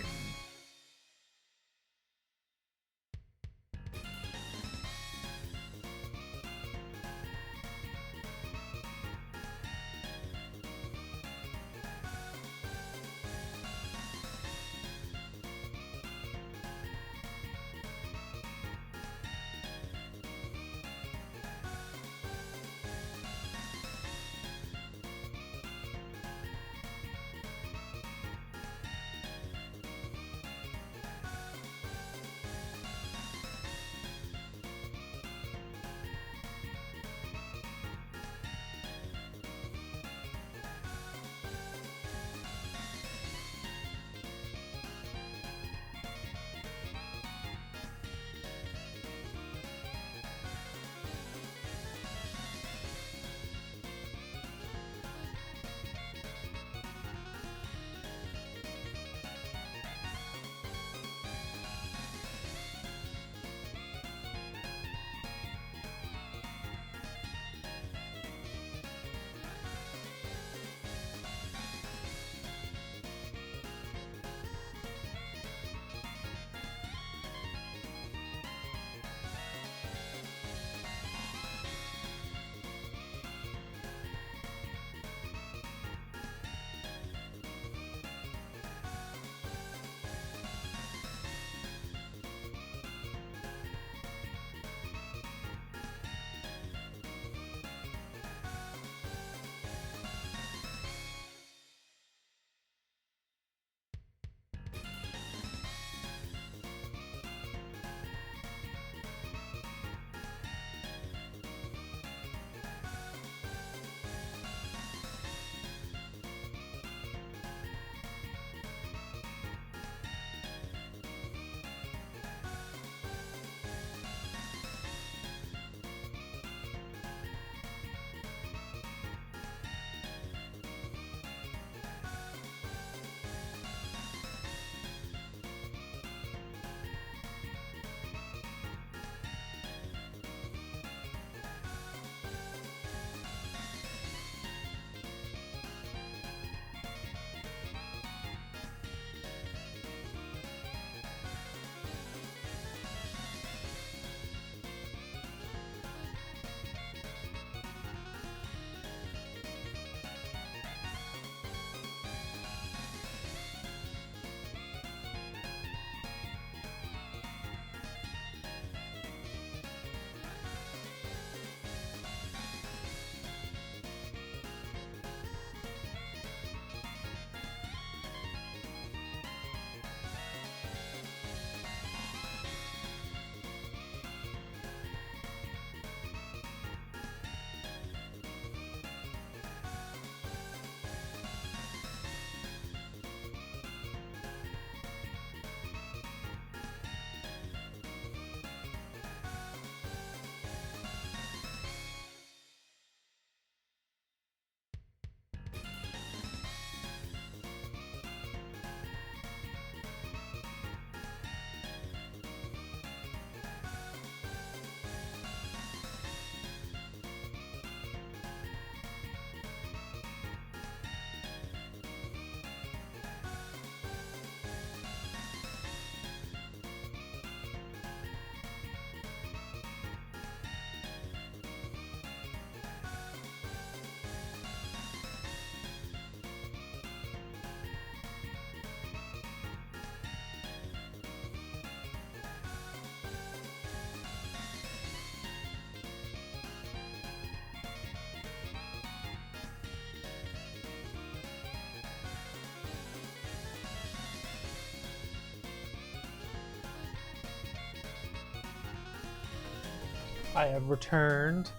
I have returned.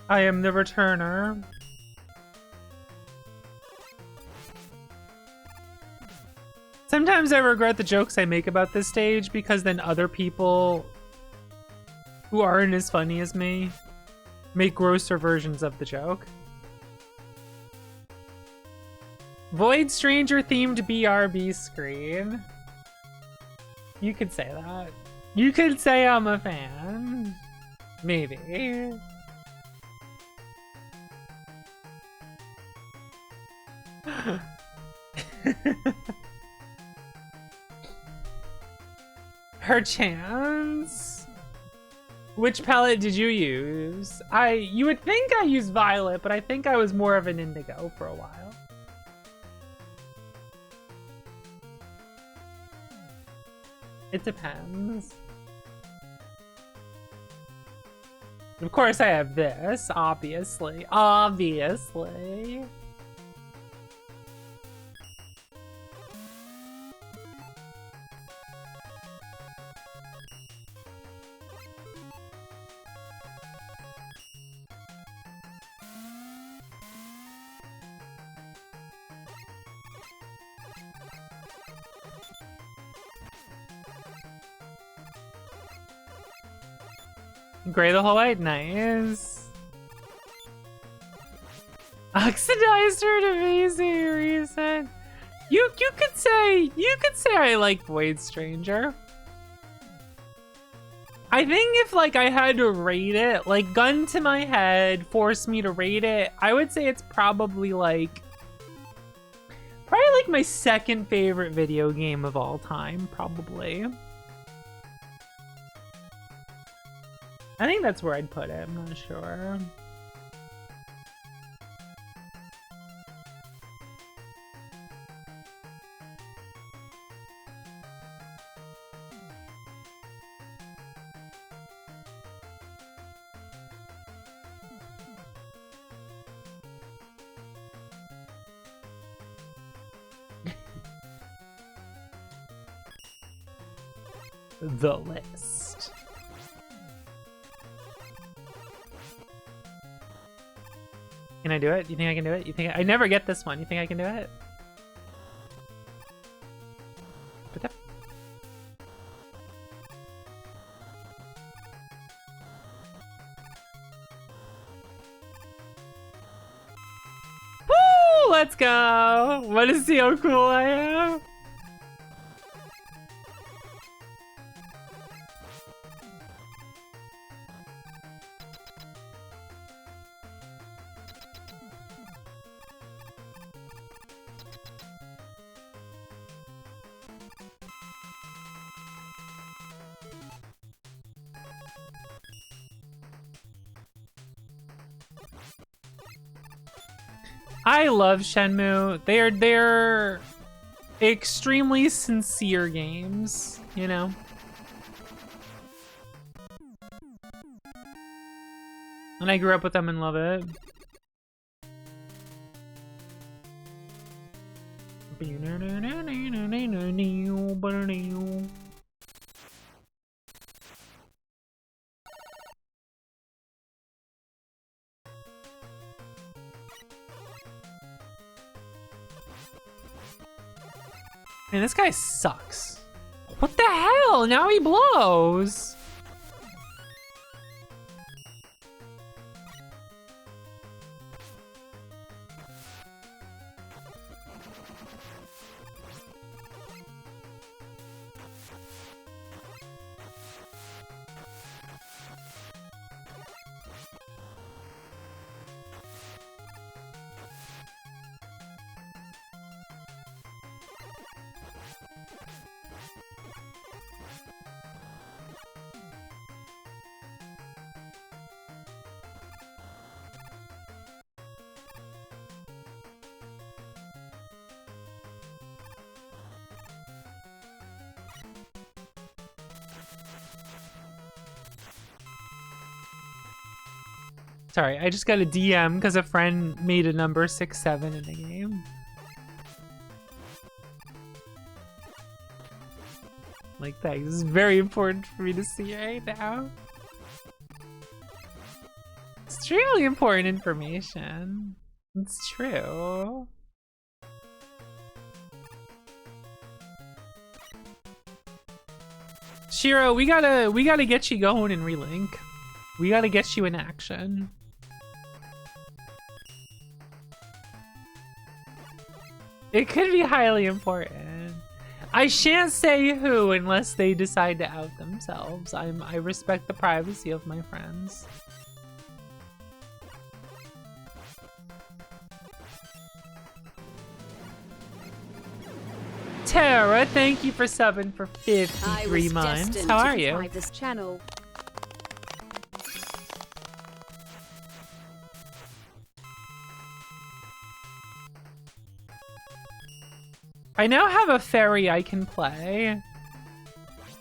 I am the returner. Sometimes I regret the jokes I make about this stage because then other people who aren't as funny as me make grosser versions of the joke. Void Stranger themed BRB screen. You could say that. You could say I'm a fan. Maybe. Her chance. Which palette did you use? You would think I used Violet, but I think I was more of an Indigo for a while. It depends. Of course I have this, obviously. Obviously. Gray the whole white, nice. Oxidized her to amazing reason. You could say I like Void Stranger. I think if like I had to rate it, like gun to my head, forced me to rate it, I would say it's probably like my second favorite video game of all time, probably. I think that's where I'd put it, I'm not sure. The list. Can I do it? You think I can do it? You think I never get this one? You think I can do it? Woo! Let's go! What is see how cool I am? I love Shenmue. They're extremely sincere games, you know? And I grew up with them and love it. Man, this guy sucks. What the hell? Now he blows. Sorry, I just got a DM because a friend made a number 6-7 in the game. Like, thanks. This is very important for me to see right now. Extremely important information. It's true. Shiro, we gotta get you going in Relink. We gotta get you in action. It could be highly important. I shan't say who unless they decide to out themselves. I respect the privacy of my friends. Tara, thank you for subbing for 53 months. How are you? By this channel. I now have a fairy I can play.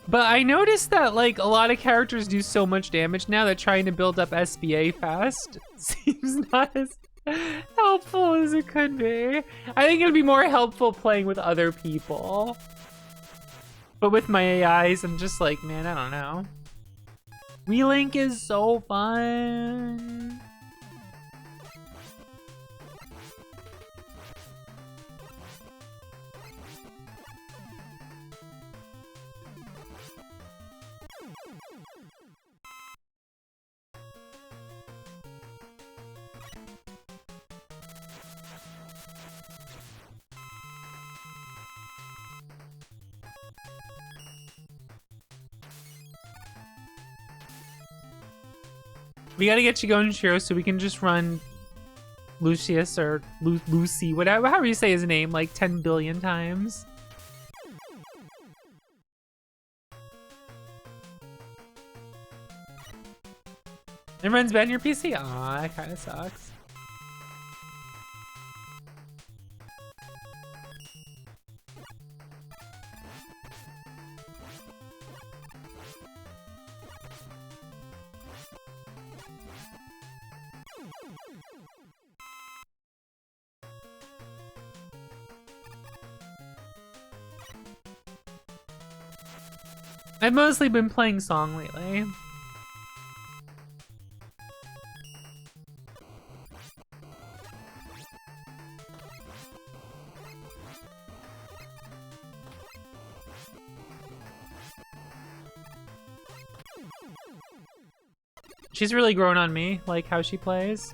But I noticed that like a lot of characters do so much damage now that trying to build up SBA fast seems not as helpful as it could be. I think it'd be more helpful playing with other people. But with my AIs, I'm just like, man, I don't know. Relink is so fun. We gotta get you going, Shiro, so we can just run Lucius or Lucy, whatever, however you say his name, like 10 billion times. It runs bad on your PC? Aw, that kinda sucks. I've mostly been playing Song lately. She's really grown on me, like how she plays.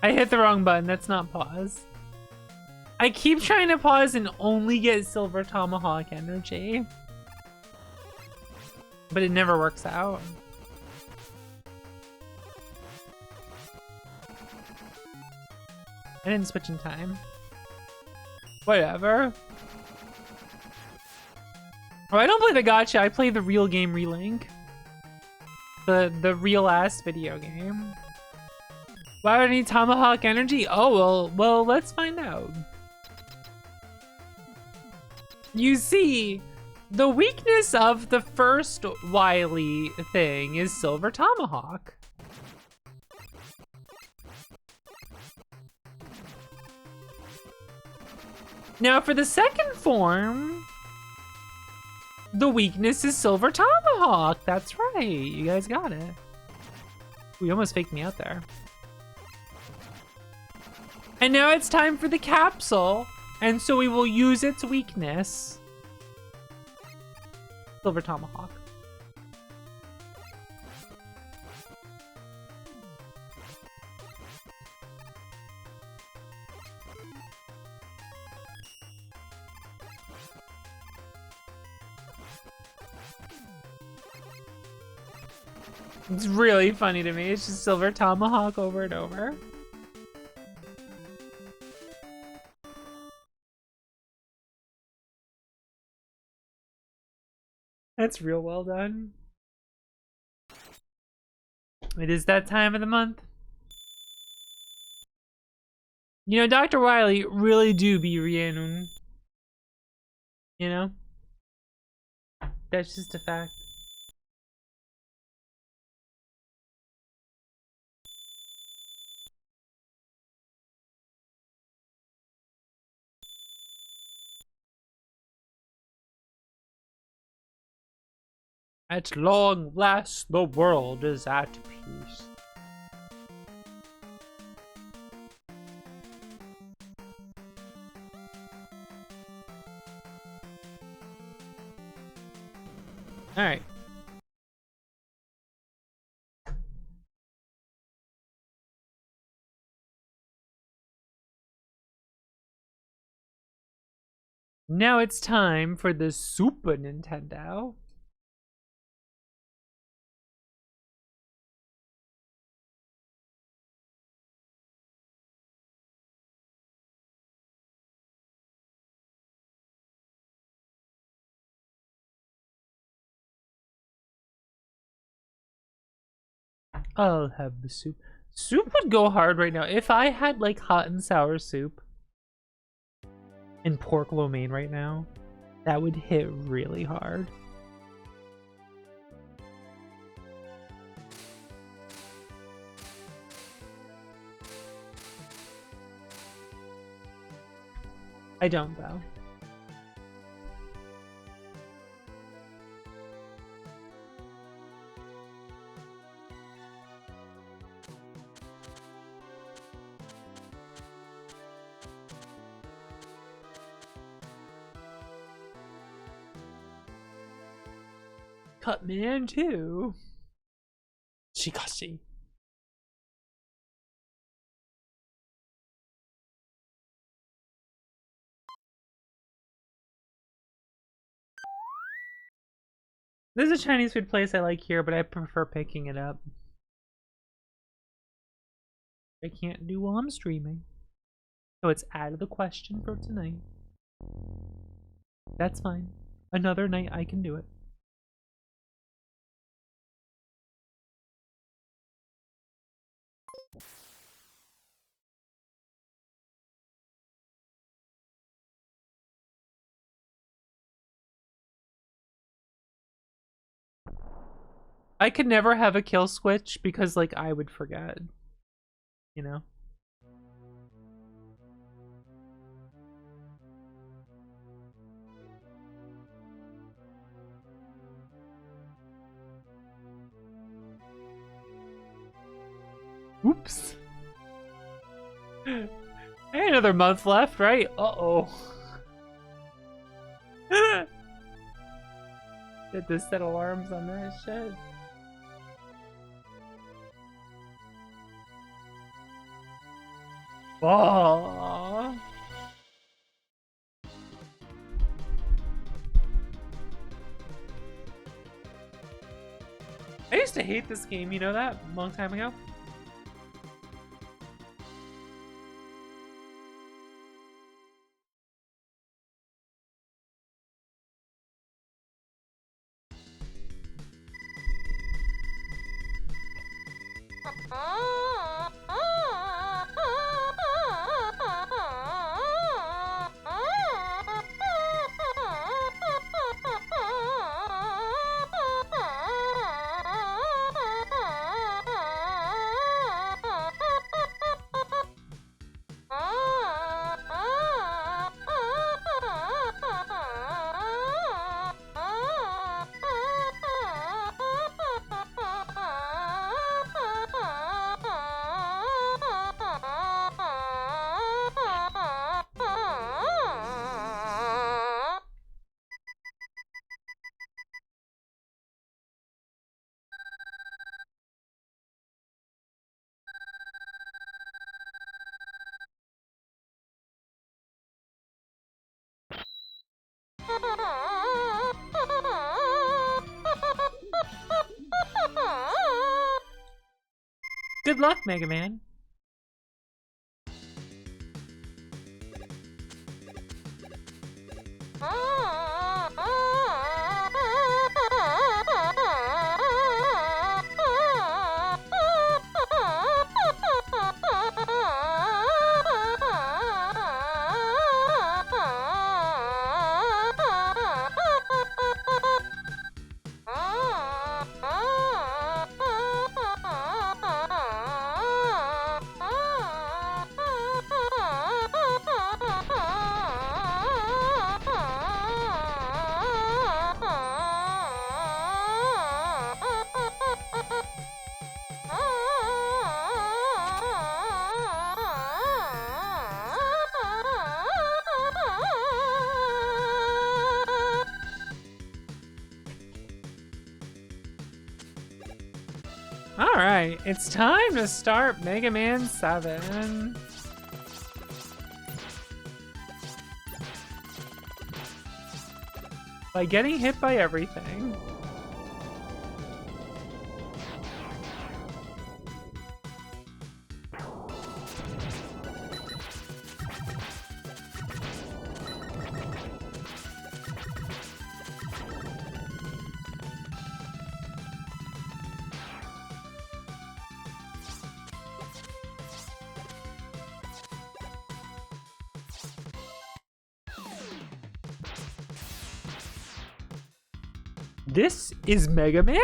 I hit the wrong button, that's not pause. I keep trying to pause and only get Silver Tomahawk energy. But it never works out. I didn't switch in time. Whatever. Oh, I don't play the gacha, I play the real game Relink. The real ass video game. Why would I need Tomahawk energy? Oh, well, let's find out. You see, the weakness of the first Wily thing is Silver Tomahawk. Now for the second form, the weakness is Silver Tomahawk. That's right, you guys got it. We almost faked me out there. And now it's time for the capsule, and so we will use its weakness. Silver Tomahawk. It's really funny to me. It's just Silver Tomahawk over and over. That's real well done. It is that time of the month. You know, Dr. Wily really do be Rhiannon. You know? That's just a fact. At long last, the world is at peace. All right. Now it's time for the Super Nintendo. I'll have the soup. Soup would go hard right now. If I had like hot and sour soup and pork lo mein right now, that would hit really hard. I don't though. Cut man too. Shikashi. There's a Chinese food place I like here, but I prefer picking it up. I can't do while I'm streaming. So it's out of the question for tonight. That's fine. Another night I can do it. I could never have a kill switch because, like, I would forget. You know? Oops. Hey, another month left, right? Uh-oh. Did this set alarms on that shit? Oh. I used to hate this game, you know that? A long time ago. Good luck, Mega Man. Alright, it's time to start Mega Man 7. By getting hit by everything. This is Mega Man?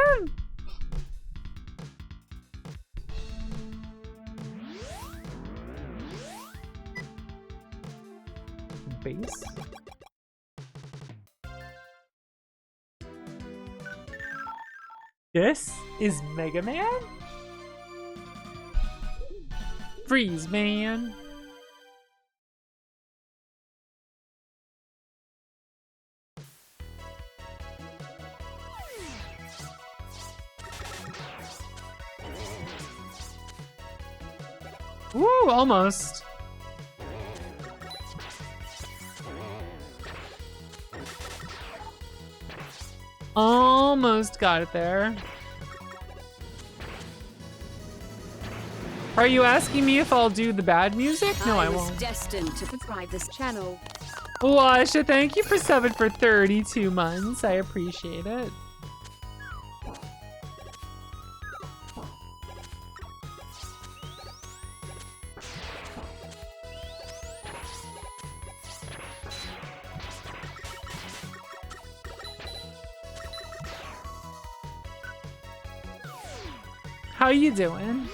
Base? This is Mega Man? Freeze, man. Woo, almost. Almost got it there. Are you asking me if I'll do the bad music? No, I won't. Destined to subscribe this channel. Washa, thank you for subbing for 32 months. I appreciate it. How you doing?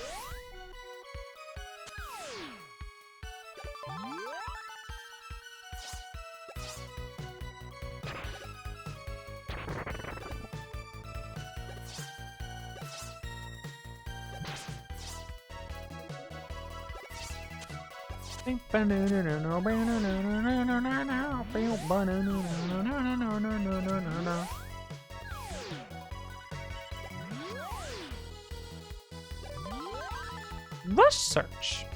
Rush search.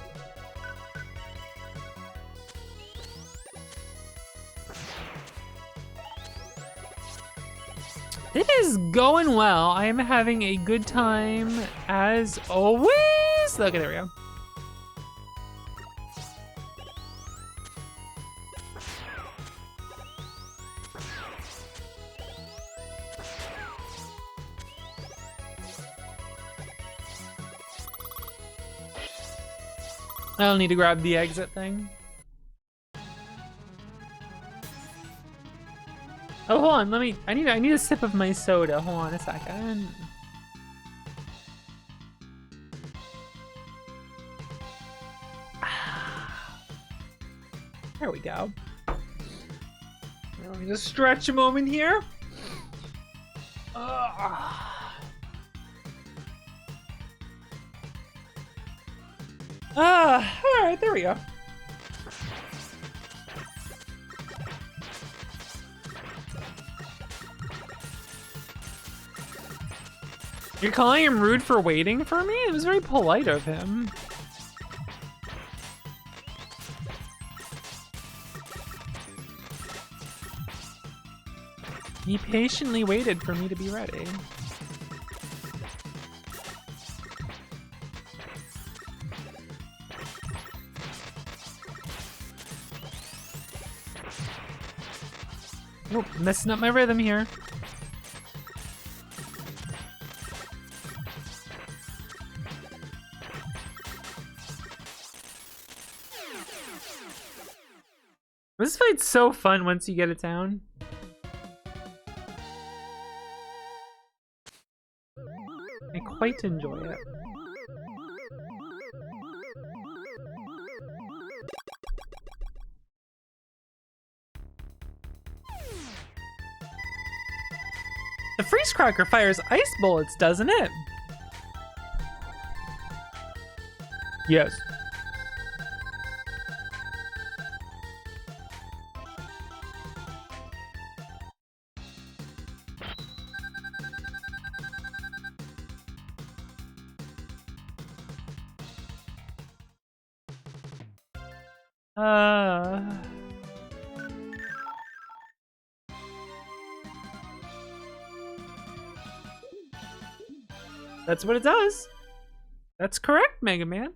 It is going well. I am having a good time as always. Okay, there we go. I'll need to grab the exit thing. Oh, hold on. I need a sip of my soda. Hold on a second. There we go. Let me just stretch a moment here. Alright, there we go. You're calling him rude for waiting for me? It was very polite of him. He patiently waited for me to be ready. Oh, messing up my rhythm here. This fight's so fun once you get it down. I quite enjoy it. The freeze cracker fires ice bullets, doesn't it? Yes. That's what it does. That's correct, Mega Man.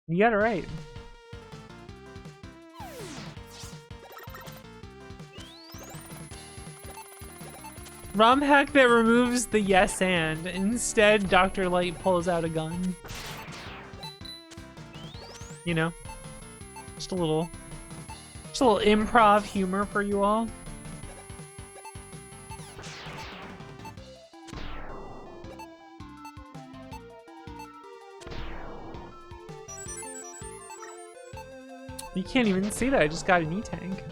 You got it right. ROM hack that removes the yes and. Instead, Dr. Light pulls out a gun. You know? Just a little improv humor for you all. You can't even see that, I just got an E-Tank.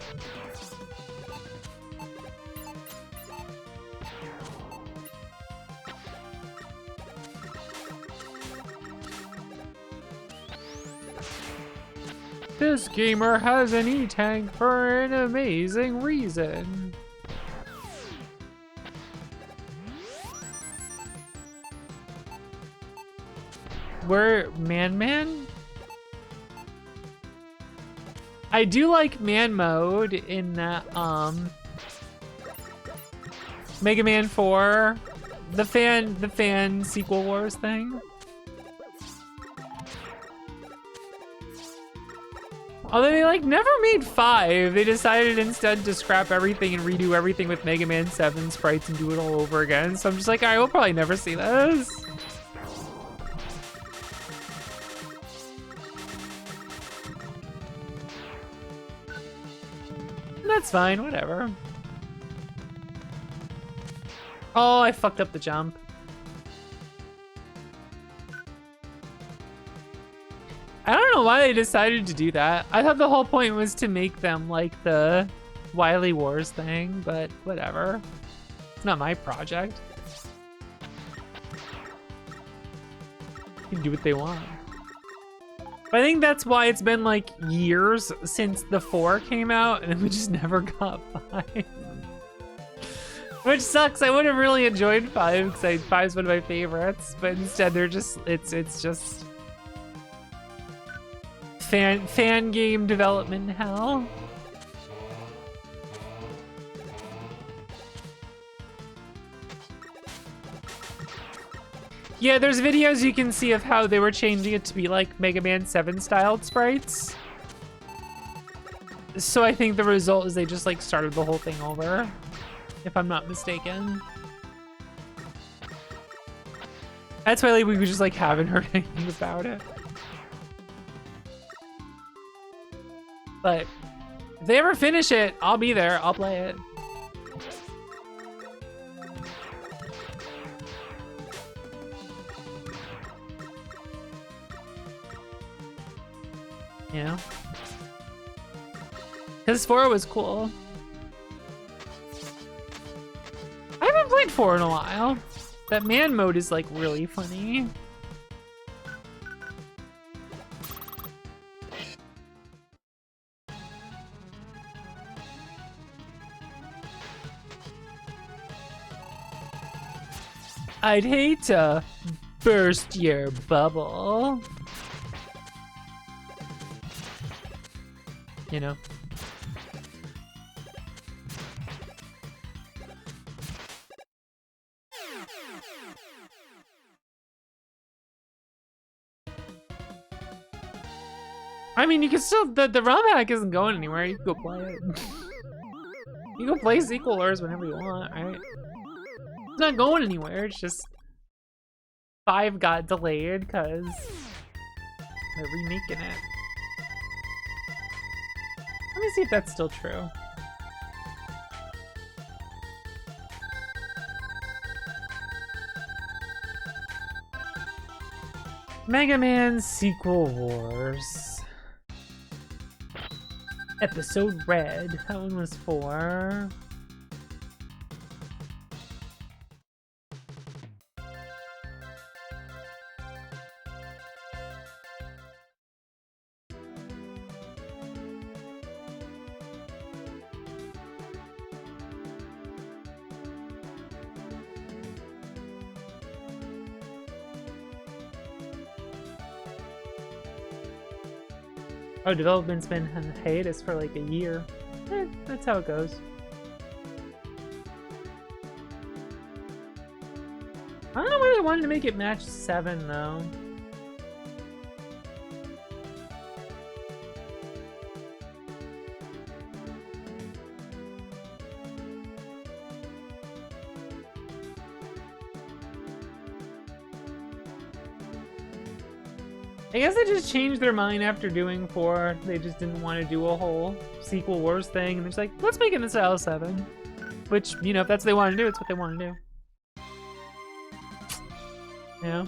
This gamer has an E-Tank for an amazing reason. We're Man? I do like man mode in that Mega Man 4, the fan sequel wars thing. Although they like never made 5, they decided instead to scrap everything and redo everything with Mega Man 7 sprites and do it all over again. So I'm just like, alright, we'll probably never see this. That's fine, whatever. Oh, I fucked up the jump. I don't know why they decided to do that. I thought the whole point was to make them like the Wily Wars thing, but whatever. It's not my project. You can do what they want. But I think that's why it's been like years since the 4 came out and we just never got 5. Which sucks. I would have really enjoyed 5 because 5 is one of my favorites, but instead they're just, it's just fan game development hell. Yeah, there's videos you can see of how they were changing it to be like Mega Man 7 styled sprites. So I think the result is they just like started the whole thing over, if I'm not mistaken. That's why like, we just like haven't heard anything about it. But if they ever finish it, I'll be there, I'll play it. You know? Because 4 was cool. I haven't played 4 in a while. That man mode is like really funny. I'd hate to burst your bubble. You know? I mean, you can still, the ROM hack isn't going anywhere. You can go play it. You can go play Sequel Wars whenever you want, right? It's not going anywhere. It's just 5 got delayed because they're remaking it. Let me see if that's still true. Mega Man Sequel Wars. Episode Red. That one was 4. Oh, development's been on hiatus for like a year. That's how it goes. I don't know why they wanted to make it match 7 though. I guess they just changed their mind after doing 4. They just didn't want to do a whole sequel wars thing, and they're just like, let's make it into L7. Which, you know, if that's what they want to do, it's what they want to do. Yeah.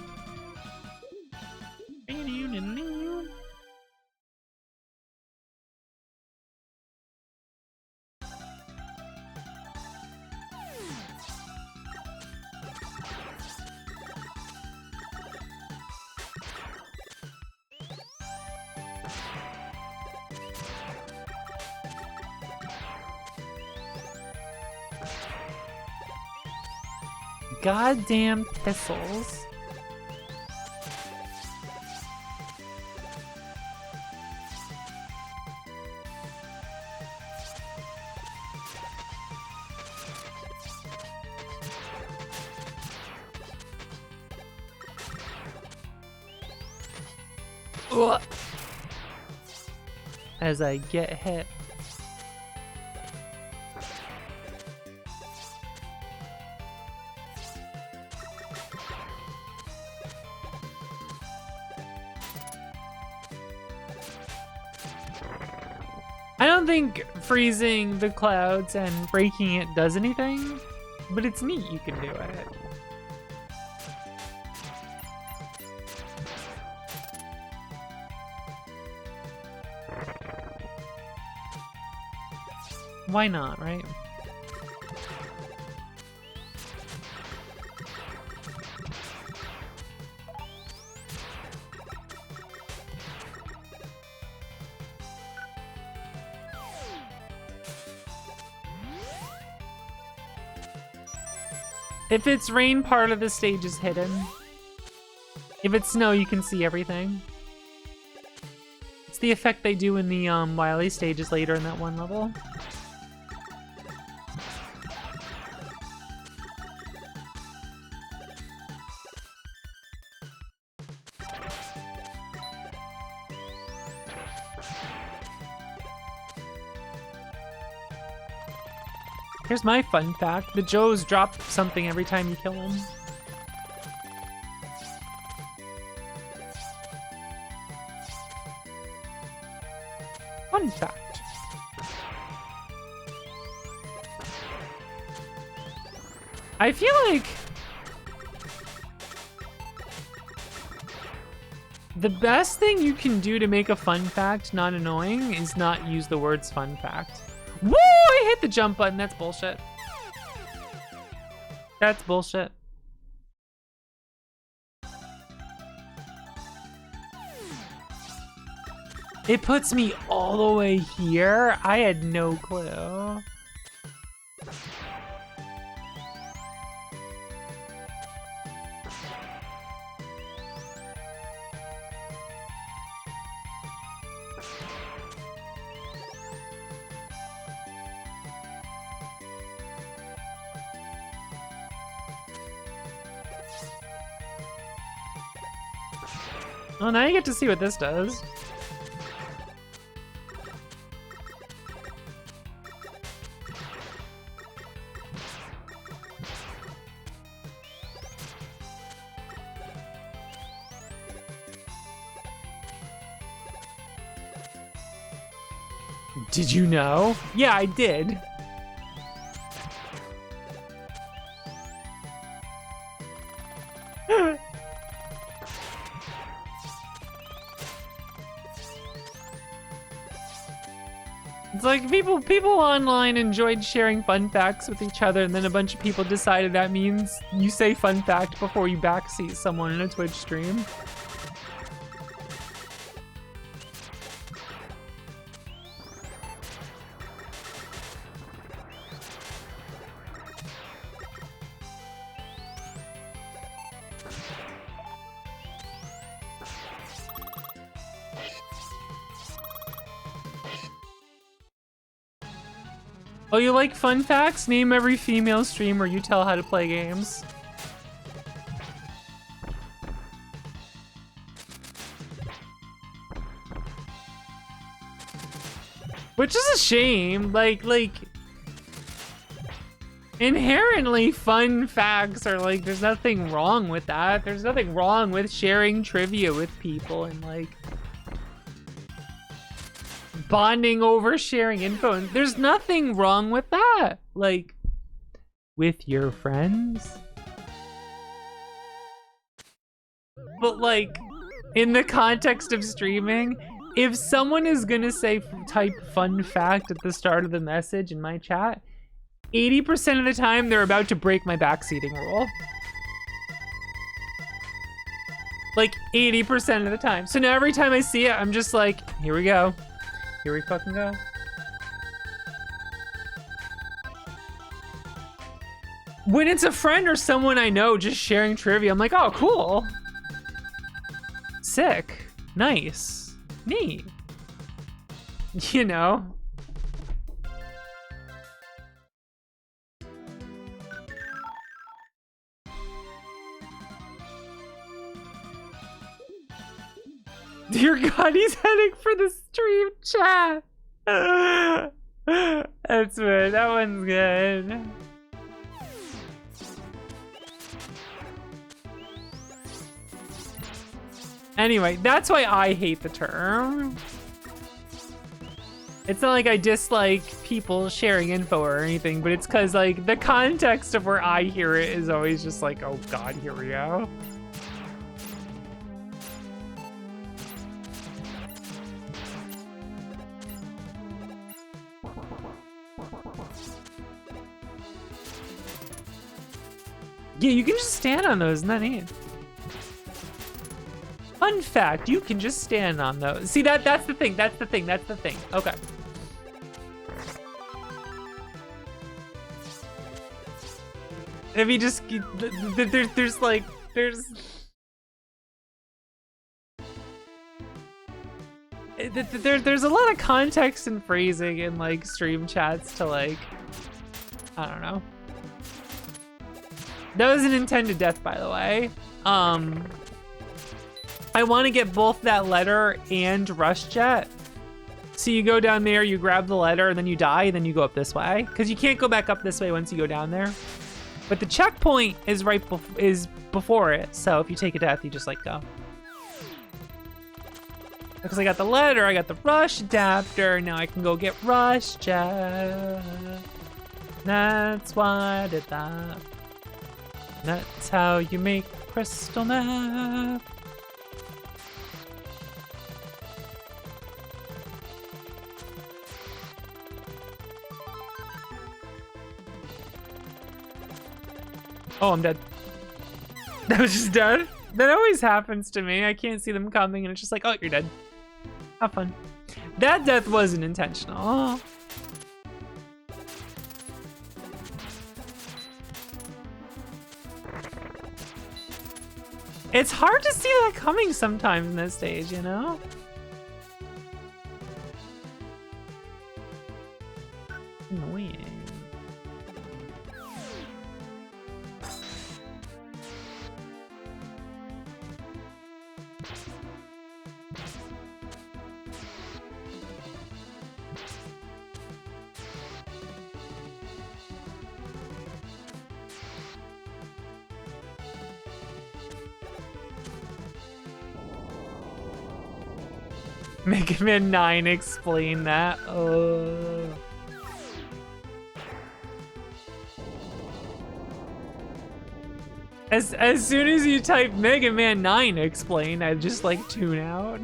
Goddamn pistols. Ugh. As I get hit. I don't think freezing the clouds and breaking it does anything, but it's neat you can do it. Why not, right? If it's rain, part of the stage is hidden. If it's snow, you can see everything. It's the effect they do in the Wily stages later in that one level. Here's my fun fact. The Joes drop something every time you kill them. Fun fact. I feel like the best thing you can do to make a fun fact not annoying is not use the words fun fact. Woo! I hit the jump button. That's bullshit. That's bullshit. It puts me all the way here? I had no clue. Oh, now you get to see what this does. Did you know? Yeah, I did. It's like people online enjoyed sharing fun facts with each other, and then a bunch of people decided that means you say fun fact before you backseat someone in a Twitch stream. Oh, you like fun facts? Name every female streamer you tell how to play games. Which is a shame. Like inherently fun facts are like, there's nothing wrong with that. There's nothing wrong with sharing trivia with people and like bonding over sharing info. And there's nothing wrong with that. Like with your friends. But like in the context of streaming, if someone is gonna type fun fact at the start of the message in my chat, 80% of the time they're about to break my backseating rule. Like 80% of the time. So now every time I see it, I'm just like, here we go. Here we fucking go. When it's a friend or someone I know just sharing trivia, I'm like, oh, cool. Sick. Nice. Neat. You know? Dear God, he's heading for the stream chat. That's good. That one's good. Anyway, that's why I hate the term. It's not like I dislike people sharing info or anything, but it's because like the context of where I hear it is always just like, oh God, here we go. Yeah, you can just stand on those, isn't that neat? Fun fact, you can just stand on those. See, that's the thing, that's the thing. Okay. If you just, there's a lot of context and phrasing in like stream chats to like, I don't know. That was an intended death, by the way. I want to get both that letter and Rush Jet. So you go down there, you grab the letter, and then you die, and then you go up this way. Because you can't go back up this way once you go down there. But the checkpoint is before it, so if you take a death, you just like go. Because I got the letter, I got the Rush adapter, now I can go get Rush Jet. That's why I did that. That's how you make crystal meth. Oh, I'm dead. That was just dead? That always happens to me. I can't see them coming and it's just like, oh, you're dead. Have fun. That death wasn't intentional. It's hard to see that coming sometimes in this stage, you know? Annoying. Mega Man 9 explain that. Oh. As soon as you type Mega Man 9 explain, I just like tune out.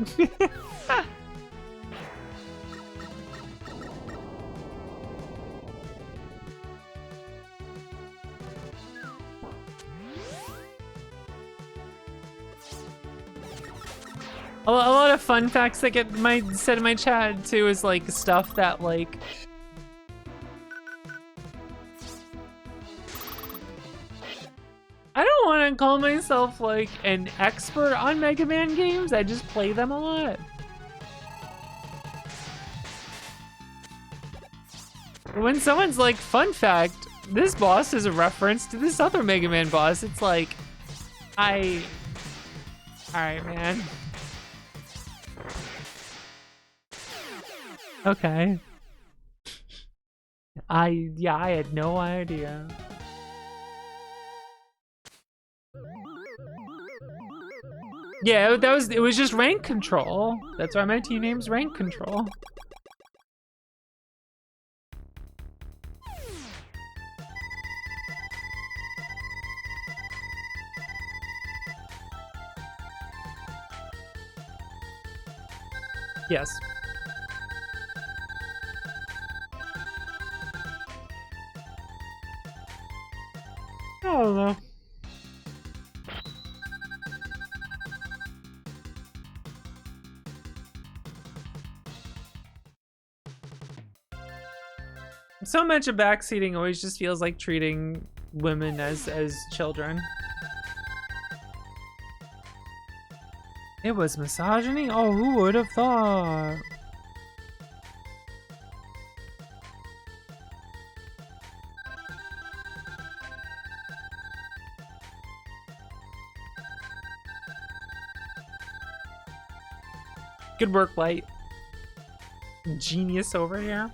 A lot of fun facts that get said in my chat too is like stuff that like I don't want to call myself like an expert on Mega Man games. I just play them a lot. When someone's like, fun fact, this boss is a reference to this other Mega Man boss, it's like, alright, man. Okay. I had no idea. Yeah, it was just rank control. That's why my team name's rank control. Yes. I don't know. So much of backseating always just feels like treating women as children. It was misogyny? Oh, who would have thought? Good work, Light. Genius over here.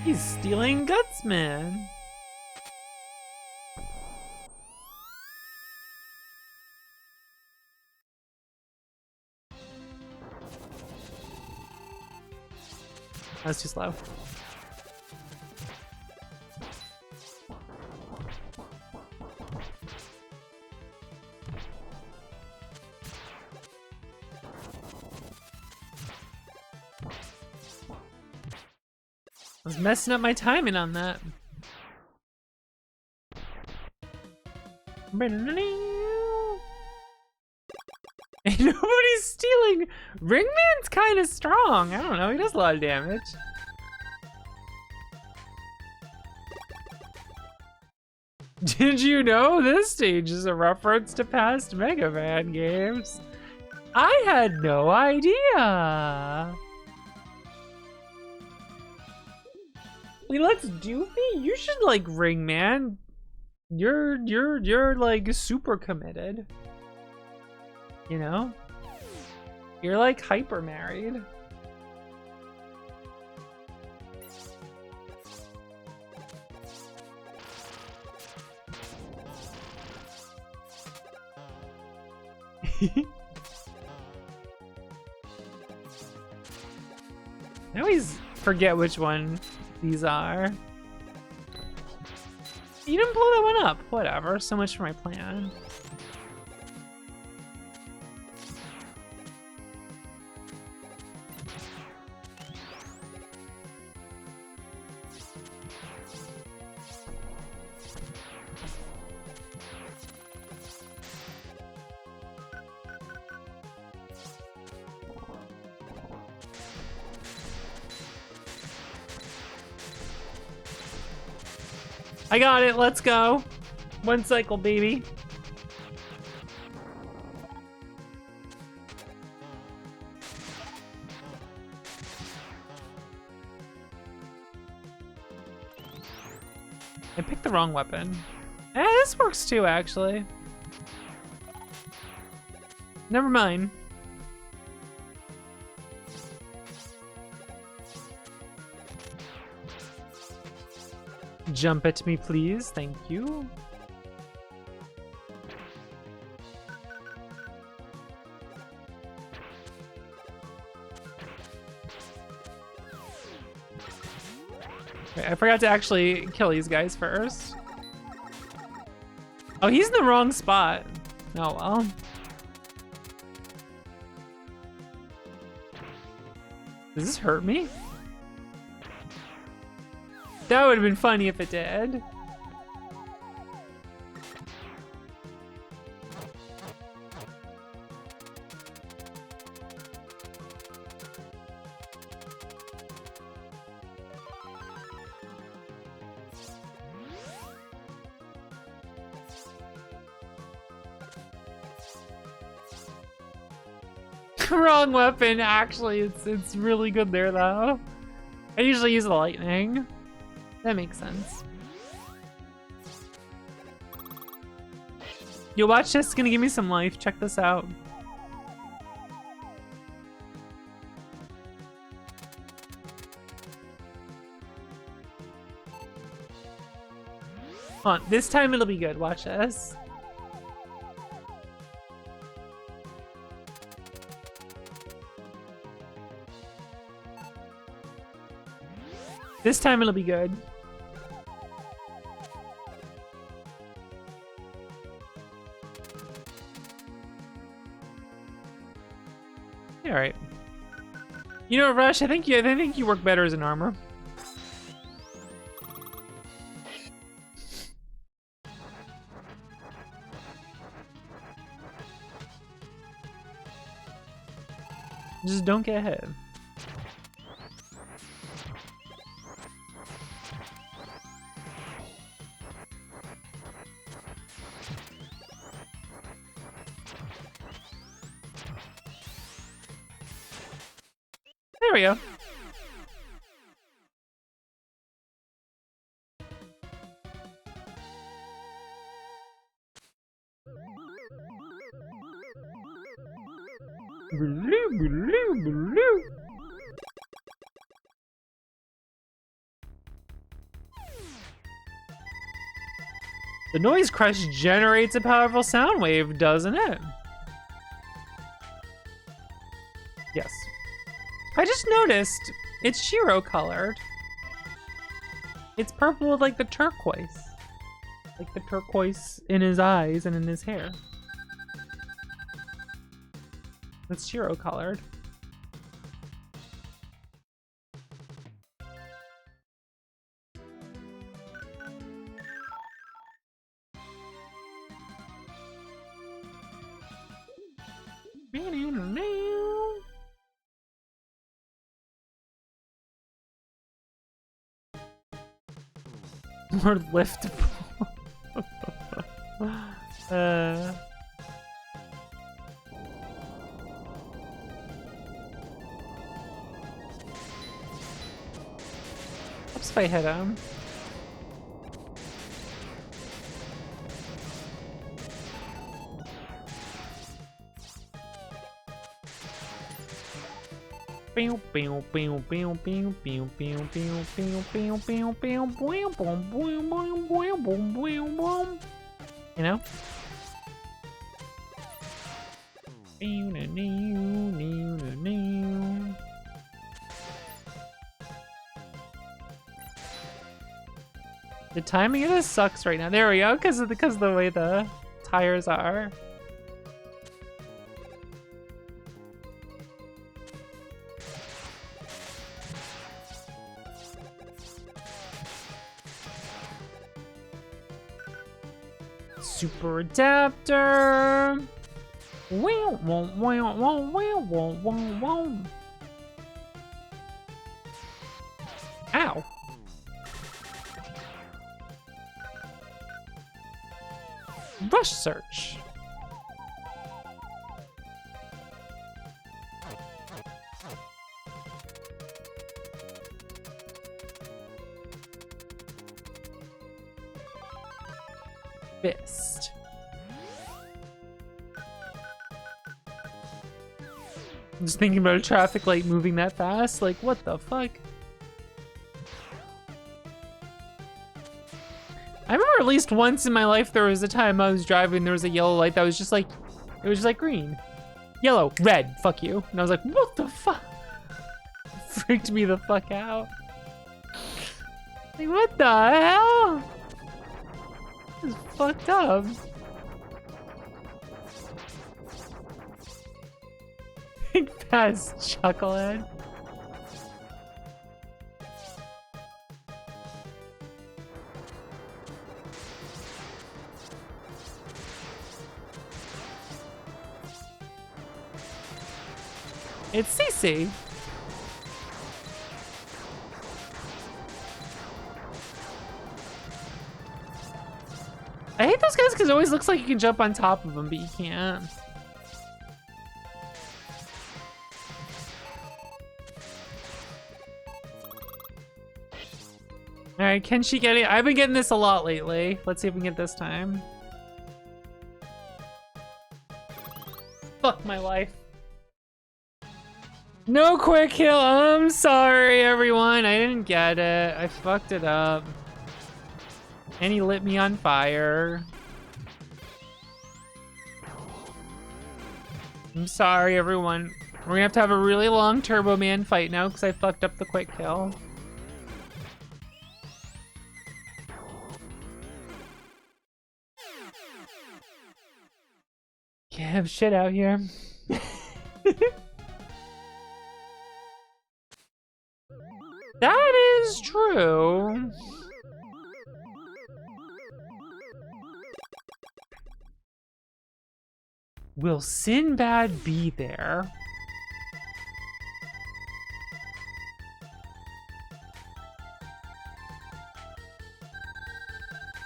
He's stealing guts, man. That's too slow. I was messing up my timing on that. And nobody's stealing. Ringman's kind of strong. I don't know. He does a lot of damage. Did you know this stage is a reference to past Mega Man games? I had no idea. He looks doofy. You should like Ringman. You're like super committed. You know? You're like hyper married. I always forget which one these are. You didn't blow that one up. Whatever. So much for my plan. I got it, let's go. One cycle, baby. I picked the wrong weapon. This works too, actually. Never mind. Jump at me, please. Thank you. Wait, I forgot to actually kill these guys first. Oh, he's in the wrong spot. Oh, well. Does this hurt me? That would have been funny if it did. Wrong weapon. Actually, it's really good there though. I usually use the lightning. That makes sense. Yo, watch this. It's gonna give me some life. Check this out. Hold on. This time it'll be good. Watch this. This time it'll be good. Yeah, all right. You know, Rush, I think you work better as an armor. Just don't get hit. There we go. The noise crush generates a powerful sound wave, doesn't it? Yes. I just noticed it's Shiro colored. It's purple with like the turquoise. Like the turquoise in his eyes and in his hair. It's Shiro colored. More liftable. Oops, if I hit him. You know? The timing of this sucks right now. There we go, because of the way the tires are. Super adapter. Wow, wow, wow, wow, wow, wow, wow, wow. Ow. Rush search. Fist. I'm just thinking about a traffic light moving that fast. Like, what the fuck? I remember at least once in my life there was a time I was driving, there was a yellow light that was just like, it was just like green. Yellow, red, fuck you. And I was like, what the fuck? Freaked me the fuck out. Like, what the hell? This is fucked up. Big fast chucklehead. It's Cece. I hate those guys because it always looks like you can jump on top of them, but you can't. All right, can she get it? I've been getting this a lot lately. Let's see if we can get this time. Fuck my life. No quick heal. I'm sorry, everyone. I didn't get it. I fucked it up. And he lit me on fire. I'm sorry, everyone. We're gonna have a really long Turbo Man fight now because I fucked up the quick kill. Can't have shit out here. That is true. Will Sinbad be there?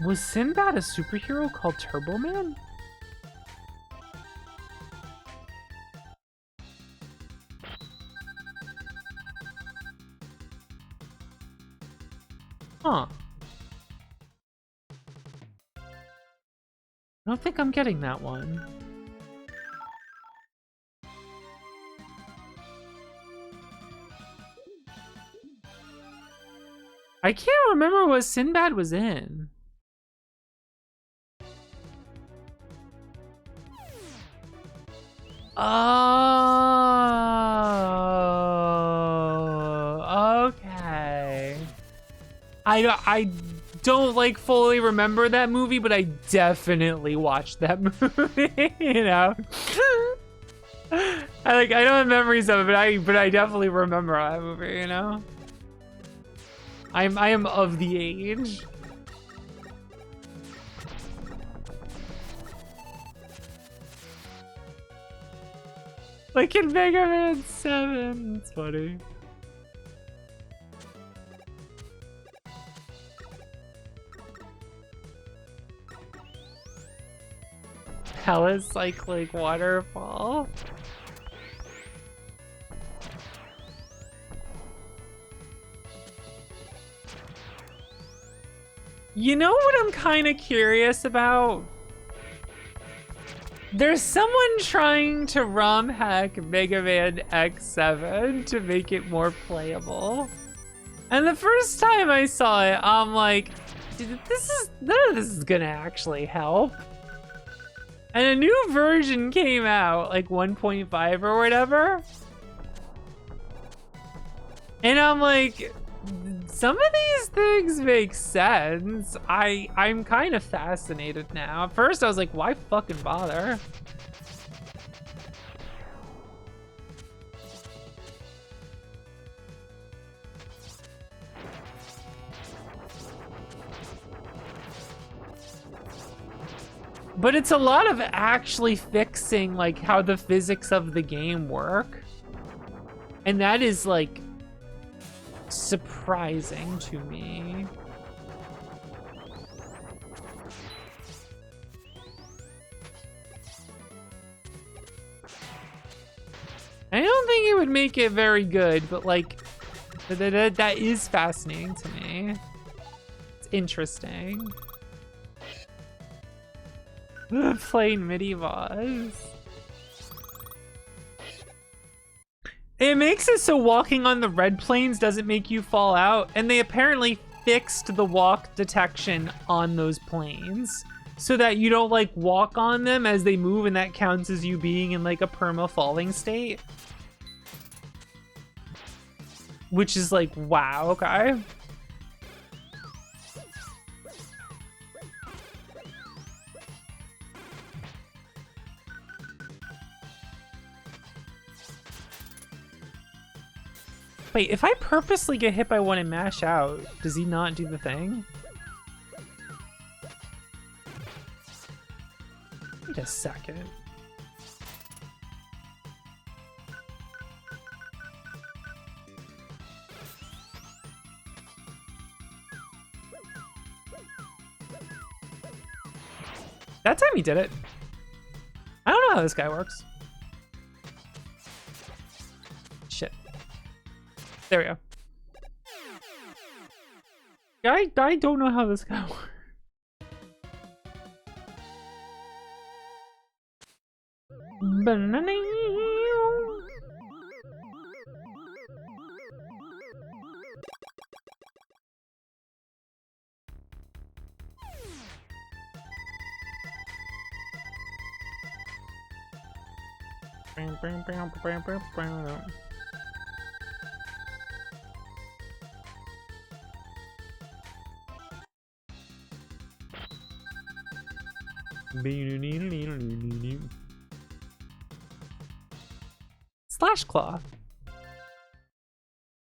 Was Sinbad a superhero called Turbo Man? Huh. I don't think I'm getting that one. I can't remember what Sinbad was in. Oh, okay. I don't like fully remember that movie, but I definitely watched that movie, you know. I don't have memories of it, but I definitely remember that movie, you know. I am of the age. Like in Mega Man 7. It's funny. Helicyclic waterfall. You know what I'm kind of curious about? There's someone trying to ROM hack Mega Man X7 to make it more playable. And the first time I saw it, I'm like, none of this is gonna actually help. And a new version came out, like 1.5 or whatever. And I'm like, some of these things make sense. I'm kind of fascinated now. At first I was like, why fucking bother? But it's a lot of actually fixing like how the physics of the game work. And that is like surprising to me. I don't think it would make it very good, but like that is fascinating to me. It's interesting. Playing midi boss. It makes it so walking on the red planes doesn't make you fall out, and they apparently fixed the walk detection on those planes so that you don't like walk on them as they move, and that counts as you being in like a perma falling state. Which is like, wow, okay. Wait, if I purposely get hit by one and mash out, does he not do the thing? Wait a second. That time he did it. I don't know how this guy works. Shit. There we go. I don't know how this guy works. Banana. Slash Claw.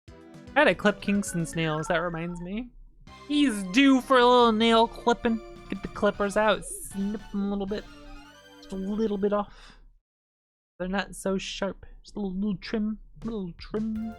I had to clip Kingston's nails, that reminds me. He's due for a little nail clipping. Get the clippers out, snip them a little bit. Just a little bit off. They're not so sharp. Just a little trim, little trim.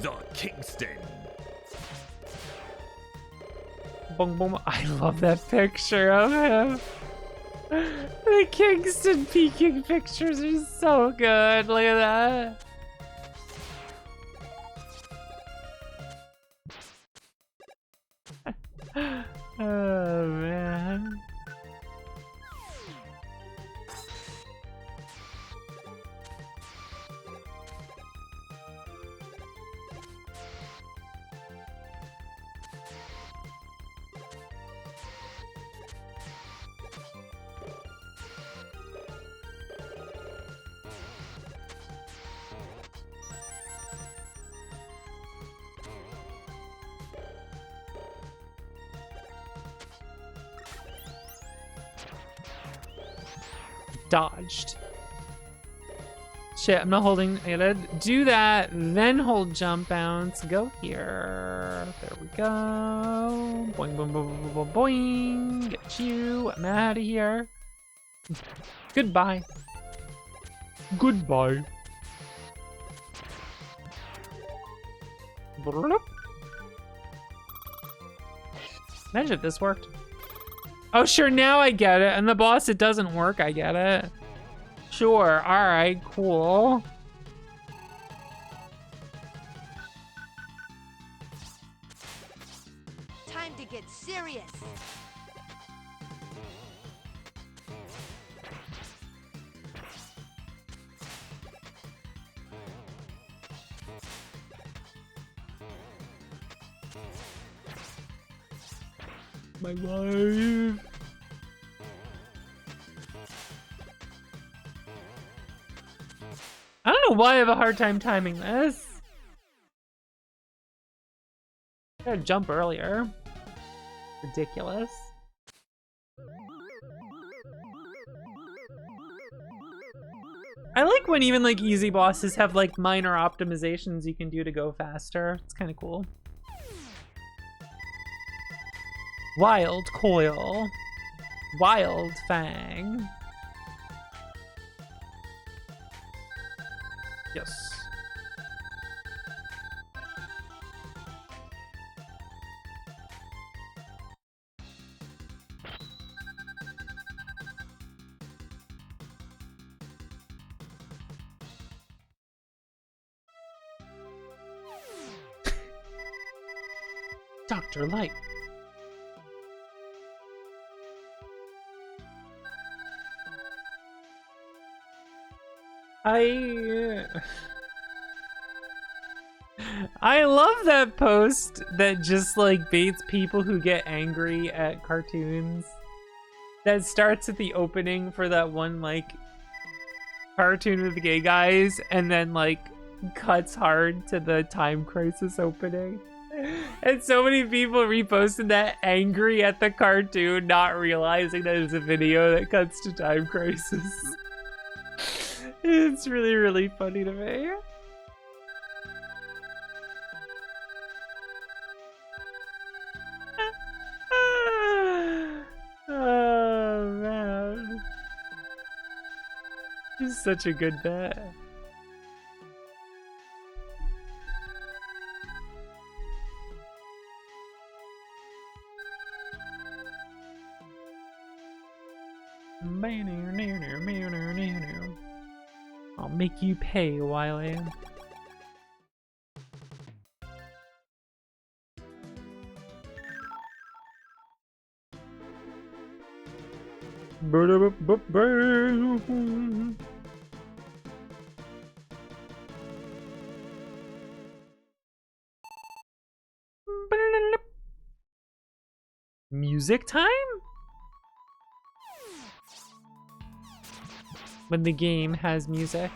The Kingston. Boom, boom. I love that picture of him. The Kingston peeking pictures are so good. Look at that. Oh, man. Dodged. Shit, I'm not holding. I gotta do that, then hold jump bounce. Go here. There we go. Boing, boing, boing, boing, boing, boing. Get you. I'm out of here. Goodbye. Goodbye. Imagine if this worked. Oh, sure, now I get it. And the boss, it doesn't work, I get it. Sure, alright, cool. Time to get serious. My life. I don't know why I have a hard time timing this. I gotta jump earlier. Ridiculous. I like when even like easy bosses have like minor optimizations you can do to go faster. It's kind of cool. Wild Coil. Wild Fang. Yes. Dr. Light. I love that post that just like baits people who get angry at cartoons. That starts at the opening for that one like cartoon with the gay guys and then like cuts hard to the Time Crisis opening. And so many people reposted that angry at the cartoon, not realizing that it's a video that cuts to Time Crisis. It's really, really funny to me. Oh, man. He's such a good bet. I'll make you pay, Wiley. Music time? When the game has music.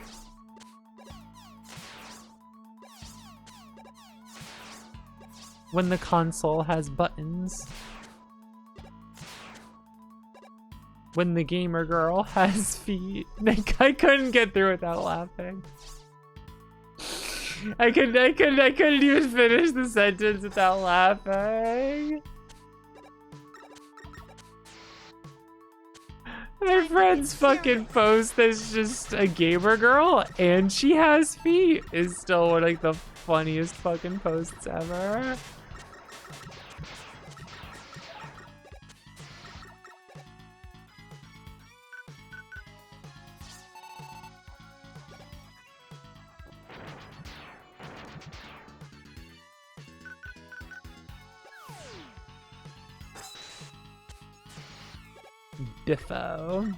When the console has buttons. When the gamer girl has feet. I couldn't get through without laughing. I couldn't even finish the sentence without laughing. My friend's fucking post that's just a gamer girl and she has feet is still one of the funniest fucking posts ever. Defo.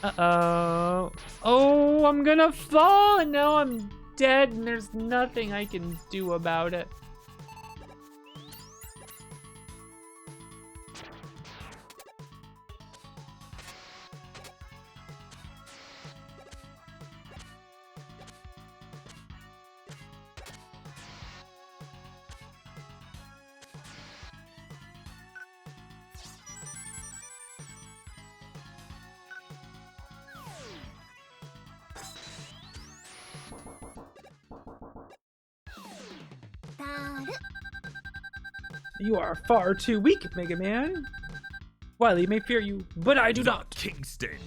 Uh-oh. Oh, I'm gonna fall and now I'm dead and there's nothing I can do about it. You are far too weak, Mega Man. Wily may fear you, but I do not. Kingston.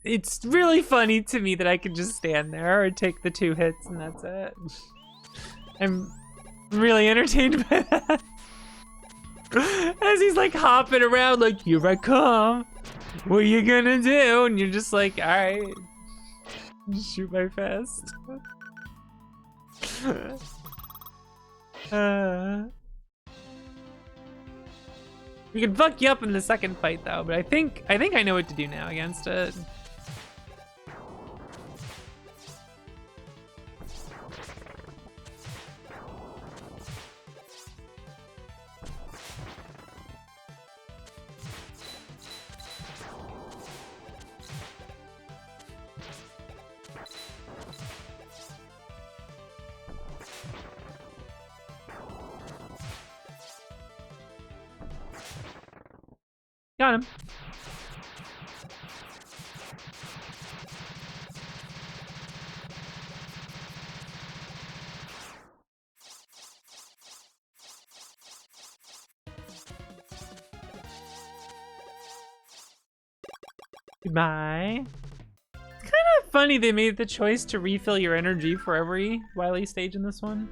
It's really funny to me that I can just stand there or take the 2 hits and that's it. I'm really entertained by that. As he's like hopping around like, here I come. What are you gonna do? And you're just like, alright. Shoot my fist. We can fuck you up in the second fight though, but I think I know what to do now against it. Got him. Goodbye. It's kind of funny they made the choice to refill your energy for every Wily stage in this one.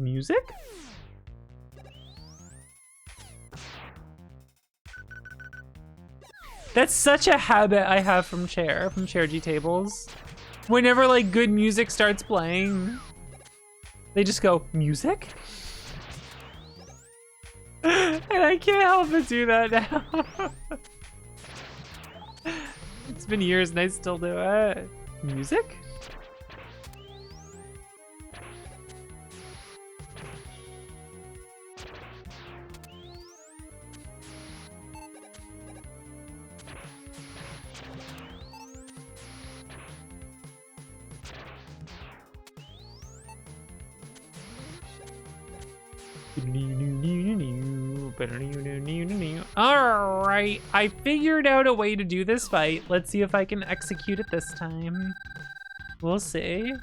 Music? That's such a habit I have from Chair G tables. Whenever like good music starts playing, they just go, music? And I can't help but do that now. It's been years and I still do it. Music? Alright, I figured out a way to do this fight. Let's see if I can execute it this time. We'll see.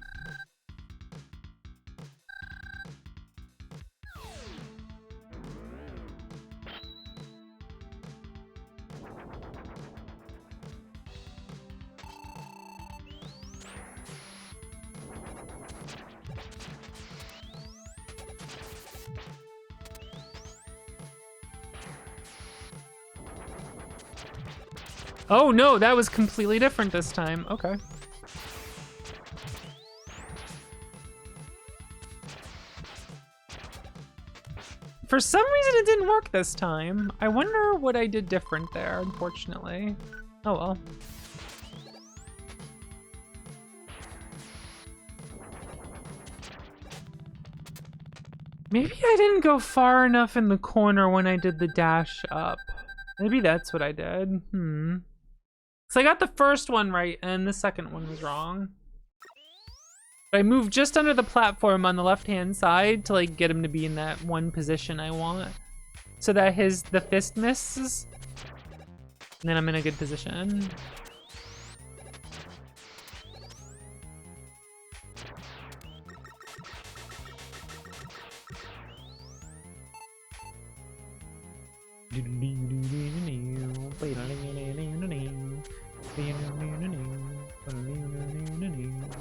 Oh no, that was completely different this time. Okay. For some reason it didn't work this time. I wonder what I did different there, unfortunately. Oh well. Maybe I didn't go far enough in the corner when I did the dash up. Maybe that's what I did. So I got the first one right and the second one was wrong. But I moved just under the platform on the left-hand side to like get him to be in that one position I want. So that the fist misses. And then I'm in a good position.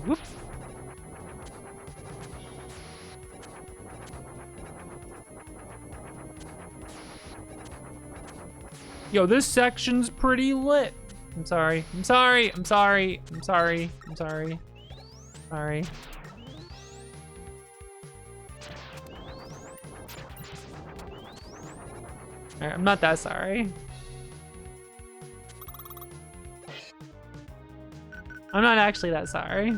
Whoop. Yo, this section's pretty lit. I'm sorry. I'm sorry. I'm sorry. I'm sorry. I'm sorry. Sorry. Alright, I'm not that sorry. I'm not actually that sorry.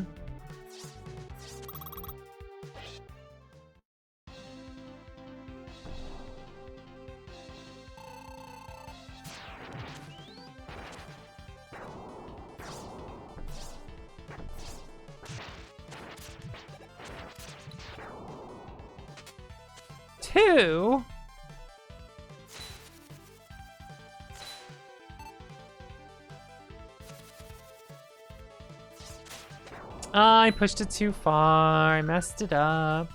Two. I pushed it too far. I messed it up.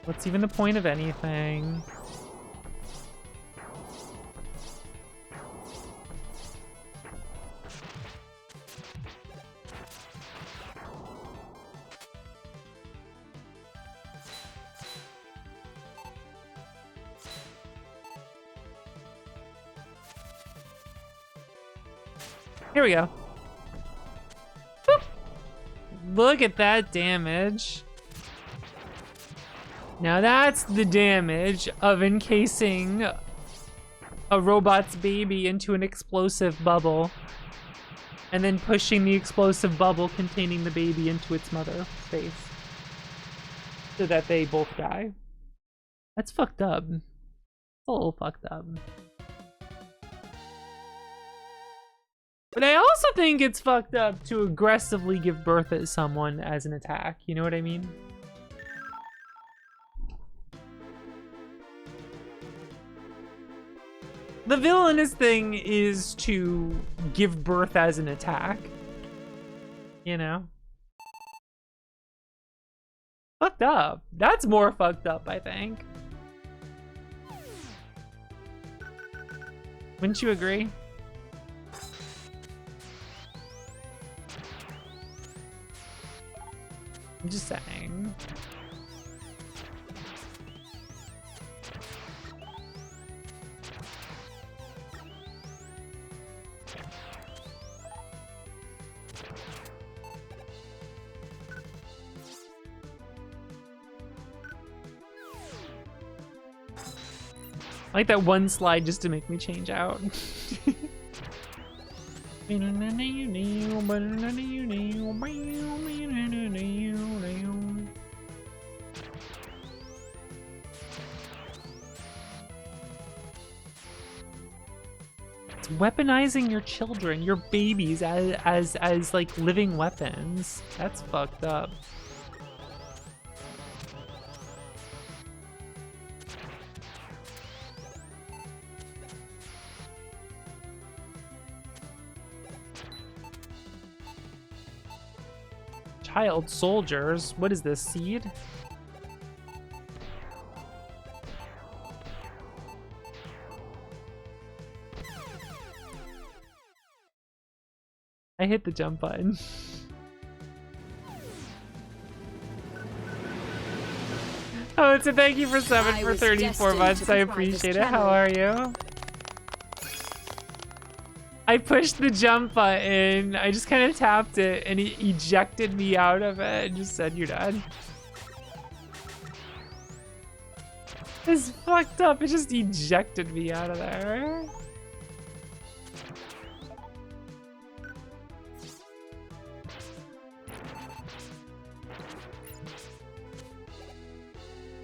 What's even the point of anything? Here we go. Boop. Look at that damage. Now that's the damage of encasing a robot's baby into an explosive bubble and then pushing the explosive bubble containing the baby into its mother's face so that they both die. That's fucked up. It's a little fucked up. But I also think it's fucked up to aggressively give birth at someone as an attack. You know what I mean? The villainous thing is to give birth as an attack. You know? Fucked up. That's more fucked up, I think. Wouldn't you agree? I'm just saying. I like that one slide just to make me change out. It's weaponizing your children, your babies, as like living weapons. That's fucked up. Child soldiers. What is this, seed? I hit the jump button. Oh, it's a thank you for 7 for 34 months. I appreciate it. How are you? I pushed the jump button. I just kind of tapped it and it ejected me out of it and just said, you're done. It's fucked up. It just ejected me out of there.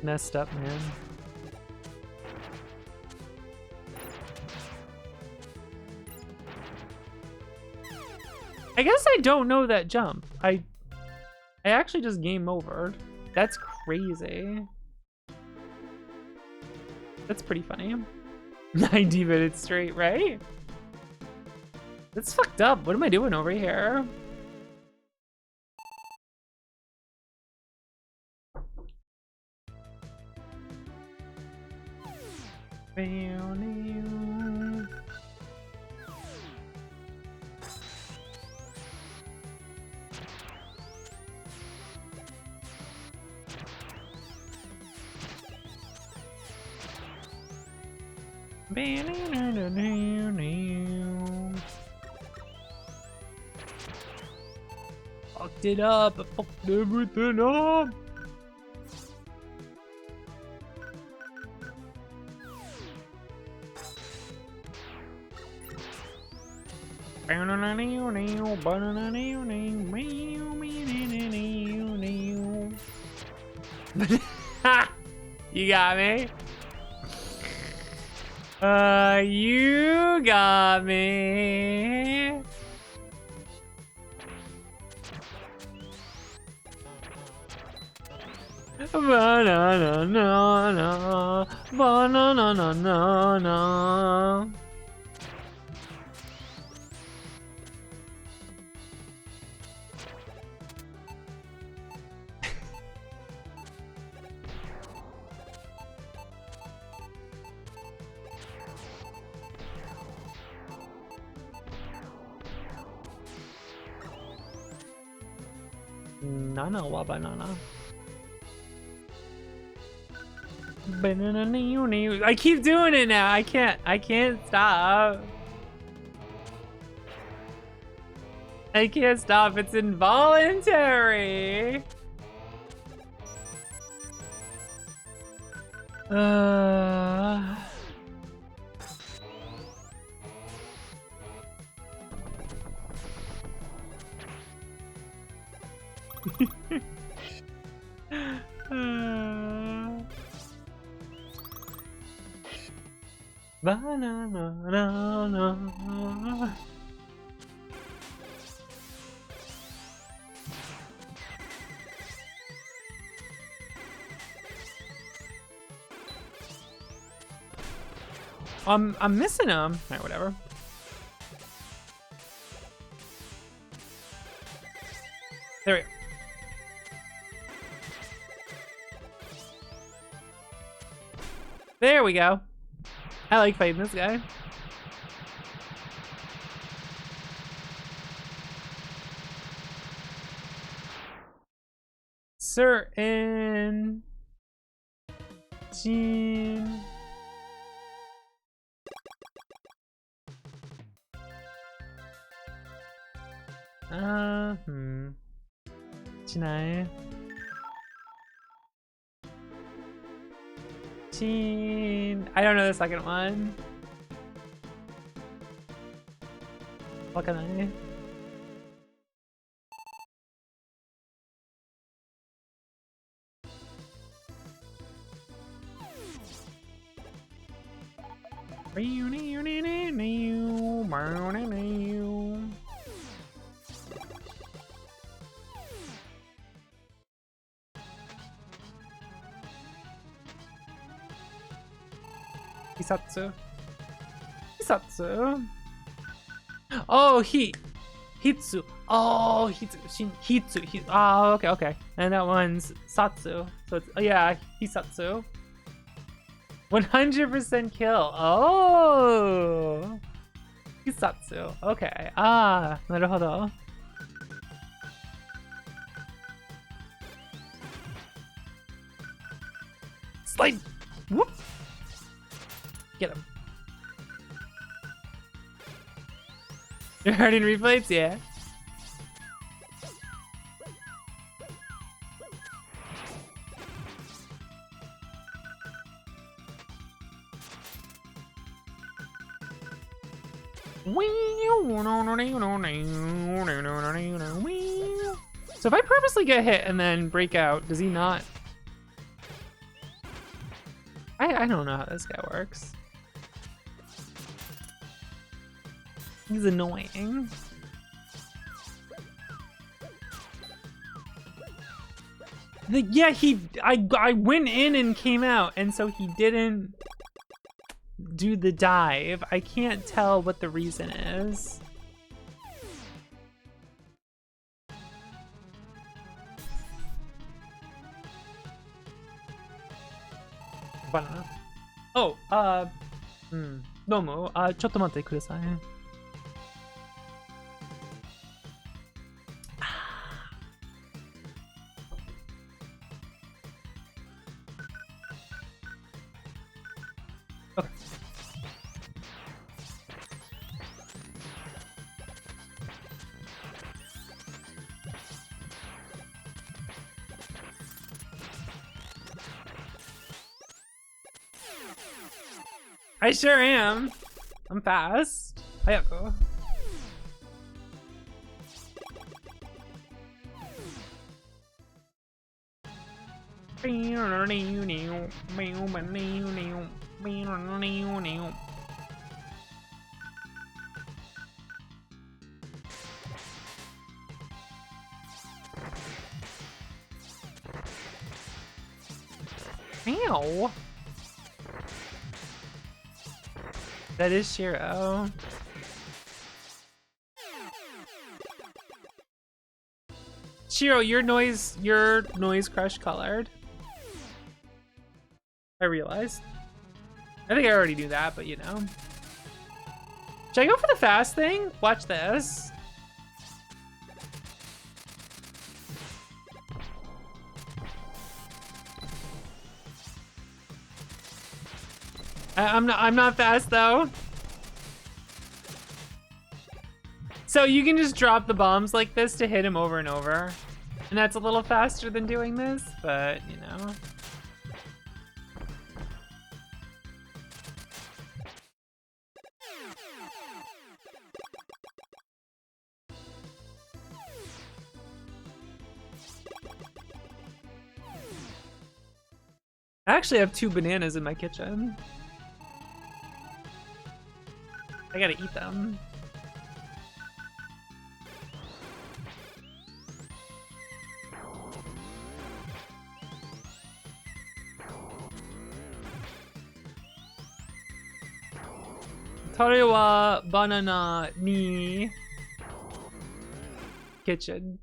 Messed up, man. I guess I don't know that jump. I actually just game overed. That's crazy. That's pretty funny. 90 minutes straight, right? That's fucked up. What am I doing over here? Fucked it up. I fucked everything up. You got me. You got me. Ba-na-na-na-na, ba-na-na-na-na-na. Nana wa banana. Banana. I keep doing it now. I can't stop. I can't stop. It's involuntary. Banana. I'm missing him. Alright, whatever. There we go. There we go. I like fighting this guy. Certain Gene. Poutine. I don't know the second one. What can I? Hisatsu. Hisatsu. Oh, Hitsu. Oh, Hitsu. Oh, okay. And that one's Satsu. So it's, oh, yeah, Hisatsu. 100% kill. Oh. Hisatsu. Okay. Ah, なるほど. Slide. Whoop. Get him. You're hurting replays? Yeah. So if I purposely get hit and then break out, does he not? I don't know how this guy works. He's annoying. Yeah, I went in and came out, and so he didn't do the dive. I can't tell what the reason is. Banana. Oh, どうも、ちょっと待ってください。Okay. I sure am. I'm fast. Hayako. Ow. That is Shiro. Shiro, your noise crush colored. I realized. I think I already knew that, but you know. Should I go for the fast thing? Watch this. I'm not fast though. So you can just drop the bombs like this to hit him over and over. And that's a little faster than doing this, but you know. I actually have 2 bananas in my kitchen. I gotta eat them. Tare wa banana ni kitchen.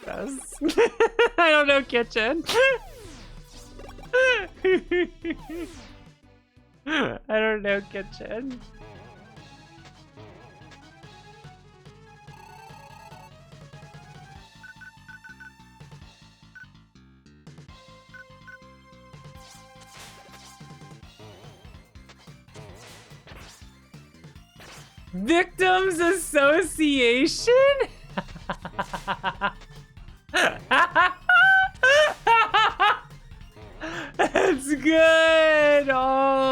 Yes. I don't know kitchen. I don't know kitchen. Victims Association? That's good. Oh.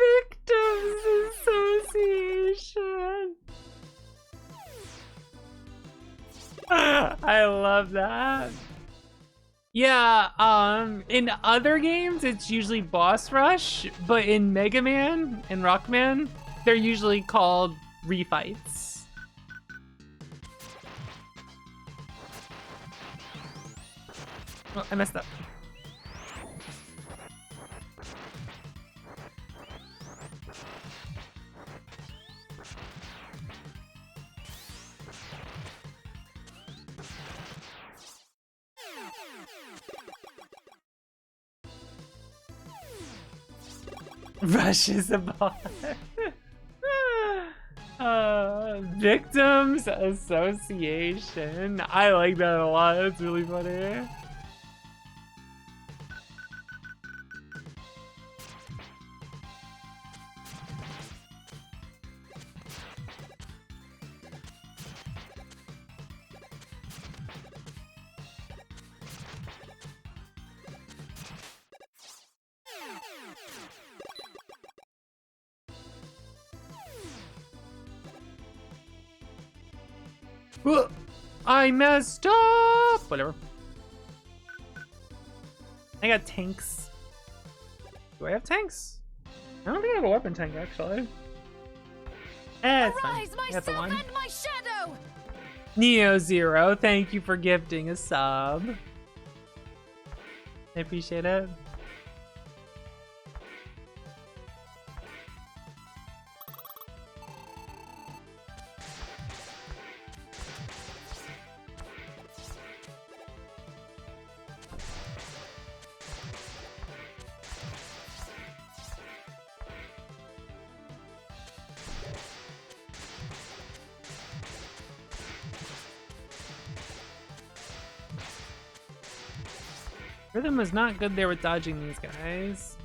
Victims Association. I love that. Yeah, in other games it's usually boss rush, but in Mega Man and Rockman, they're usually called refights. Oh, I messed up. Rush is a boss. Victims Association. I like that a lot. That's really funny. I messed up! Whatever. I got tanks. Do I have tanks? I don't think I have a weapon tank, actually. It's fine. Arise, I got the myself one. and my shadow! Neo Zero, thank you for gifting a sub. I appreciate it. Rhythm was not good there with dodging these guys.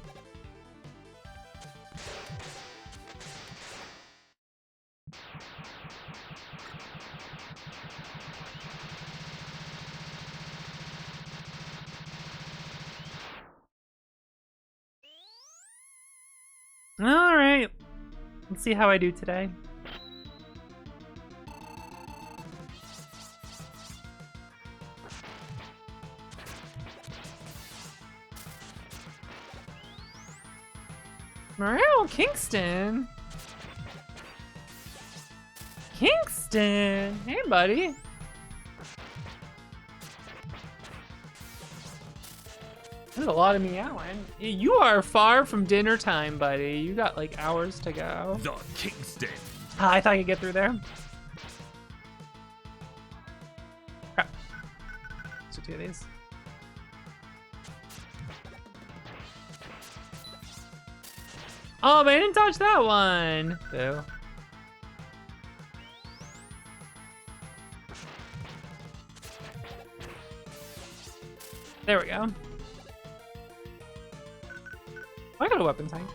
All right, let's see how I do today. Morale, Kingston. Kingston, hey buddy. There's a lot of meowing. You are far from dinner time, buddy. You got like hours to go. The Kingston. Ah, I thought I could get through there. Crap. Let's do two of these. Oh, but I didn't touch that one. Boo. There we go. Oh, I got a weapon tank.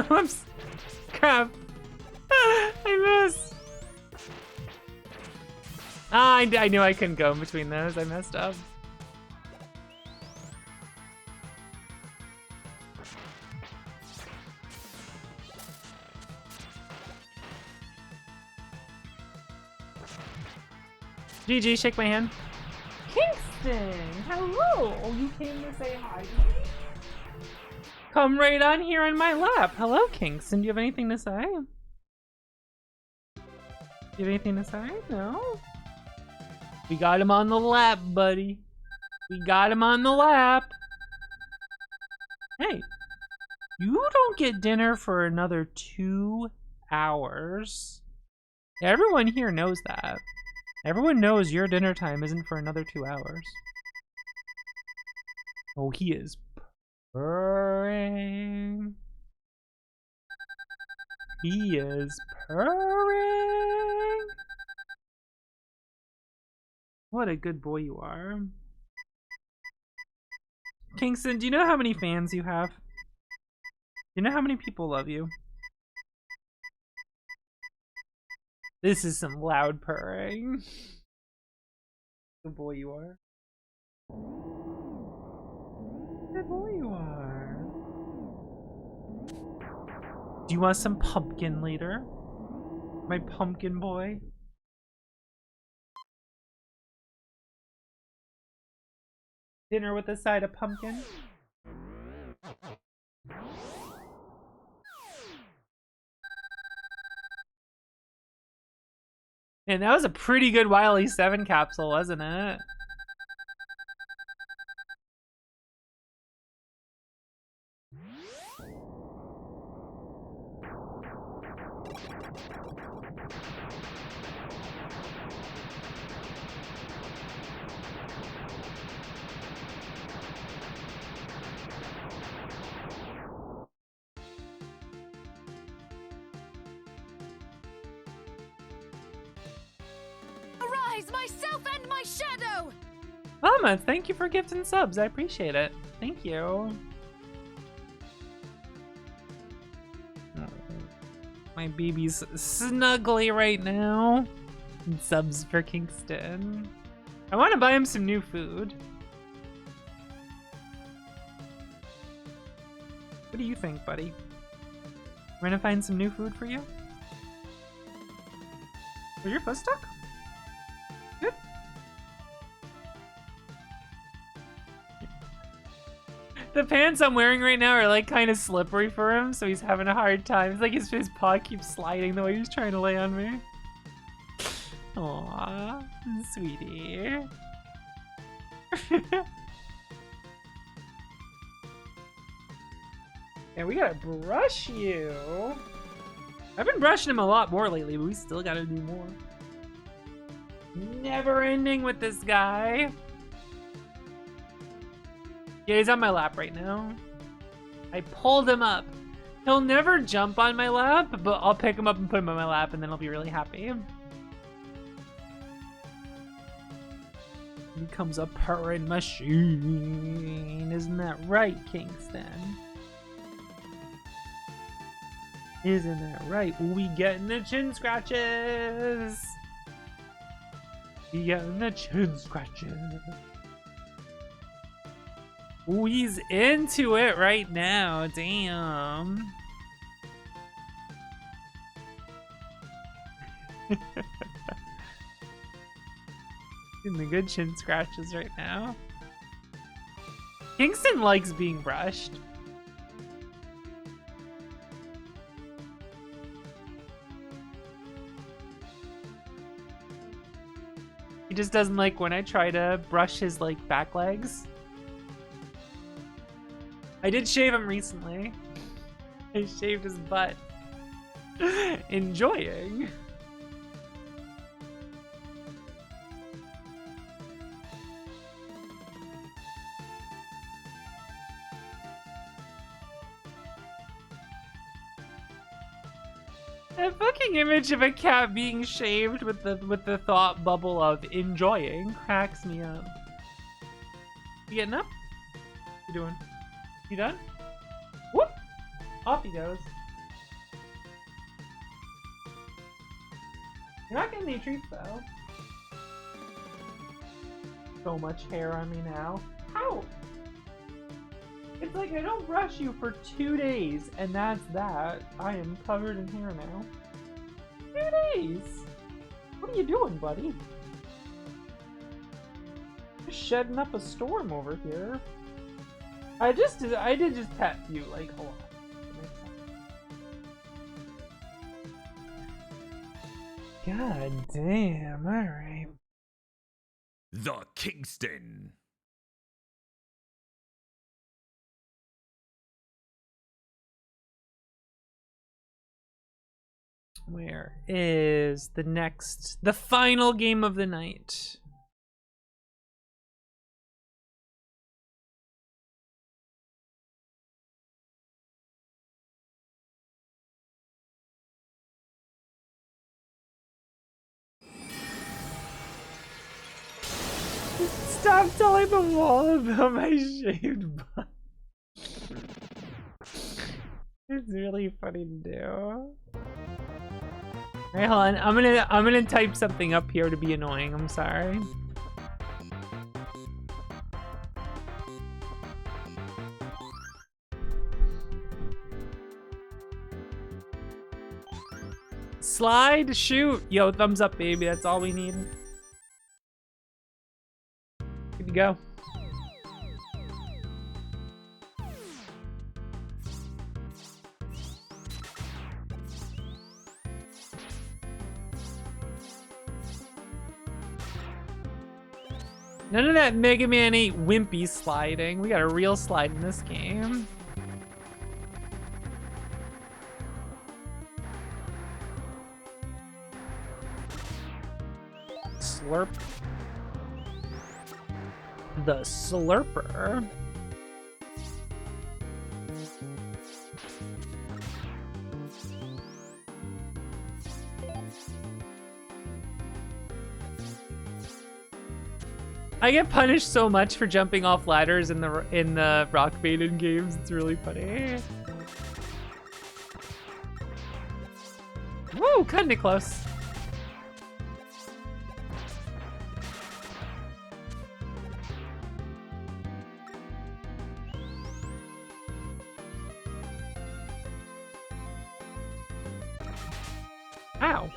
Whoops. Crap. I missed. Ah, I knew I couldn't go in between those. I messed up. GG, shake my hand. Kingston, hello. Oh, you came to say hi to me? Come right on here on my lap. Hello, Kingston. Do you have anything to say? Do you have anything to say? No? We got him on the lap, buddy. We got him on the lap. Hey, you don't get dinner for another 2 hours. Everyone here knows that. Everyone knows your dinner time isn't for another 2 hours. Oh, he is purring. He is purring. What a good boy you are. Kingston, do you know how many fans you have? Do you know how many people love you? This is some loud purring. Good boy you are. Good boy you are. Do you want some pumpkin later? My pumpkin boy? Dinner with a side of pumpkin? And that was a pretty good Wily 7 capsule, wasn't it? Arise, myself and my shadow! Mama, thank you for gifting subs. I appreciate it. Thank you. My baby's snuggly right now. And subs for Kingston. I want to buy him some new food. What do you think, buddy? We're gonna find some new food for you? Was your foot stuck? Good. The pants I'm wearing right now are like kind of slippery for him, so he's having a hard time. It's like his paw keeps sliding the way he's trying to lay on me. Aww, sweetie. And we gotta brush you. I've been brushing him a lot more lately, but we still gotta do more. Never ending with this guy. Yeah, he's on my lap right now. I pulled him up. He'll never jump on my lap, but I'll pick him up and put him on my lap, and then I'll be really happy. He becomes a purring machine. Isn't that right, Kingston? Isn't that right? We getting the chin scratches. We getting the chin scratches. Ooh, he's into it right now. Damn. Getting the good chin scratches right now. Kingston likes being brushed. He just doesn't like when I try to brush his like back legs. I did shave him recently. I shaved his butt. Enjoying. A fucking image of a cat being shaved with the thought bubble of enjoying cracks me up. You getting up? What you doing? You done? Whoop! Off he goes. You're not getting any treats though. So much hair on me now. Ow! It's like I don't brush you for 2 days, and that's that. I am covered in hair now. 2 days? What are you doing, buddy? Just shedding up a storm over here. I did just pet you, like, hold on. God damn, alright. The Kingston. Where is the final game of the night? Stop telling the wall about my shaved butt. It's really funny to do. Alright, hold on. I'm gonna type something up here to be annoying. I'm sorry. Slide, shoot. Yo, thumbs up, baby. That's all we need. Good to go. None of that Mega Man 8 wimpy sliding. We got a real slide in this game. Slurp. The Slurper. I get punished so much for jumping off ladders in the Rock Maiden games. It's really funny. Woo, cutting it close. Ow.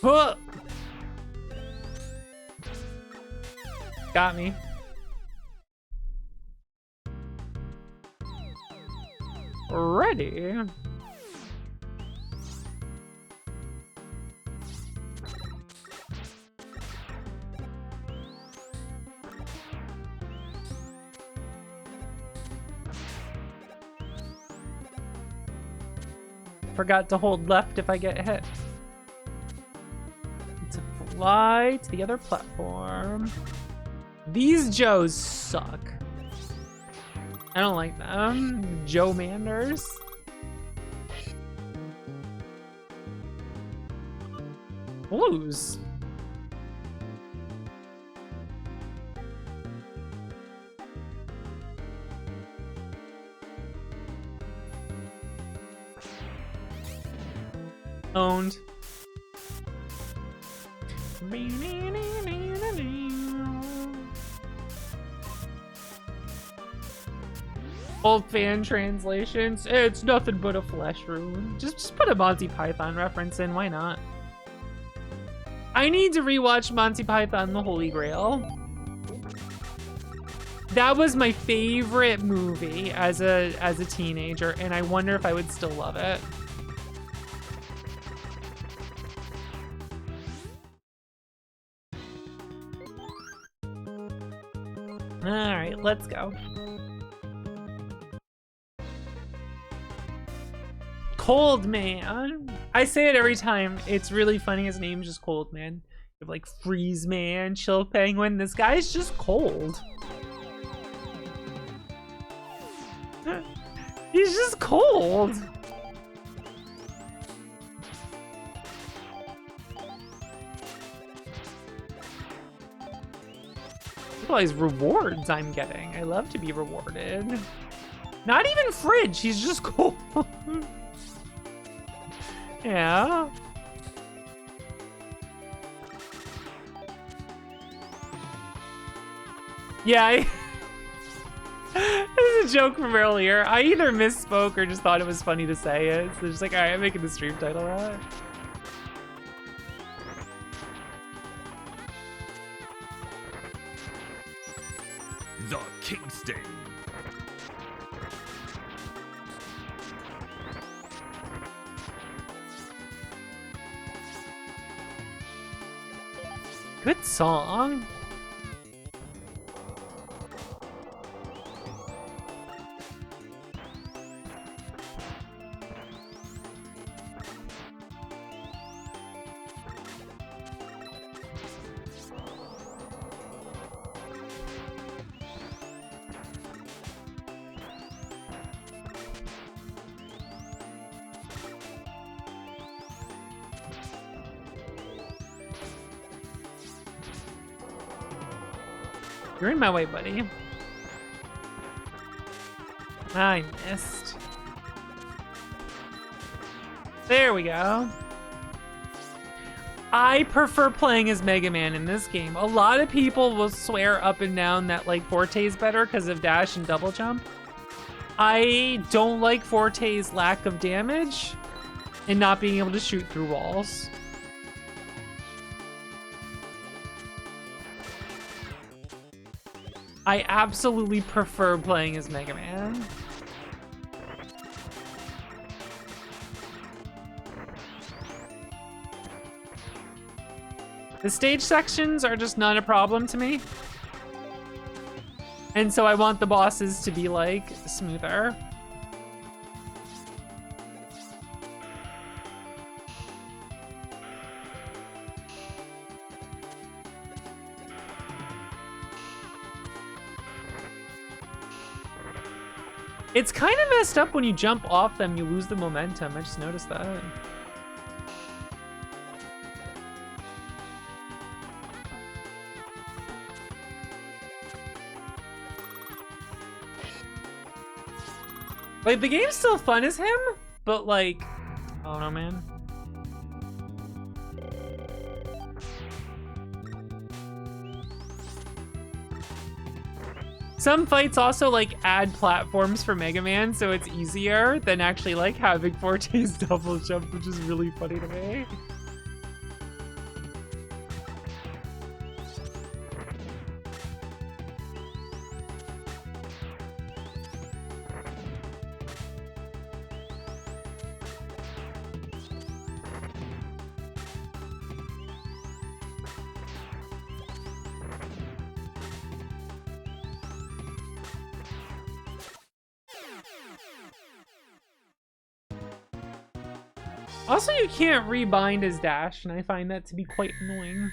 Huh. Got me. Ready. Forgot to hold left if I get hit. To fly to the other platform. These Joes suck. I don't like them. Joe Manders. Blues. Owned. Old fan translations. It's nothing but a flesh rune. Just put a Monty Python reference in. Why not? I need to rewatch Monty Python: The Holy Grail. That was my favorite movie as a teenager, and I wonder if I would still love it. All right, let's go. Cold Man. I say it every time. It's really funny. His name's just Cold Man. You have like Freeze Man, Chill Penguin. This guy's just cold. He's just cold. Look at all these rewards I'm getting. I love to be rewarded. Not even Fridge. He's just cold. Yeah. Yeah, this is a joke from earlier. I either misspoke or just thought it was funny to say it. So just like, alright, I'm making the stream title that. The Kingston. Good song. You're in my way, buddy. I missed. There we go. I prefer playing as Mega Man in this game. A lot of people will swear up and down that like Forte's better because of dash and double jump. I don't like Forte's lack of damage and not being able to shoot through walls. I absolutely prefer playing as Mega Man. The stage sections are just not a problem to me. And so I want the bosses to be like smoother. It's kind of messed up when you jump off them, you lose the momentum. I just noticed that. Like, the game's still fun as him, but like, I don't know, man. Some fights also like add platforms for Mega Man, so it's easier than actually like having Forte's double jump, which is really funny to me. Also, you can't rebind his dash, and I find that to be quite annoying.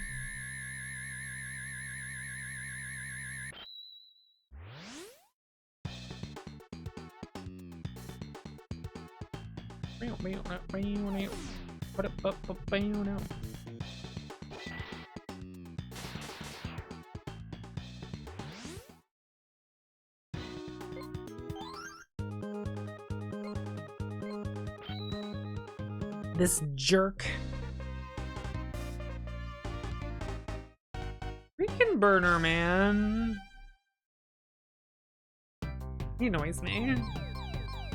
This jerk. Freaking burner, man. He annoys me.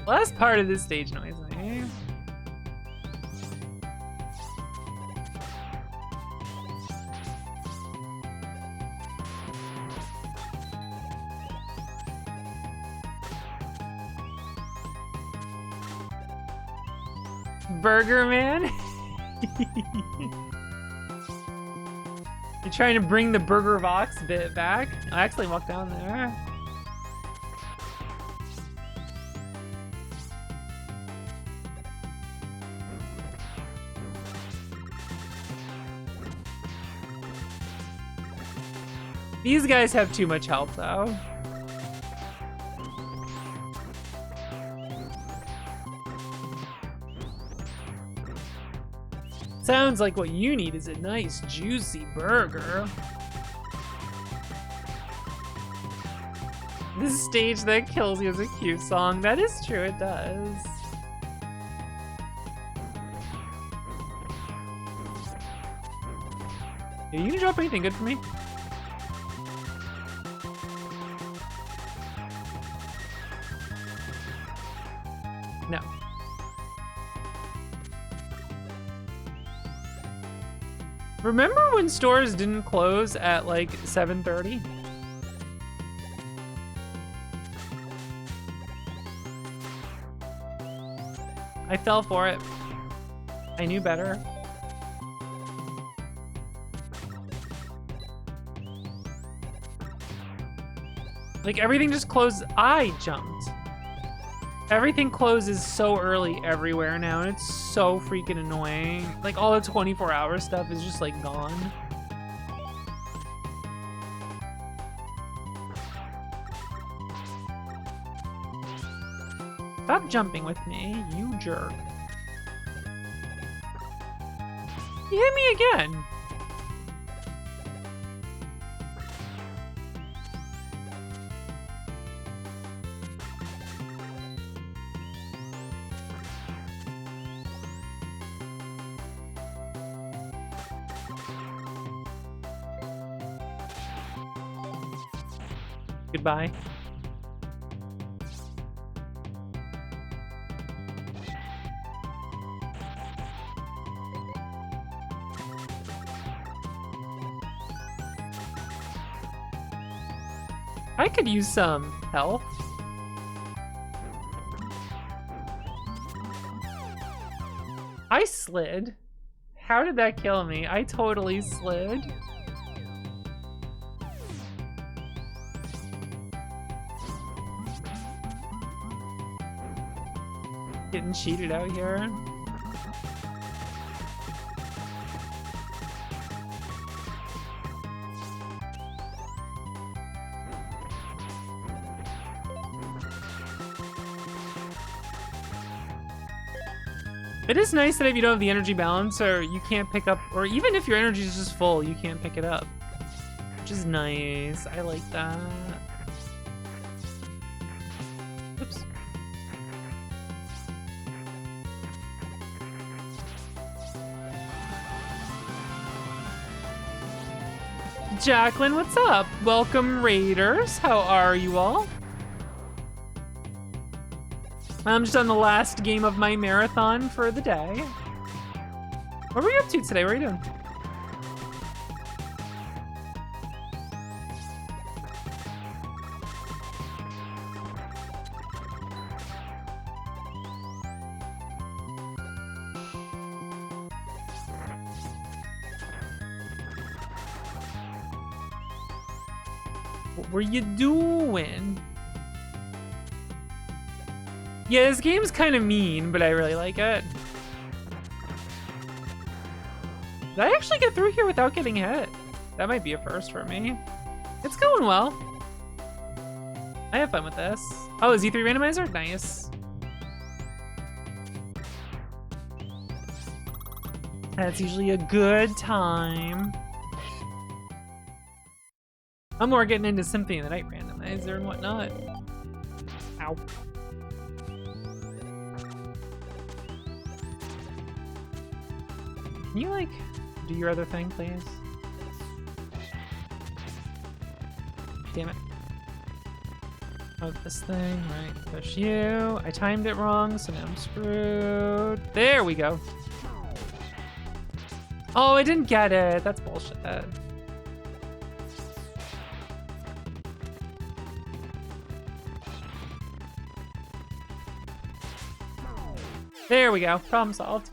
Last part of this stage annoys me. Burger Man? You're trying to bring the Burger Vox bit back? I actually walked down there. These guys have too much health though. Sounds like what you need is a nice, juicy burger. This stage that kills you is a cute song. That is true, it does. Are you gonna drop anything good for me? No. Remember when stores didn't close at like 7:30? I fell for it. I knew better. Like everything just closed. I jumped. Everything closes so early everywhere now, and it's so freaking annoying. Like all the 24-hour stuff is just like gone. Stop jumping with me, you jerk. You hit me again. Goodbye. I could use some health. I slid. How did that kill me? I totally slid. Getting cheated out here. It is nice that if you don't have the energy balance, or you can't pick up, or even if your energy is just full, you can't pick it up. Which is nice. I like that. Oops. Jacqueline, what's up? Welcome, Raiders. How are you all? I'm just on the last game of my marathon for the day. What were you up to today? What are you doing? What were you doing? Yeah, this game's kind of mean, but I really like it. Did I actually get through here without getting hit? That might be a first for me. It's going well. I have fun with this. Oh, Z3 randomizer? Nice. That's usually a good time. I'm more getting into Symphony of the Night randomizer and whatnot. Ow. Can you, like, do your other thing, please? Damn it. Oh, this thing, right, push you. I timed it wrong, so now I'm screwed. There we go. Oh, I didn't get it. That's bullshit. There we go. Problem solved.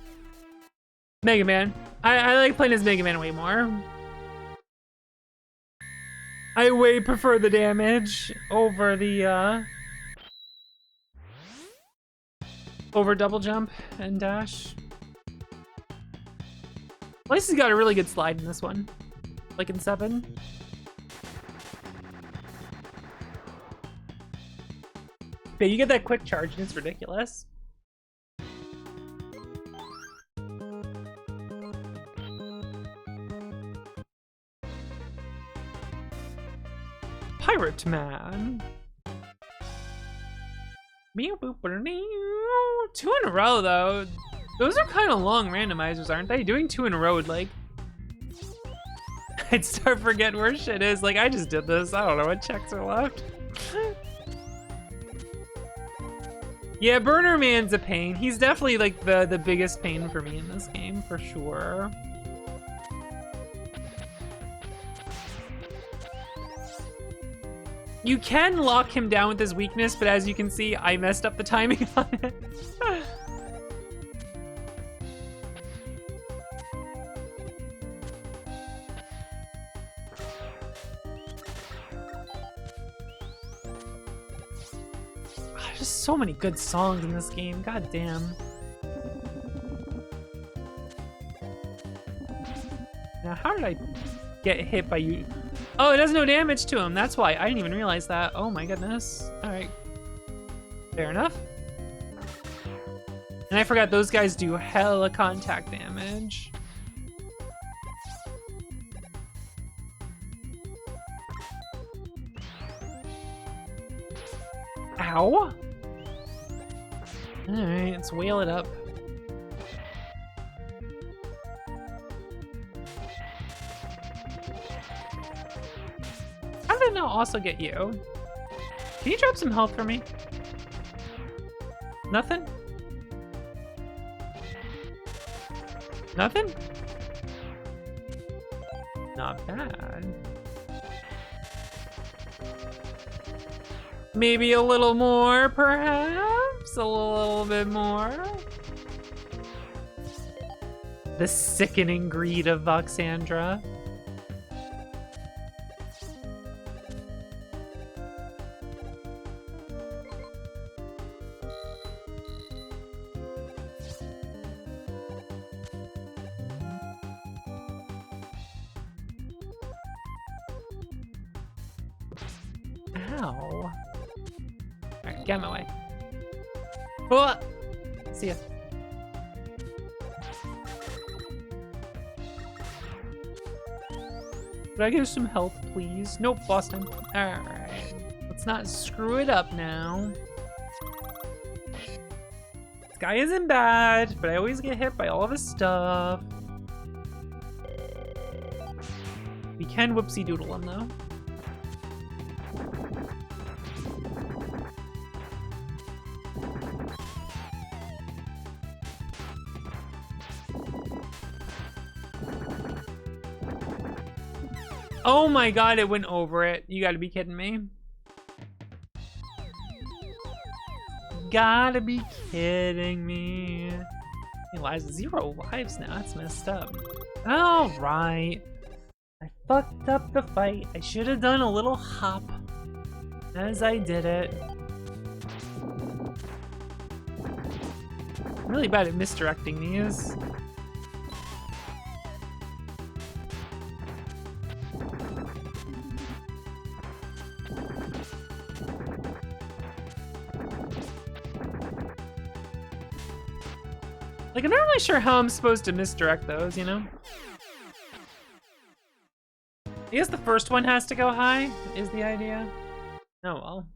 Mega Man. I like playing as Mega Man way more. I way prefer the damage over the over double jump and dash. At least he's got a really good slide in this one, like in 7. Yeah, you get that quick charge and it's ridiculous. Pirate Man. 2 in a row though. Those are kind of long randomizers, aren't they? Doing 2 in a row would like... I'd start forgetting where shit is. Like, I just did this. I don't know what checks are left. Yeah, Burner Man's a pain. He's definitely like the biggest pain for me in this game, for sure. You can lock him down with his weakness, but as you can see, I messed up the timing on it. There's so many good songs in this game, god damn. Now, how did I get hit by you? Oh, it does no damage to him. That's why. I didn't even realize that. Oh my goodness. All right. Fair enough. And I forgot those guys do hella contact damage. Ow. All right, let's whale it up. How did it not also get you? Can you drop some health for me? Nothing? Nothing? Not bad. Maybe a little more, perhaps? A little bit more? The sickening greed of Voxandra. Ow. Alright, get out of my way. Oh! See ya. Could I get some health, please? Nope, boss time. Alright. Let's not screw it up now. This guy isn't bad, but I always get hit by all of his stuff. We can whoopsie doodle him though. Oh my god, it went over it. You gotta be kidding me. Gotta be kidding me. He lies 0 lives now. That's messed up. Alright. I fucked up the fight. I should have done a little hop as I did it. I'm really bad at misdirecting these. Like, I'm not really sure how I'm supposed to misdirect those, you know? I guess the first one has to go high, is the idea. Oh well.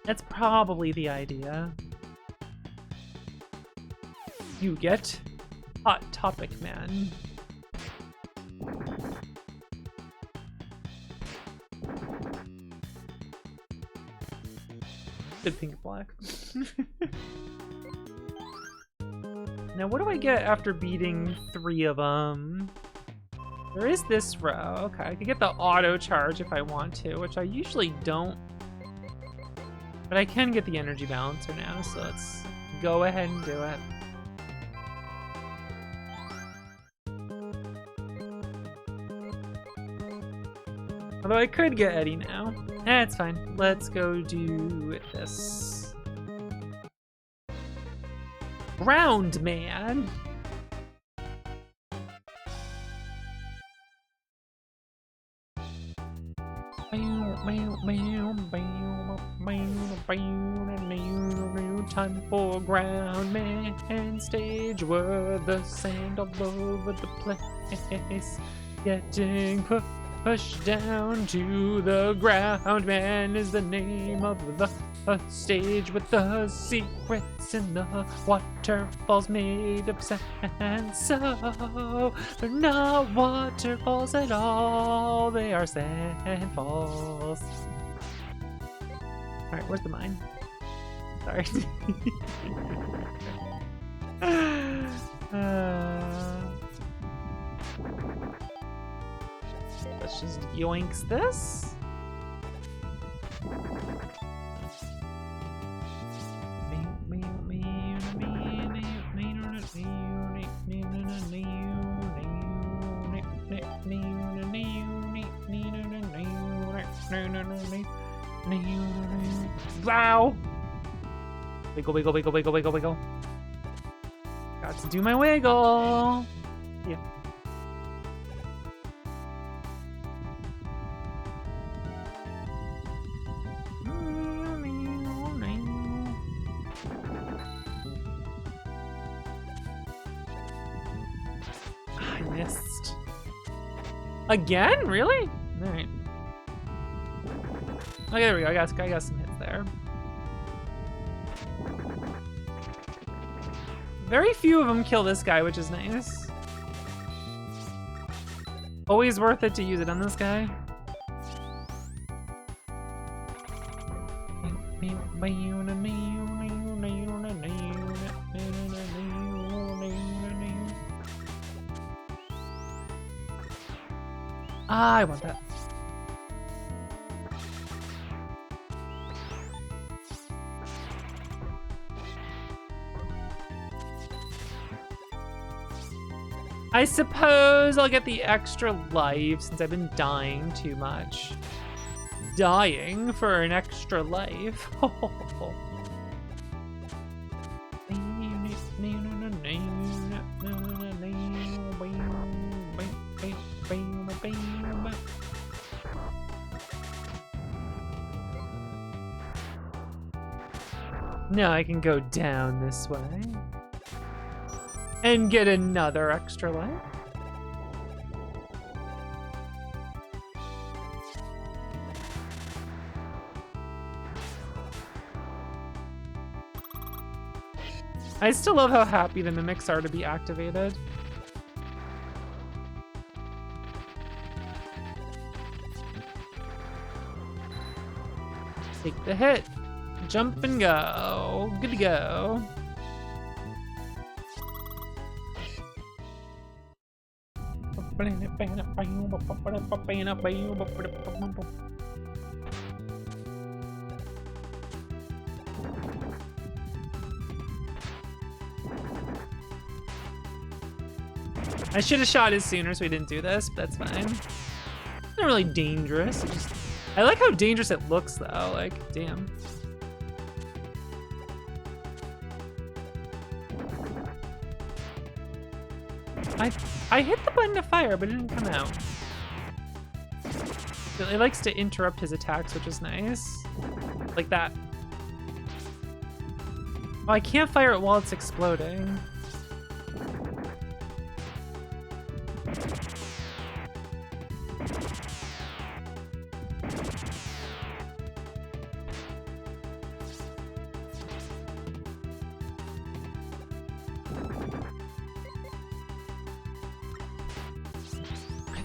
That's probably the idea. You get Hot Topic Man. Pink black. Now what do I get after beating 3 of them? There is this row. Okay, I could get the auto charge if I want to, which I usually don't. But I can get the energy balancer now, so let's go ahead and do it. Although I could get Eddie now. That's fine. Let's go do this. Ground Man! Time for Ground Man stage where the sand all over the place. Getting pushed down to the ground. Man is the name of the stage with the secrets in the waterfalls made of sand. So they're not waterfalls at all, they are sand falls. Alright, where's the mine? Sorry. Let's just yoinks this. Wow! Wiggle, wiggle, wiggle, wiggle, wiggle, wiggle. Got to do my wiggle. Yeah. I missed. Again? Really? Alright. Okay, there we go. I got some hits there. Very few of them kill this guy, which is nice. Always worth it to use it on this guy. Ah, I want that. I suppose I'll get the extra life since I've been dying too much. Dying for an extra life. Now I can go down this way and get another extra life. I still love how happy the mimics are to be activated. Take the hit. Jump and go. Good to go. I should have shot it sooner so we didn't do this, but that's fine. It's not really dangerous. I like how dangerous it looks though, like, damn. I hit the button to fire, but it didn't come out. It likes to interrupt his attacks, which is nice. Like that. Oh, I can't fire it while it's exploding.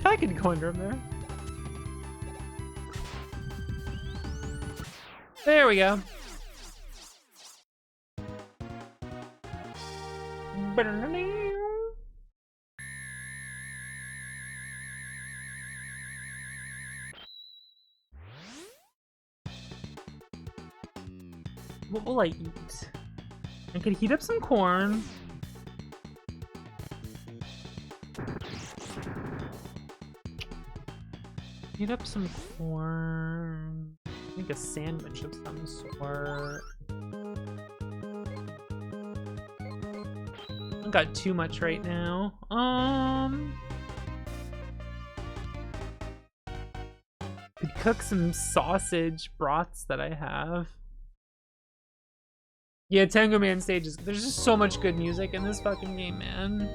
I could go under him there. There we go. What will I eat? I could heat up some corn. Heat up some corn. I think a sandwich of some sort. I've got too much right now. Could cook some sausage broths that I have. Yeah, Tango Man stages. There's just so much good music in this fucking game, man.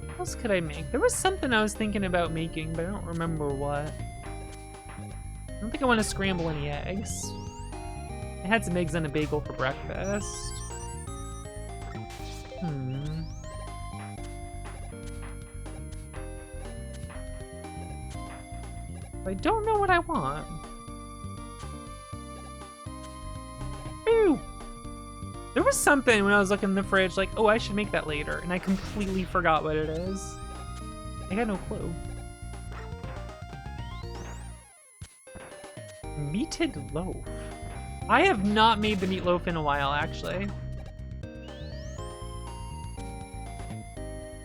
What else could I make? There was something I was thinking about making, but I don't remember what. I don't think I want to scramble any eggs. I had some eggs on a bagel for breakfast. I don't know what I want. Ooh! There was something when I was looking in the fridge, like, oh, I should make that later, and I completely forgot what it is. I got no clue. Meated loaf. I have not made the meatloaf in a while, actually.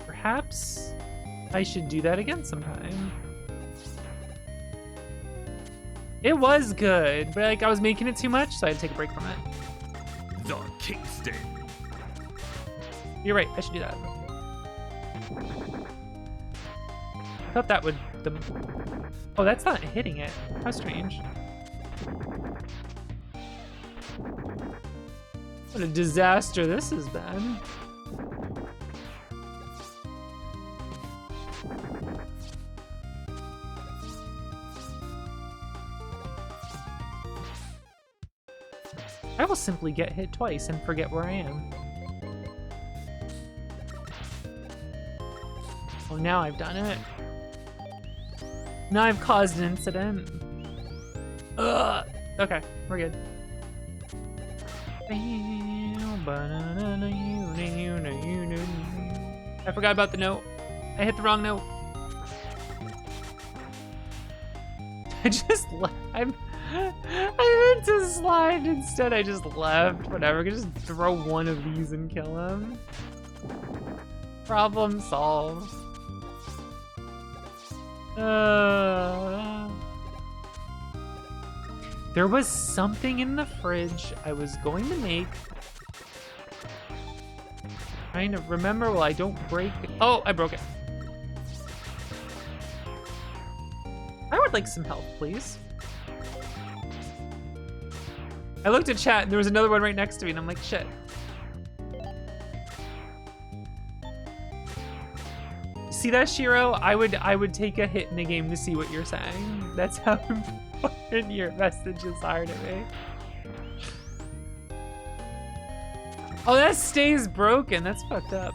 Perhaps I should do that again sometime. It was good, but like I was making it too much, so I had to take a break from it. The Kingston. You're right, I should do that. I thought that would... Oh, that's not hitting it. How strange. What a disaster this has been. simply get hit twice and forget where I am. Oh, now I've done it. Now I've caused an incident. Ugh. Okay, we're good. I forgot about the note. I hit the wrong note. I just left. I meant to slide instead. I just left. Whatever. I could just throw one of these and kill him. Problem solved. There was something in the fridge I was going to make. Trying to remember while I don't break it. Oh, I broke it. I would like some help, please. I looked at chat and there was another one right next to me and I'm like, shit. See that, Shiro? I would take a hit in a game to see what you're saying. That's how important your messages are to me. Oh, that stays broken. That's fucked up.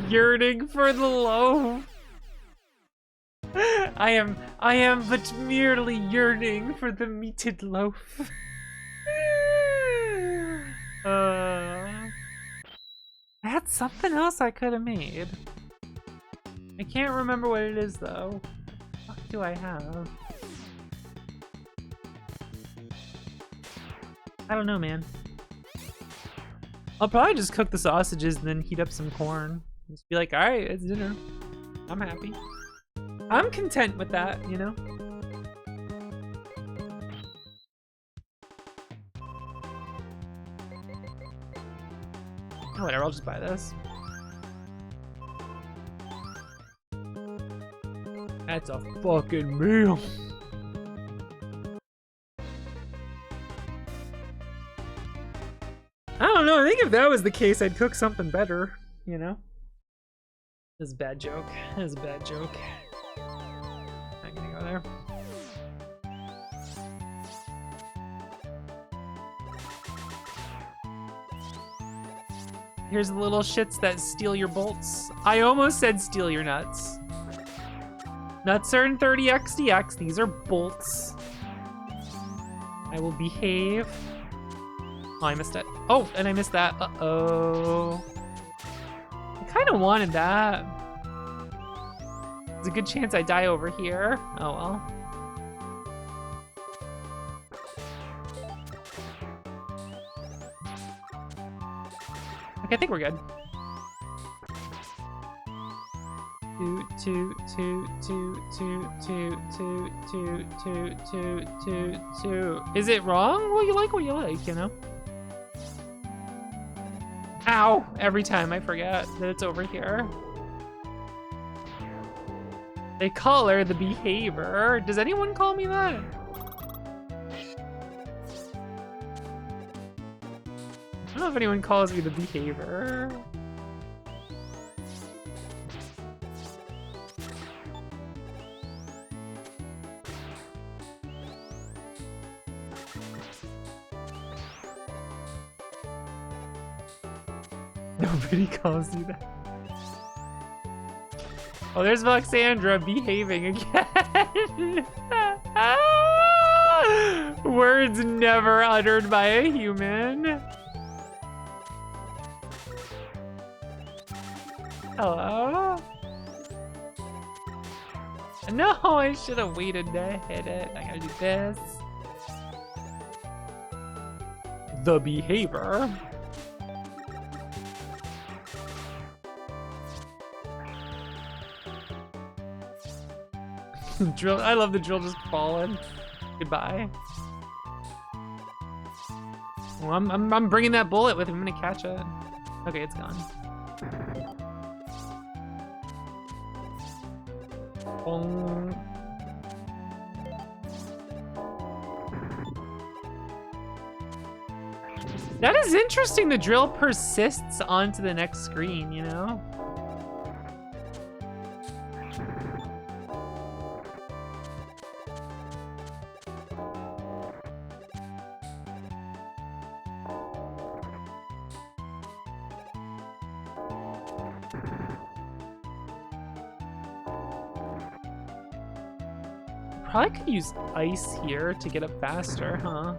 Yearning for the loaf. I am but merely yearning for the meated loaf. That's something else I could have made. I can't remember what it is though. What do I have? I don't know, man. I'll probably just cook the sausages and then heat up some corn. Just be like, all right, it's dinner. I'm happy. I'm content with that, you know? Oh, whatever, I'll just buy this. That's a fucking meal. I don't know, I think if that was the case, I'd cook something better, you know? This is a bad joke. This is a bad joke. Not gonna go there. Here's the little shits that steal your bolts. I almost said steal your nuts. Nuts are in 30XDX. These are bolts. I will behave. Oh, I missed it. Oh, and I missed that. Uh-oh. I kind of wanted that. There's a good chance I die over here. Oh, well. Okay, I think we're good. Two. Is it wrong? Well, you like what you like, you know? Ow! Every time I forget that it's over here. They call her the behavior. Does anyone call me that? I don't know if anyone calls me the behavior. Nobody calls you that. Oh, there's Voxandra behaving again. Words never uttered by a human. Hello? No, I should have waited to hit it. I gotta do this. The behavior. Drill. I love the drill just falling. Goodbye. Well, I'm bringing that bullet with me. I'm gonna catch it. Okay, it's gone. Boom. That is interesting. The drill persists onto the next screen, you know? Probably could use ice here to get up faster, huh?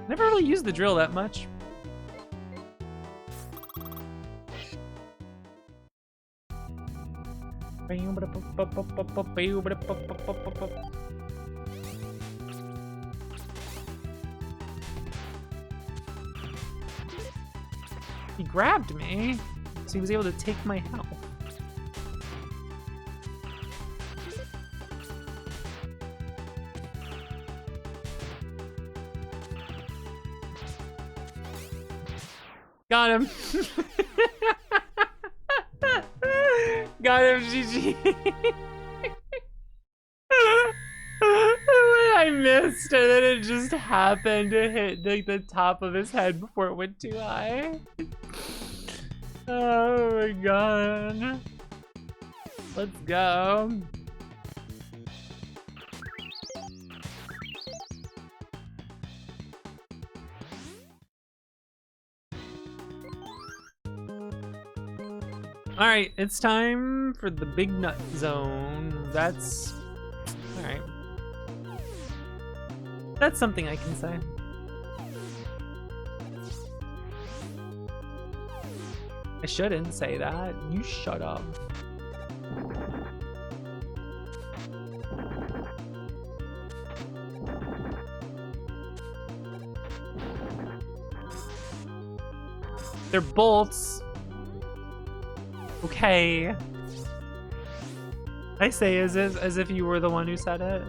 Never really used the drill that much. He grabbed me, so he was able to take my health. Got him. Got him, GG. I missed, and then it just happened to hit like the top of his head before it went too high. Oh my god. Let's go. Alright, it's time for the big nut zone. That's... Alright. That's something I can say. I shouldn't say that. You shut up. They're bolts. Okay. I say as if you were the one who said it.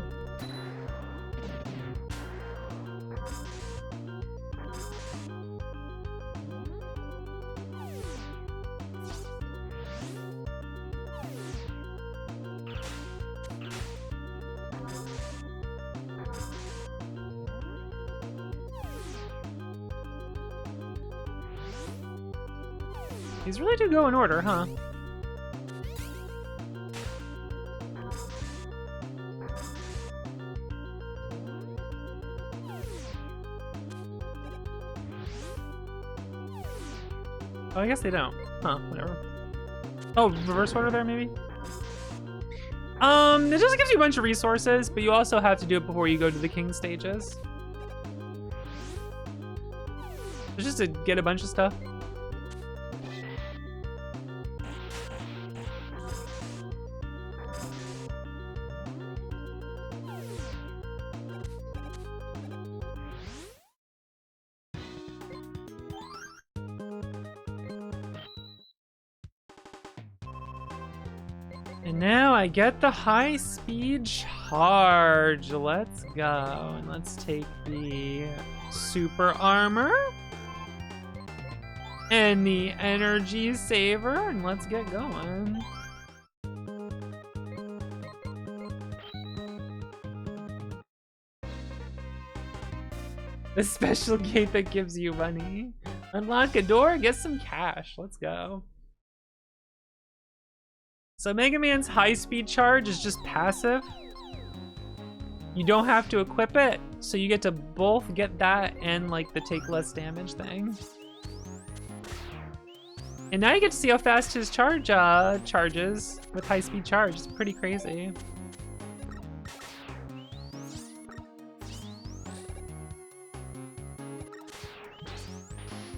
These really do go in order, huh? Oh, I guess they don't. Huh, whatever. Oh, reverse order there, maybe? It just gives you a bunch of resources, but you also have to do it before you go to the king stages. It's just to get a bunch of stuff. And now I get the high-speed charge. Let's go. And let's take the super armor. And the energy saver. And let's get going. The special gate that gives you money. Unlock a door, get some cash. Let's go. So Mega Man's high-speed charge is just passive. You don't have to equip it, so you get to both get that and like the take less damage thing. And now you get to see how fast his charge charges with high-speed charge. It's pretty crazy.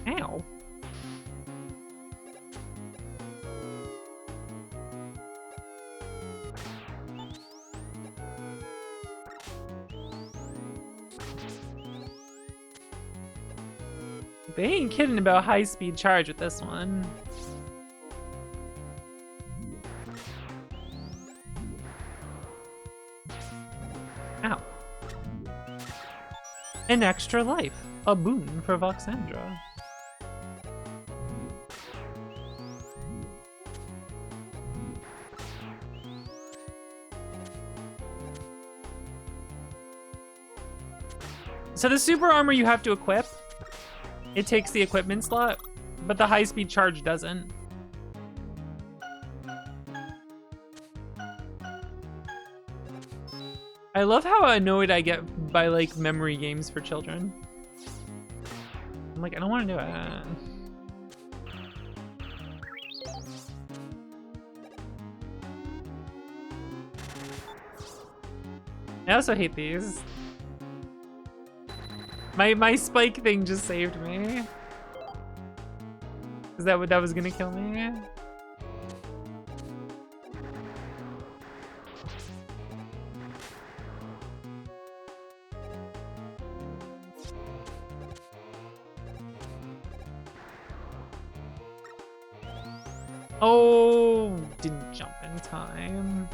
Ow. They ain't kidding about high-speed charge with this one. Ow. An extra life. A boon for Voxandra. So the super armor you have to equip. It takes the equipment slot, but the high-speed charge doesn't. I love how annoyed I get by, like, memory games for children. I'm like, I don't want to do it. I also hate these. My spike thing just saved me. Is that what that was gonna kill me? Oh, didn't jump in time.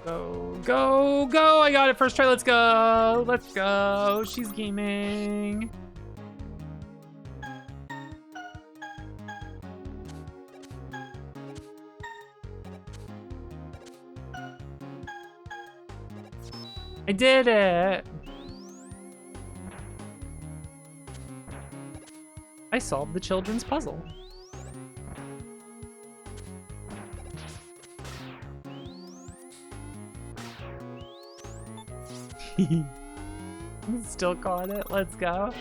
Go, go, go! I got it first try. Let's go. Let's go. She's gaming. I did it. I solved the children's puzzle. Still caught it. Let's go.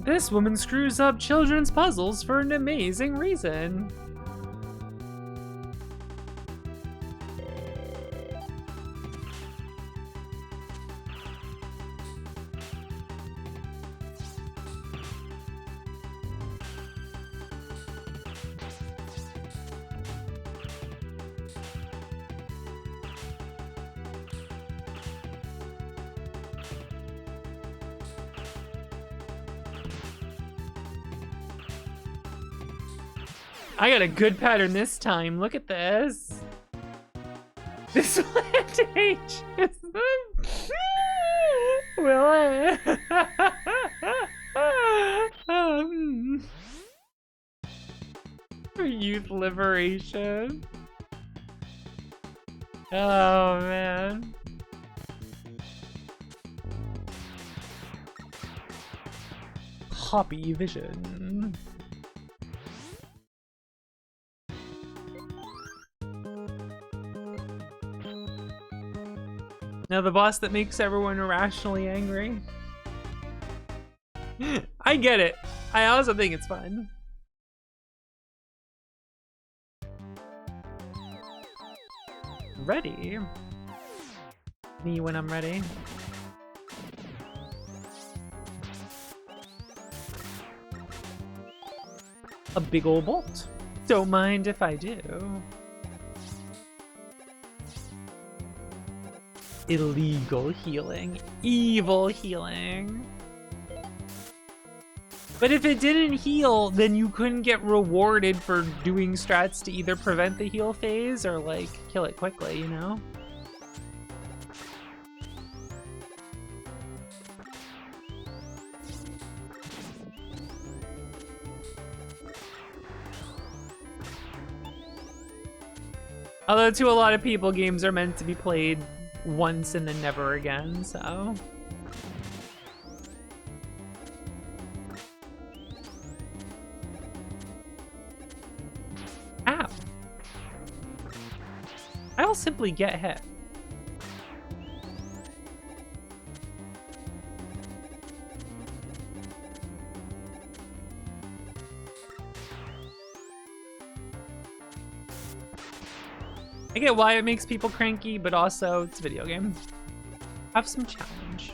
This woman screws up children's puzzles for an amazing reason. I got a good pattern this time. Look at this. This landing just... Will it? For youth liberation. Oh, man. Hoppy vision. Now the boss that makes everyone irrationally angry. I get it. I also think it's fun. Ready? Me when I'm ready. A big ol' bolt. Don't mind if I do. Illegal healing. Evil healing. But if it didn't heal, then you couldn't get rewarded for doing strats to either prevent the heal phase or, like, kill it quickly, you know? Although to a lot of people, games are meant to be played once and then never again, so... Ow! I'll simply get hit. I get why it makes people cranky, but also it's a video game. Have some challenge.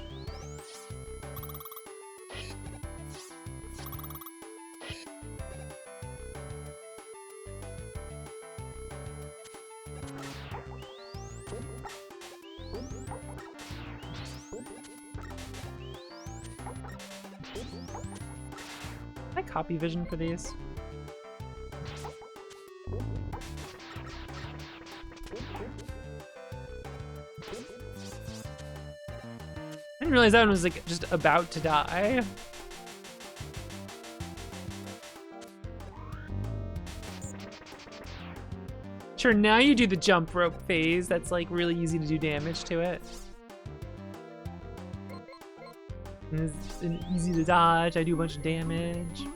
I copy vision for these. I didn't realize that one was like just about to die. Sure, now you do the jump rope phase. That's like really easy to do damage to it. And it's easy to dodge. I do a bunch of damage.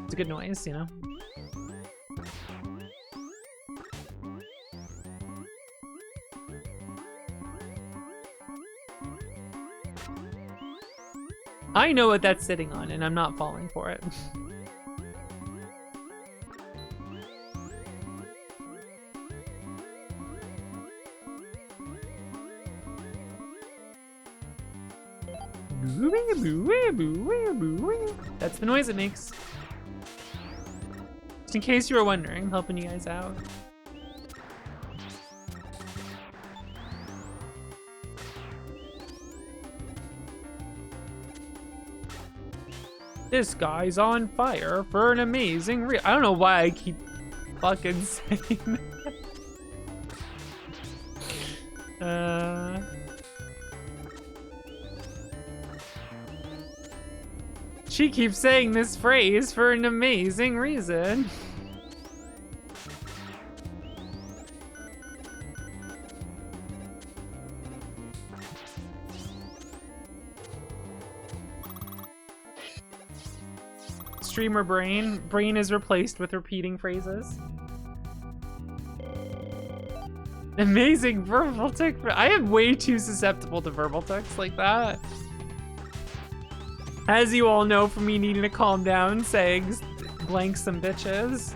It's a good noise, you know? I know what that's sitting on, and I'm not falling for it. That's the noise it makes. Just in case you were wondering, I'm helping you guys out. This guy's on fire for an amazing I don't know why I keep fucking saying that. She keeps saying this phrase for an amazing reason. Streamer brain. Brain is replaced with repeating phrases. Amazing verbal tick. I am way too susceptible to verbal ticks like that. As you all know from me needing to calm down, saying blank some bitches.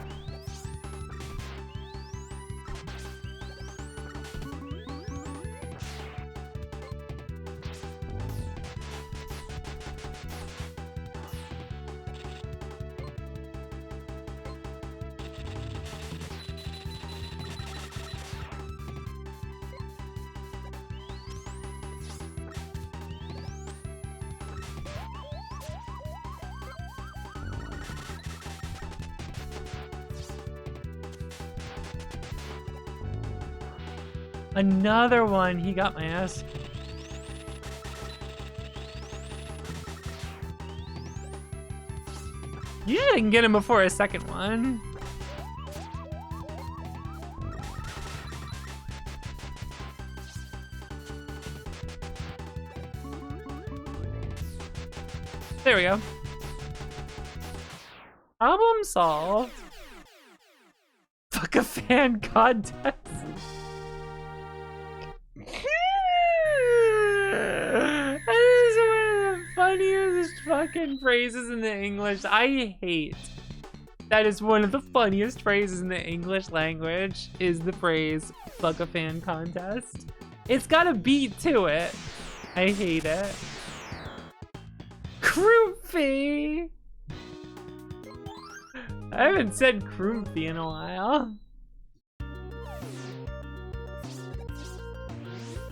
Another one, he got my ass. Yeah, I can get him before a second one. There we go. Problem solved. Fuck a fan contest. That is one of the funniest fucking phrases in the English. I hate. That is one of the funniest phrases in the English language is the phrase fuck a fan contest. It's got a beat to it. I hate it. Croofy. I haven't said croofy in a while.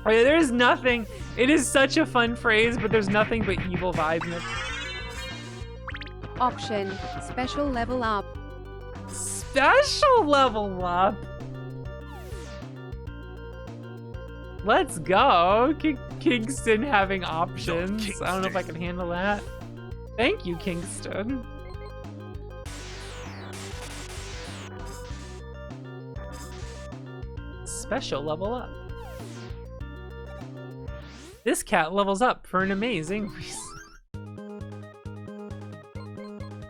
Oh yeah, there's nothing. It is such a fun phrase, but there's nothing but evil vibes in it. Option, special level up. Special level up. Let's go. Kingston having options. Kingston. I don't know if I can handle that. Thank you, Kingston. Special level up. This cat levels up for an amazing reason.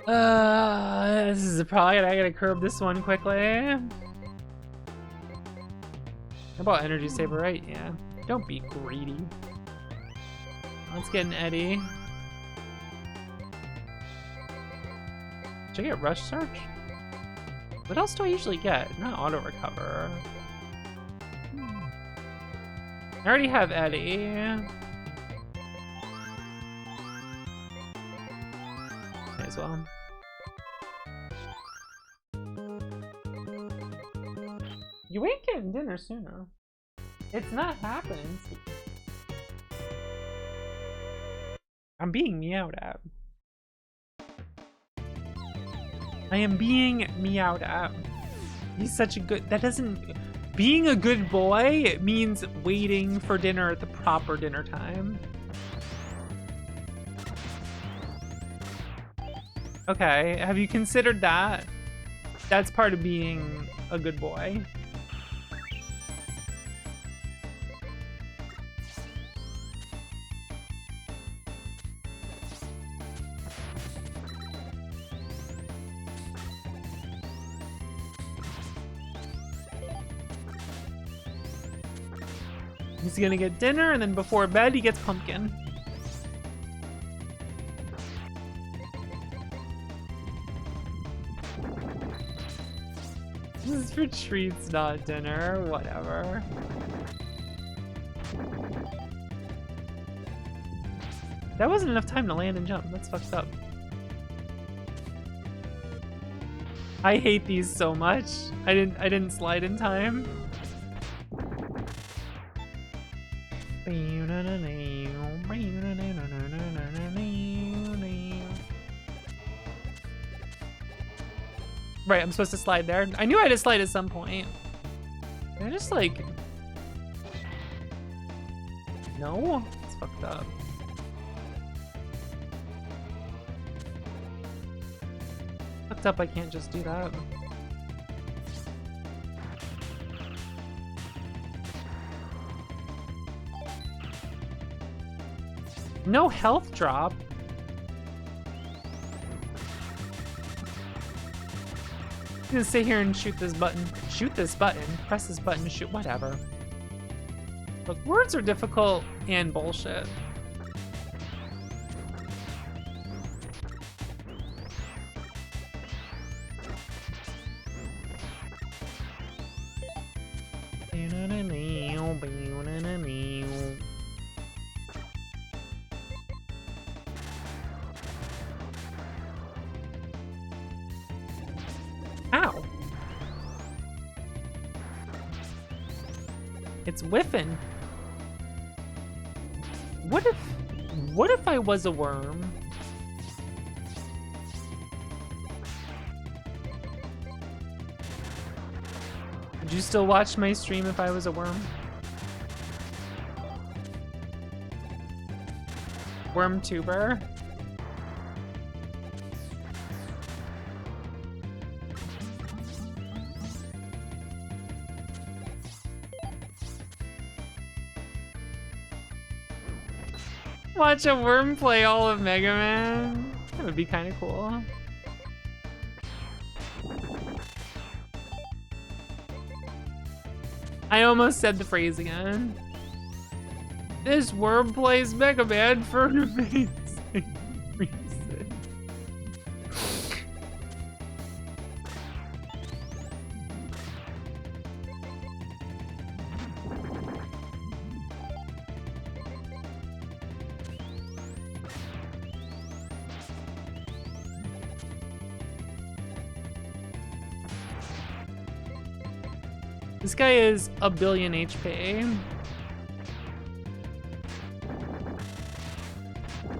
This is probably I gotta curb this one quickly. How about energy saver, right? Yeah. Don't be greedy. Let's get an Eddie. Did I get Rush Search? What else do I usually get? Not Auto Recover. I already have Eddie. May as well. You ain't getting dinner sooner. It's not happening. I'm being meowed at. I am being meowed at. He's such a good... That doesn't... Being a good boy means waiting for dinner at the proper dinner time. Okay, have you considered that? That's part of being a good boy. He's gonna get dinner, and then before bed, he gets pumpkin. This is for treats, not dinner. Whatever. That wasn't enough time to land and jump. That's fucked up. I hate these so much. I didn't slide in time. Right, I'm supposed to slide there. I knew I had to slide at some point. Can I just like... No? It's fucked up. Fucked up, I can't just do that. No health drop. I'm gonna sit here and shoot this button. Shoot this button. Press this button to shoot. Whatever. Look, words are difficult and bullshit. Ow! It's whiffing. What if I was a worm? Would you still watch my stream if I was a worm? Worm tuber? Watch a worm play all of Mega Man. That would be kind of cool. I almost said the phrase again. This worm plays Mega Man for an amazing reason. This guy is a billion HP.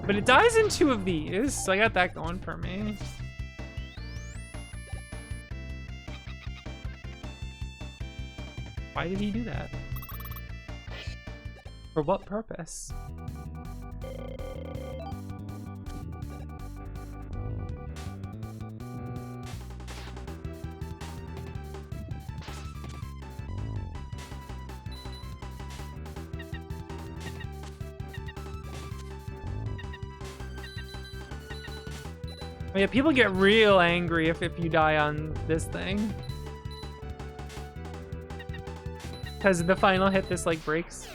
But it dies in 2 of these, so I got that going for me. Why did he do that? For what purpose? Oh yeah, people get real angry if you die on this thing. Because the final hit, this like breaks.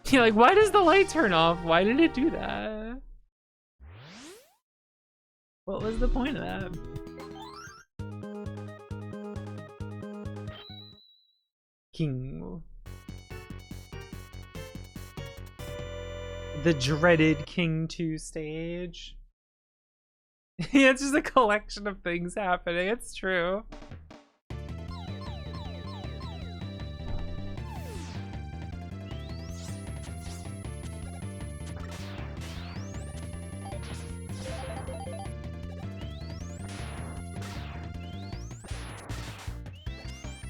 You're like, why does the light turn off? Why did it do that? What was the point of that? King. The dreaded King 2 stage. Yeah, it's just a collection of things happening. It's true.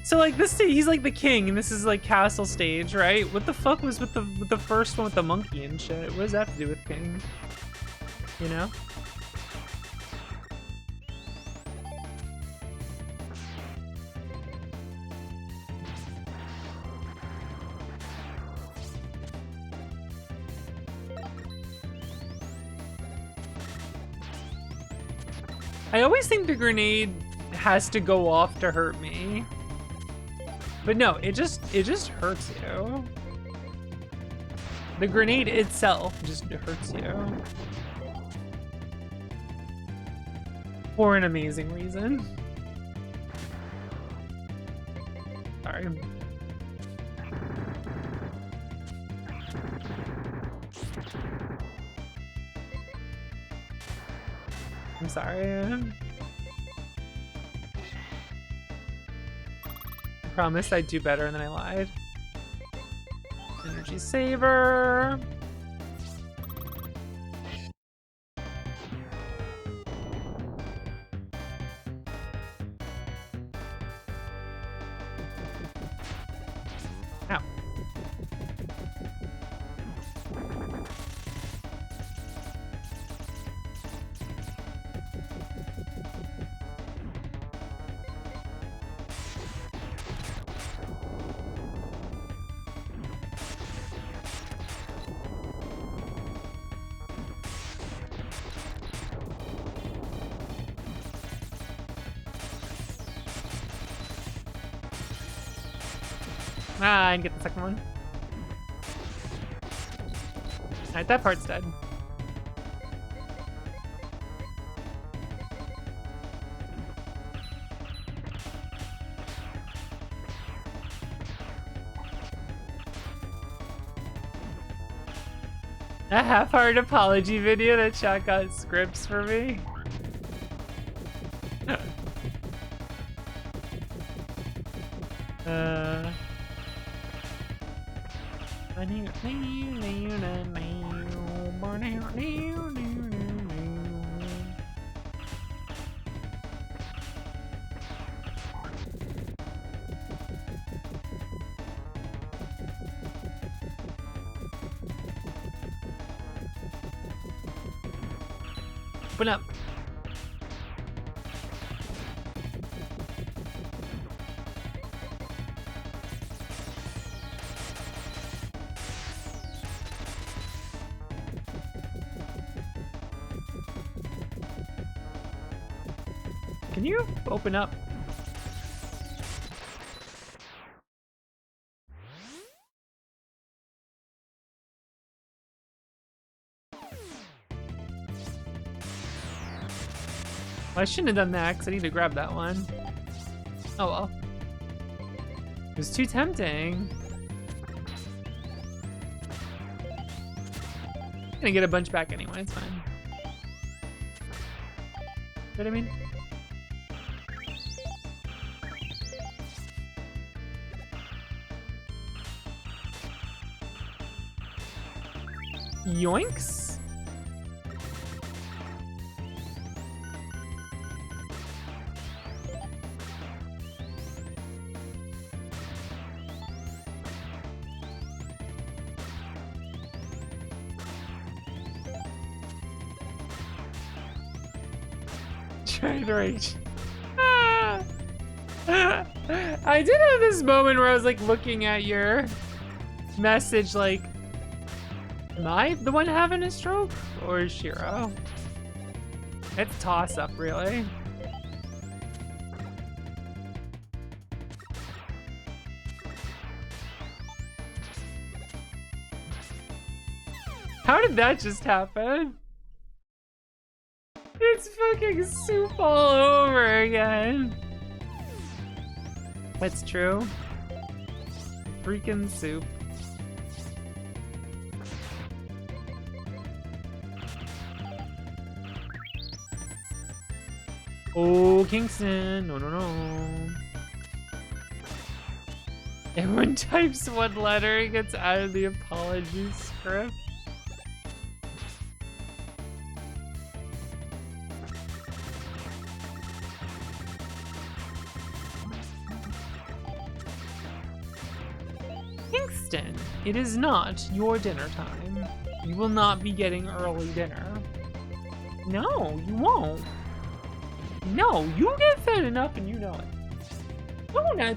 So like this, he's like the king, and this is like castle stage, right? What the fuck was with the first one with the monkey and shit? What does that have to do with king? You know? I always think the grenade has to go off to hurt me. But no, it just hurts you. The grenade itself just hurts you. For an amazing reason. Sorry. I'm sorry. Promised I'd do better and then I lied. Energy saver. Ow. Ah, I didn't get the second one. Alright, that part's dead. A half-hearted apology video that chat got scripts for me. Open up. Can you open up? Well, I shouldn't have done that because I need to grab that one. Oh well. It was too tempting. I'm gonna get a bunch back anyway, it's fine. You know what I mean? Yoinks? Trade rage. I did have this moment where I was like looking at your message like, am I the one having a stroke or is Shiro? It's toss up really. How did that just happen? It's fucking soup all over again. That's true. Freaking soup. Oh, Kingston. No, no, no. Everyone types one letter and gets out of the apology script. Kingston, it is not your dinner time. You will not be getting early dinner. No, you won't. No, you get fed enough and you know it.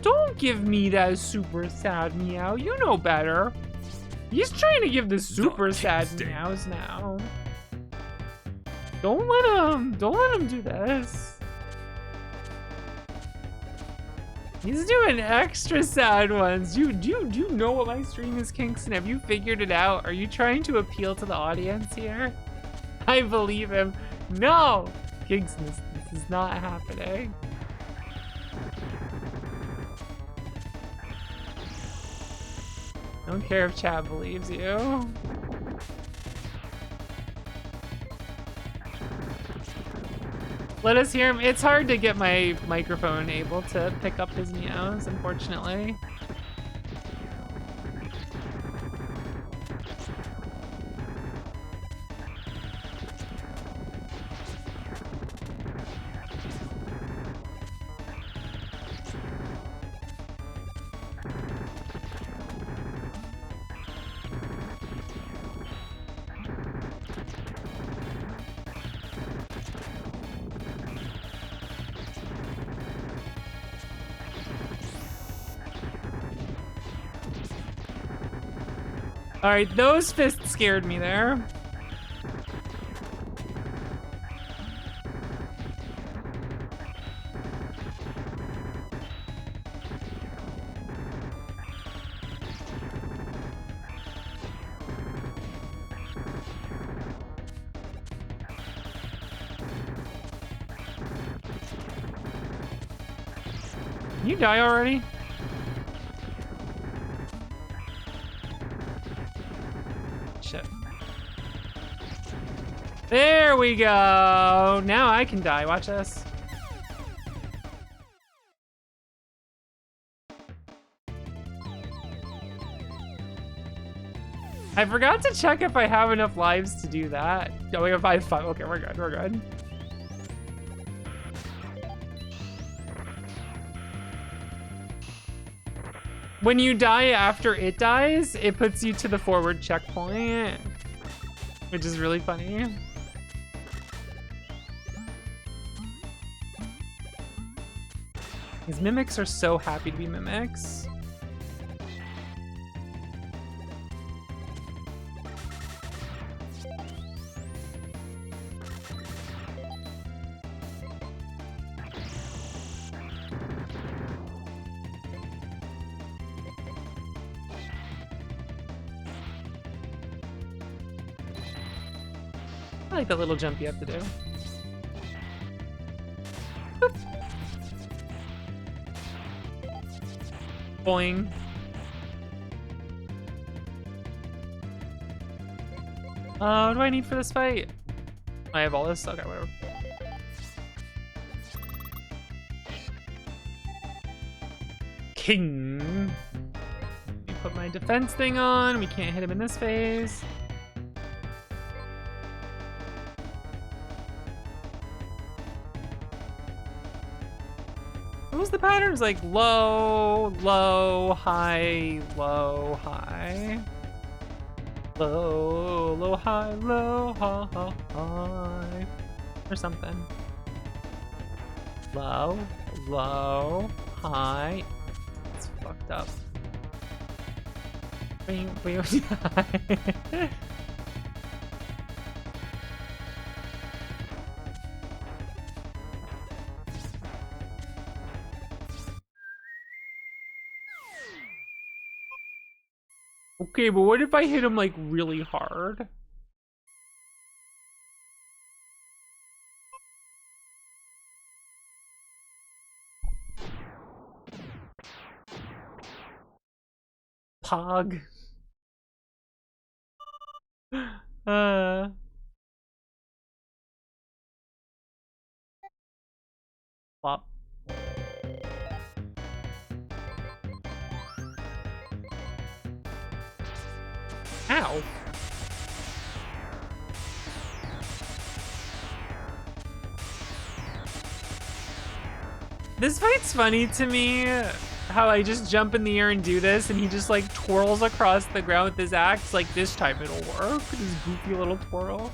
Don't give me that super sad meow. You know better. He's trying to give the super sad meows now. Don't let him do this. He's doing extra sad ones. Do you know what my stream is, Kingston? Have you figured it out? Are you trying to appeal to the audience here? I believe him. No! Kingston, this is not happening. Don't care if chat believes you. Let us hear him. It's hard to get my microphone able to pick up his meows, unfortunately. All right, those fists scared me there. Can you die already? There we go. Now I can die. Watch this. I forgot to check if I have enough lives to do that. Oh, we have 5. Okay, we're good. We're good. When you die after it dies, it puts you to the forward checkpoint, which is really funny. These mimics are so happy to be mimics. I like that little jump you have to do. Boop. Boing. What do I need for this fight? I have all this? Okay, whatever. King. Let me put my defense thing on. We can't hit him in this phase. What was the patterns? Like low, low, high, low, high. Low, low, high, low, high. Or something. Low, low, high. It's fucked up. Okay, but what if I hit him like really hard? Pog. Flop. Ow. This fight's funny to me, how I just jump in the air and do this, and he just like twirls across the ground with his axe, like this time it'll work, this goofy little twirl.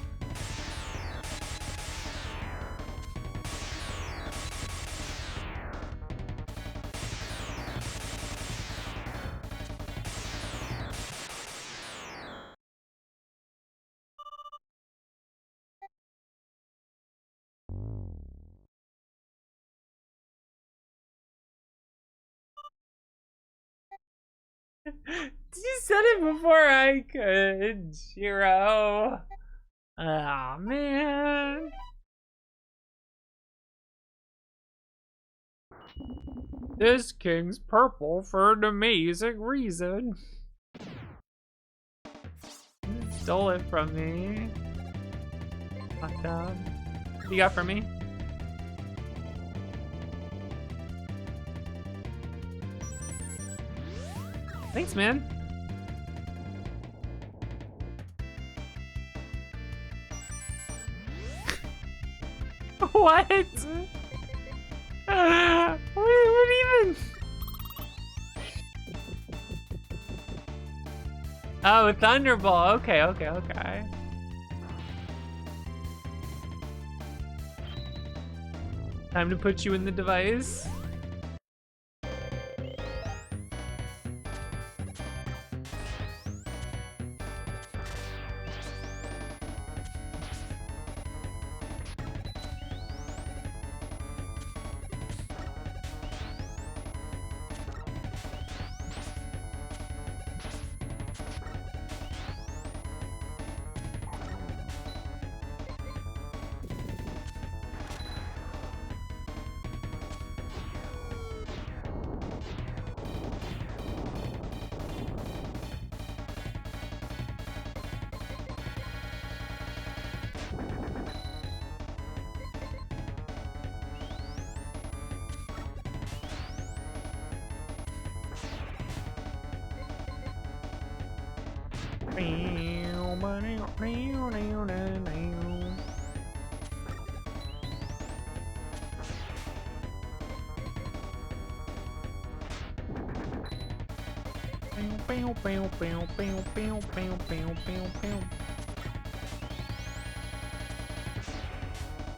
You said it before I could, Shiro. Ah, man. This king's purple for an amazing reason. You stole it from me. Fucked up. What you got for me? Thanks, man. What? What even? Oh, Thunderball. Okay, okay, okay. Time to put you in the device.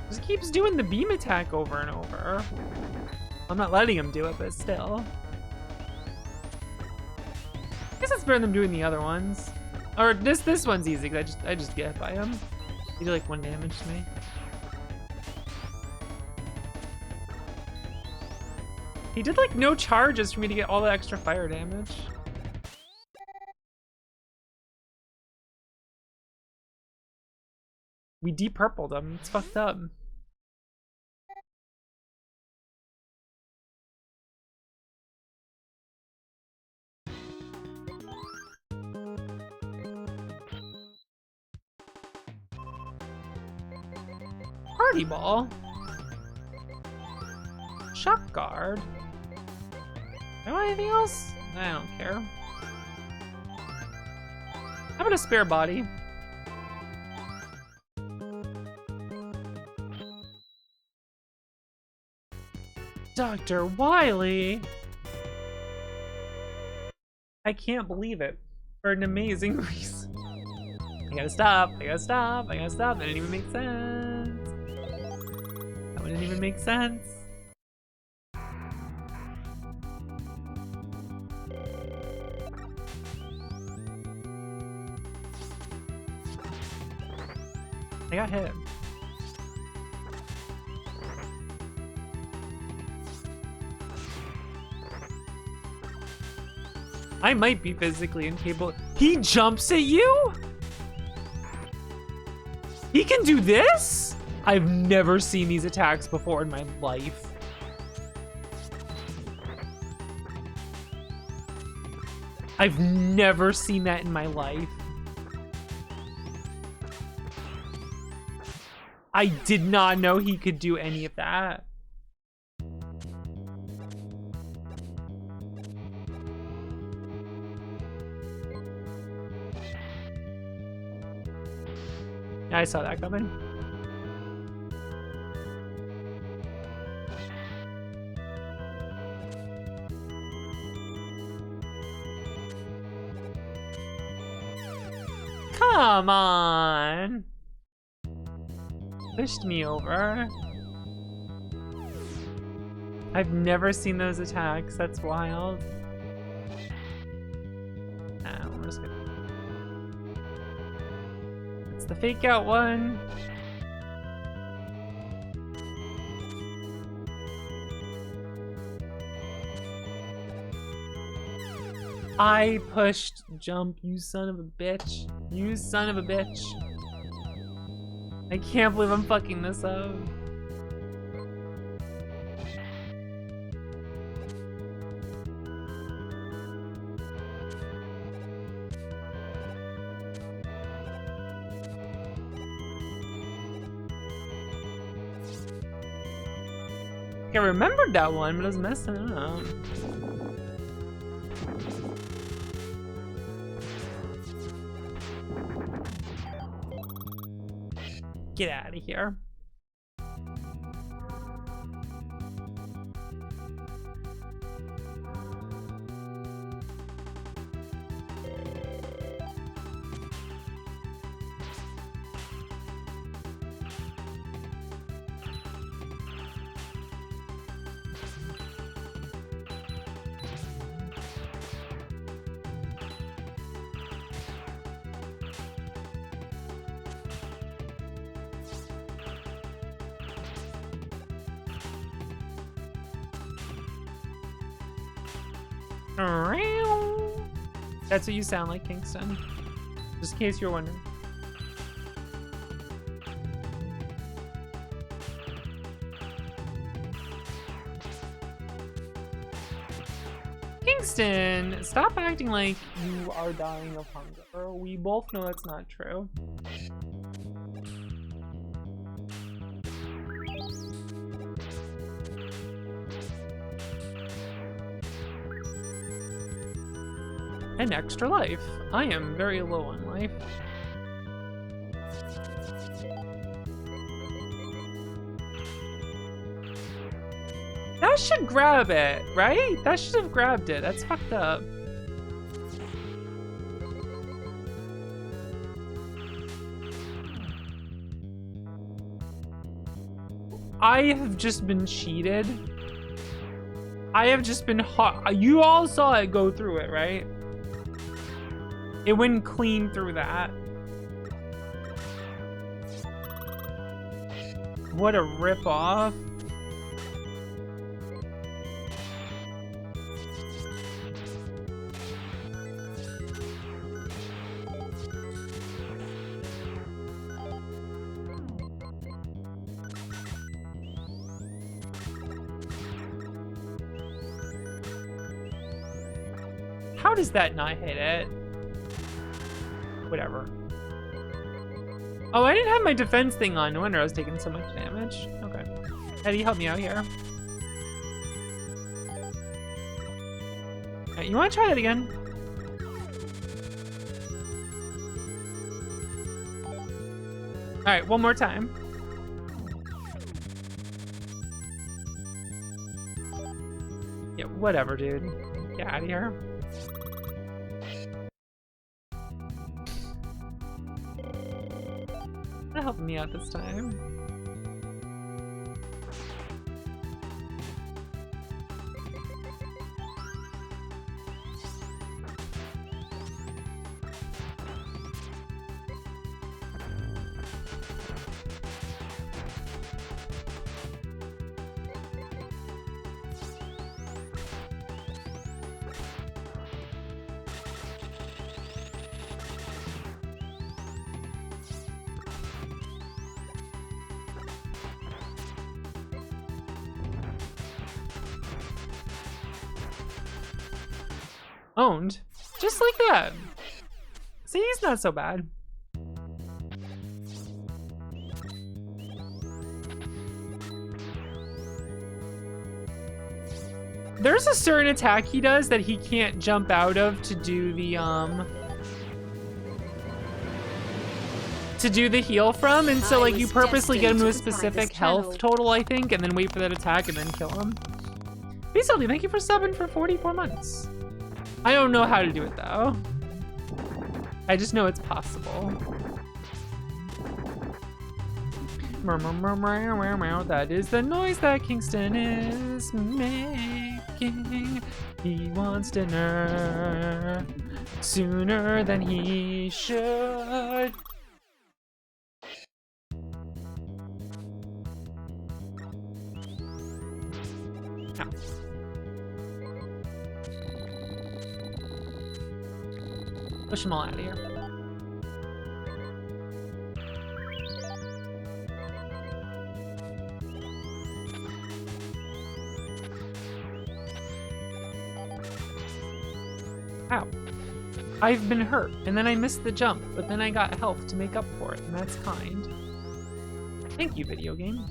Just keeps doing the beam attack over and over. I'm not letting him do it, but still. I guess it's better than doing the other ones. Or this one's easy because I just get hit by him. He did like 1 damage to me. He did like no charges for me to get all the extra fire damage. We de-purpled him. It's fucked up. Party ball. Shock guard. Do I want anything else? I don't care. How about a spare body? Dr. Wily! I can't believe it. For an amazing reason. I gotta stop, I gotta stop, I gotta stop. That didn't even make sense. That didn't even make sense. I got hit. I might be physically incapable. He jumps at you? He can do this? I've never seen these attacks before in my life. I've never seen that in my life. I did not know he could do any of that. Yeah, I saw that coming. Come on. Pushed me over. I've never seen those attacks. That's wild. Nah, we're just gonna... It's the fake out one. I pushed jump, you son of a bitch. You son of a bitch. I can't believe I'm fucking this up. I remembered that one, but I was messing up. Get out of here. That's what you sound like, Kingston. Just in case you're wondering. Kingston, stop acting like you are dying of hunger. We both know that's not true. An extra life. I am very low on life. That should grab it, right? That should have grabbed it. That's fucked up. I have just been cheated. I have just been hot. You all saw it go through it, right? It went clean through that. What a rip-off. How does that not hit it? Whatever. Oh, I didn't have my defense thing on. No wonder I was taking so much damage. Okay. Eddie, help me out here. Alright, you want to try that again? Alright, one more time. Yeah, whatever, dude. Get out of here. Helping me out this time. Owned. Just like that. See, he's not so bad. There's a certain attack he does that he can't jump out of to do the heal from, and so like you purposely get him to a specific health total, I think, and then wait for that attack and then kill him. Beasley, thank you for subbing for 44 months. I don't know how to do it though. I just know it's possible. That is the noise that Kingston is making. He wants dinner sooner than he should. Ow. Push them all out of here. Ow. I've been hurt, and then I missed the jump, but then I got health to make up for it, and that's kind. Thank you, video game.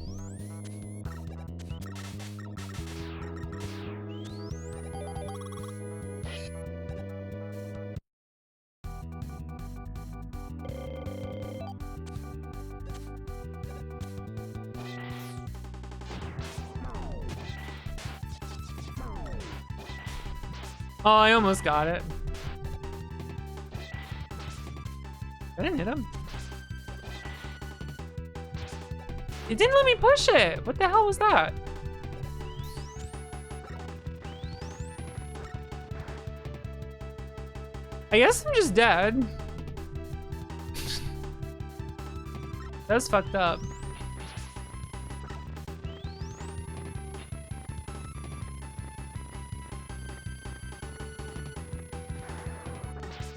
Oh, I almost got it. I didn't hit him. It didn't let me push it. What the hell was that? I guess I'm just dead. That's fucked up.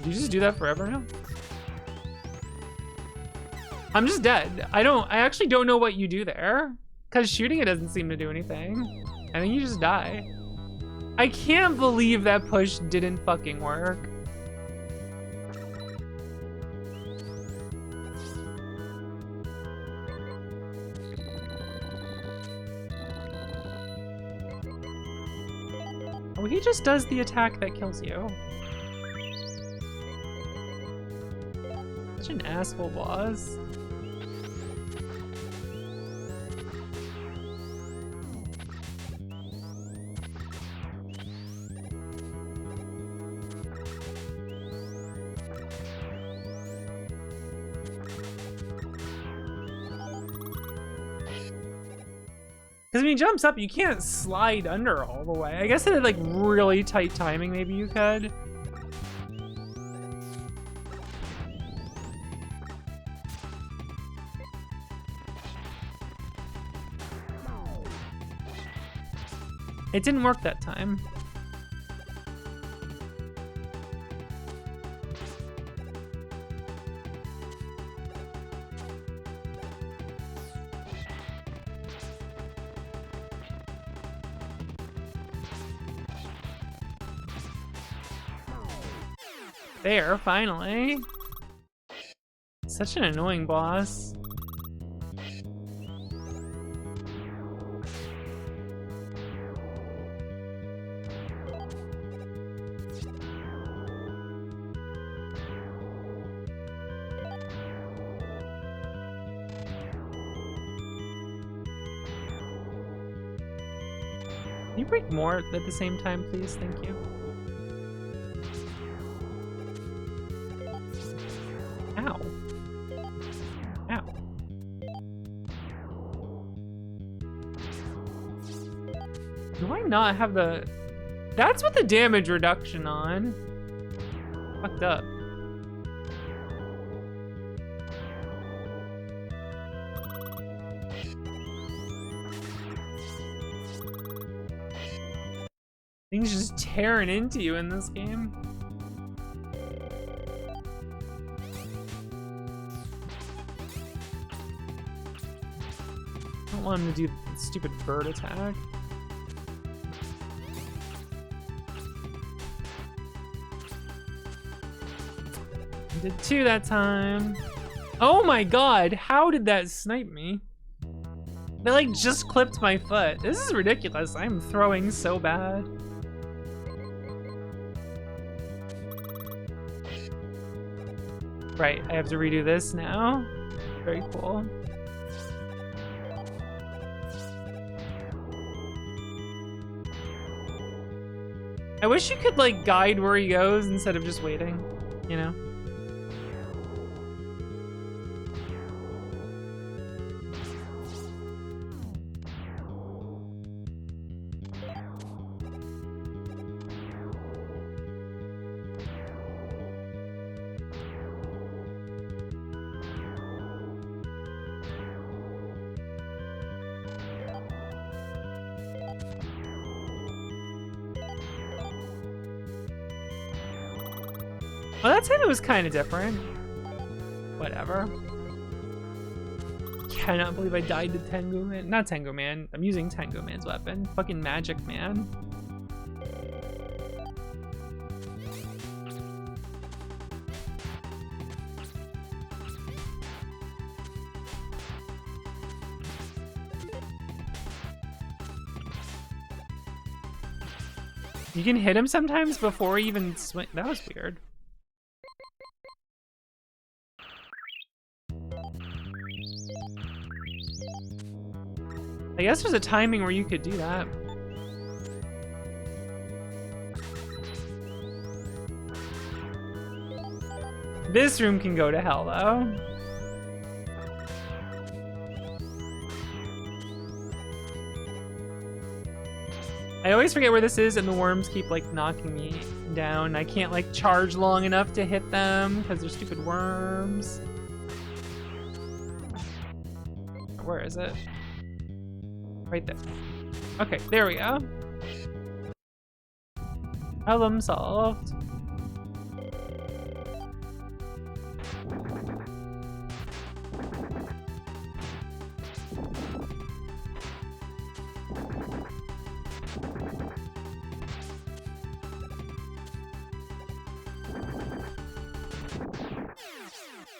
Did you just do that forever now? I'm just dead. I actually don't know what you do there. Cause shooting it doesn't seem to do anything. I think you just die. I can't believe that push didn't fucking work. Oh, he just does the attack that kills you. Such an asshole boss. Because when he jumps up, you can't slide under all the way. I guess it had like really tight timing, maybe you could. It didn't work that time. There, finally. Such an annoying boss. Can you break more at the same time, please? Thank you. Ow. Ow. Do I not have the... That's with the damage reduction on. Fucked up. Things just tearing into you in this game. I don't want him to do the stupid bird attack. Did 2 that time. Oh my god, how did that snipe me? They like just clipped my foot. This is ridiculous. I'm throwing so bad. Right, I have to redo this now. Very cool. I wish you could like guide where he goes instead of just waiting, you know? Well, that time it was kind of different. Whatever. Cannot believe I died to Tengu Man. Not Tengu Man. I'm using Tengu Man's weapon. Fucking Magic Man. You can hit him sometimes before he even swing. That was weird. I guess there's a timing where you could do that. This room can go to hell, though. I always forget where this is, and the worms keep, like, knocking me down. I can't, like, charge long enough to hit them, because they're stupid worms. Where is it? Right there. Okay, there we go. Problem solved.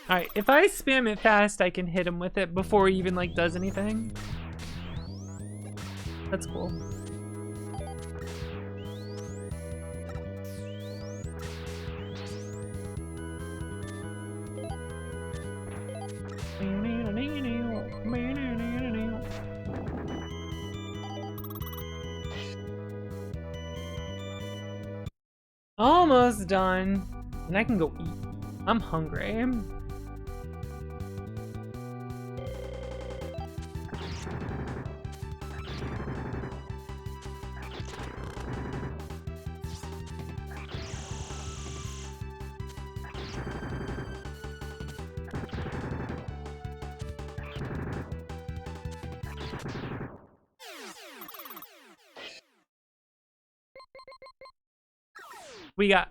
Alright, if I spam it fast, I can hit him with it before he even, like, does anything. That's cool. Almost done. And I can go eat. I'm hungry. We got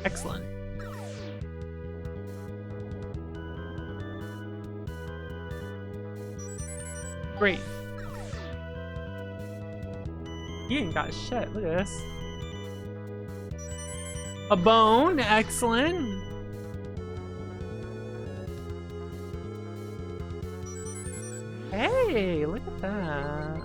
excellent. Great. He ain't got shit. Look at this. A bone. Excellent. Hey, look at that.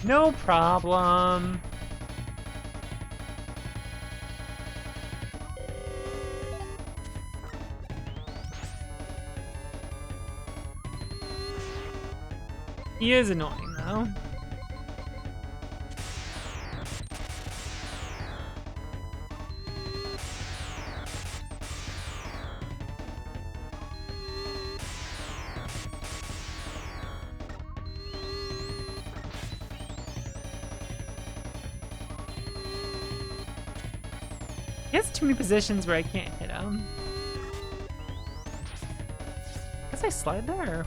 No problem. He is annoying though. He has too many positions where I can't hit him. Guess I slide there.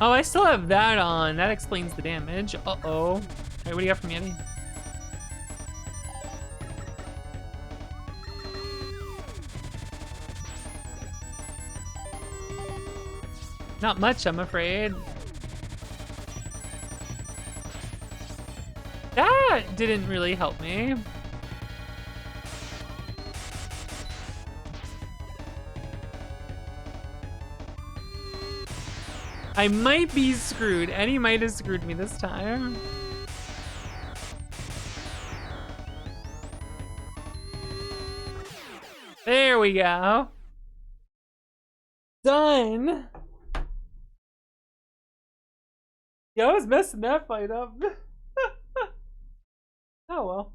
Oh, I still have that on. That explains the damage. Uh-oh. All right, what do you got from Yeti? Not much, I'm afraid. That didn't really help me. I might be screwed. Eddie might have screwed me this time. There we go. Done. Yeah, I was messing that fight up. Oh well.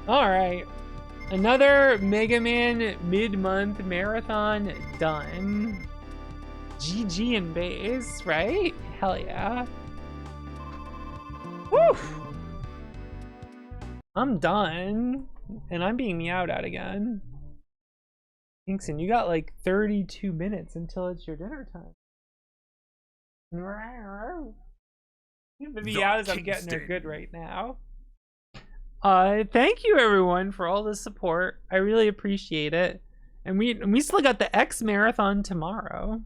Alright. Another Mega Man mid-month marathon done. GG in base, right? Hell yeah. Woo! I'm done. And I'm being meowed at again. Kingston, you got like 32 minutes until it's your dinner time. The meows I'm getting are good right now. Thank you everyone for all the support. I really appreciate it. And we still got the X Marathon tomorrow.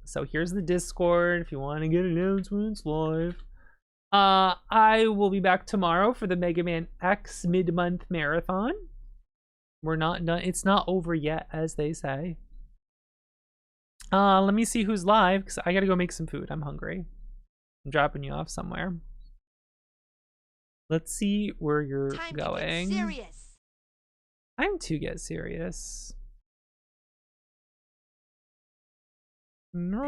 So here's the Discord if you want to get announcements live. I will be back tomorrow for the Mega Man X mid-month marathon. We're not done. It's not over yet, as they say. Let me see who's live, because I gotta go make some food. I'm hungry. I'm dropping you off somewhere. Let's see where you're going. To get serious. Time to get serious. No,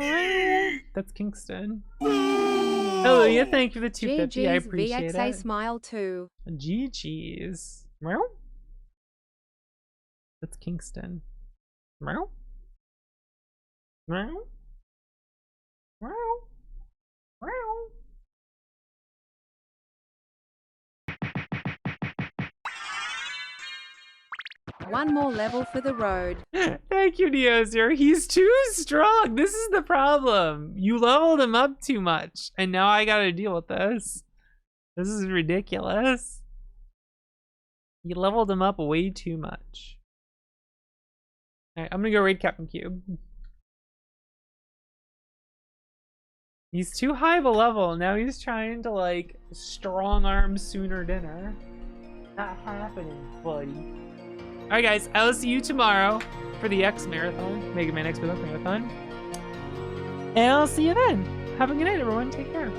that's Kingston. Oh yeah, thank you for the 250. I appreciate VXA it. smile too. GG's. Meow. That's Kingston. Meow. Meow. Meow. Meow. One more level for the road. Thank you, Neozer. He's too strong. This is the problem. You leveled him up too much, and now I gotta deal with this. This is ridiculous. You leveled him up way too much. Alright, I'm gonna go raid Captain Cube. He's too high of a level. Now he's trying to, like, strong arm Sooner Dinner. Not happening, buddy. Alright guys, I will see you tomorrow for the X Marathon, Mega Man X Marathon. And I'll see you then. Have a good night everyone, take care.